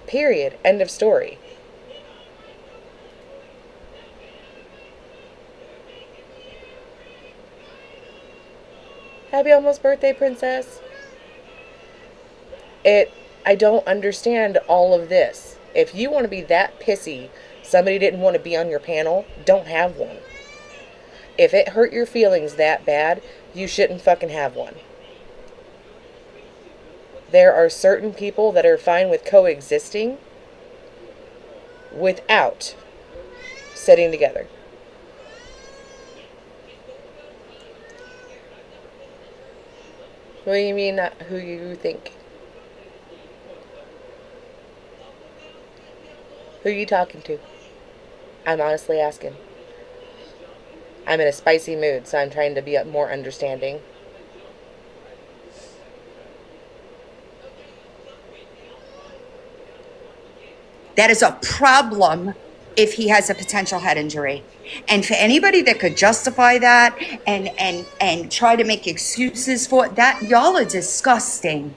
Period. End of story. Happy almost birthday, princess. I don't understand all of this. If you want to be that pissy, somebody didn't want to be on your panel, don't have one. If it hurt your feelings that bad, you shouldn't fucking have one. There are certain people that are fine with coexisting without sitting together. What do you mean, not who you think? Who are you talking to? I'm honestly asking. I'm in a spicy mood, so I'm trying to be more understanding. That is a problem if he has a potential head injury. And for anybody that could justify that and try to make excuses for it, that, y'all are disgusting.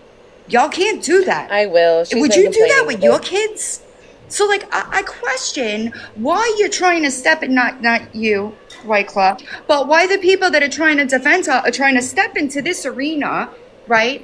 Y'all can't do that. I will. Would you do that with your kids? So, like, I question why you're trying to step in, not you, White Claw, but why the people that are trying to defend her are trying to step into this arena, right?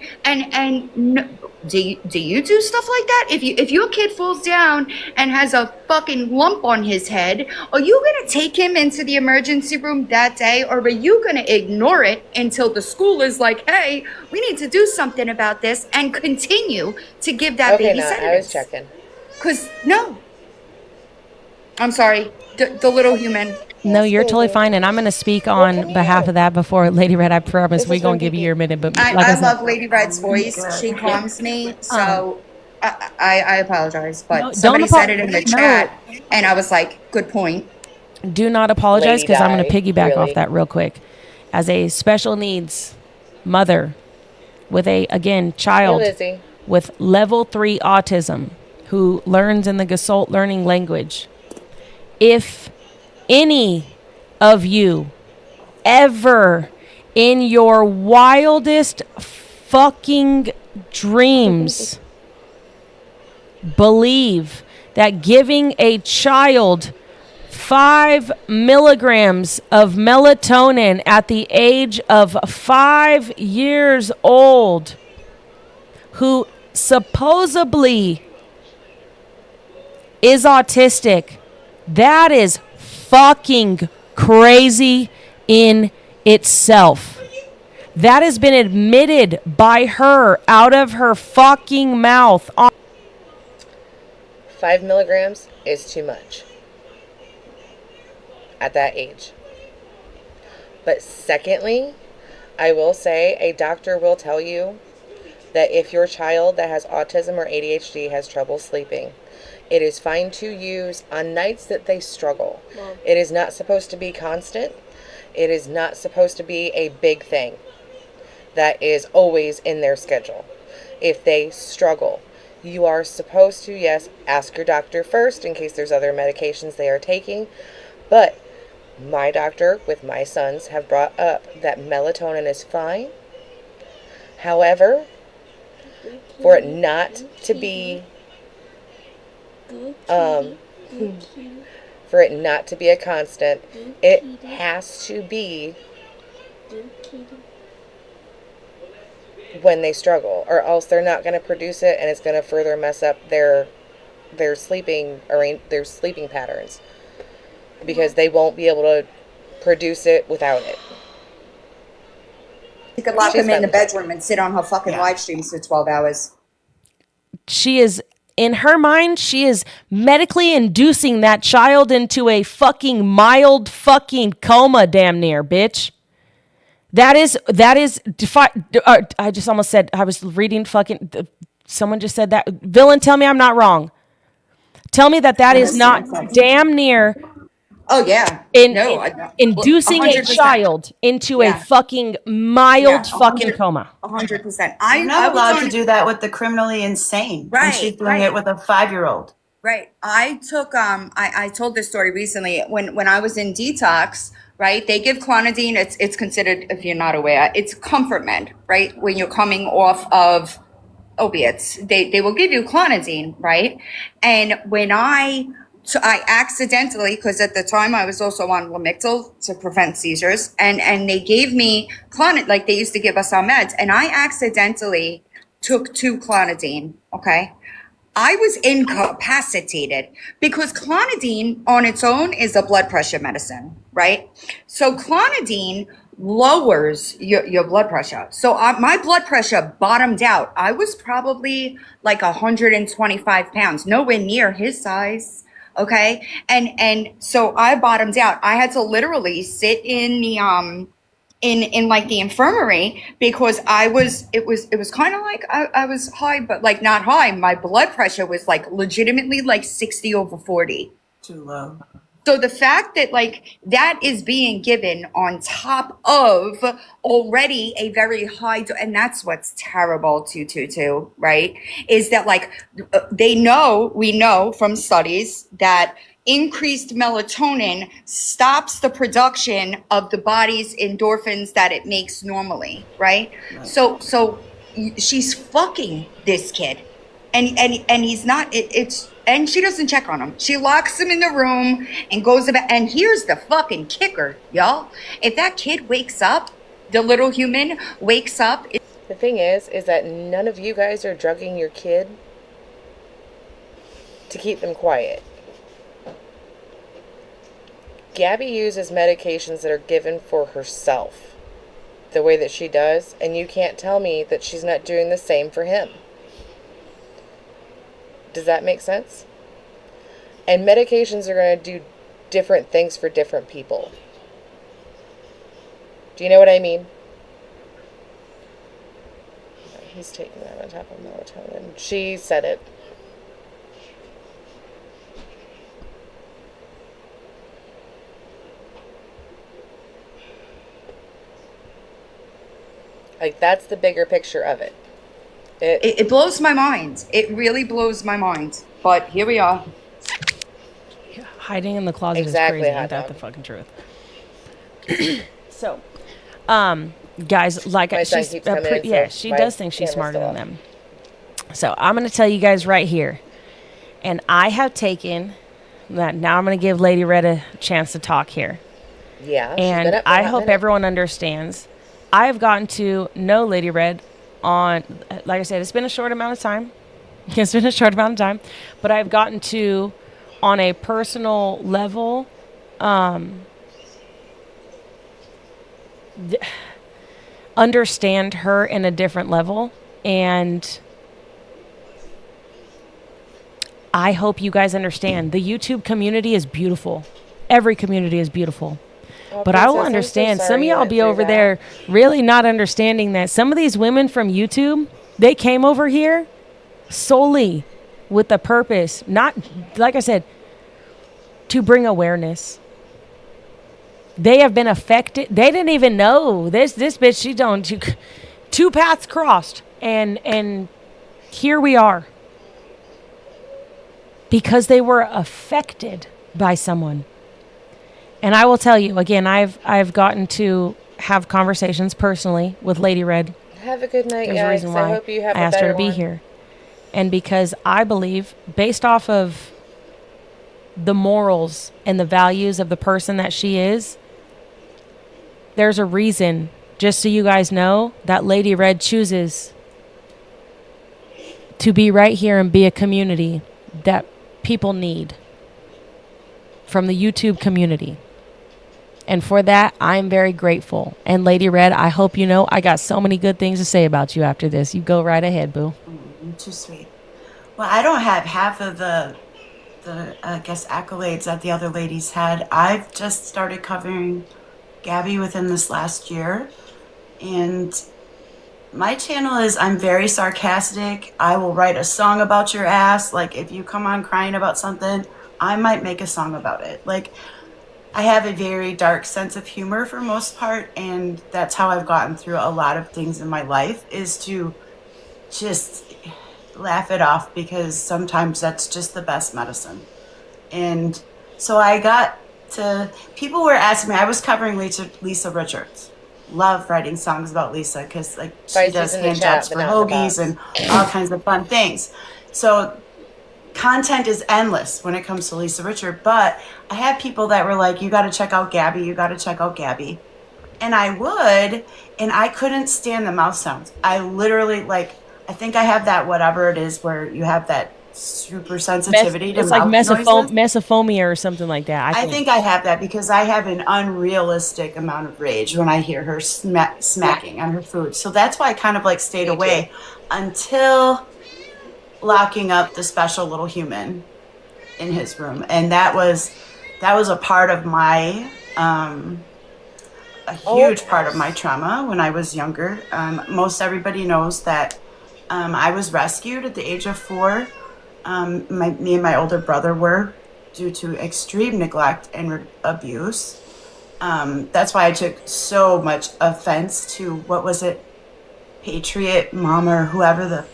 Do you do stuff like that? If your kid falls down and has a fucking lump on his head, are you gonna take him into the emergency room that day, or are you gonna ignore it until the school is like, hey, we need to do something about this, and continue to give that baby sedatives? I was checking. Because, no. I'm sorry. The little human. No, you're totally fine, and I'm going to speak on behalf of that before Lady Red. I promise we're going to give you your minute. But like I love Lady Red's voice. She calms me. So I apologize. But somebody said it in the chat, and I was like, good point. Do not apologize, because I'm going to piggyback off that real quick. As a special needs mother with a, again, child with level 3 autism who learns in the Gesult learning language, if any of you ever in your wildest fucking dreams believe that giving a child 5 milligrams of melatonin at the age of 5 years old, who supposedly is autistic, that is fucking crazy in itself. That has been admitted by her out of her fucking mouth. 5 milligrams is too much at that age. But secondly, I will say a doctor will tell you that if your child that has autism or ADHD has trouble sleeping, it is fine to use on nights that they struggle. It is not supposed to be constant. It is not supposed to be a big thing that is always in their schedule. If they struggle, you are supposed to, yes, ask your doctor first in case there's other medications they are taking. But my doctor with my sons have brought up that melatonin is fine. However, for it not to be for it not to be a constant, it has to be when they struggle, or else they're not going to produce it, and it's going to further mess up their sleeping patterns, because they won't be able to produce it without it. You could lock him in the bedroom and sit on her fucking live streams for 12 hours. She is, in her mind, she is medically inducing that child into a fucking mild fucking coma, damn near, bitch. That is I just almost said, I was reading fucking, someone just said that. Villain, tell me I'm not wrong. Tell me that is not damn near. Oh yeah. Inducing 100%. A child into a fucking mild fucking coma. 100%. I'm not allowed to do that with the criminally insane. Right. And she's doing it with a 5-year-old. Right. I took I told this story recently when I was in detox, right? They give clonidine. It's considered, if you're not aware, it's comfort med, right? When you're coming off of opiates, they will give you clonidine, right? And when I accidentally, because at the time I was also on Lamictal to prevent seizures, and they gave me clonidine, like they used to give us our meds, and I accidentally took 2 clonidine, okay? I was incapacitated because clonidine on its own is a blood pressure medicine, right? So clonidine lowers your blood pressure. So my blood pressure bottomed out. I was probably like 125 pounds, nowhere near his size. Okay. And so I bottomed out. I had to literally sit in the, in like the infirmary because it was kind of like I was high, but like not high. My blood pressure was like legitimately like 60/40. Too low. So the fact that like that is being given on top of already a very high, and that's what's terrible too, right? Is that like we know from studies that increased melatonin stops the production of the body's endorphins that it makes normally, right? So she's fucking this kid, and he's not. And she doesn't check on him. She locks him in the room and goes about. And here's the fucking kicker, y'all. If that kid wakes up, the little human wakes up. The thing is that none of you guys are drugging your kid to keep them quiet. Gabby uses medications that are given for herself the way that she does, and you can't tell me that she's not doing the same for him. Does that make sense? And medications are going to do different things for different people. Do you know what I mean? He's taking that on top of melatonin. She said it. Like, that's the bigger picture of it. It blows my mind. It really blows my mind. But here we are. Hiding in the closet Exactly, is crazy. hot Ain't that dog. the fucking truth? So, guys, like My son keeps coming in, yeah, so she my does think she's camera's smarter still than on. them. So I'm going to tell you guys right here, and I have taken that. Now I'm going to give Lady Red a chance to talk here. Yeah. she's been And up for a I hot hope minute. everyone understands. I have gotten to know Lady Red on, like I said, it's been a short amount of time. It's been a short amount of time, but I've gotten to, on a personal level, understand her in a different level. And I hope you guys understand. The YouTube community is beautiful. Every community is beautiful. Oh, But I will Princess, I'm so understand. sorry Some of you y'all went be through over that. there really not understanding that some of these women from YouTube, they came over here solely with the purpose, not, like I said, to bring awareness. They have been affected. They didn't even know this bitch. She don't. Two paths crossed, and here we are because they were affected by someone. And I will tell you again, I've gotten to have conversations personally with Lady Red. Have a good night, There's a guys. reason why I hope you have I a asked her better to be one. here, and because I believe, based off of the morals and the values of the person that she is, there's a reason, just so you guys know, that Lady Red chooses to be right here and be a community that people need from the YouTube community. And for that, I'm very grateful. And Lady Red, I hope you know I got so many good things to say about you after this. You go right ahead, boo. You're too sweet. Well, I don't have half of the I guess accolades that the other ladies had. I've just started covering Gabby within this last year, and my channel is, I'm very sarcastic. I will write a song about your ass. Like, if you come on crying about something, I might make a song about it. Like, I have a very dark sense of humor for most part, and that's how I've gotten through a lot of things in my life, is to just laugh it off, because sometimes that's just the best medicine. And so I got to, people were asking me, I was covering Lisa Richards. Love writing songs about Lisa, because like she Spicy's does in the hand chat, jobs but for not in the hoagies box. and all kinds of fun things. So content is endless when it comes to Lisa Richard, but I had people that were like, you got to check out Gabby, you got to check out Gabby. And I would, and I couldn't stand the mouth sounds. I literally, like, I think I have that, whatever it is, where you have that super sensitivity to It's like mouth noises. mesophomia or something like that. I think I have that because I have an unrealistic amount of rage when I hear her smacking on her food. So that's why I kind of like stayed away until locking up the special little human in his room. And that was a part of my, a huge part of my trauma when I was younger. Most everybody knows that I was rescued at the age of 4. Me and my older brother were, due to extreme neglect and abuse. That's why I took so much offense to, what was it, Patriot Mom or whoever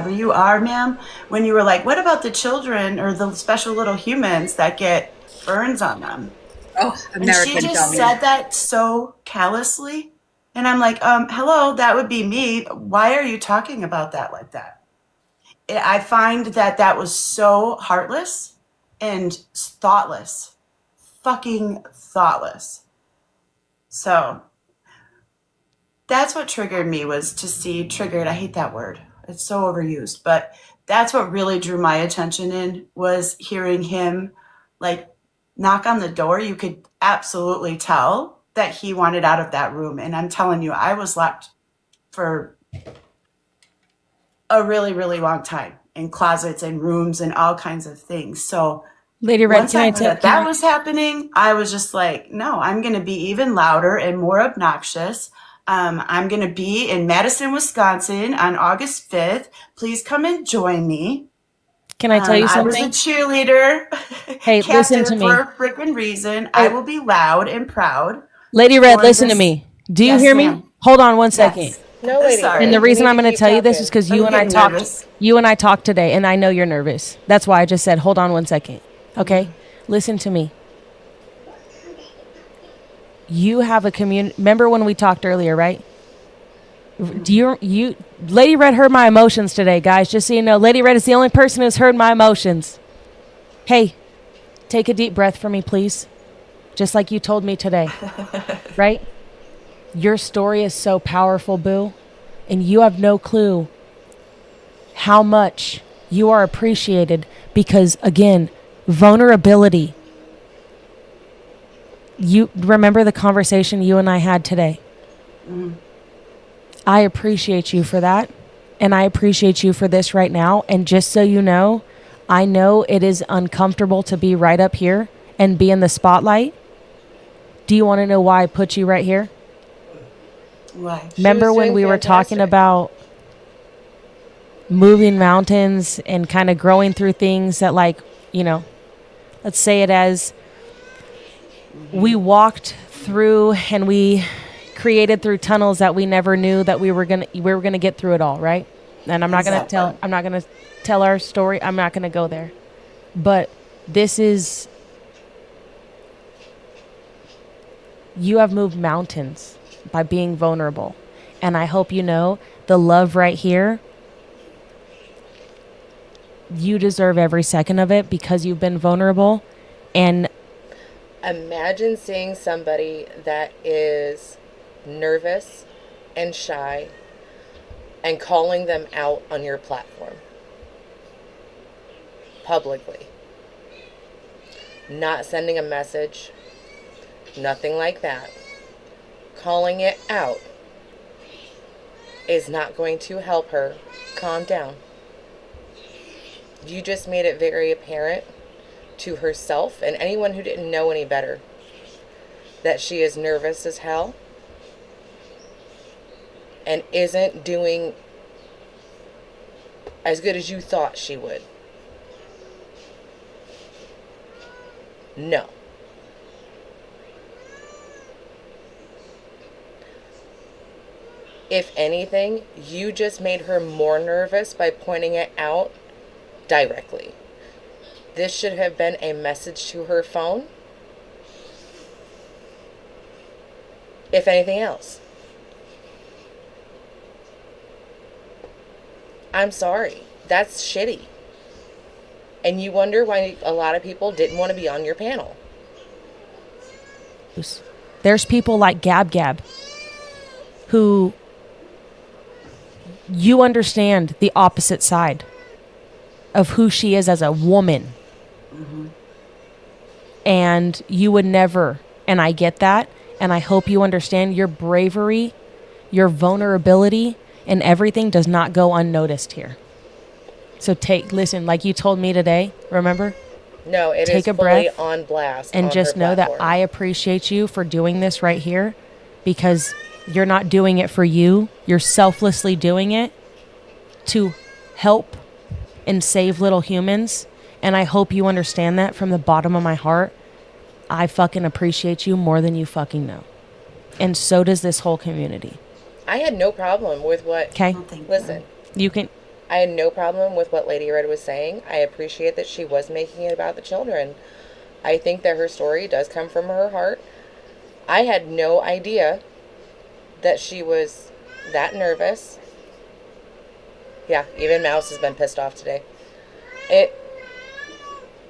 you are, ma'am, when you were like, what about the children or the special little humans that get burns on them? Oh, American And she just dummy. said that so callously. And I'm like, hello, that would be me. Why are you talking about that like that? I find that was so heartless and thoughtless. Fucking thoughtless. So that's what triggered me, was to see triggered. I hate that word. It's so overused. But that's what really drew my attention in, was hearing him like knock on the door. You could absolutely tell that he wanted out of that room. And I'm telling you, I was locked for a really, really long time in closets and rooms and all kinds of things. So Lady Red, once I heard that was happening, I was just like, no, I'm going to be even louder and more obnoxious. I'm going to be in Madison, Wisconsin on August 5th. Please come and join me. Can I tell you something? I was a cheerleader. Hey, listen to me. For a freaking reason. I will be loud and proud. Lady Red, for listen to this- me. Do you Yes, hear me? ma'am. Hold on one second. Yes. No, Lady Sorry. And the Red, reason we I'm need going to keep tell you this talking. is because I'm you and I getting talked. nervous. You and I talked today, and I know you're nervous. That's why I just said, hold on one second. Okay, listen to me. You have a community. Remember when we talked earlier, right? Do you? Lady Red heard my emotions today, guys. Just so you know, Lady Red is the only person who's heard my emotions. Hey, take a deep breath for me, please. Just like you told me today, right? Your story is so powerful, boo, and you have no clue how much you are appreciated, because, again, vulnerability. You remember the conversation you and I had today? I appreciate you for that, and I appreciate you for this right now. And just so you know, I know it is uncomfortable to be right up here and be in the spotlight. Do you want to know why I put you right here? Why? Remember when doing we were talking fantastic. about moving mountains and kind of growing through things that, like, you know, let's say it as we walked through and we created through tunnels that we never knew that we were gonna get through it all, right? And I'm not gonna tell our story. I'm not gonna go there. But this is, you have moved mountains by being vulnerable. And I hope you know the love right here, you deserve every second of it because you've been vulnerable. And imagine seeing somebody that is nervous and shy and calling them out on your platform publicly. Not sending a message, nothing like that. Calling it out is not going to help her calm down. You just made it very apparent to herself and anyone who didn't know any better that she is nervous as hell and isn't doing as good as you thought she would. No. If anything, you just made her more nervous by pointing it out directly. This should have been a message to her phone. If anything else. I'm sorry. That's shitty. And you wonder why a lot of people didn't want to be on your panel. there's people like Gab Gab who you understand the opposite side of who she is as a woman. Mm-hmm. And you would never, and I get that, and I hope you understand your bravery, your vulnerability, and everything does not go unnoticed here. So listen, like you told me today, remember? No, it Take is a fully breath on blast. and on just her know that platform. I appreciate you for doing this right here, because you're not doing it for you. You're selflessly doing it to help and save little humans. And I hope you understand that from the bottom of my heart. I fucking appreciate you more than you fucking know. And so does this whole community. I had no problem with what. Okay. Listen, You can. I had no problem with what Lady Red was saying. I appreciate that she was making it about the children. I think that her story does come from her heart. I had no idea that she was that nervous. Yeah, even Mouse has been pissed off today.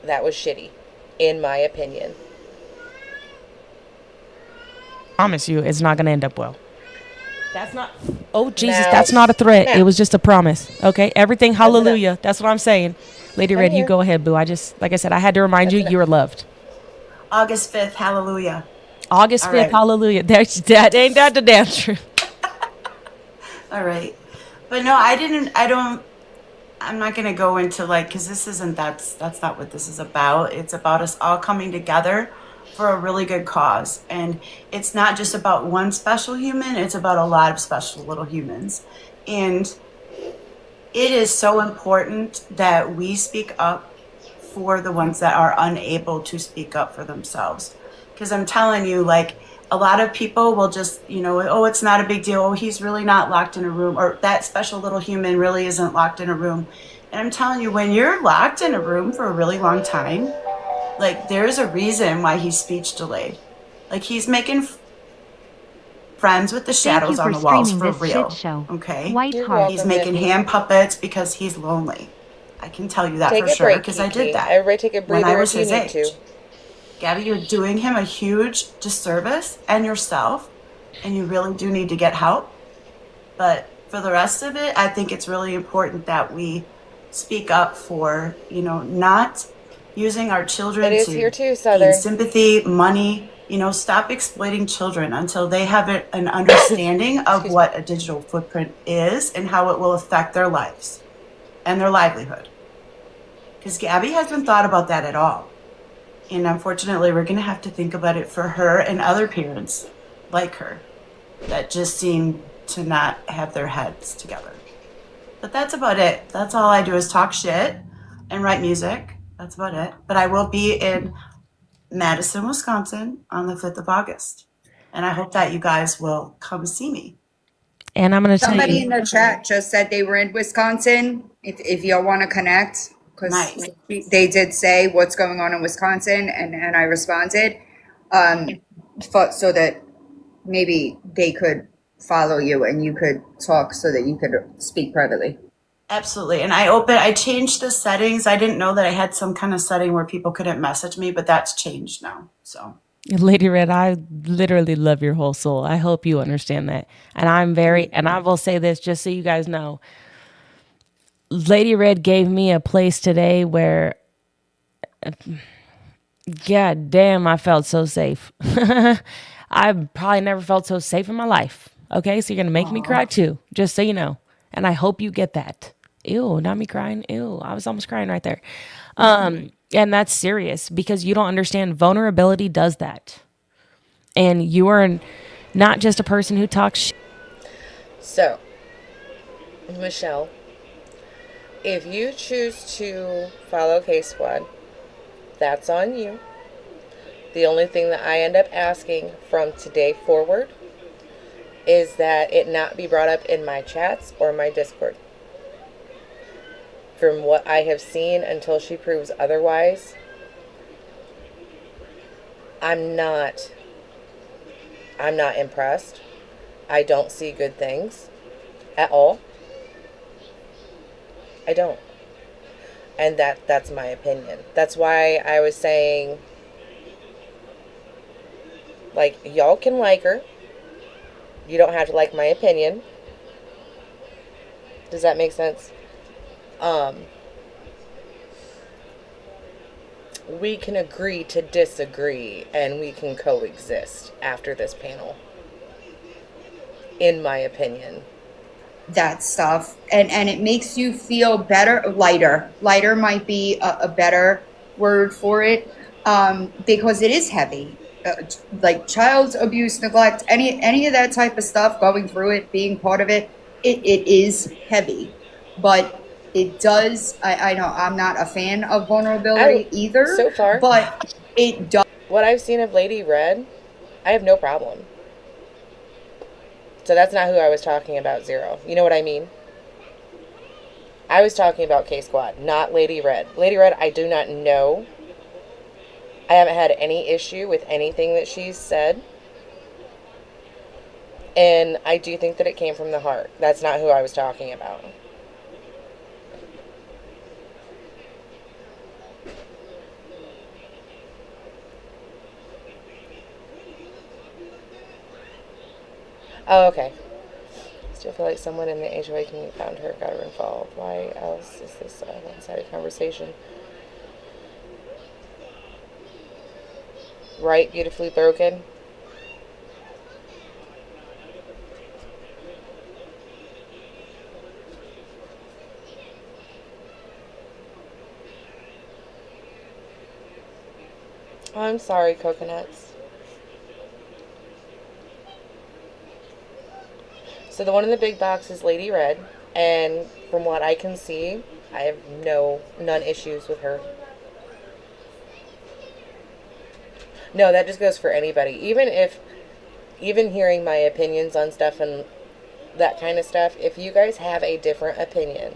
That was shitty, in my opinion. Promise you, it's not going to end up well. That's not. Oh, Jesus, Now- that's not a threat. now. It was just a promise. Okay? Everything, hallelujah. That's what I'm saying. Lady I'm Red, you here. go ahead, boo. Like I said, I had to remind you, you are loved. August 5th, hallelujah. August 5th, All right. hallelujah. Ain't that the damn truth? All right. But no, I'm not going to go into because that's not what this is about. It's about us all coming together for a really good cause. And it's not just about one special human, it's about a lot of special little humans. And it is so important that we speak up for the ones that are unable to speak up for themselves. Because I'm telling you, a lot of people will just, oh, it's not a big deal. Oh, he's really not locked in a room. Or that special little human really isn't locked in a room. And I'm telling you, when you're locked in a room for a really long time, there's a reason why he's speech delayed. He's making friends with the shadows on the walls for real. Okay? You're welcome, He's making Nikki. hand puppets because he's lonely. I can tell you that Take for a sure break, because I Kiki. did that. Everybody take a when I breather was if you his need age. to. Gabby, you're doing him a huge disservice and yourself, and you really do need to get help. But for the rest of it, I think it's really important that we speak up for, not using our children It is to here too, gain Southern. sympathy, money. Stop exploiting children until they have an understanding of what a digital footprint is and how it will affect their lives and their livelihood. Because Gabby hasn't thought about that at all. And unfortunately, we're going to have to think about it for her and other parents like her that just seem to not have their heads together. But that's about it. That's all I do is talk shit and write music. That's about it. But I will be in Madison, Wisconsin on the 5th of August. And I hope that you guys will come see me. And I'm going to tell Somebody in you, the chat just said they were in Wisconsin. If y'all want to connect, because Nice. they did say what's going on in Wisconsin, and I responded, so that maybe they could follow you and you could talk so that you could speak privately. Absolutely. And I changed the settings. I didn't know that I had some kind of setting where people couldn't message me, but that's changed now. So Lady Red, I literally love your whole soul. I hope you understand that. And I will say this just so you guys know. Lady Red gave me a place today where, god damn, I felt so safe. I've probably never felt so safe in my life. Okay, so you're going to make me cry too, just so you know. And I hope you get that. Ew, not me crying. Ew, I was almost crying right there. And that's serious because you don't understand. Vulnerability does that. And you are not just a person who talks So, Michelle, if you choose to follow K-Squad, that's on you. The only thing that I end up asking from today forward is that it not be brought up in my chats or my Discord. From what I have seen, until she proves otherwise, I'm not impressed. I don't see good things at all. I don't. And that's my opinion. That's why I was saying, like, y'all can like her. You don't have to like my opinion. Does that make sense? We can agree to disagree and we can coexist after this panel. In my opinion. That stuff, and it makes you feel better, lighter might be a better word for it, because it is heavy, like child abuse, neglect, any of that type of stuff, going through it, being part of it, it is heavy, but it does, I know I'm not a fan of vulnerability either so far, but it does. What I've seen of Lady Red, I have no problem. So that's not who I was talking about, Zero. You know what I mean? I was talking about K-Squad, not Lady Red. Lady Red, I do not know. I haven't had any issue with anything that she's said. And I do think that it came from the heart. That's not who I was talking about. Oh, okay. Still feel like someone in the HOA community found her, got her involved. Why else is this a one-sided conversation? Right, beautifully broken. Oh, I'm sorry, coconuts. So the one in the big box is Lady Red, and from what I can see, I have none issues with her. No, that just goes for anybody. Even hearing my opinions on stuff and that kind of stuff, if you guys have a different opinion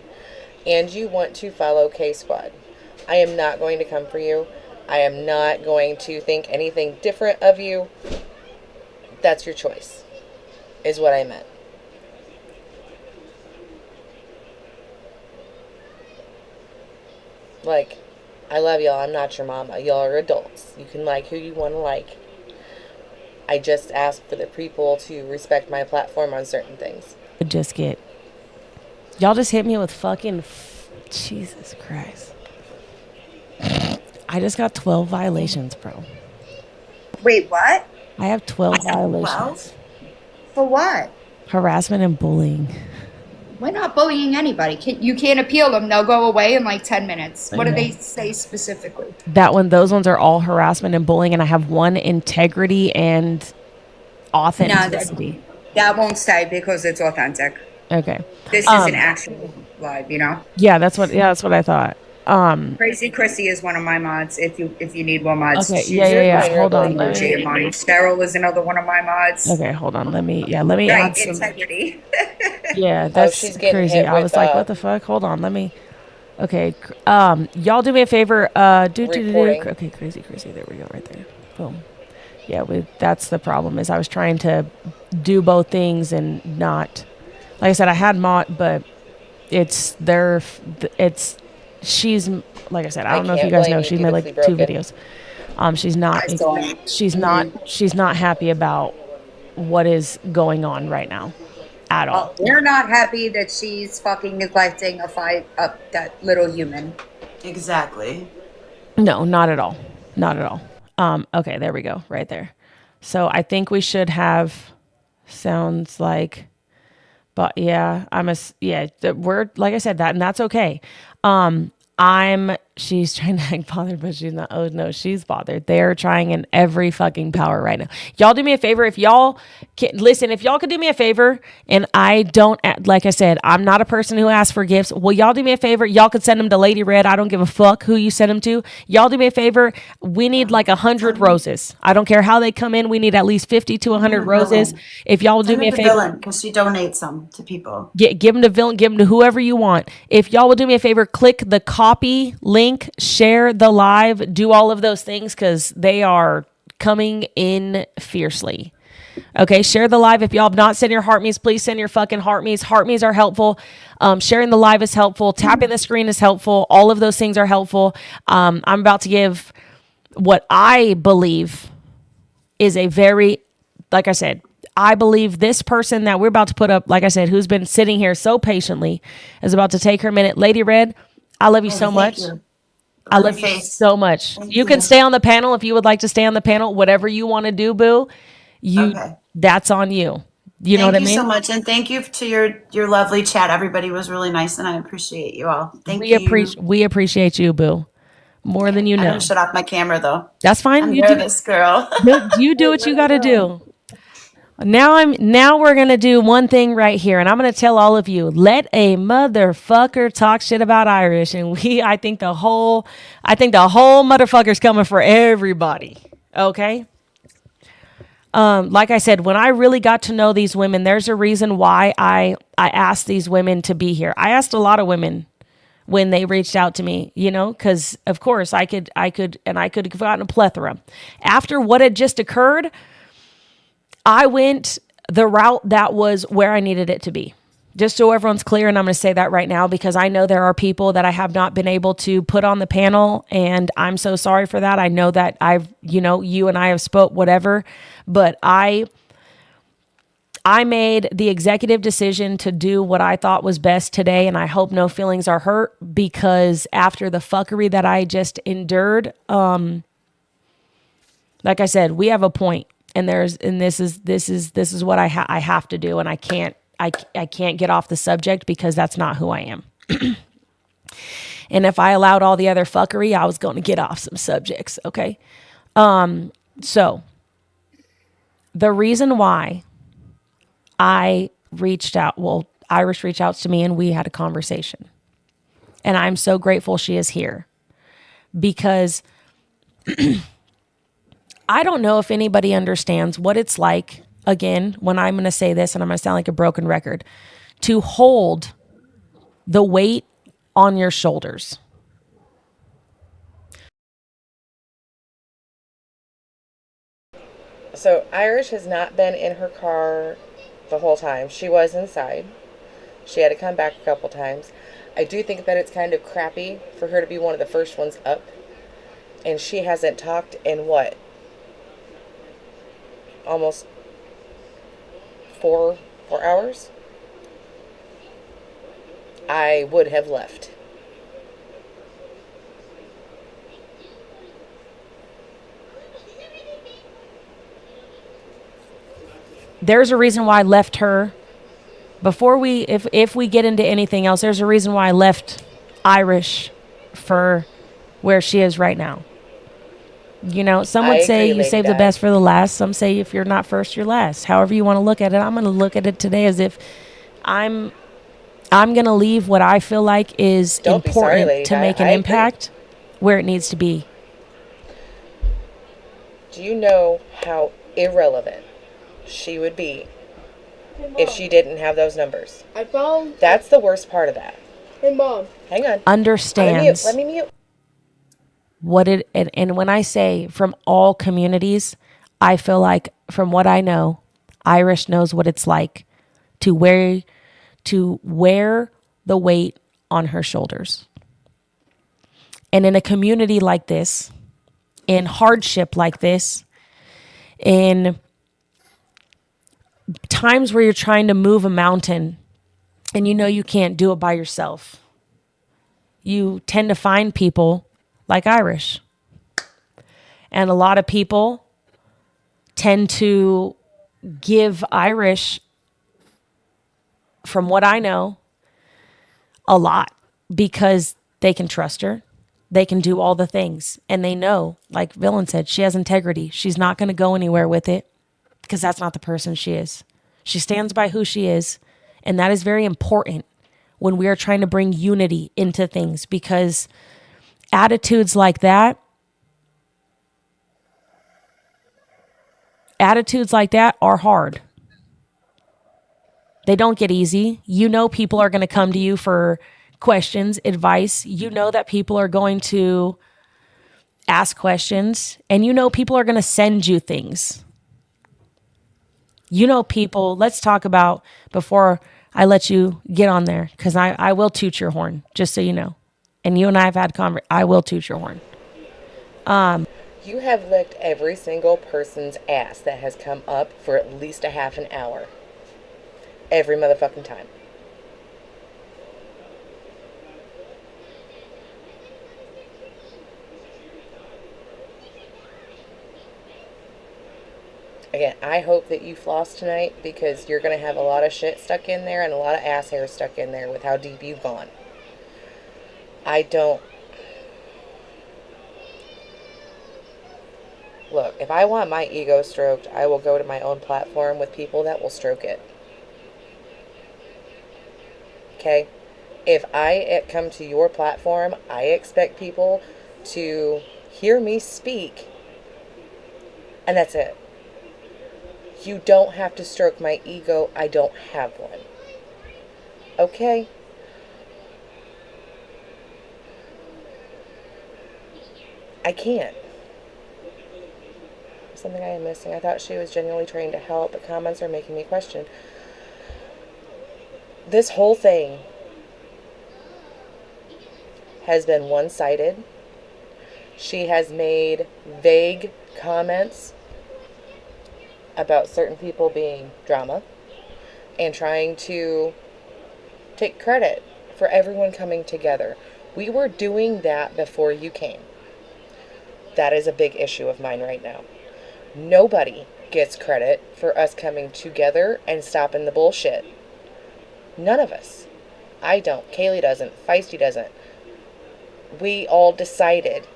and you want to follow K-Squad, I am not going to come for you. I am not going to think anything different of you. That's your choice, is what I meant. Like, I love y'all. I'm not your mama. Y'all are adults. You can like who you want to like. I just ask for the people to respect my platform on certain things. Y'all just hit me with fucking Jesus Christ. I just got 12 violations, bro. Wait, what? I have 12 violations. For what? Harassment and bullying. We're not bullying anybody. You can't appeal them. They'll go away in like 10 minutes. What do they say specifically? Those ones are all harassment and bullying, and I have one integrity and authenticity. No, that won't stay because it's authentic. Okay. This is an actual live, you know? Yeah, that's what I thought. Crazy Chrissy is one of my mods. If you need more mods, Okay, she's yeah. Hold on. Cheryl is another one of my mods. Okay, hold on. Let me add Right, some. integrity. Yeah, that's she's getting crazy. hit I with, was like, what the fuck? Hold on. Let me. Okay, y'all do me a favor. Recording. Okay, crazy. There we go, right there. Boom. Yeah, that's the problem. Is I was trying to do both things and not. Like I said, I had mod, but it's she's like I said. I don't know if you guys know. She's made like 2 videos. She's not happy about what is going on right now at all. We're not happy that she's fucking neglecting that little human. Exactly. No, not at all. Not at all. Okay, there we go, right there. So I think we should have sounds like, but yeah, we're like I said that, and that's okay. She's trying to act bothered, but she's not. Oh no, she's bothered. They're trying in every fucking power right now. Y'all do me a favor. If y'all can listen, if y'all could do me a favor, and I don't, like I said, I'm not a person who asks for gifts. Will y'all do me a favor? Y'all could send them to Lady Red. I don't give a fuck who you send them to. Y'all do me a favor. We need like 100 roses. I don't care how they come in. We need at least 50 to 100 roses. If y'all will do me a favor, because she donates them to people. Give them to Villain, give them to whoever you want. If y'all will do me a favor, click the copy link, share the live, do all of those things because they are coming in fiercely. Okay, share the live. If y'all have not sent your heart me's, please send your fucking heart me's. Heart me's are helpful. Sharing the live is helpful. Tapping the screen is helpful. All of those things are helpful. I'm about to give what I believe is a very, like I said, I believe this person that we're about to put up, like I said, who's been sitting here so patiently, is about to take her minute. Lady Red, I love you so much. I love you so much. You can stay on the panel if you would like to stay on the panel. Whatever you want to do, boo. That's on you. You know what I mean? Thank you so much, and thank you to your lovely chat. Everybody was really nice, and I appreciate you all. Thank you. We appreciate you, boo. More than you know. I'm gonna shut off my camera though. That's fine. I'm You nervous, girl. You do what you got to do. Now we're going to do one thing right here, and I'm going to tell all of you, let a motherfucker talk shit about Irish, and I think the whole motherfucker's coming for everybody. Okay? Like I said, when I really got to know these women, there's a reason why I asked these women to be here. I asked a lot of women when they reached out to me, because of course I could have gotten a plethora. After what had just occurred, I went the route that was where I needed it to be. Just so everyone's clear, and I'm going to say that right now because I know there are people that I have not been able to put on the panel, and I'm so sorry for that. I know that you and I have spoke whatever, but I made the executive decision to do what I thought was best today, and I hope no feelings are hurt because after the fuckery that I just endured, like I said, we have a point. And this is what I have to do, and I can't get off the subject because that's not who I am. And if I allowed all the other fuckery, I was going to get off some subjects. Okay, so the reason why I reached out, Irish reached out to me, and we had a conversation, and I'm so grateful she is here because. I don't know if anybody understands what it's like, again, when I'm going to say this, and I'm going to sound like a broken record, to hold the weight on your shoulders. So Irish has not been in her car the whole time. She was inside. She had to come back a couple times. I do think that it's kind of crappy for her to be one of the first ones up. And she hasn't talked in what? Almost 4 hours. I would have left. There's a reason why I left her. Before if we get into anything else, there's a reason why I left Irish for where she is right now. Some would say you save the best for the last. Some say if you're not first, you're last. However you want to look at it, I'm going to look at it today as if I'm I'm going to leave what I feel like is Don't be sorry, important Lady to Di. make an I agree. impact where it needs to be. Do you know how irrelevant she would be if she didn't have those numbers? I found. That's the worst part of that. Hey, Mom. Hang on. Understands Let me mute. what it, and when I say from all communities, I feel like from what I know, Irish knows what it's like to wear the weight on her shoulders. And in a community like this, in hardship like this, in times where you're trying to move a mountain and you know you can't do it by yourself, you tend to find people like Irish. And a lot of people tend to give Irish, from what I know, a lot because they can trust her. They can do all the things. And they know, like Villain said, she has integrity. She's not going to go anywhere with it because that's not the person she is. She stands by who she is. And that is very important when we are trying to bring unity into things, because attitudes like that are hard. They don't get easy. You know, people are going to come to you for questions, advice. You know that people are going to ask questions, and you know people are going to send you things. You know people, let's talk about, before I let you get on there, because I will toot your horn, just so you know. And you and I have had I will toot your horn. You have licked every single person's ass that has come up for at least a half an hour. Every motherfucking time. Again, I hope that you floss tonight, because you're going to have a lot of shit stuck in there and a lot of ass hair stuck in there with how deep you've gone. Look, if I want my ego stroked, I will go to my own platform with people that will stroke it. Okay? If I come to your platform, I expect people to hear me speak, and that's it. You don't have to stroke my ego. I don't have one. Okay? I can't. Something I am missing. I thought she was genuinely trying to help, but comments are making me question. This whole thing has been one-sided. She has made vague comments about certain people being drama and trying to take credit for everyone coming together. We were doing that before you came. That is a big issue of mine right now. Nobody gets credit for us coming together and stopping the bullshit. None of us. I don't. Kaylee doesn't. Feisty doesn't. We all decided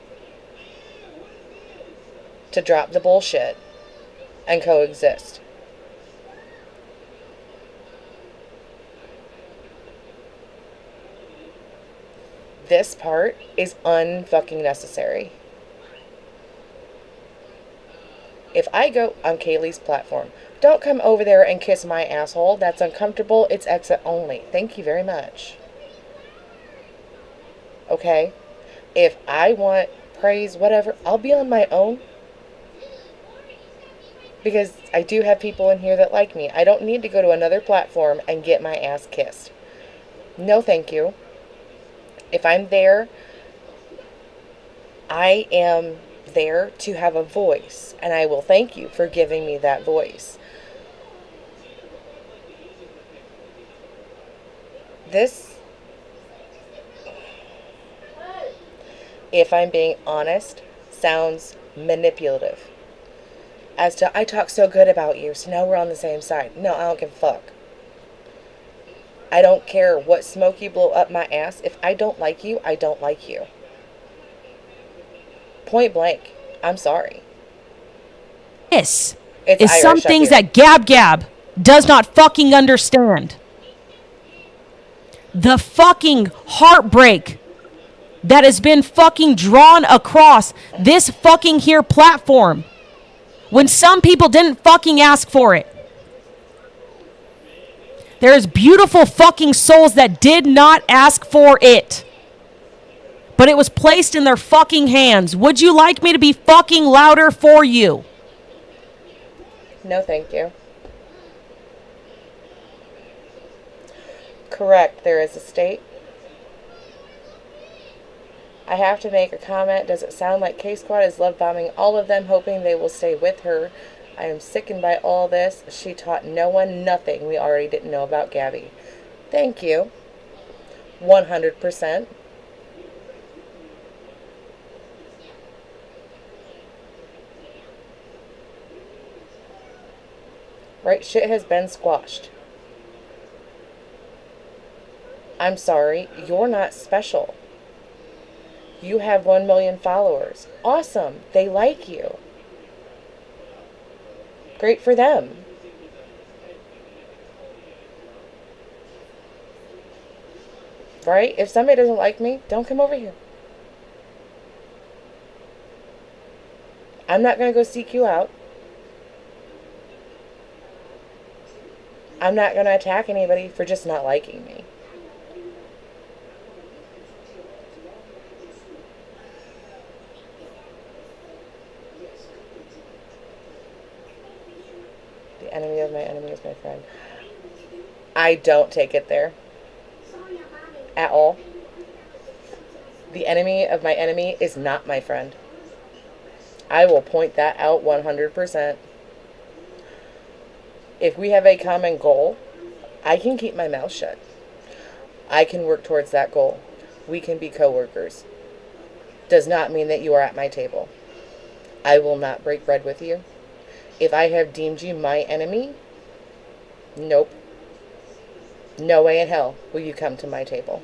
to drop the bullshit and coexist. This part is unfucking necessary. If I go on Kaylee's platform, don't come over there and kiss my asshole. That's uncomfortable. It's exit only. Thank you very much. Okay? If I want praise, whatever, I'll be on my own. Because I do have people in here that like me. I don't need to go to another platform and get my ass kissed. No, thank you. If I'm there, I am there to have a voice. And I will thank you for giving me that voice. This, if I'm being honest, sounds manipulative. As to, I talk so good about you, so now we're on the same side. No, I don't give a fuck. I don't care what smoke you blow up my ass. If I don't like you, I don't like you. Point blank. I'm sorry. This It's is Irish some up things here. that Gab does not fucking understand. the fucking heartbreak that has been fucking drawn across this fucking here platform when some people didn't fucking ask for it. There's beautiful fucking souls that did not ask for it, but it was placed in their fucking hands. Would you like me to be fucking louder for you? No, thank you. Correct, there is a state. I have to make a comment. Does it sound like K-Squad is love bombing all of them, hoping they will stay with her? I am sickened by all this. She taught no one nothing we already didn't know about Gabby. Thank you. 100%. Right shit has been squashed. I'm sorry, you're not special. You have 1 million followers. Awesome. They like you. Great for them. Right? If somebody doesn't like me, don't come over here. I'm not going to go seek you out. I'm not going to attack anybody for just not liking me. The enemy of my enemy is my friend. I don't take it there. At all. The enemy of my enemy is not my friend. I will point that out 100%. If we have a common goal, I can keep my mouth shut. I can work towards that goal. We can be co-workers. Does not mean that you are at my table. I will not break bread with you. If I have deemed you my enemy, nope. No way in hell will you come to my table.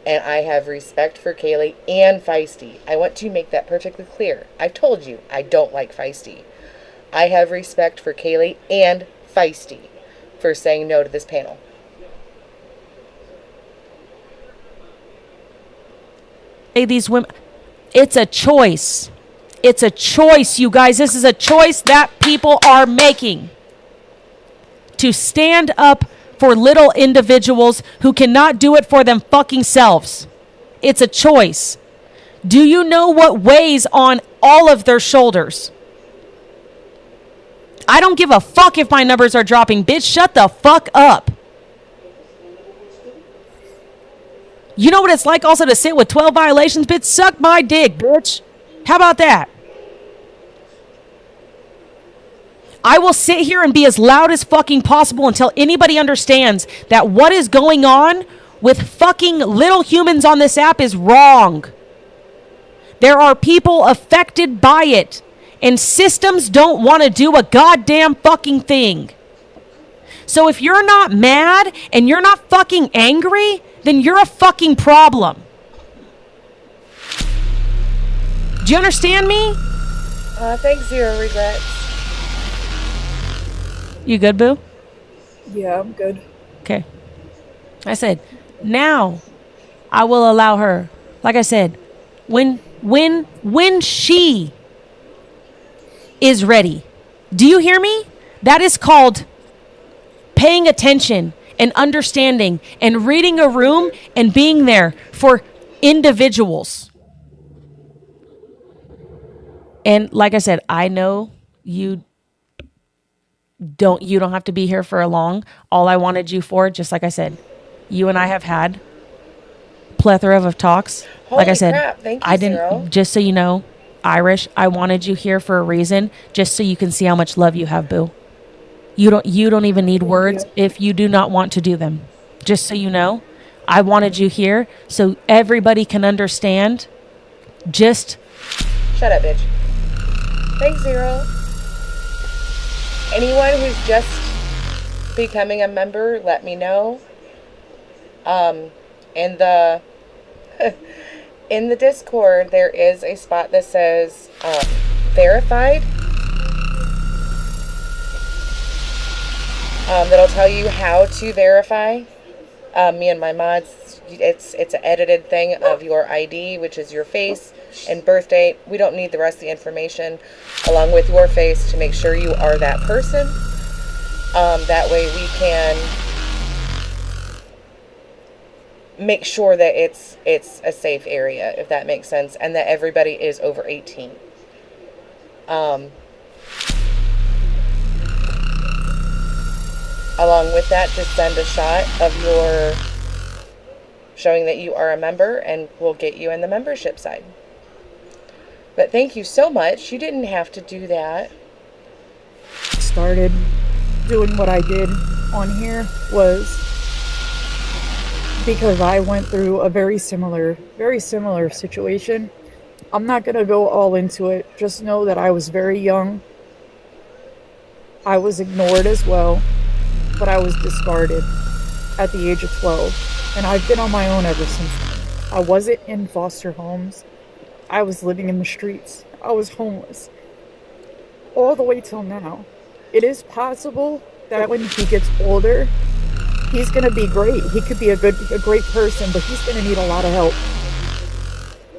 And I have respect for Kaylee and Feisty. I want to make that perfectly clear. I've told you, I don't like Feisty. I have respect for Kaylee and Feisty for saying no to this panel. Hey, these women, it's a choice. It's a choice, you guys. This is a choice that people are making. To stand up for little individuals who cannot do it for them fucking selves. It's a choice. Do you know what weighs on all of their shoulders? I don't give a fuck if my numbers are dropping. Bitch, shut the fuck up. You know what it's like also to sit with 12 violations? Bitch, suck my dick, bitch. How about that? I will sit here and be as loud as fucking possible until anybody understands that what is going on with fucking little humans on this app is wrong. There are people affected by it, and systems don't want to do a goddamn fucking thing. So if you're not mad and you're not fucking angry, then you're a fucking problem. Do you understand me? Thanks, Zero Regrets. You good, boo? Yeah, I'm good. Okay. I said, now I will allow her. Like I said, when she is ready. Do you hear me? That is called paying attention and understanding and reading a room and being there for individuals. And like I said, I know you don't have to be here for long. All I wanted you for, just like I said, you and I have had plethora of talks. Holy like I said, crap. Thank you, I didn't, Zero. just so you know, Irish, I wanted you here for a reason, just so you can see how much love you have, boo. You don't even need words if you do not want to do them. Just so you know, I wanted you here so everybody can understand. Just shut up, bitch. Thanks, Zero. Anyone who's just becoming a member, let me know. In the in the Discord, there is a spot that says verified. That'll tell you how to verify. Me and my mods, it's an edited thing of your ID, which is your face and birth date. We don't need the rest of the information along with your face to make sure you are that person. That way we can make sure that it's a safe area, if that makes sense, and that everybody is over 18. Along with that, just send a shot of your showing that you are a member, and we'll get you in the membership side. But thank you so much. You didn't have to do that. Started doing what I did on here was because I went through a very similar situation. I'm not going to go all into it. Just know that I was very young. I was ignored as well, but I was discarded at the age of 12. And I've been on my own ever since then. I wasn't in foster homes. I was living in the streets. I was homeless. All the way till now. It is possible that when he gets older, he's going to be great. He could be a great person, but he's going to need a lot of help.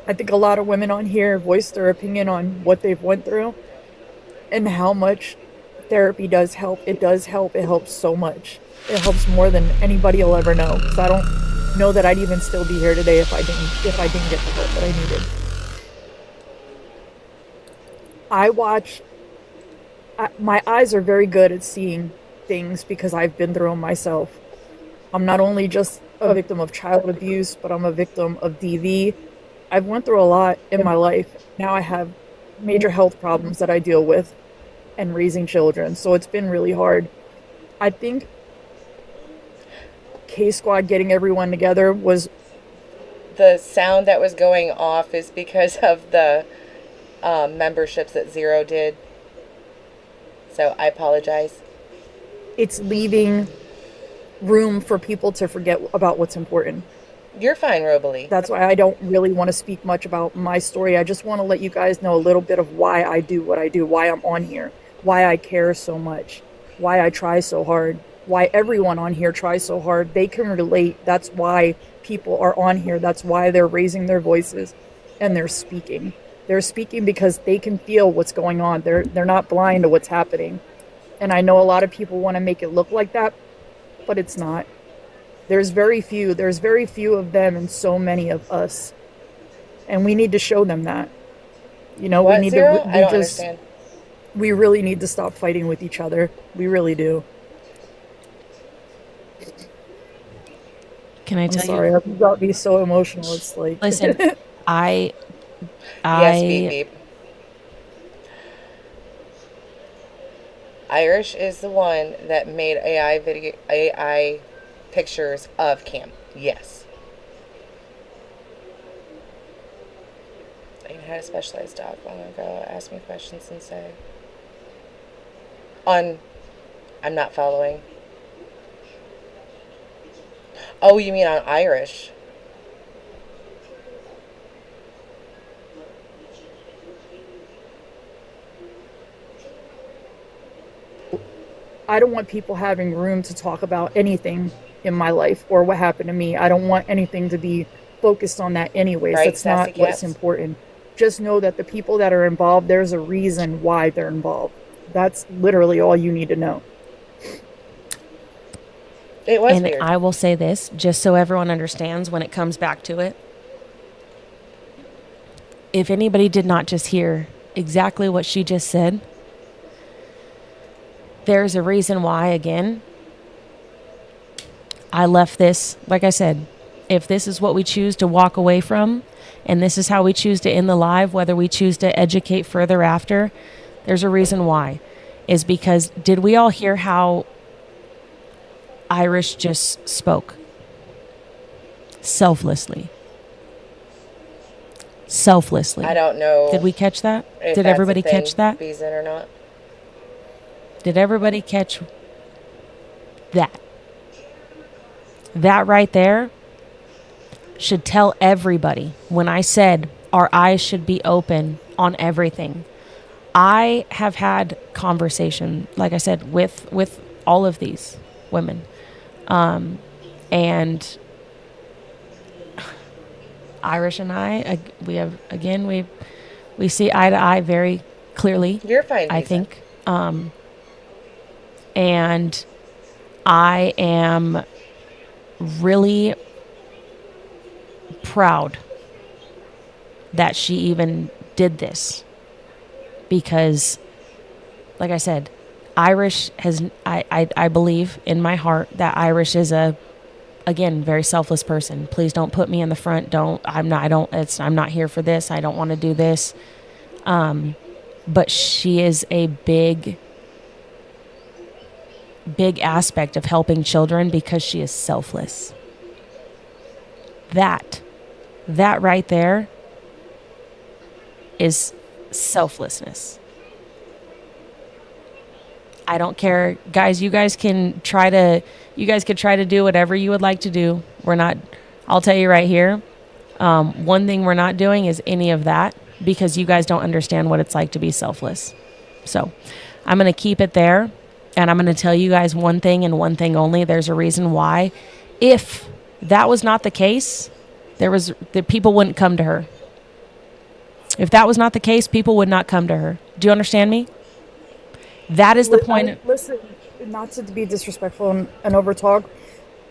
I think a lot of women on here voice their opinion on what they've went through and how much therapy does help. It does help. It helps so much. It helps more than anybody will ever know. Because I don't know that I'd even still be here today if I didn't get the help that I needed. My eyes are very good at seeing things because I've been through them myself. I'm not only just a victim of child abuse, but I'm a victim of DV. I've went through a lot in my life. Now I have major health problems that I deal with and raising children. So it's been really hard. I think K-Squad getting everyone together was... The sound that was going off is because of the memberships that Zero did. So I apologize. It's leaving room for people to forget about what's important. You're fine, Robalee. That's why I don't really want to speak much about my story. I just want to let you guys know a little bit of why I do what I do, why I'm on here, why I care so much, why I try so hard, why everyone on here tries so hard. They can relate. That's why people are on here. That's why they're raising their voices and they're speaking. They're speaking because they can feel what's going on. They're not blind to what's happening. And I know a lot of people want to make it look like that, but it's not. There's very few of them and so many of us. And we need to show them that. You know, What, we need Zero? to I don't understand. we really need to stop fighting with each other. We really do. Can I I'm tell sorry, you? you got me so emotional. It's like Listen, I Yes, beep beep. Irish is the one that made AI pictures of Cam. Yes. I had a specialized dog long ago. Ask me questions and say. I'm not following. Oh, you mean on Irish? I don't want people having room to talk about anything in my life or what happened to me. I don't want anything to be focused on that anyways. Right, That's not sassy what's cats? important. Just know that the people that are involved, there's a reason why they're involved. That's literally all you need to know. It was And weird. I will say this, just so everyone understands when it comes back to it. If anybody did not just hear exactly what she just said, there's a reason why, again, I left this. Like I said, if this is what we choose to walk away from, and this is how we choose to end the live, whether we choose to educate further after, there's a reason why. Is because, did we all hear how Irish just spoke? Selflessly. I don't know. Did we catch that? if Did that's a everybody thing, catch that? Beeson or not? Did everybody catch that? That right there should tell everybody when I said our eyes should be open on everything. I have had conversation, like I said, with all of these women. And Irish and I, we see eye to eye very clearly. You're fine, I Lisa. think. And I am really proud that she even did this, because, like I said, Irish has, I believe in my heart that Irish is again, very selfless person. Please don't put me in the front. I'm not here for this. I don't want to do this. But she is a big aspect of helping children because she is selfless. That right there is selflessness. I don't care, guys. You guys could try to do whatever you would like to do. I'll tell you right here. One thing we're not doing is any of that, because you guys don't understand what it's like to be selfless. So I'm going to keep it there. And I'm going to tell you guys one thing and one thing only. There's a reason why. If that was not the case, the people wouldn't come to her. If that was not the case, people would not come to her. Do you understand me? That is the point. Listen, not to be disrespectful and overtalk.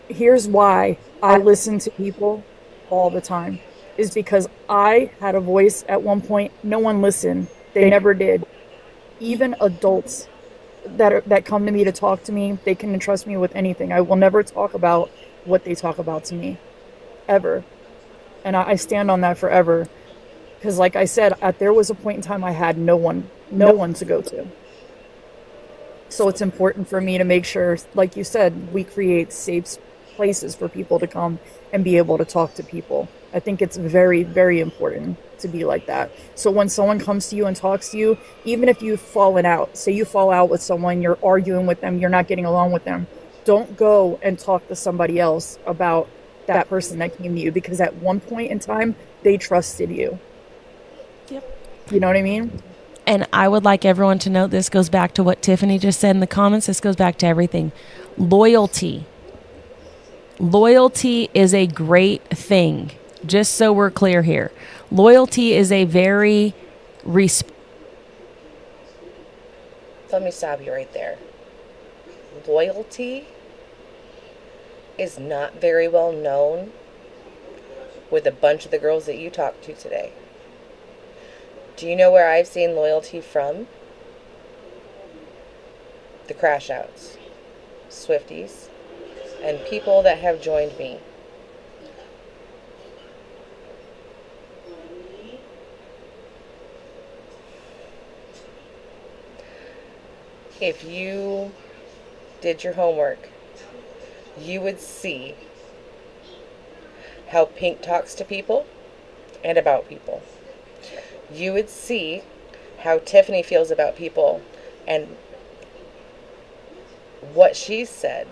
Here's why I listen to people all the time. Is because I had a voice at one point. No one listened. They never did. Even adults that come to me to talk to me, they can entrust me with anything. I will never talk about what they talk about to me, ever. And I stand on that forever. Because like I said, there was a point in time I had no one to go to. So it's important for me to make sure, like you said, we create safe places for people to come and be able to talk to people. I think it's very, very important to be like that. So when someone comes to you and talks to you, even if you've fallen out, say you fall out with someone, you're arguing with them, you're not getting along with them, don't go and talk to somebody else about that person that came to you, because at one point in time, they trusted you. Yep. You know what I mean? And I would like everyone to note, this goes back to what Tiffany just said in the comments. This goes back to everything. Loyalty. Loyalty is a great thing. Just so we're clear here. Loyalty is a very Let me stop you right there. Loyalty is not very well known with a bunch of the girls that you talked to today. Do you know where I've seen loyalty from? The crash outs, Swifties, and people that have joined me. If you did your homework, you would see how Pink talks to people and about people. You would see how Tiffany feels about people and what she's said.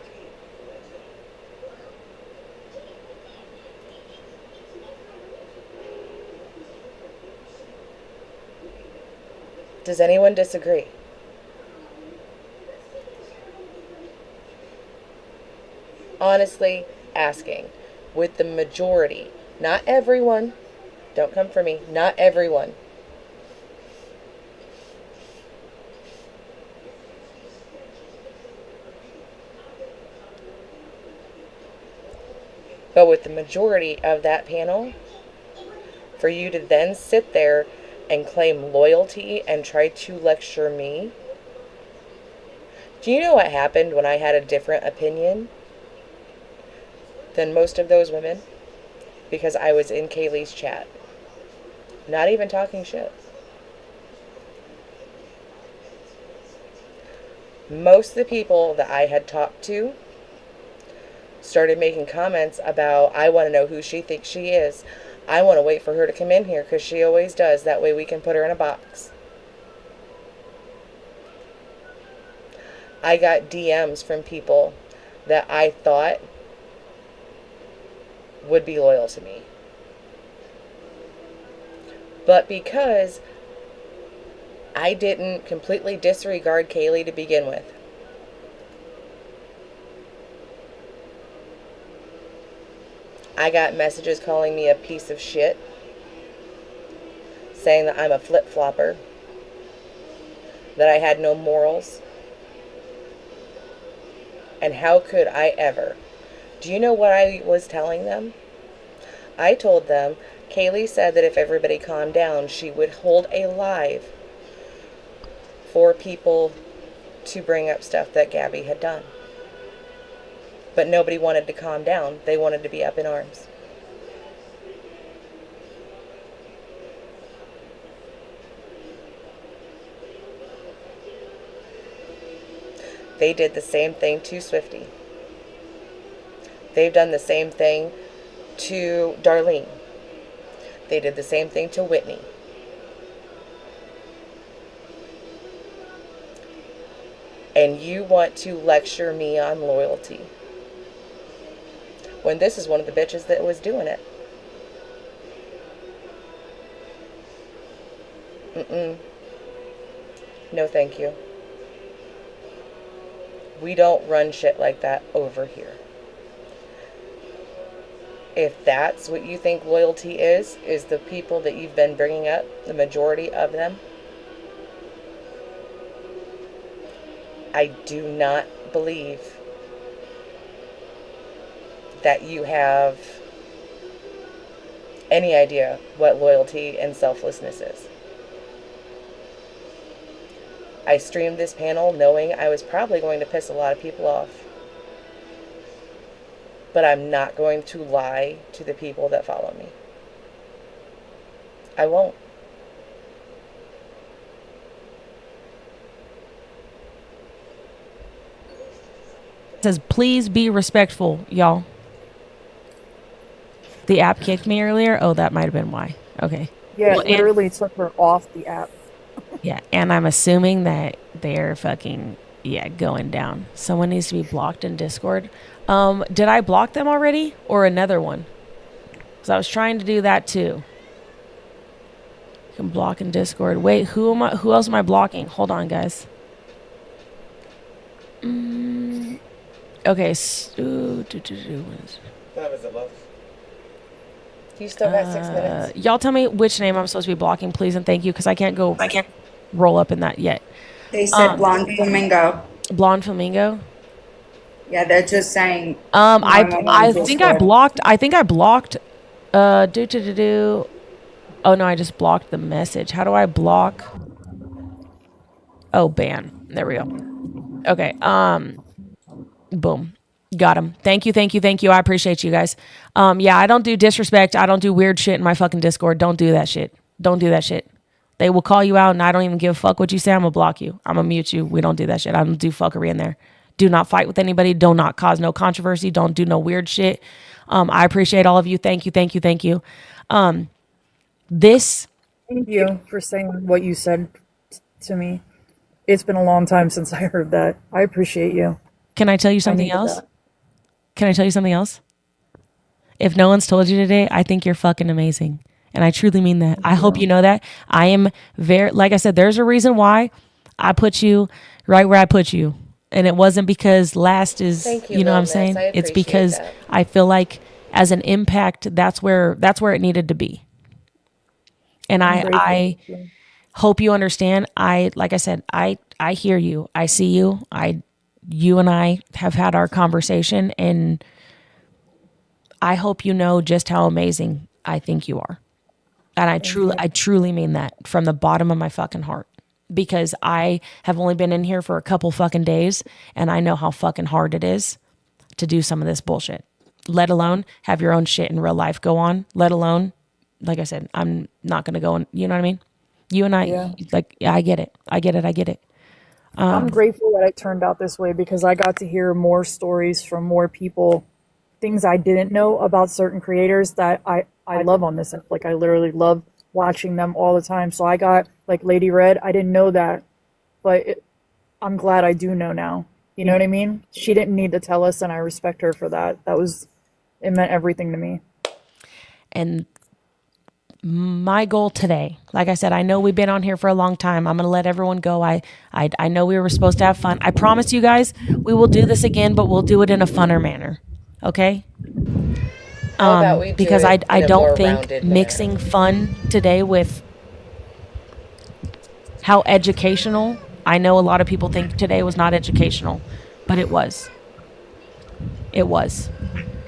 Does anyone disagree? Honestly asking, with the majority, not everyone, don't come for me, not everyone. But with the majority of that panel, for you to then sit there and claim loyalty and try to lecture me. Do you know what happened when I had a different opinion than most of those women? Because I was in Kaylee's chat. Not even talking shit. Most of the people that I had talked to started making comments about, I want to know who she thinks she is. I want to wait for her to come in here because she always does. That way we can put her in a box. I got DMs from people that I thought would be loyal to me. But because I didn't completely disregard Kaylee to begin with, I got messages calling me a piece of shit, saying that I'm a flip-flopper, that I had no morals. And how could I ever? Do you know what I was telling them? I told them, Kaylee said that if everybody calmed down, she would hold a live for people to bring up stuff that Gabby had done. But nobody wanted to calm down. They wanted to be up in arms. They did the same thing to Swifty. They've done the same thing to Darlene. They did the same thing to Whitney. And you want to lecture me on loyalty, when this is one of the bitches that was doing it. No, thank you. We don't run shit like that over here. If that's what you think loyalty is the people that you've been bringing up, the majority of them, I do not believe that you have any idea what loyalty and selflessness is. I streamed this panel knowing I was probably going to piss a lot of people off. But I'm not going to lie to the people that follow me. I won't. It says, please be respectful, y'all. The app kicked me earlier. Oh, that might have been why. Okay. Yeah, Well, it literally took her off the app. Yeah, and I'm assuming that they're fucking, going down. Someone needs to be blocked in Discord. Did I block them already or another one? Because I was trying to do that too. You can block in Discord. Wait, who else am I blocking? Hold on, guys. Okay. Time is it left? You still got 6 minutes. Y'all tell me which name I'm supposed to be blocking, please, and thank you, because I can't roll up in that yet. They said Blonde Flamingo. Blonde Flamingo? Yeah, they're just saying. I think I blocked. Oh no, I just blocked the message. How do I block? Oh, ban. There we go. Okay. Boom. Got him. Thank you. I appreciate you guys. I don't do disrespect. I don't do weird shit in my fucking Discord. Don't do that shit. They will call you out and I don't even give a fuck what you say. I'm gonna block you. I'm gonna mute you. We don't do that shit. I don't do fuckery in there. Do not fight with anybody. Do not cause no controversy. Don't do no weird shit. I appreciate all of you. Thank you. Thank you for saying what you said to me. It's been a long time since I heard that. I appreciate you. Can I tell you something else? If no one's told you today, I think you're fucking amazing. And I truly mean that. I hope you know that. I am like I said, there's a reason why I put you right where I put you. And it wasn't because last is, you know what I'm saying? It's because I feel like as an impact, that's where it needed to be. And I hope you understand. Like I said, I hear you. I see you. You and I have had our conversation, and I hope you know just how amazing I think you are. And I truly mean that from the bottom of my fucking heart, because I have only been in here for a couple fucking days and I know how fucking hard it is to do some of this bullshit, let alone have your own shit in real life go on, let alone, like I said, I'm not going to go and, you know what I mean? You and I, I get it. I'm grateful that it turned out this way because I got to hear more stories from more people, things I didn't know about certain creators that I love on this. Like, I literally love watching them all the time. So I got, like, Lady Red. I didn't know that, but I'm glad I do know now. You know what I mean? She didn't need to tell us, and I respect her for that. It meant everything to me. And my goal today, like I said, I know we've been on here for a long time. I'm going to let everyone go. I know we were supposed to have fun. I promise you guys, we will do this again, but we'll do it in a funner manner. Okay? How about we do because it I in a don't more think rounded manner? mixing fun today with how educational. I know a lot of people think today was not educational, but it was. It was.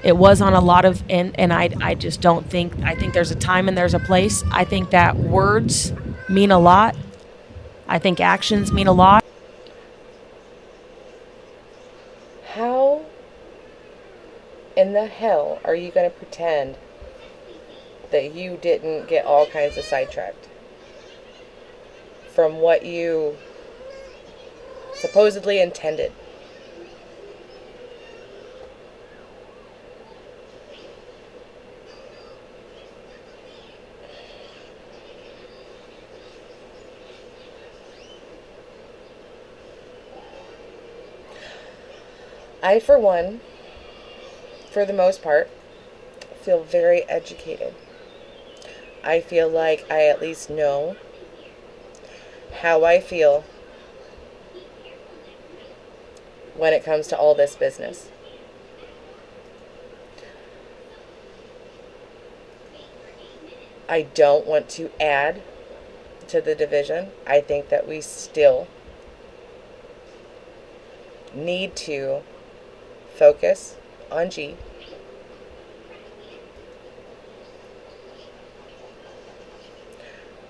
It was on a lot of, and I just don't think, I think there's a time and there's a place. I think that words mean a lot. I think actions mean a lot. How in the hell are you going to pretend that you didn't get all kinds of sidetracked from what you supposedly intended? I, for one, for the most part, feel very educated. I feel like I at least know how I feel when it comes to all this business. I don't want to add to the division. I think that we still need to focus on G.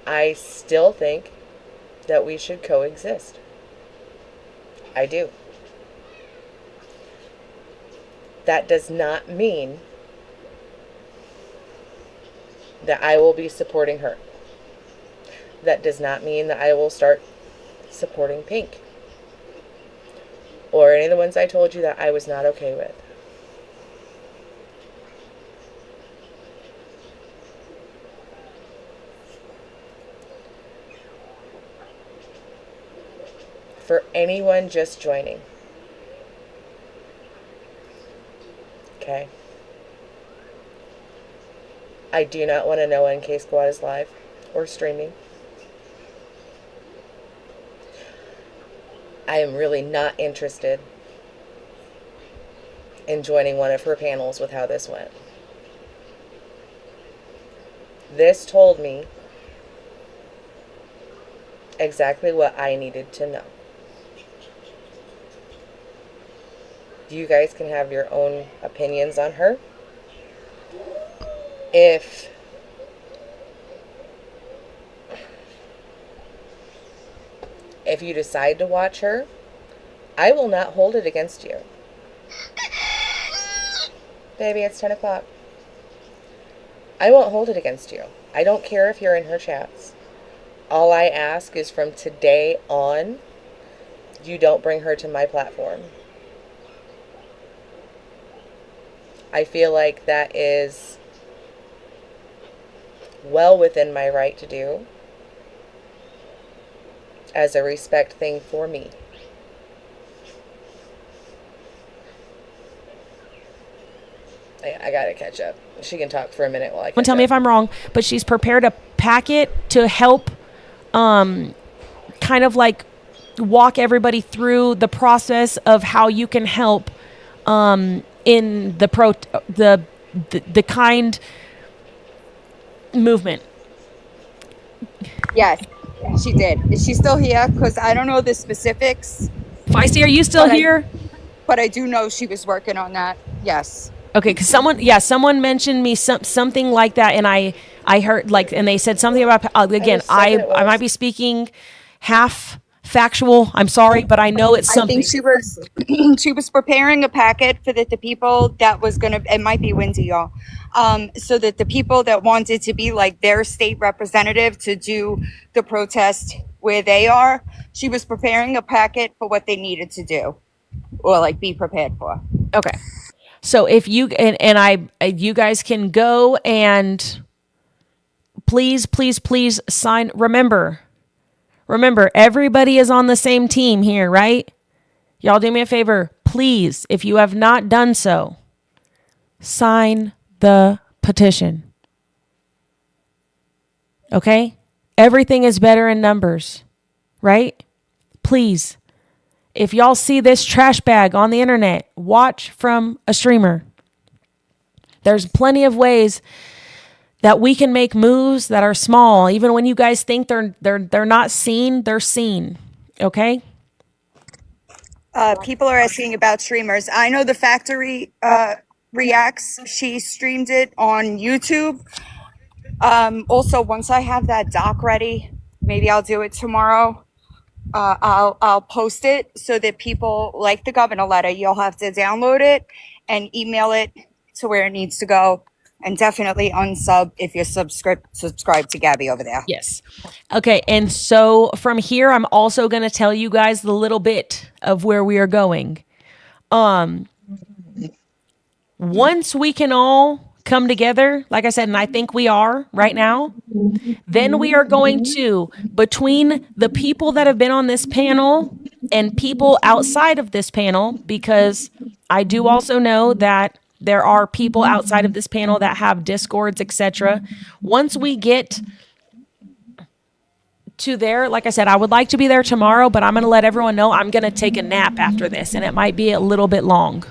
I still think that we should coexist. I do. That does not mean that I will be supporting her. That does not mean that I will start supporting Pink. Or any of the ones I told you that I was not okay with. For anyone just joining. Okay. I do not want to know when K Squad is live or streaming. I am really not interested in joining one of her panels with how this went. This told me exactly what I needed to know. You guys can have your own opinions on her. If you decide to watch her, I will not hold it against you. Baby, it's 10 o'clock. I won't hold it against you. I don't care if you're in her chats. All I ask is from today on, you don't bring her to my platform. I feel like that is well within my right to do as a respect thing for me. I gotta catch up. She can talk for a minute while I catch Don't tell me if I'm wrong, but she's prepared a packet to help kind of like walk everybody through the process of how you can help in the kind movement. Yes, she did. Is she still here? Because I don't know the specifics. Feisty, are you still here? But I do know she was working on that. Yes. Okay, because someone mentioned me something like that, and I heard and they said something about again. I might be speaking half factual. I'm sorry, but I know it's something. I think she was preparing a packet for the people that was gonna. It might be windy, y'all. So that the people that wanted to be like their state representative to do the protest where they are, she was preparing a packet for what they needed to do, or like be prepared for. Okay. So if you you guys can go and please sign. Remember, everybody is on the same team here, right? Y'all do me a favor, please. If you have not done so, sign the petition. Okay? Everything is better in numbers, right? Please. If y'all see this trash bag on the internet, watch from a streamer. There's plenty of ways that we can make moves that are small. Even when you guys think they're not seen, they're seen. Okay? People are asking about streamers. I know the Factory reacts. She streamed it on YouTube. Also, once I have that doc ready, maybe I'll do it tomorrow. I'll post it so that people, like the governor letter, you'll have to download it and email it to where it needs to go. And definitely unsub if you're subscribed to Gabby over there. Yes. Okay. And so from here, I'm also going to tell you guys the little bit of where we are going. Once we can all come together, like I said, and I think we are right now, then we are going to, between the people that have been on this panel and people outside of this panel, because I do also know that there are people outside of this panel that have discords, etc. Once we get to there, like I said, I would like to be there tomorrow, but I'm going to let everyone know I'm going to take a nap after this, and it might be a little bit long.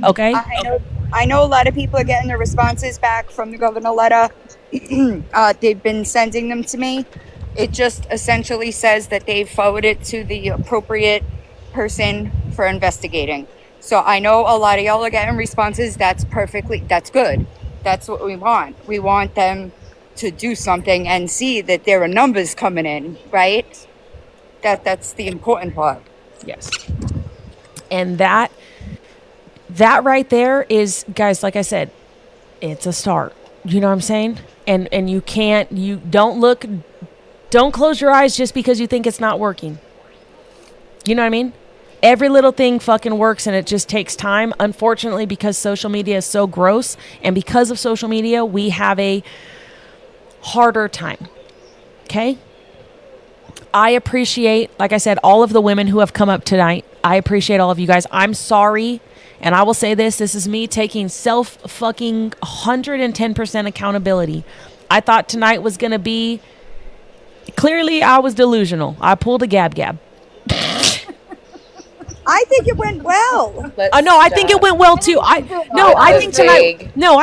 Okay? I know a lot of people are getting their responses back from the governor letter. They've been sending them to me. It just essentially says that they've forwarded to the appropriate person for investigating. So I know a lot of y'all are getting responses. That's good. That's what we want. We want them to do something and see that there are numbers coming in, right? That's the important part. Yes. And that right there is, guys, like I said, it's a start. You know what I'm saying? And don't close your eyes just because you think it's not working. You know what I mean? Every little thing fucking works, and it just takes time. Unfortunately, because social media is so gross, and because of social media, we have a harder time. Okay? I appreciate, like I said, all of the women who have come up tonight. I appreciate all of you guys. I'm sorry, and I will say this is me taking fucking 110% accountability. I thought tonight was going to be, clearly I was delusional. I pulled a gab. I think it went well. No, I think it went well too. I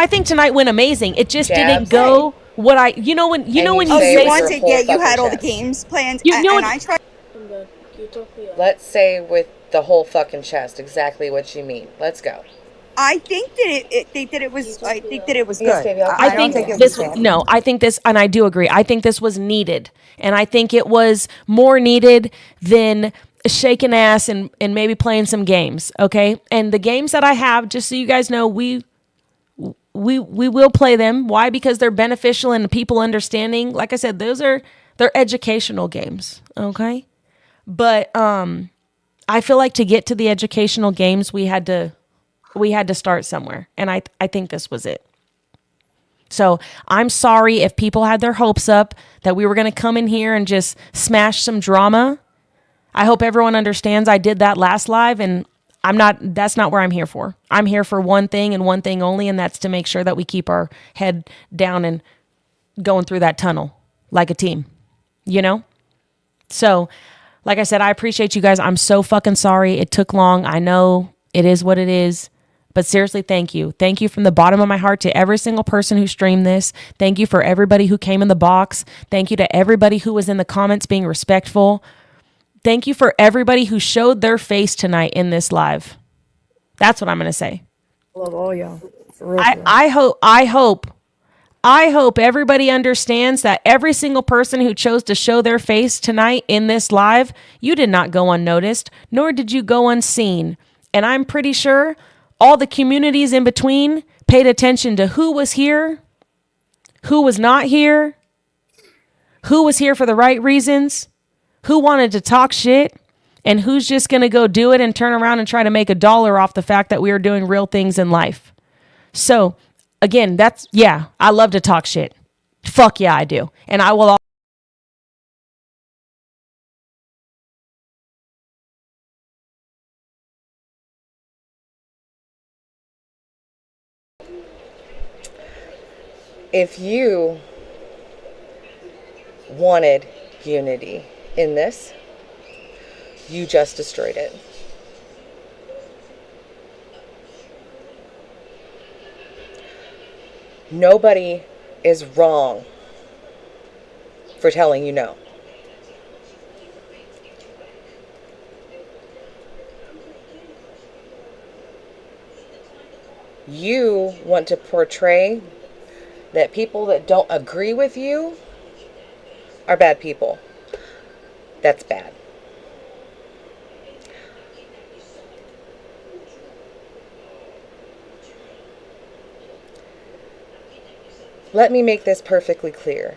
think tonight went amazing. It just didn't go what I, when you say you had all the games planned. I tried. Let's say with the whole fucking chest exactly what you mean. Let's go. I think that it was good. Yes, baby, I don't think it was bad. No, I think this, and I do agree. I think this was needed, and I think it was more needed than shaking ass and maybe playing some games. Okay, and the games that I have, just so you guys know, we will play them. Why? Because they're beneficial and people understanding. Like I said, they're educational games. Okay, but I feel like to get to the educational games, we had to start somewhere, and I think this was it. So I'm sorry if people had their hopes up that we were going to come in here and just smash some drama. I hope everyone understands I did that last live, and that's not where I'm here for. I'm here for one thing and one thing only, and that's to make sure that we keep our head down and going through that tunnel like a team, So, like I said, I appreciate you guys. I'm so fucking sorry it took long. I know it is what it is. But seriously, thank you. Thank you from the bottom of my heart to every single person who streamed this. Thank you for everybody who came in the box. Thank you to everybody who was in the comments being respectful. Thank you for everybody who showed their face tonight in this live. That's what I'm going to say. Love all y'all. I hope everybody understands that every single person who chose to show their face tonight in this live, you did not go unnoticed, nor did you go unseen. And I'm pretty sure all the communities in between paid attention to who was here, who was not here, who was here for the right reasons, who wanted to talk shit, and who's just going to go do it and turn around and try to make $1 off the fact that we are doing real things in life. So, again, I love to talk shit. Fuck yeah, I do. And I will If you wanted unity in this, you just destroyed it. Nobody is wrong for telling you no. You want to portray that people that don't agree with you are bad people. That's bad. Let me make this perfectly clear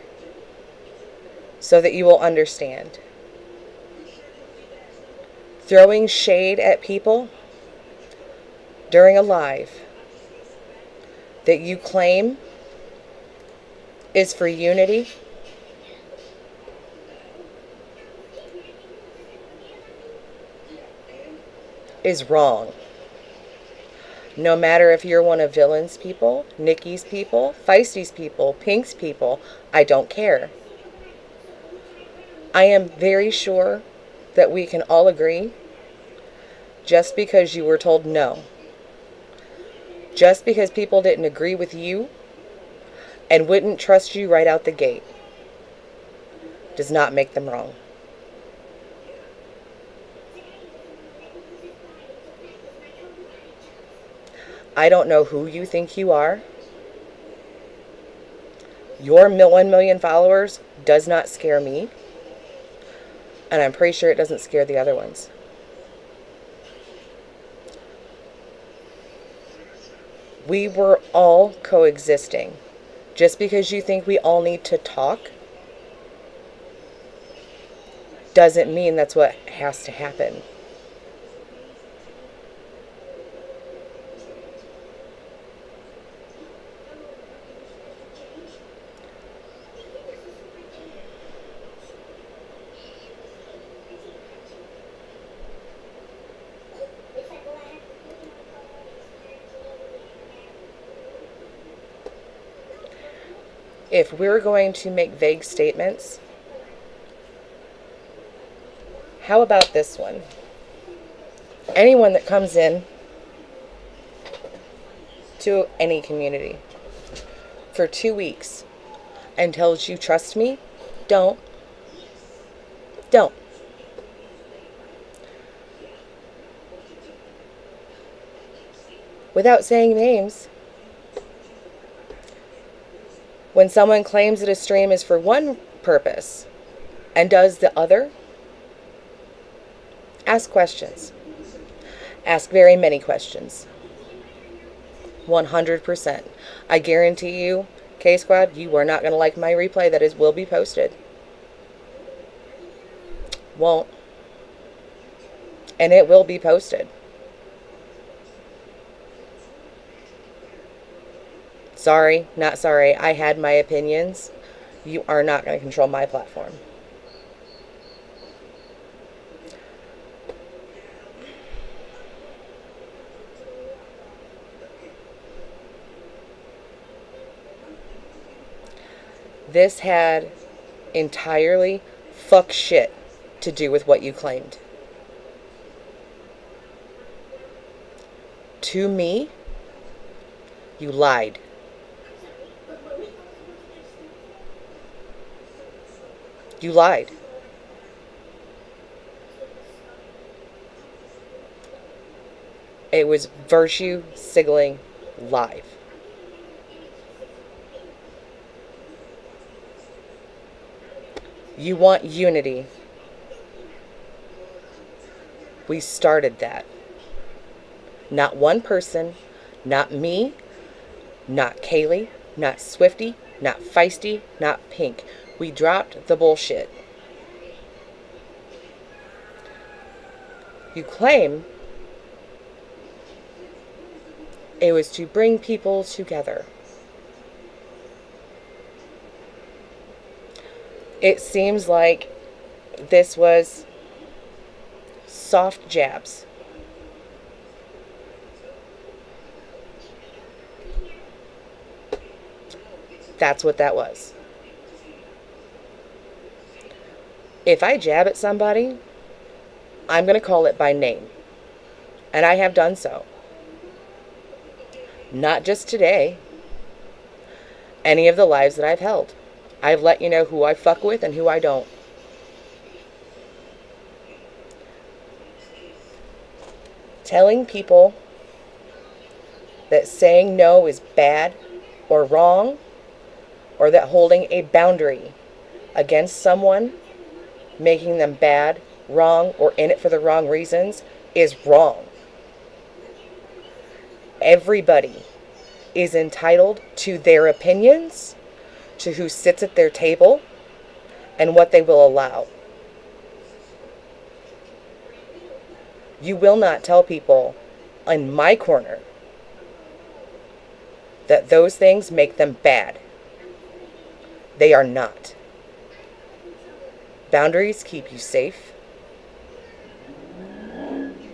so that you will understand. Throwing shade at people during a live that you claim is for unity is wrong. No matter if you're one of Villain's people, Nikki's people, Feisty's people, Pink's people, I don't care. I am very sure that we can all agree, just because you were told no, just because people didn't agree with you and wouldn't trust you right out the gate, does not make them wrong. I don't know who you think you are. Your 1 million followers does not scare me. And I'm pretty sure it doesn't scare the other ones. We were all coexisting. Just because you think we all need to talk doesn't mean that's what has to happen. If we're going to make vague statements, how about this one? Anyone that comes in to any community for 2 weeks and tells you, trust me, don't. Without saying names, when someone claims that a stream is for one purpose and does the other, ask questions. Ask very many questions. 100%. I guarantee you, K-Squad, you are not going to like my replay that will be posted. Won't. And it will be posted. Sorry, not sorry. I had my opinions. You are not going to control my platform. This had entirely fuck shit to do with what you claimed. To me, you lied. You lied. It was virtue signaling live. You want unity. We started that. Not one person, not me, not Kaylee, not Swifty, not Feisty, not Pink. We dropped the bullshit. You claim it was to bring people together. It seems like this was soft jabs. That's what that was. If I jab at somebody, I'm going to call it by name. And I have done so. Not just today. any of the lives that I've held. I've let you know who I fuck with and who I don't. Telling people that saying no is bad or wrong, or that holding a boundary against someone, making them bad, wrong, or in it for the wrong reasons, is wrong. Everybody is entitled to their opinions, to who sits at their table, and what they will allow. You will not tell people in my corner that those things make them bad. They are not. Boundaries keep you safe.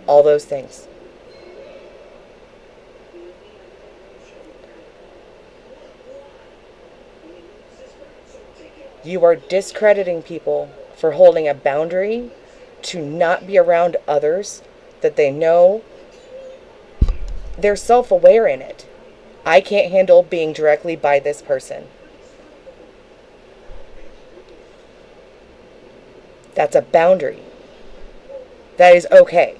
All those things. You are discrediting people for holding a boundary to not be around others that they know they're self-aware in it. I can't handle being directly by this person. That's a boundary. That is okay.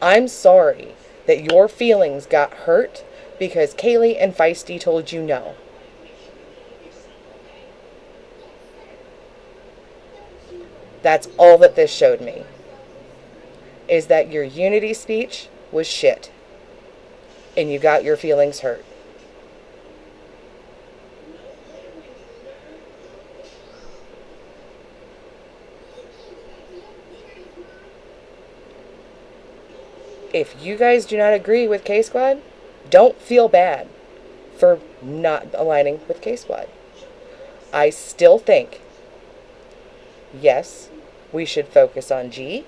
I'm sorry that your feelings got hurt because Kaylee and Feisty told you no. That's all that this showed me. Is that your unity speech was shit. And you got your feelings hurt. If you guys do not agree with K-Squad, don't feel bad for not aligning with K-Squad. I still think, yes, we should focus on G.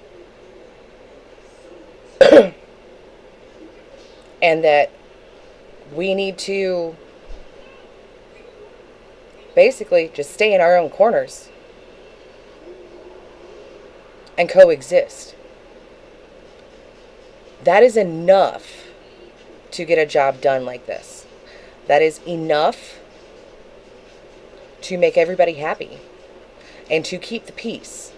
And that we need to basically just stay in our own corners and coexist. That is enough to get a job done like this. That is enough to make everybody happy and to keep the peace.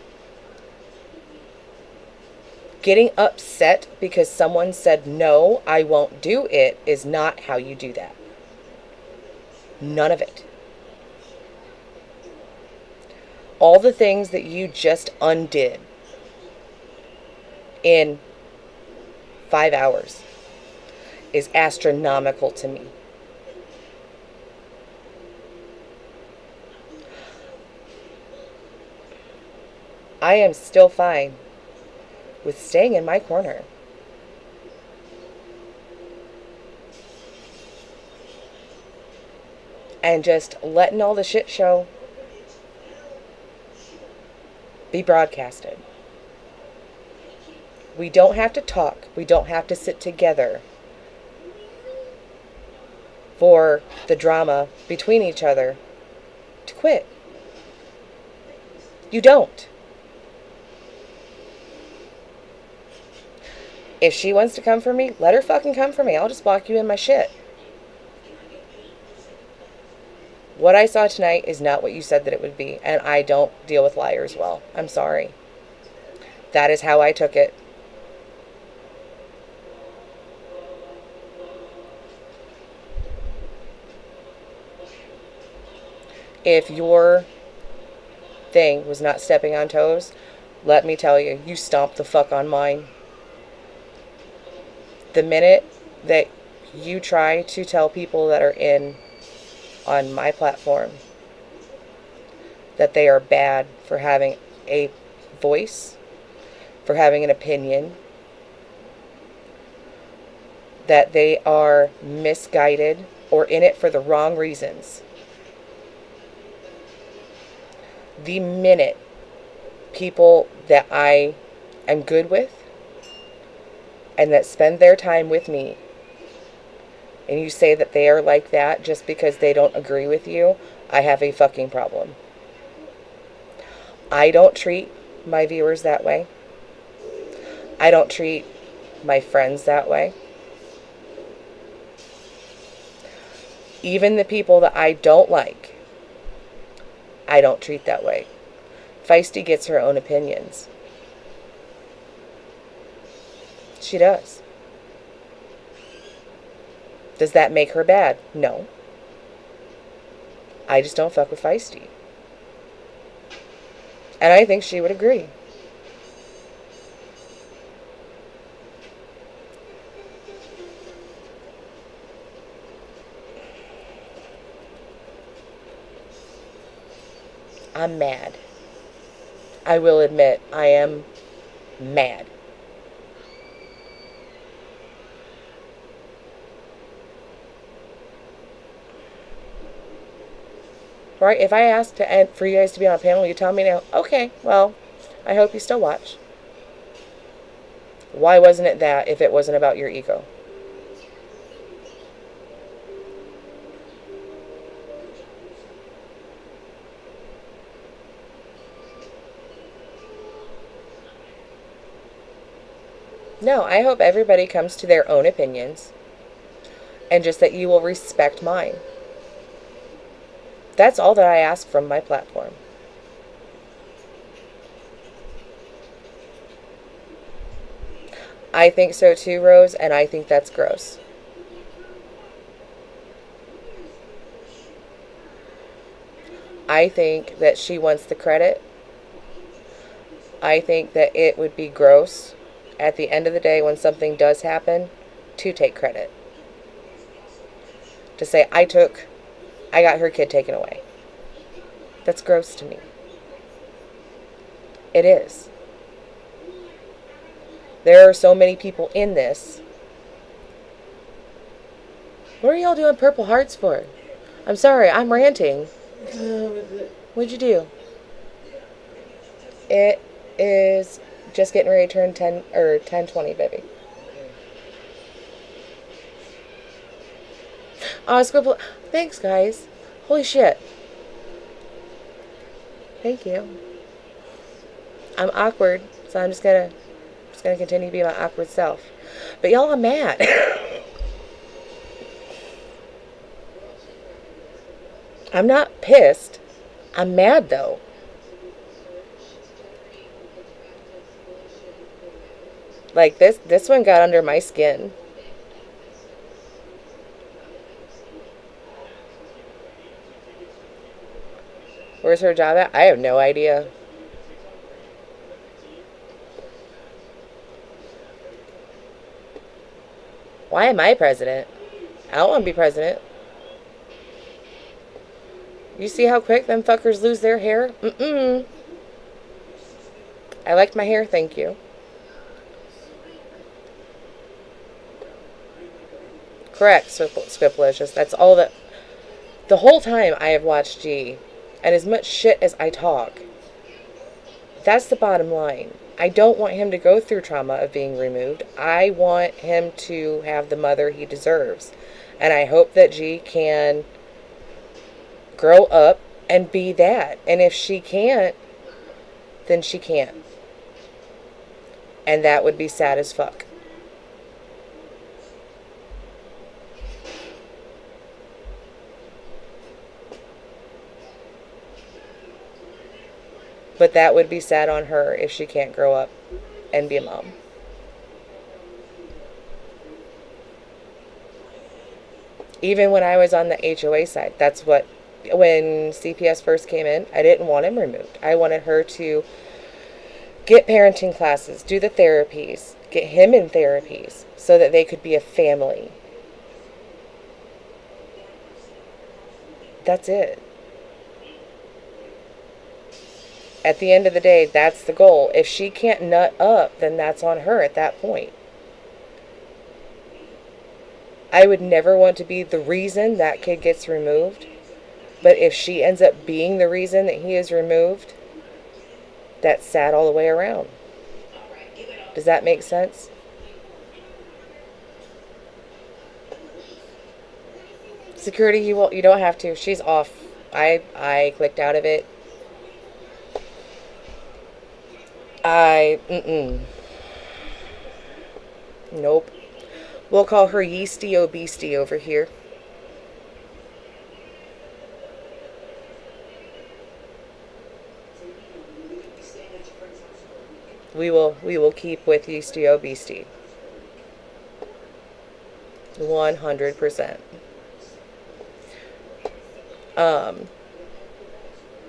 Getting upset because someone said, no, I won't do it, is not how you do that. None of it. All the things that you just undid in 5 hours is astronomical to me. I am still fine with staying in my corner. And just letting all the shit show be broadcasted. We don't have to talk. We don't have to sit together for the drama between each other to quit. You don't. If she wants to come for me, let her fucking come for me. I'll just block you in my shit. What I saw tonight is not what you said that it would be, and I don't deal with liars well. I'm sorry. That is how I took it. If your thing was not stepping on toes, let me tell you, you stomped the fuck on mine. The minute that you try to tell people that are in on my platform that they are bad for having a voice, for having an opinion, that they are misguided or in it for the wrong reasons, the minute people that I am good with and that spend their time with me, and you say that they are like that just because they don't agree with you, I have a fucking problem. I don't treat my viewers that way. I don't treat my friends that way. Even the people that I don't like, I don't treat that way. Feisty gets her own opinions. She does. Does that make her bad? No. I just don't fuck with Feisty. And I think she would agree. I'm mad. I will admit, I am mad. Right? If I asked for you guys to be on a panel, you tell me now, okay, well, I hope you still watch. Why wasn't it that if it wasn't about your ego? No, I hope everybody comes to their own opinions and just that you will respect mine. That's all that I ask from my platform. I think so too, Rose, and I think that's gross. I think that she wants the credit. I think that it would be gross at the end of the day when something does happen to take credit. To say, I got her kid taken away. That's gross to me. It is. There are so many people in this. What are y'all doing purple hearts for? I'm sorry, I'm ranting. What'd you do? It is just getting ready to turn 10 or 10:20, baby. Oh, scribble. Thanks, guys. Holy shit. Thank you. I'm awkward, so I'm just gonna continue to be my awkward self. But y'all are mad. I'm not pissed. I'm mad though. Like this one got under my skin. Where's her job at? I have no idea. Why am I president? I don't want to be president. You see how quick them fuckers lose their hair? I liked my hair, thank you. Correct, Scripplicious. That's all that... The whole time I have watched G, and as much shit as I talk, that's the bottom line. I don't want him to go through trauma of being removed. I want him to have the mother he deserves. And I hope that G can grow up and be that. And if she can't, then she can't. And that would be sad as fuck. But that would be sad on her if she can't grow up and be a mom. Even when I was on the HOA side, that's what, when CPS first came in, I didn't want him removed. I wanted her to get parenting classes, do the therapies, get him in therapies so that they could be a family. That's it. At the end of the day, that's the goal. If she can't nut up, then that's on her at that point. I would never want to be the reason that kid gets removed. But if she ends up being the reason that he is removed, that's sad all the way around. Does that make sense? Security, you don't have to. She's off. I clicked out of it. Nope. We'll call her Yeasty Obesty over here. we will keep with Yeastio Beastie. 100%.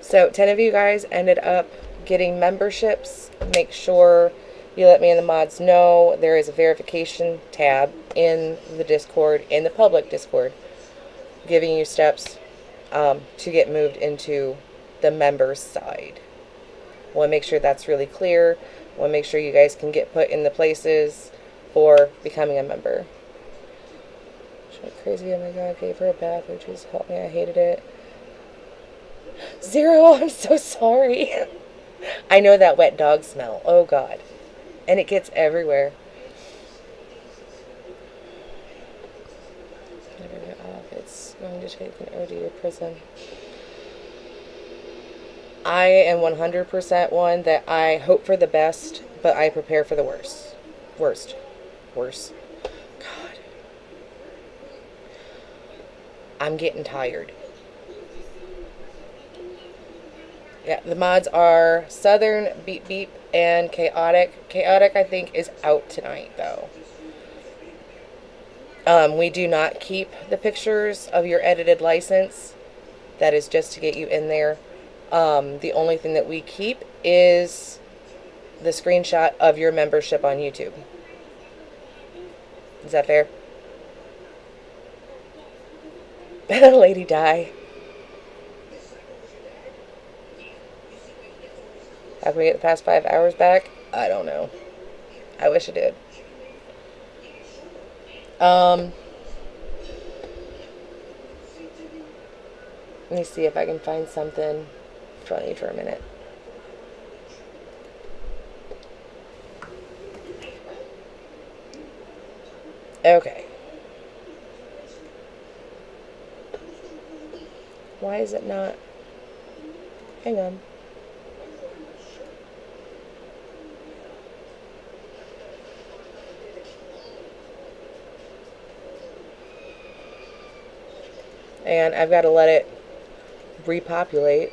So 10 of you guys ended up getting memberships. Make sure you let me and the mods know. There is a verification tab in the Discord, in the public Discord, giving you steps to get moved into the members side. Want to make sure that's really clear. Want to make sure you guys can get put in the places for becoming a member. She went crazy. Oh my god, I gave her a bath. Oh, Jesus, help me. I hated it. Zero, I'm so sorry. I know that wet dog smell. Oh god. And it gets everywhere. Never get off. It's going to take an OD to prison. I am 100% one that I hope for the best, but I prepare for the worst. Worst. God. I'm getting tired. Yeah, the mods are Southern, Beep Beep, and Chaotic. Chaotic, I think, is out tonight, though. We do not keep the pictures of your edited license. That is just to get you in there. The only thing that we keep is the screenshot of your membership on YouTube. Is that fair? Lady Di. How can we get the past 5 hours back? I don't know. I wish I did. Let me see if I can find something funny for a minute. Okay. Why is it not? Hang on. And I've got to let it repopulate.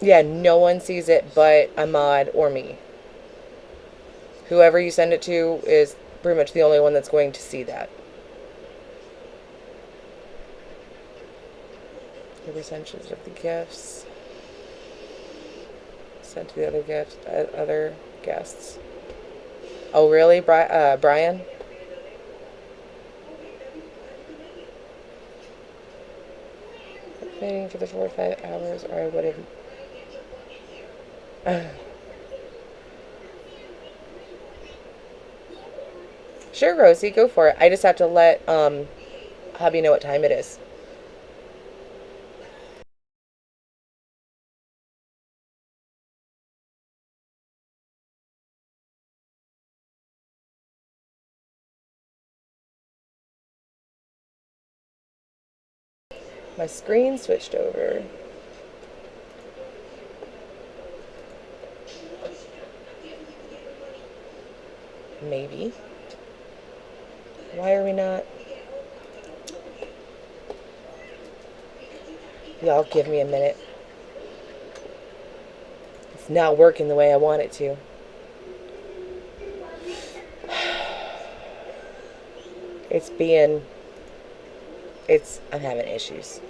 Yeah, no one sees it but a mod or me. Whoever you send it to is pretty much the only one that's going to see that. The percentages of the gifts sent to the other guests. Oh, really, Brian? Waiting for the 4 or 5 hours, or I would have. Sure, Rosie, go for it. I just have to let hubby know what time it is. My screen switched over. Maybe. Why are we not? Y'all give me a minute. It's not working the way I want it to. I'm having issues.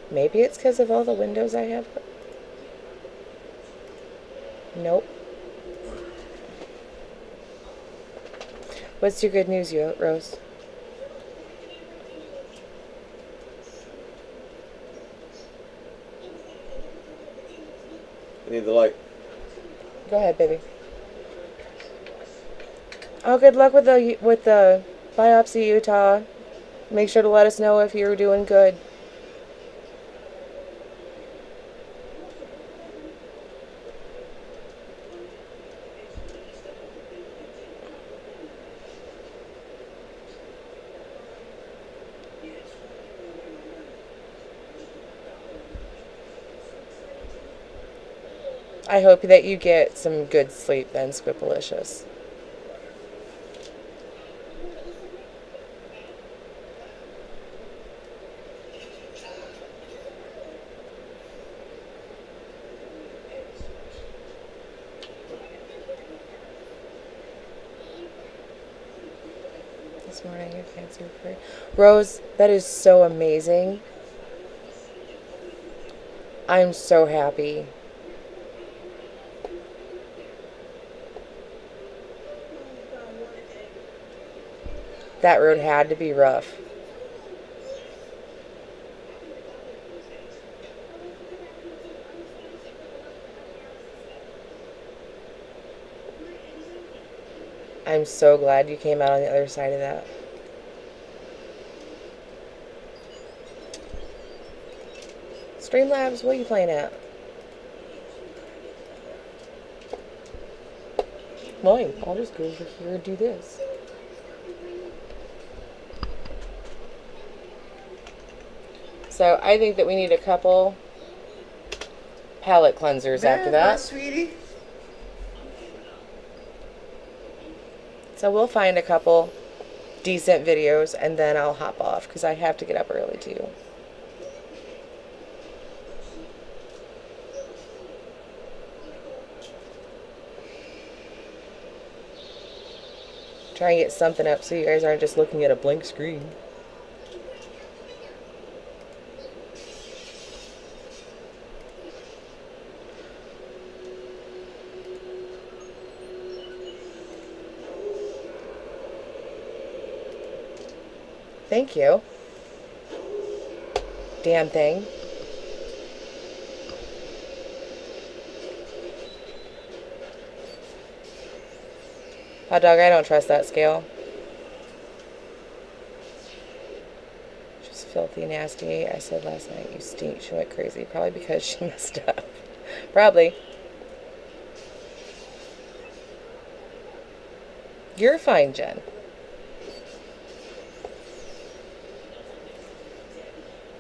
Maybe it's because of all the windows I have. Nope. What's your good news, Rose? I need the light. Go ahead, baby. Oh, good luck with the biopsy, Utah. Make sure to let us know if you're doing good. I hope that you get some good sleep then, Squipalicious. this morning. I fancy prayer. Rose, that is so amazing. I'm so happy. That road had to be rough. I'm so glad you came out on the other side of that. Streamlabs, what are you playing at? Fine, I'll just go over here and do this. So I think that we need a couple palette cleansers after that. Sweetie. So we'll find a couple decent videos and then I'll hop off because I have to get up early too. Try and get something up so you guys aren't just looking at a blank screen. Thank you. Damn thing. Hot dog, I don't trust that scale. She's filthy nasty. I said last night, you stink. She went crazy. Probably because she messed up. Probably. You're fine, Jen.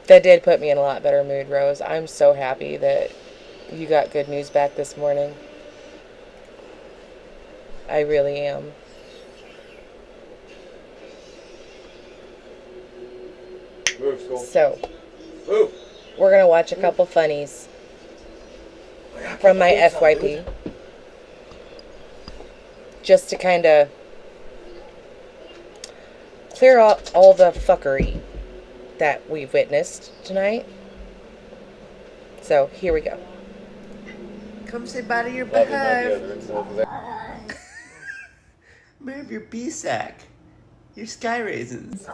That did put me in a lot better mood, Rose. I'm so happy that you got good news back this morning. I really am. Move, school. So, Move. we're going to watch a couple funnies from my FYP. Just to kind of clear up all the fuckery that we've witnessed tonight. So, here we go. Come say bye to your Love you, my behind. dear. It's over there. Move your B-sack. Your sky raisins.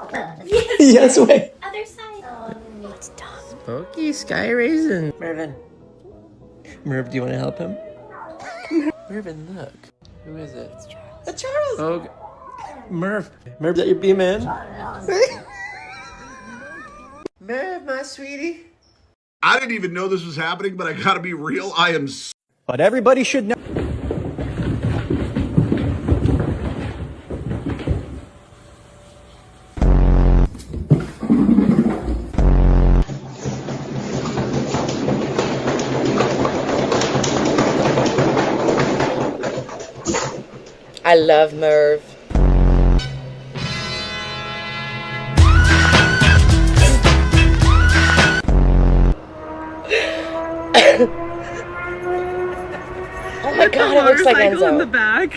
Yes, wait. Other side. Oh, it's dumb. Spooky sky raisin. Mervin. Merv, do you want to help him? Mervin, look. Who is it? It's Charles. It's Charles. Oh, Merv. Merv, is that your B-man? Merv, my sweetie. I didn't even know this was happening, but I gotta be real. I am. But everybody should know. I love Merv. Oh my god, it looks like Enzo. In the back.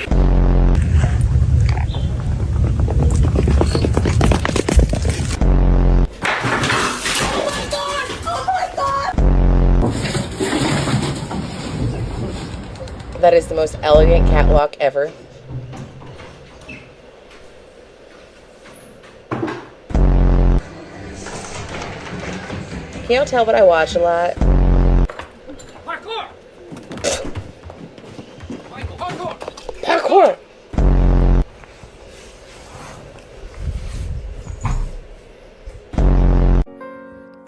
That is the most elegant catwalk ever. Can you tell what I watch a lot? Parkour! Parkour! Parkour!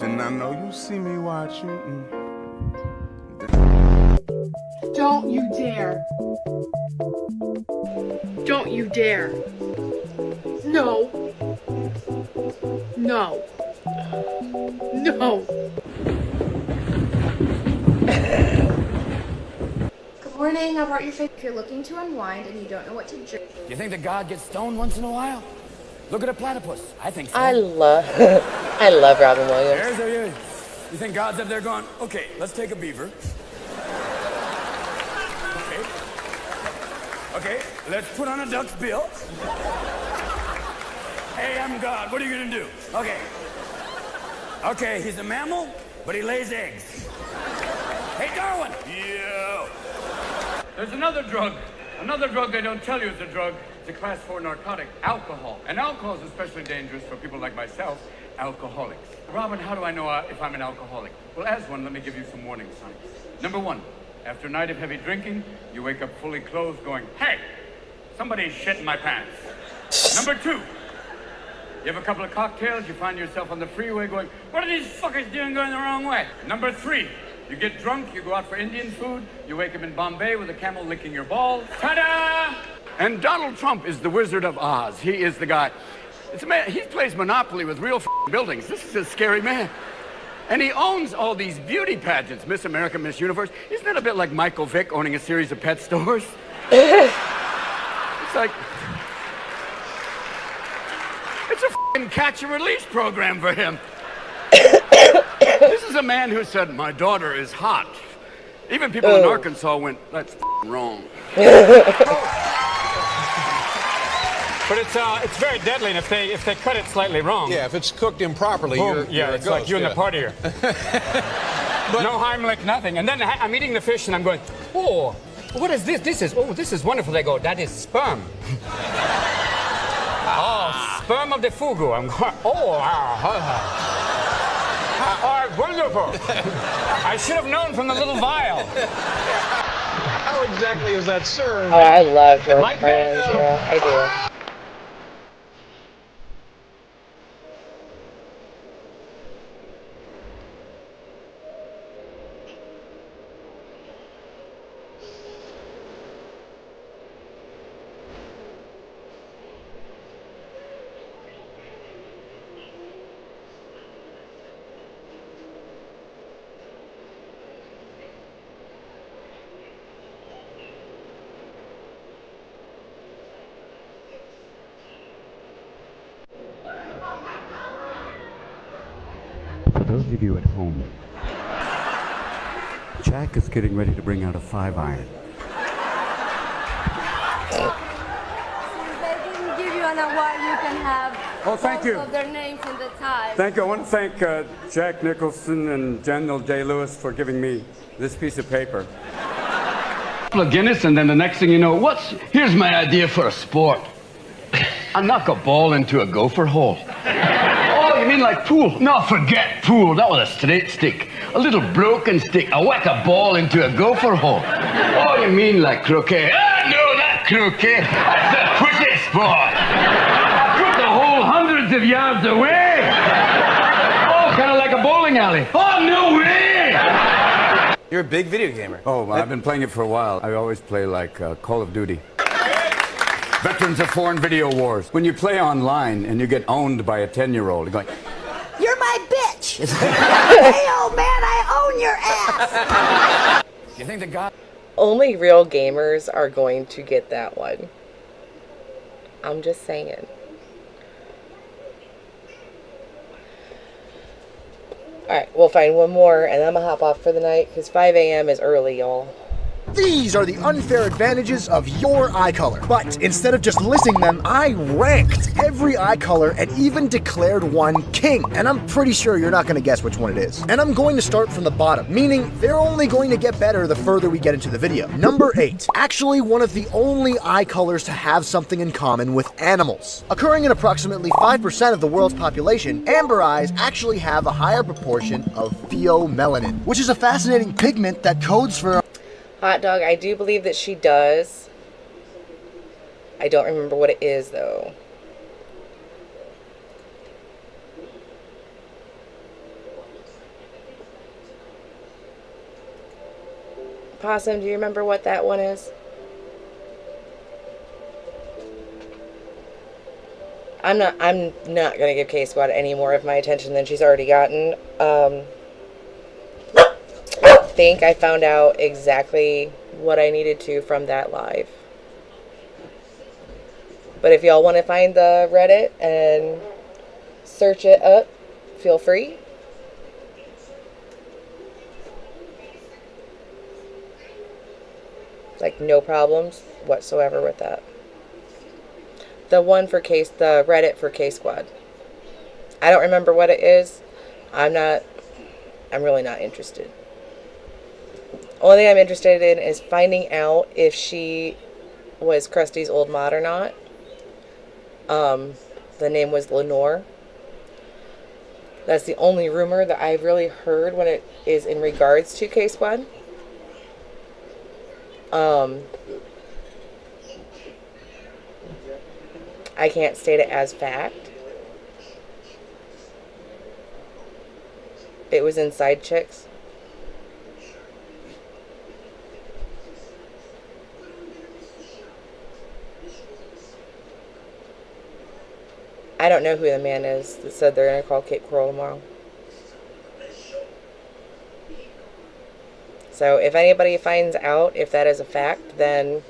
And I know you see me watching. Don't you dare. Don't you dare. No. No. No. Good morning. I brought your fish. If you're looking to unwind and you don't know what to drink. You think that God gets stoned once in a while? Look at a platypus. I think so. I love Robin Williams. You think God's up there going, okay, let's take a beaver. Okay, let's put on a duck's bill. Hey, I'm God. What are you gonna do? Okay. Okay, he's a mammal, but he lays eggs. Hey, Darwin. Yeah. There's another drug they don't tell you is a drug. It's a class 4 narcotic, alcohol. And alcohol is especially dangerous for people like myself, alcoholics. Robin, how do I know if I'm an alcoholic? Well, as one, let me give you some warning signs. Number 1, after a night of heavy drinking, you wake up fully clothed going, hey, somebody's shitting my pants. Number 2, you have a couple of cocktails, you find yourself on the freeway going, what are these fuckers doing going the wrong way? Number 3, you get drunk, you go out for Indian food, you wake up in Bombay with a camel licking your balls. Ta-da! And Donald Trump is the Wizard of Oz. He is the guy. It's a man, he plays Monopoly with real buildings. This is a scary man. And he owns all these beauty pageants, Miss America, Miss Universe. Isn't that a bit like Michael Vick owning a series of pet stores? It's like, it's a catch and release program for him. This is a man who said, my daughter is hot. Even people in Arkansas went, that's wrong. But it's very deadly, and if they cut it slightly wrong. Yeah, if it's cooked improperly, boom, you're a it's ghost, like you and the partier. No Heimlich, nothing. And then I'm eating the fish, and I'm going, oh, what is this? This is wonderful. They go, that is sperm. Oh, sperm of the fugu. I'm going, wonderful. I should have known from the little vial. How exactly is that served? Oh, I love George Friends. Yeah, I do. For those of you at home, Jack is getting ready to bring out a 5-iron. They didn't give you an award, you can have Oh, thank you. of their names in the tie. Thank you. I want to thank Jack Nicholson and General Day-Lewis for giving me this piece of paper. Couple of Guinness, and then the next thing you know, here's my idea for a sport. I knock a ball into a gopher hole. Oh, you mean like pool? No, forget pool. That was a straight stick. A little broken stick. I whack a ball into a gopher hole. Oh, you mean like croquet? Ah, no, not croquet. That's a pussy sport. I put the hole hundreds of yards away. Oh, kind of like a bowling alley. Oh, no way! You're a big video gamer. Oh, well, I've been playing it for a while. I always play like Call of Duty. Veterans of Foreign Video Wars. When you play online and you get owned by a 10-year-old, you're going, you're my bitch. Hey, old man, I own your ass. you think the guy... Only real gamers are going to get that one. I'm just saying. Alright, we'll find one more and then I'm gonna hop off for the night because 5 a.m. is early, y'all. These are the unfair advantages of your eye color. But instead of just listing them, I ranked every eye color and even declared one king. And I'm pretty sure you're not going to guess which one it is. And I'm going to start from the bottom, meaning they're only going to get better the further we get into the video. Number 8. Actually one of the only eye colors to have something in common with animals. Occurring in approximately 5% of the world's population, amber eyes actually have a higher proportion of pheomelanin, which is a fascinating pigment that codes for... Hot dog, I do believe that she does. I don't remember what it is, though. Possum, do you remember what that one is? I'm not gonna give K Squad any more of my attention than she's already gotten. I think I found out exactly what I needed to from that live. But if y'all want to find the Reddit and search it up, feel free. Like, no problems whatsoever with that. The one for the Reddit for K-Squad. I don't remember what it is. I'm really not interested. Only thing I'm interested in is finding out if she was Krusty's old mod or not. The name was Lenore. That's the only rumor that I've really heard when it is in regards to K-Squad. I can't state it as fact. It was inside chicks. I don't know who the man is that said they're going to call Cape Coral tomorrow. So if anybody finds out if that is a fact, then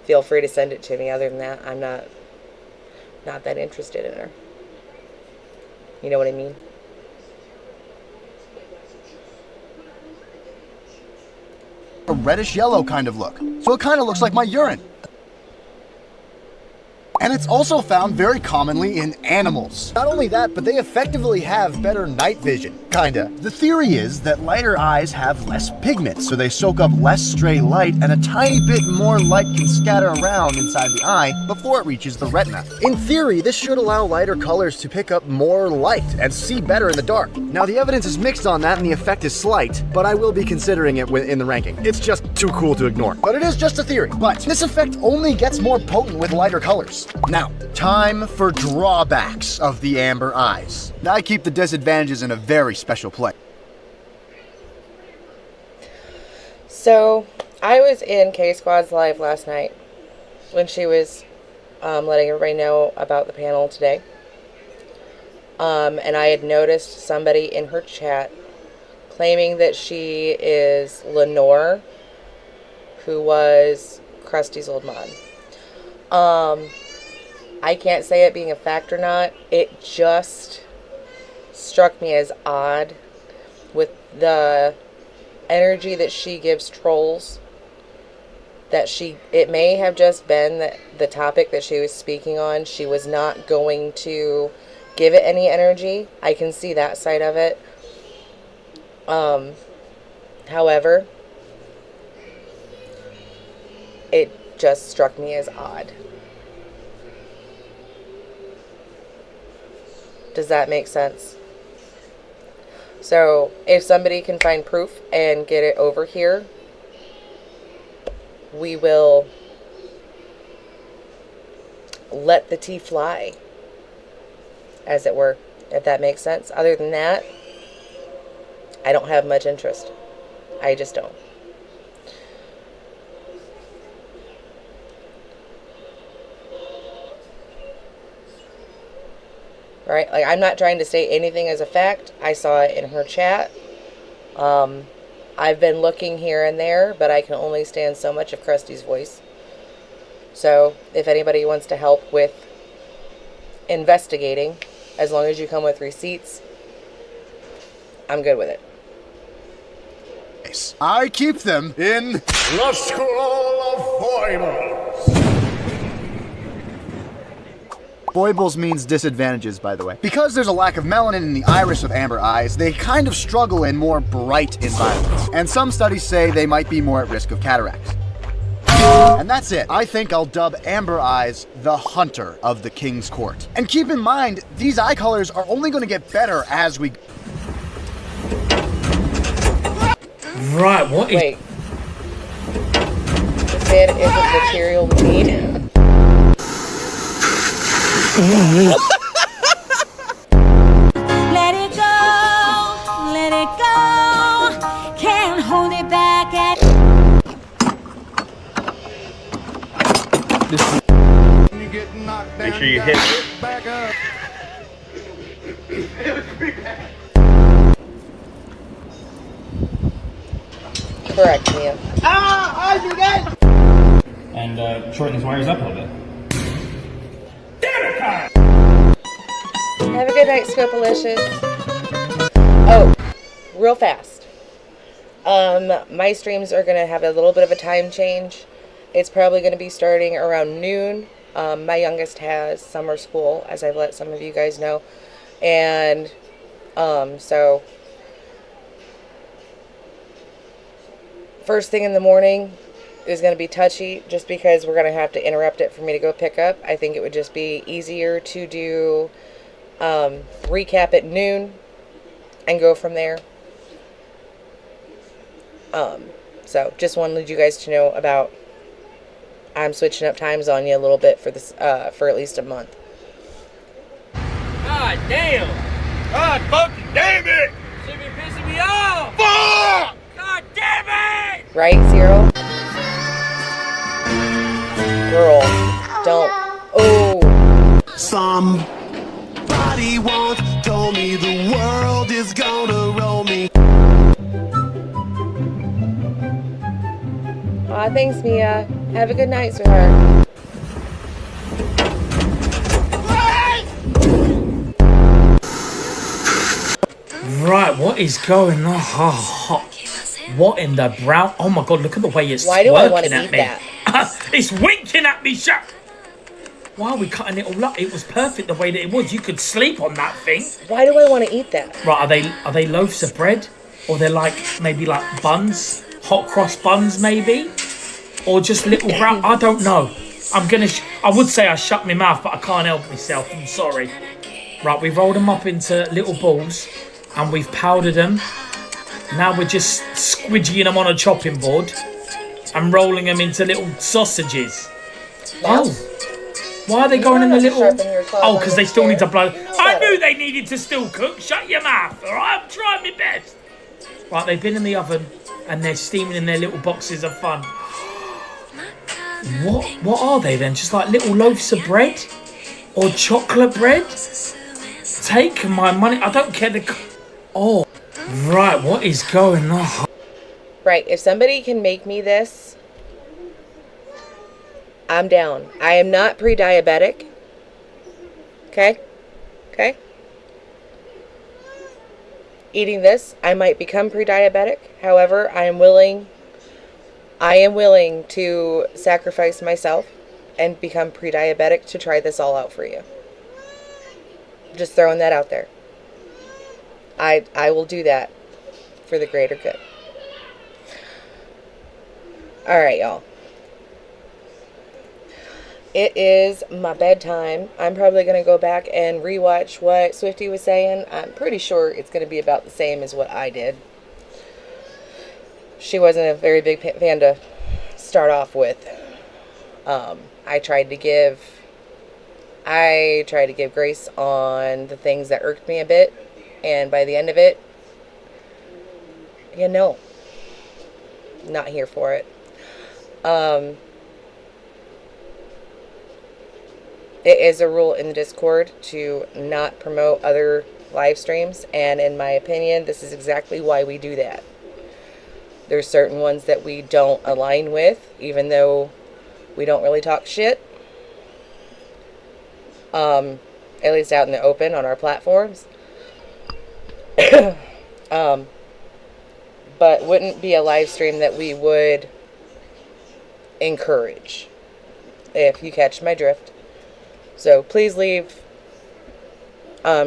feel free to send it to me. Other than that, I'm not that interested in her. You know what I mean? A reddish yellow kind of look. So it kind of looks like my urine. And it's also found very commonly in animals. Not only that, but they effectively have better night vision, kinda. The theory is that lighter eyes have less pigment, so they soak up less stray light, and a tiny bit more light can scatter around inside the eye before it reaches the retina. In theory, this should allow lighter colors to pick up more light and see better in the dark. Now, the evidence is mixed on that, and the effect is slight, but I will be considering it in the ranking. It's just too cool to ignore. But it is just a theory. But this effect only gets more potent with lighter colors. Now, time for drawbacks of the amber eyes. I keep the disadvantages in a very special place. So, I was in K-Squad's live last night when she was letting everybody know about the panel today. And I had noticed somebody in her chat claiming that she is Lenore, who was Krusty's old mod. I can't say it being a fact or not. It just struck me as odd with the energy that she gives trolls. It may have just been that the topic that she was speaking on, she was not going to give it any energy. I can see that side of it. However, it just struck me as odd. Does that make sense? So, if somebody can find proof and get it over here, we will let the tea fly, as it were, if that makes sense. Other than that, I don't have much interest. I just don't. Right? Like, I'm not trying to say anything as a fact. I saw it in her chat. I've been looking here and there, but I can only stand so much of Krusty's voice. So, if anybody wants to help with investigating, as long as you come with receipts, I'm good with it. I keep them in the School of Foibles. Foibles means disadvantages, by the way. Because there's a lack of melanin in the iris of amber eyes, they kind of struggle in more bright environments. And some studies say they might be more at risk of cataracts. And that's it. I think I'll dub amber eyes the hunter of the King's Court. And keep in mind, these eye colors are only going to get better as we... Right, what is... Wait. This bed isn't material we need. Let it go, can't hold it back at Make sure you hit it. Correct, Mia. And shorten these wires up a little bit. Have a good night, Scopalicious. Oh, real fast. My streams are going to have a little bit of a time change. It's probably going to be starting around noon My youngest has summer school, as I've let some of you guys know. And so first thing in the morning is going to be touchy just because we're going to have to interrupt it for me to go pick up. I think it would just be easier to do recap at noon and go from there. So just wanted you guys to know about I'm switching up times on you a little bit for this for at least a month. God damn! God fucking damn it! Should be pissing me off! Fuck! God damn it! Right, Cyril? Girl, don't. Oh. Somebody once told me the world is gonna roll me. Aw, thanks, Mia. Have a good night, sweetheart. Right, what is going on? What in the brown? Oh my god, look at the way it's Why do I want working to at eat me. that? It's winking at me, shut. Why are we cutting it all up? It was perfect the way that it was. You could sleep on that thing. Why do I want to eat that? Right, are they loaves of bread? Or they're like, maybe like buns? Hot cross buns, maybe? Or just little brown, I don't know. I would say I shut my mouth, but I can't help myself, I'm sorry. Right, we've rolled them up into little balls, and we've powdered them. Now we're just squidgying them on a chopping board, and rolling them into little sausages. Oh, why are they going in the little... Oh, because they still need to blow... I knew they needed to still cook, shut your mouth, alright? I'm trying my best. Right, they've been in the oven, and they're steaming in their little boxes of fun. What are they then? Just like little loaves of bread? Or chocolate bread? Take my money. I don't care the... Oh, right. What is going on? Right. If somebody can make me this, I'm down. I am not pre-diabetic. Okay? Okay? Eating this, I might become pre-diabetic. However, I am willing to sacrifice myself and become pre-diabetic to try this all out for you. Just throwing that out there. I will do that for the greater good. Alright, y'all. It is my bedtime. I'm probably going to go back and rewatch what Swifty was saying. I'm pretty sure it's going to be about the same as what I did. She wasn't a very big fan to start off with. I tried to give grace on the things that irked me a bit, and by the end of it, not here for it. It is a rule in the Discord to not promote other live streams, and in my opinion, this is exactly why we do that. There's certain ones that we don't align with, even though we don't really talk shit. At least out in the open on our platforms. But wouldn't be a live stream that we would encourage, if you catch my drift. So please leave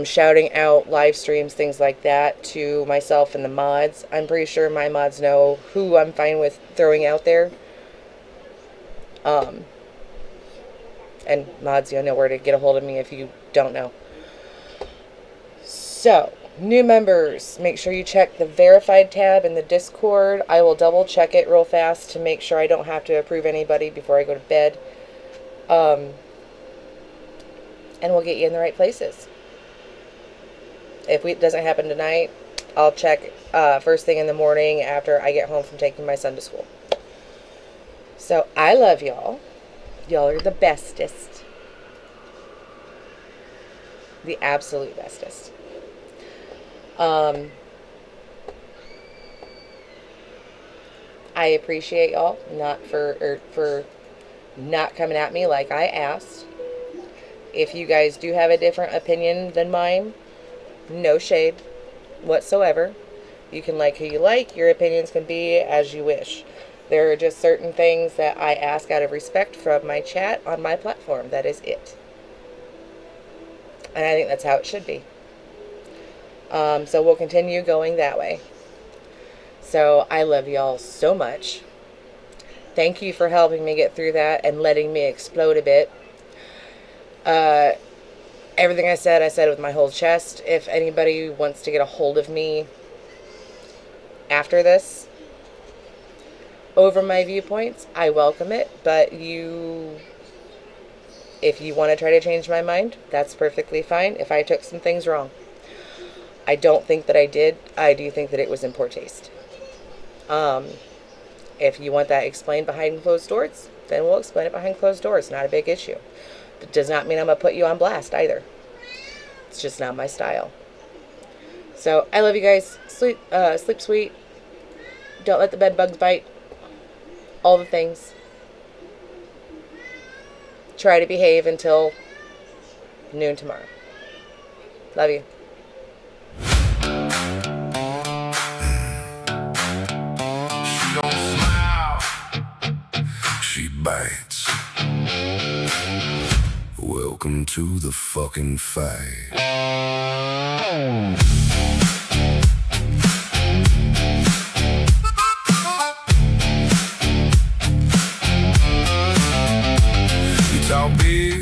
shouting out live streams, things like that, to myself and the mods. I'm pretty sure my mods know who I'm fine with throwing out there. And mods, you'll know where to get a hold of me if you don't know. So, new members, make sure you check the verified tab in the Discord. I will double check it real fast to make sure I don't have to approve anybody before I go to bed. And we'll get you in the right places. If it doesn't happen tonight, I'll check first thing in the morning after I get home from taking my son to school. So, I love y'all. Y'all are the bestest. The absolute bestest. I appreciate y'all for not coming at me like I asked. If you guys do have a different opinion than mine, no shade whatsoever. You can like who you like. Your opinions can be as you wish. There are just certain things that I ask out of respect from my chat on my platform. That is it. And I think that's how it should be. So we'll continue going that way. So I love y'all so much. Thank you for helping me get through that and letting me explode a bit. Everything I said with my whole chest. If anybody wants to get a hold of me after this, over my viewpoints, I welcome it. But if you want to try to change my mind, that's perfectly fine. If I took some things wrong, I don't think that I did. I do think that it was in poor taste. If you want that explained behind closed doors, then we'll explain it behind closed doors. Not a big issue. It does not mean I'm going to put you on blast either. It's just not my style. So, I love you guys. Sleep sweet. Don't let the bed bugs bite. All the things. Try to behave until noon tomorrow. Love you. She don't smile, she bites. Welcome to the fucking fight.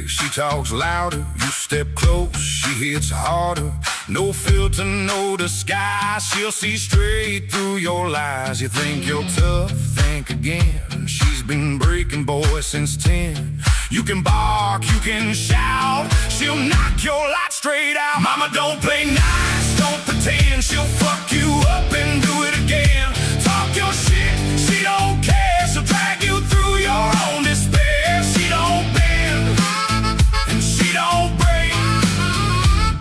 She talks louder, you step close, she hits harder. No filter, no disguise, she'll see straight through your lies. You think you're tough, think again. She's been breaking boys since 10. You can bark, you can shout, she'll knock your light straight out. Mama, don't play nice, don't pretend. She'll fuck you up and do it again. Talk your shit, she don't care. She'll drag you through your own despair. She don't bend, and she don't break.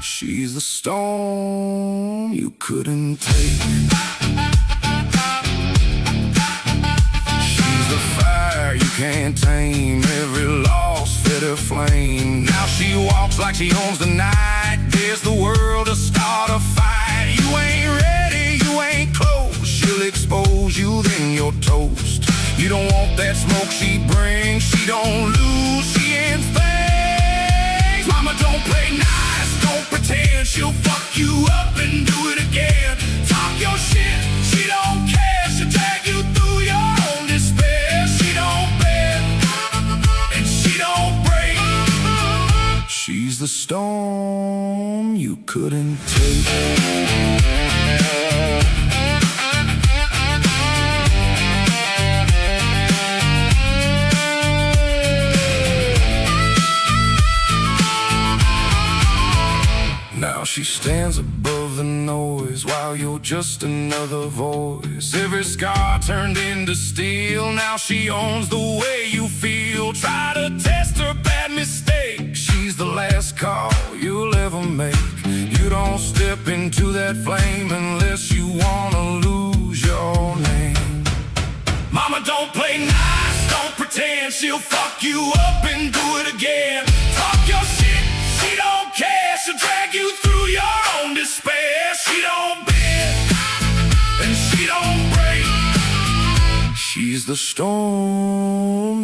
She's the storm you couldn't take. She's the fire you can't tame. Every loss fed her flame. Now she walks like she owns the night. Dares the world to start a fight. You ain't ready, you ain't close. She'll expose you, then you're toast. You don't want that smoke she brings. She don't lose, she ends things. Mama, don't play nice, don't pretend. She'll fuck you up and do it again. Talk your shit, she don't care. She'll drag you through your own despair. She don't bend, and she don't break. She's the storm you couldn't take. Now she stands above the noise while you're just another voice. Every scar turned into steel. Now she owns the way you feel. Try to test her bad mistake. She's the last call you'll ever make. You don't step into that flame unless you wanna lose your name. Mama, don't play nice, don't pretend. She'll fuck you up and do it again. Talk your shit, she don't care. She'll drag you through your own despair. She don't bend, and she don't break. She's the storm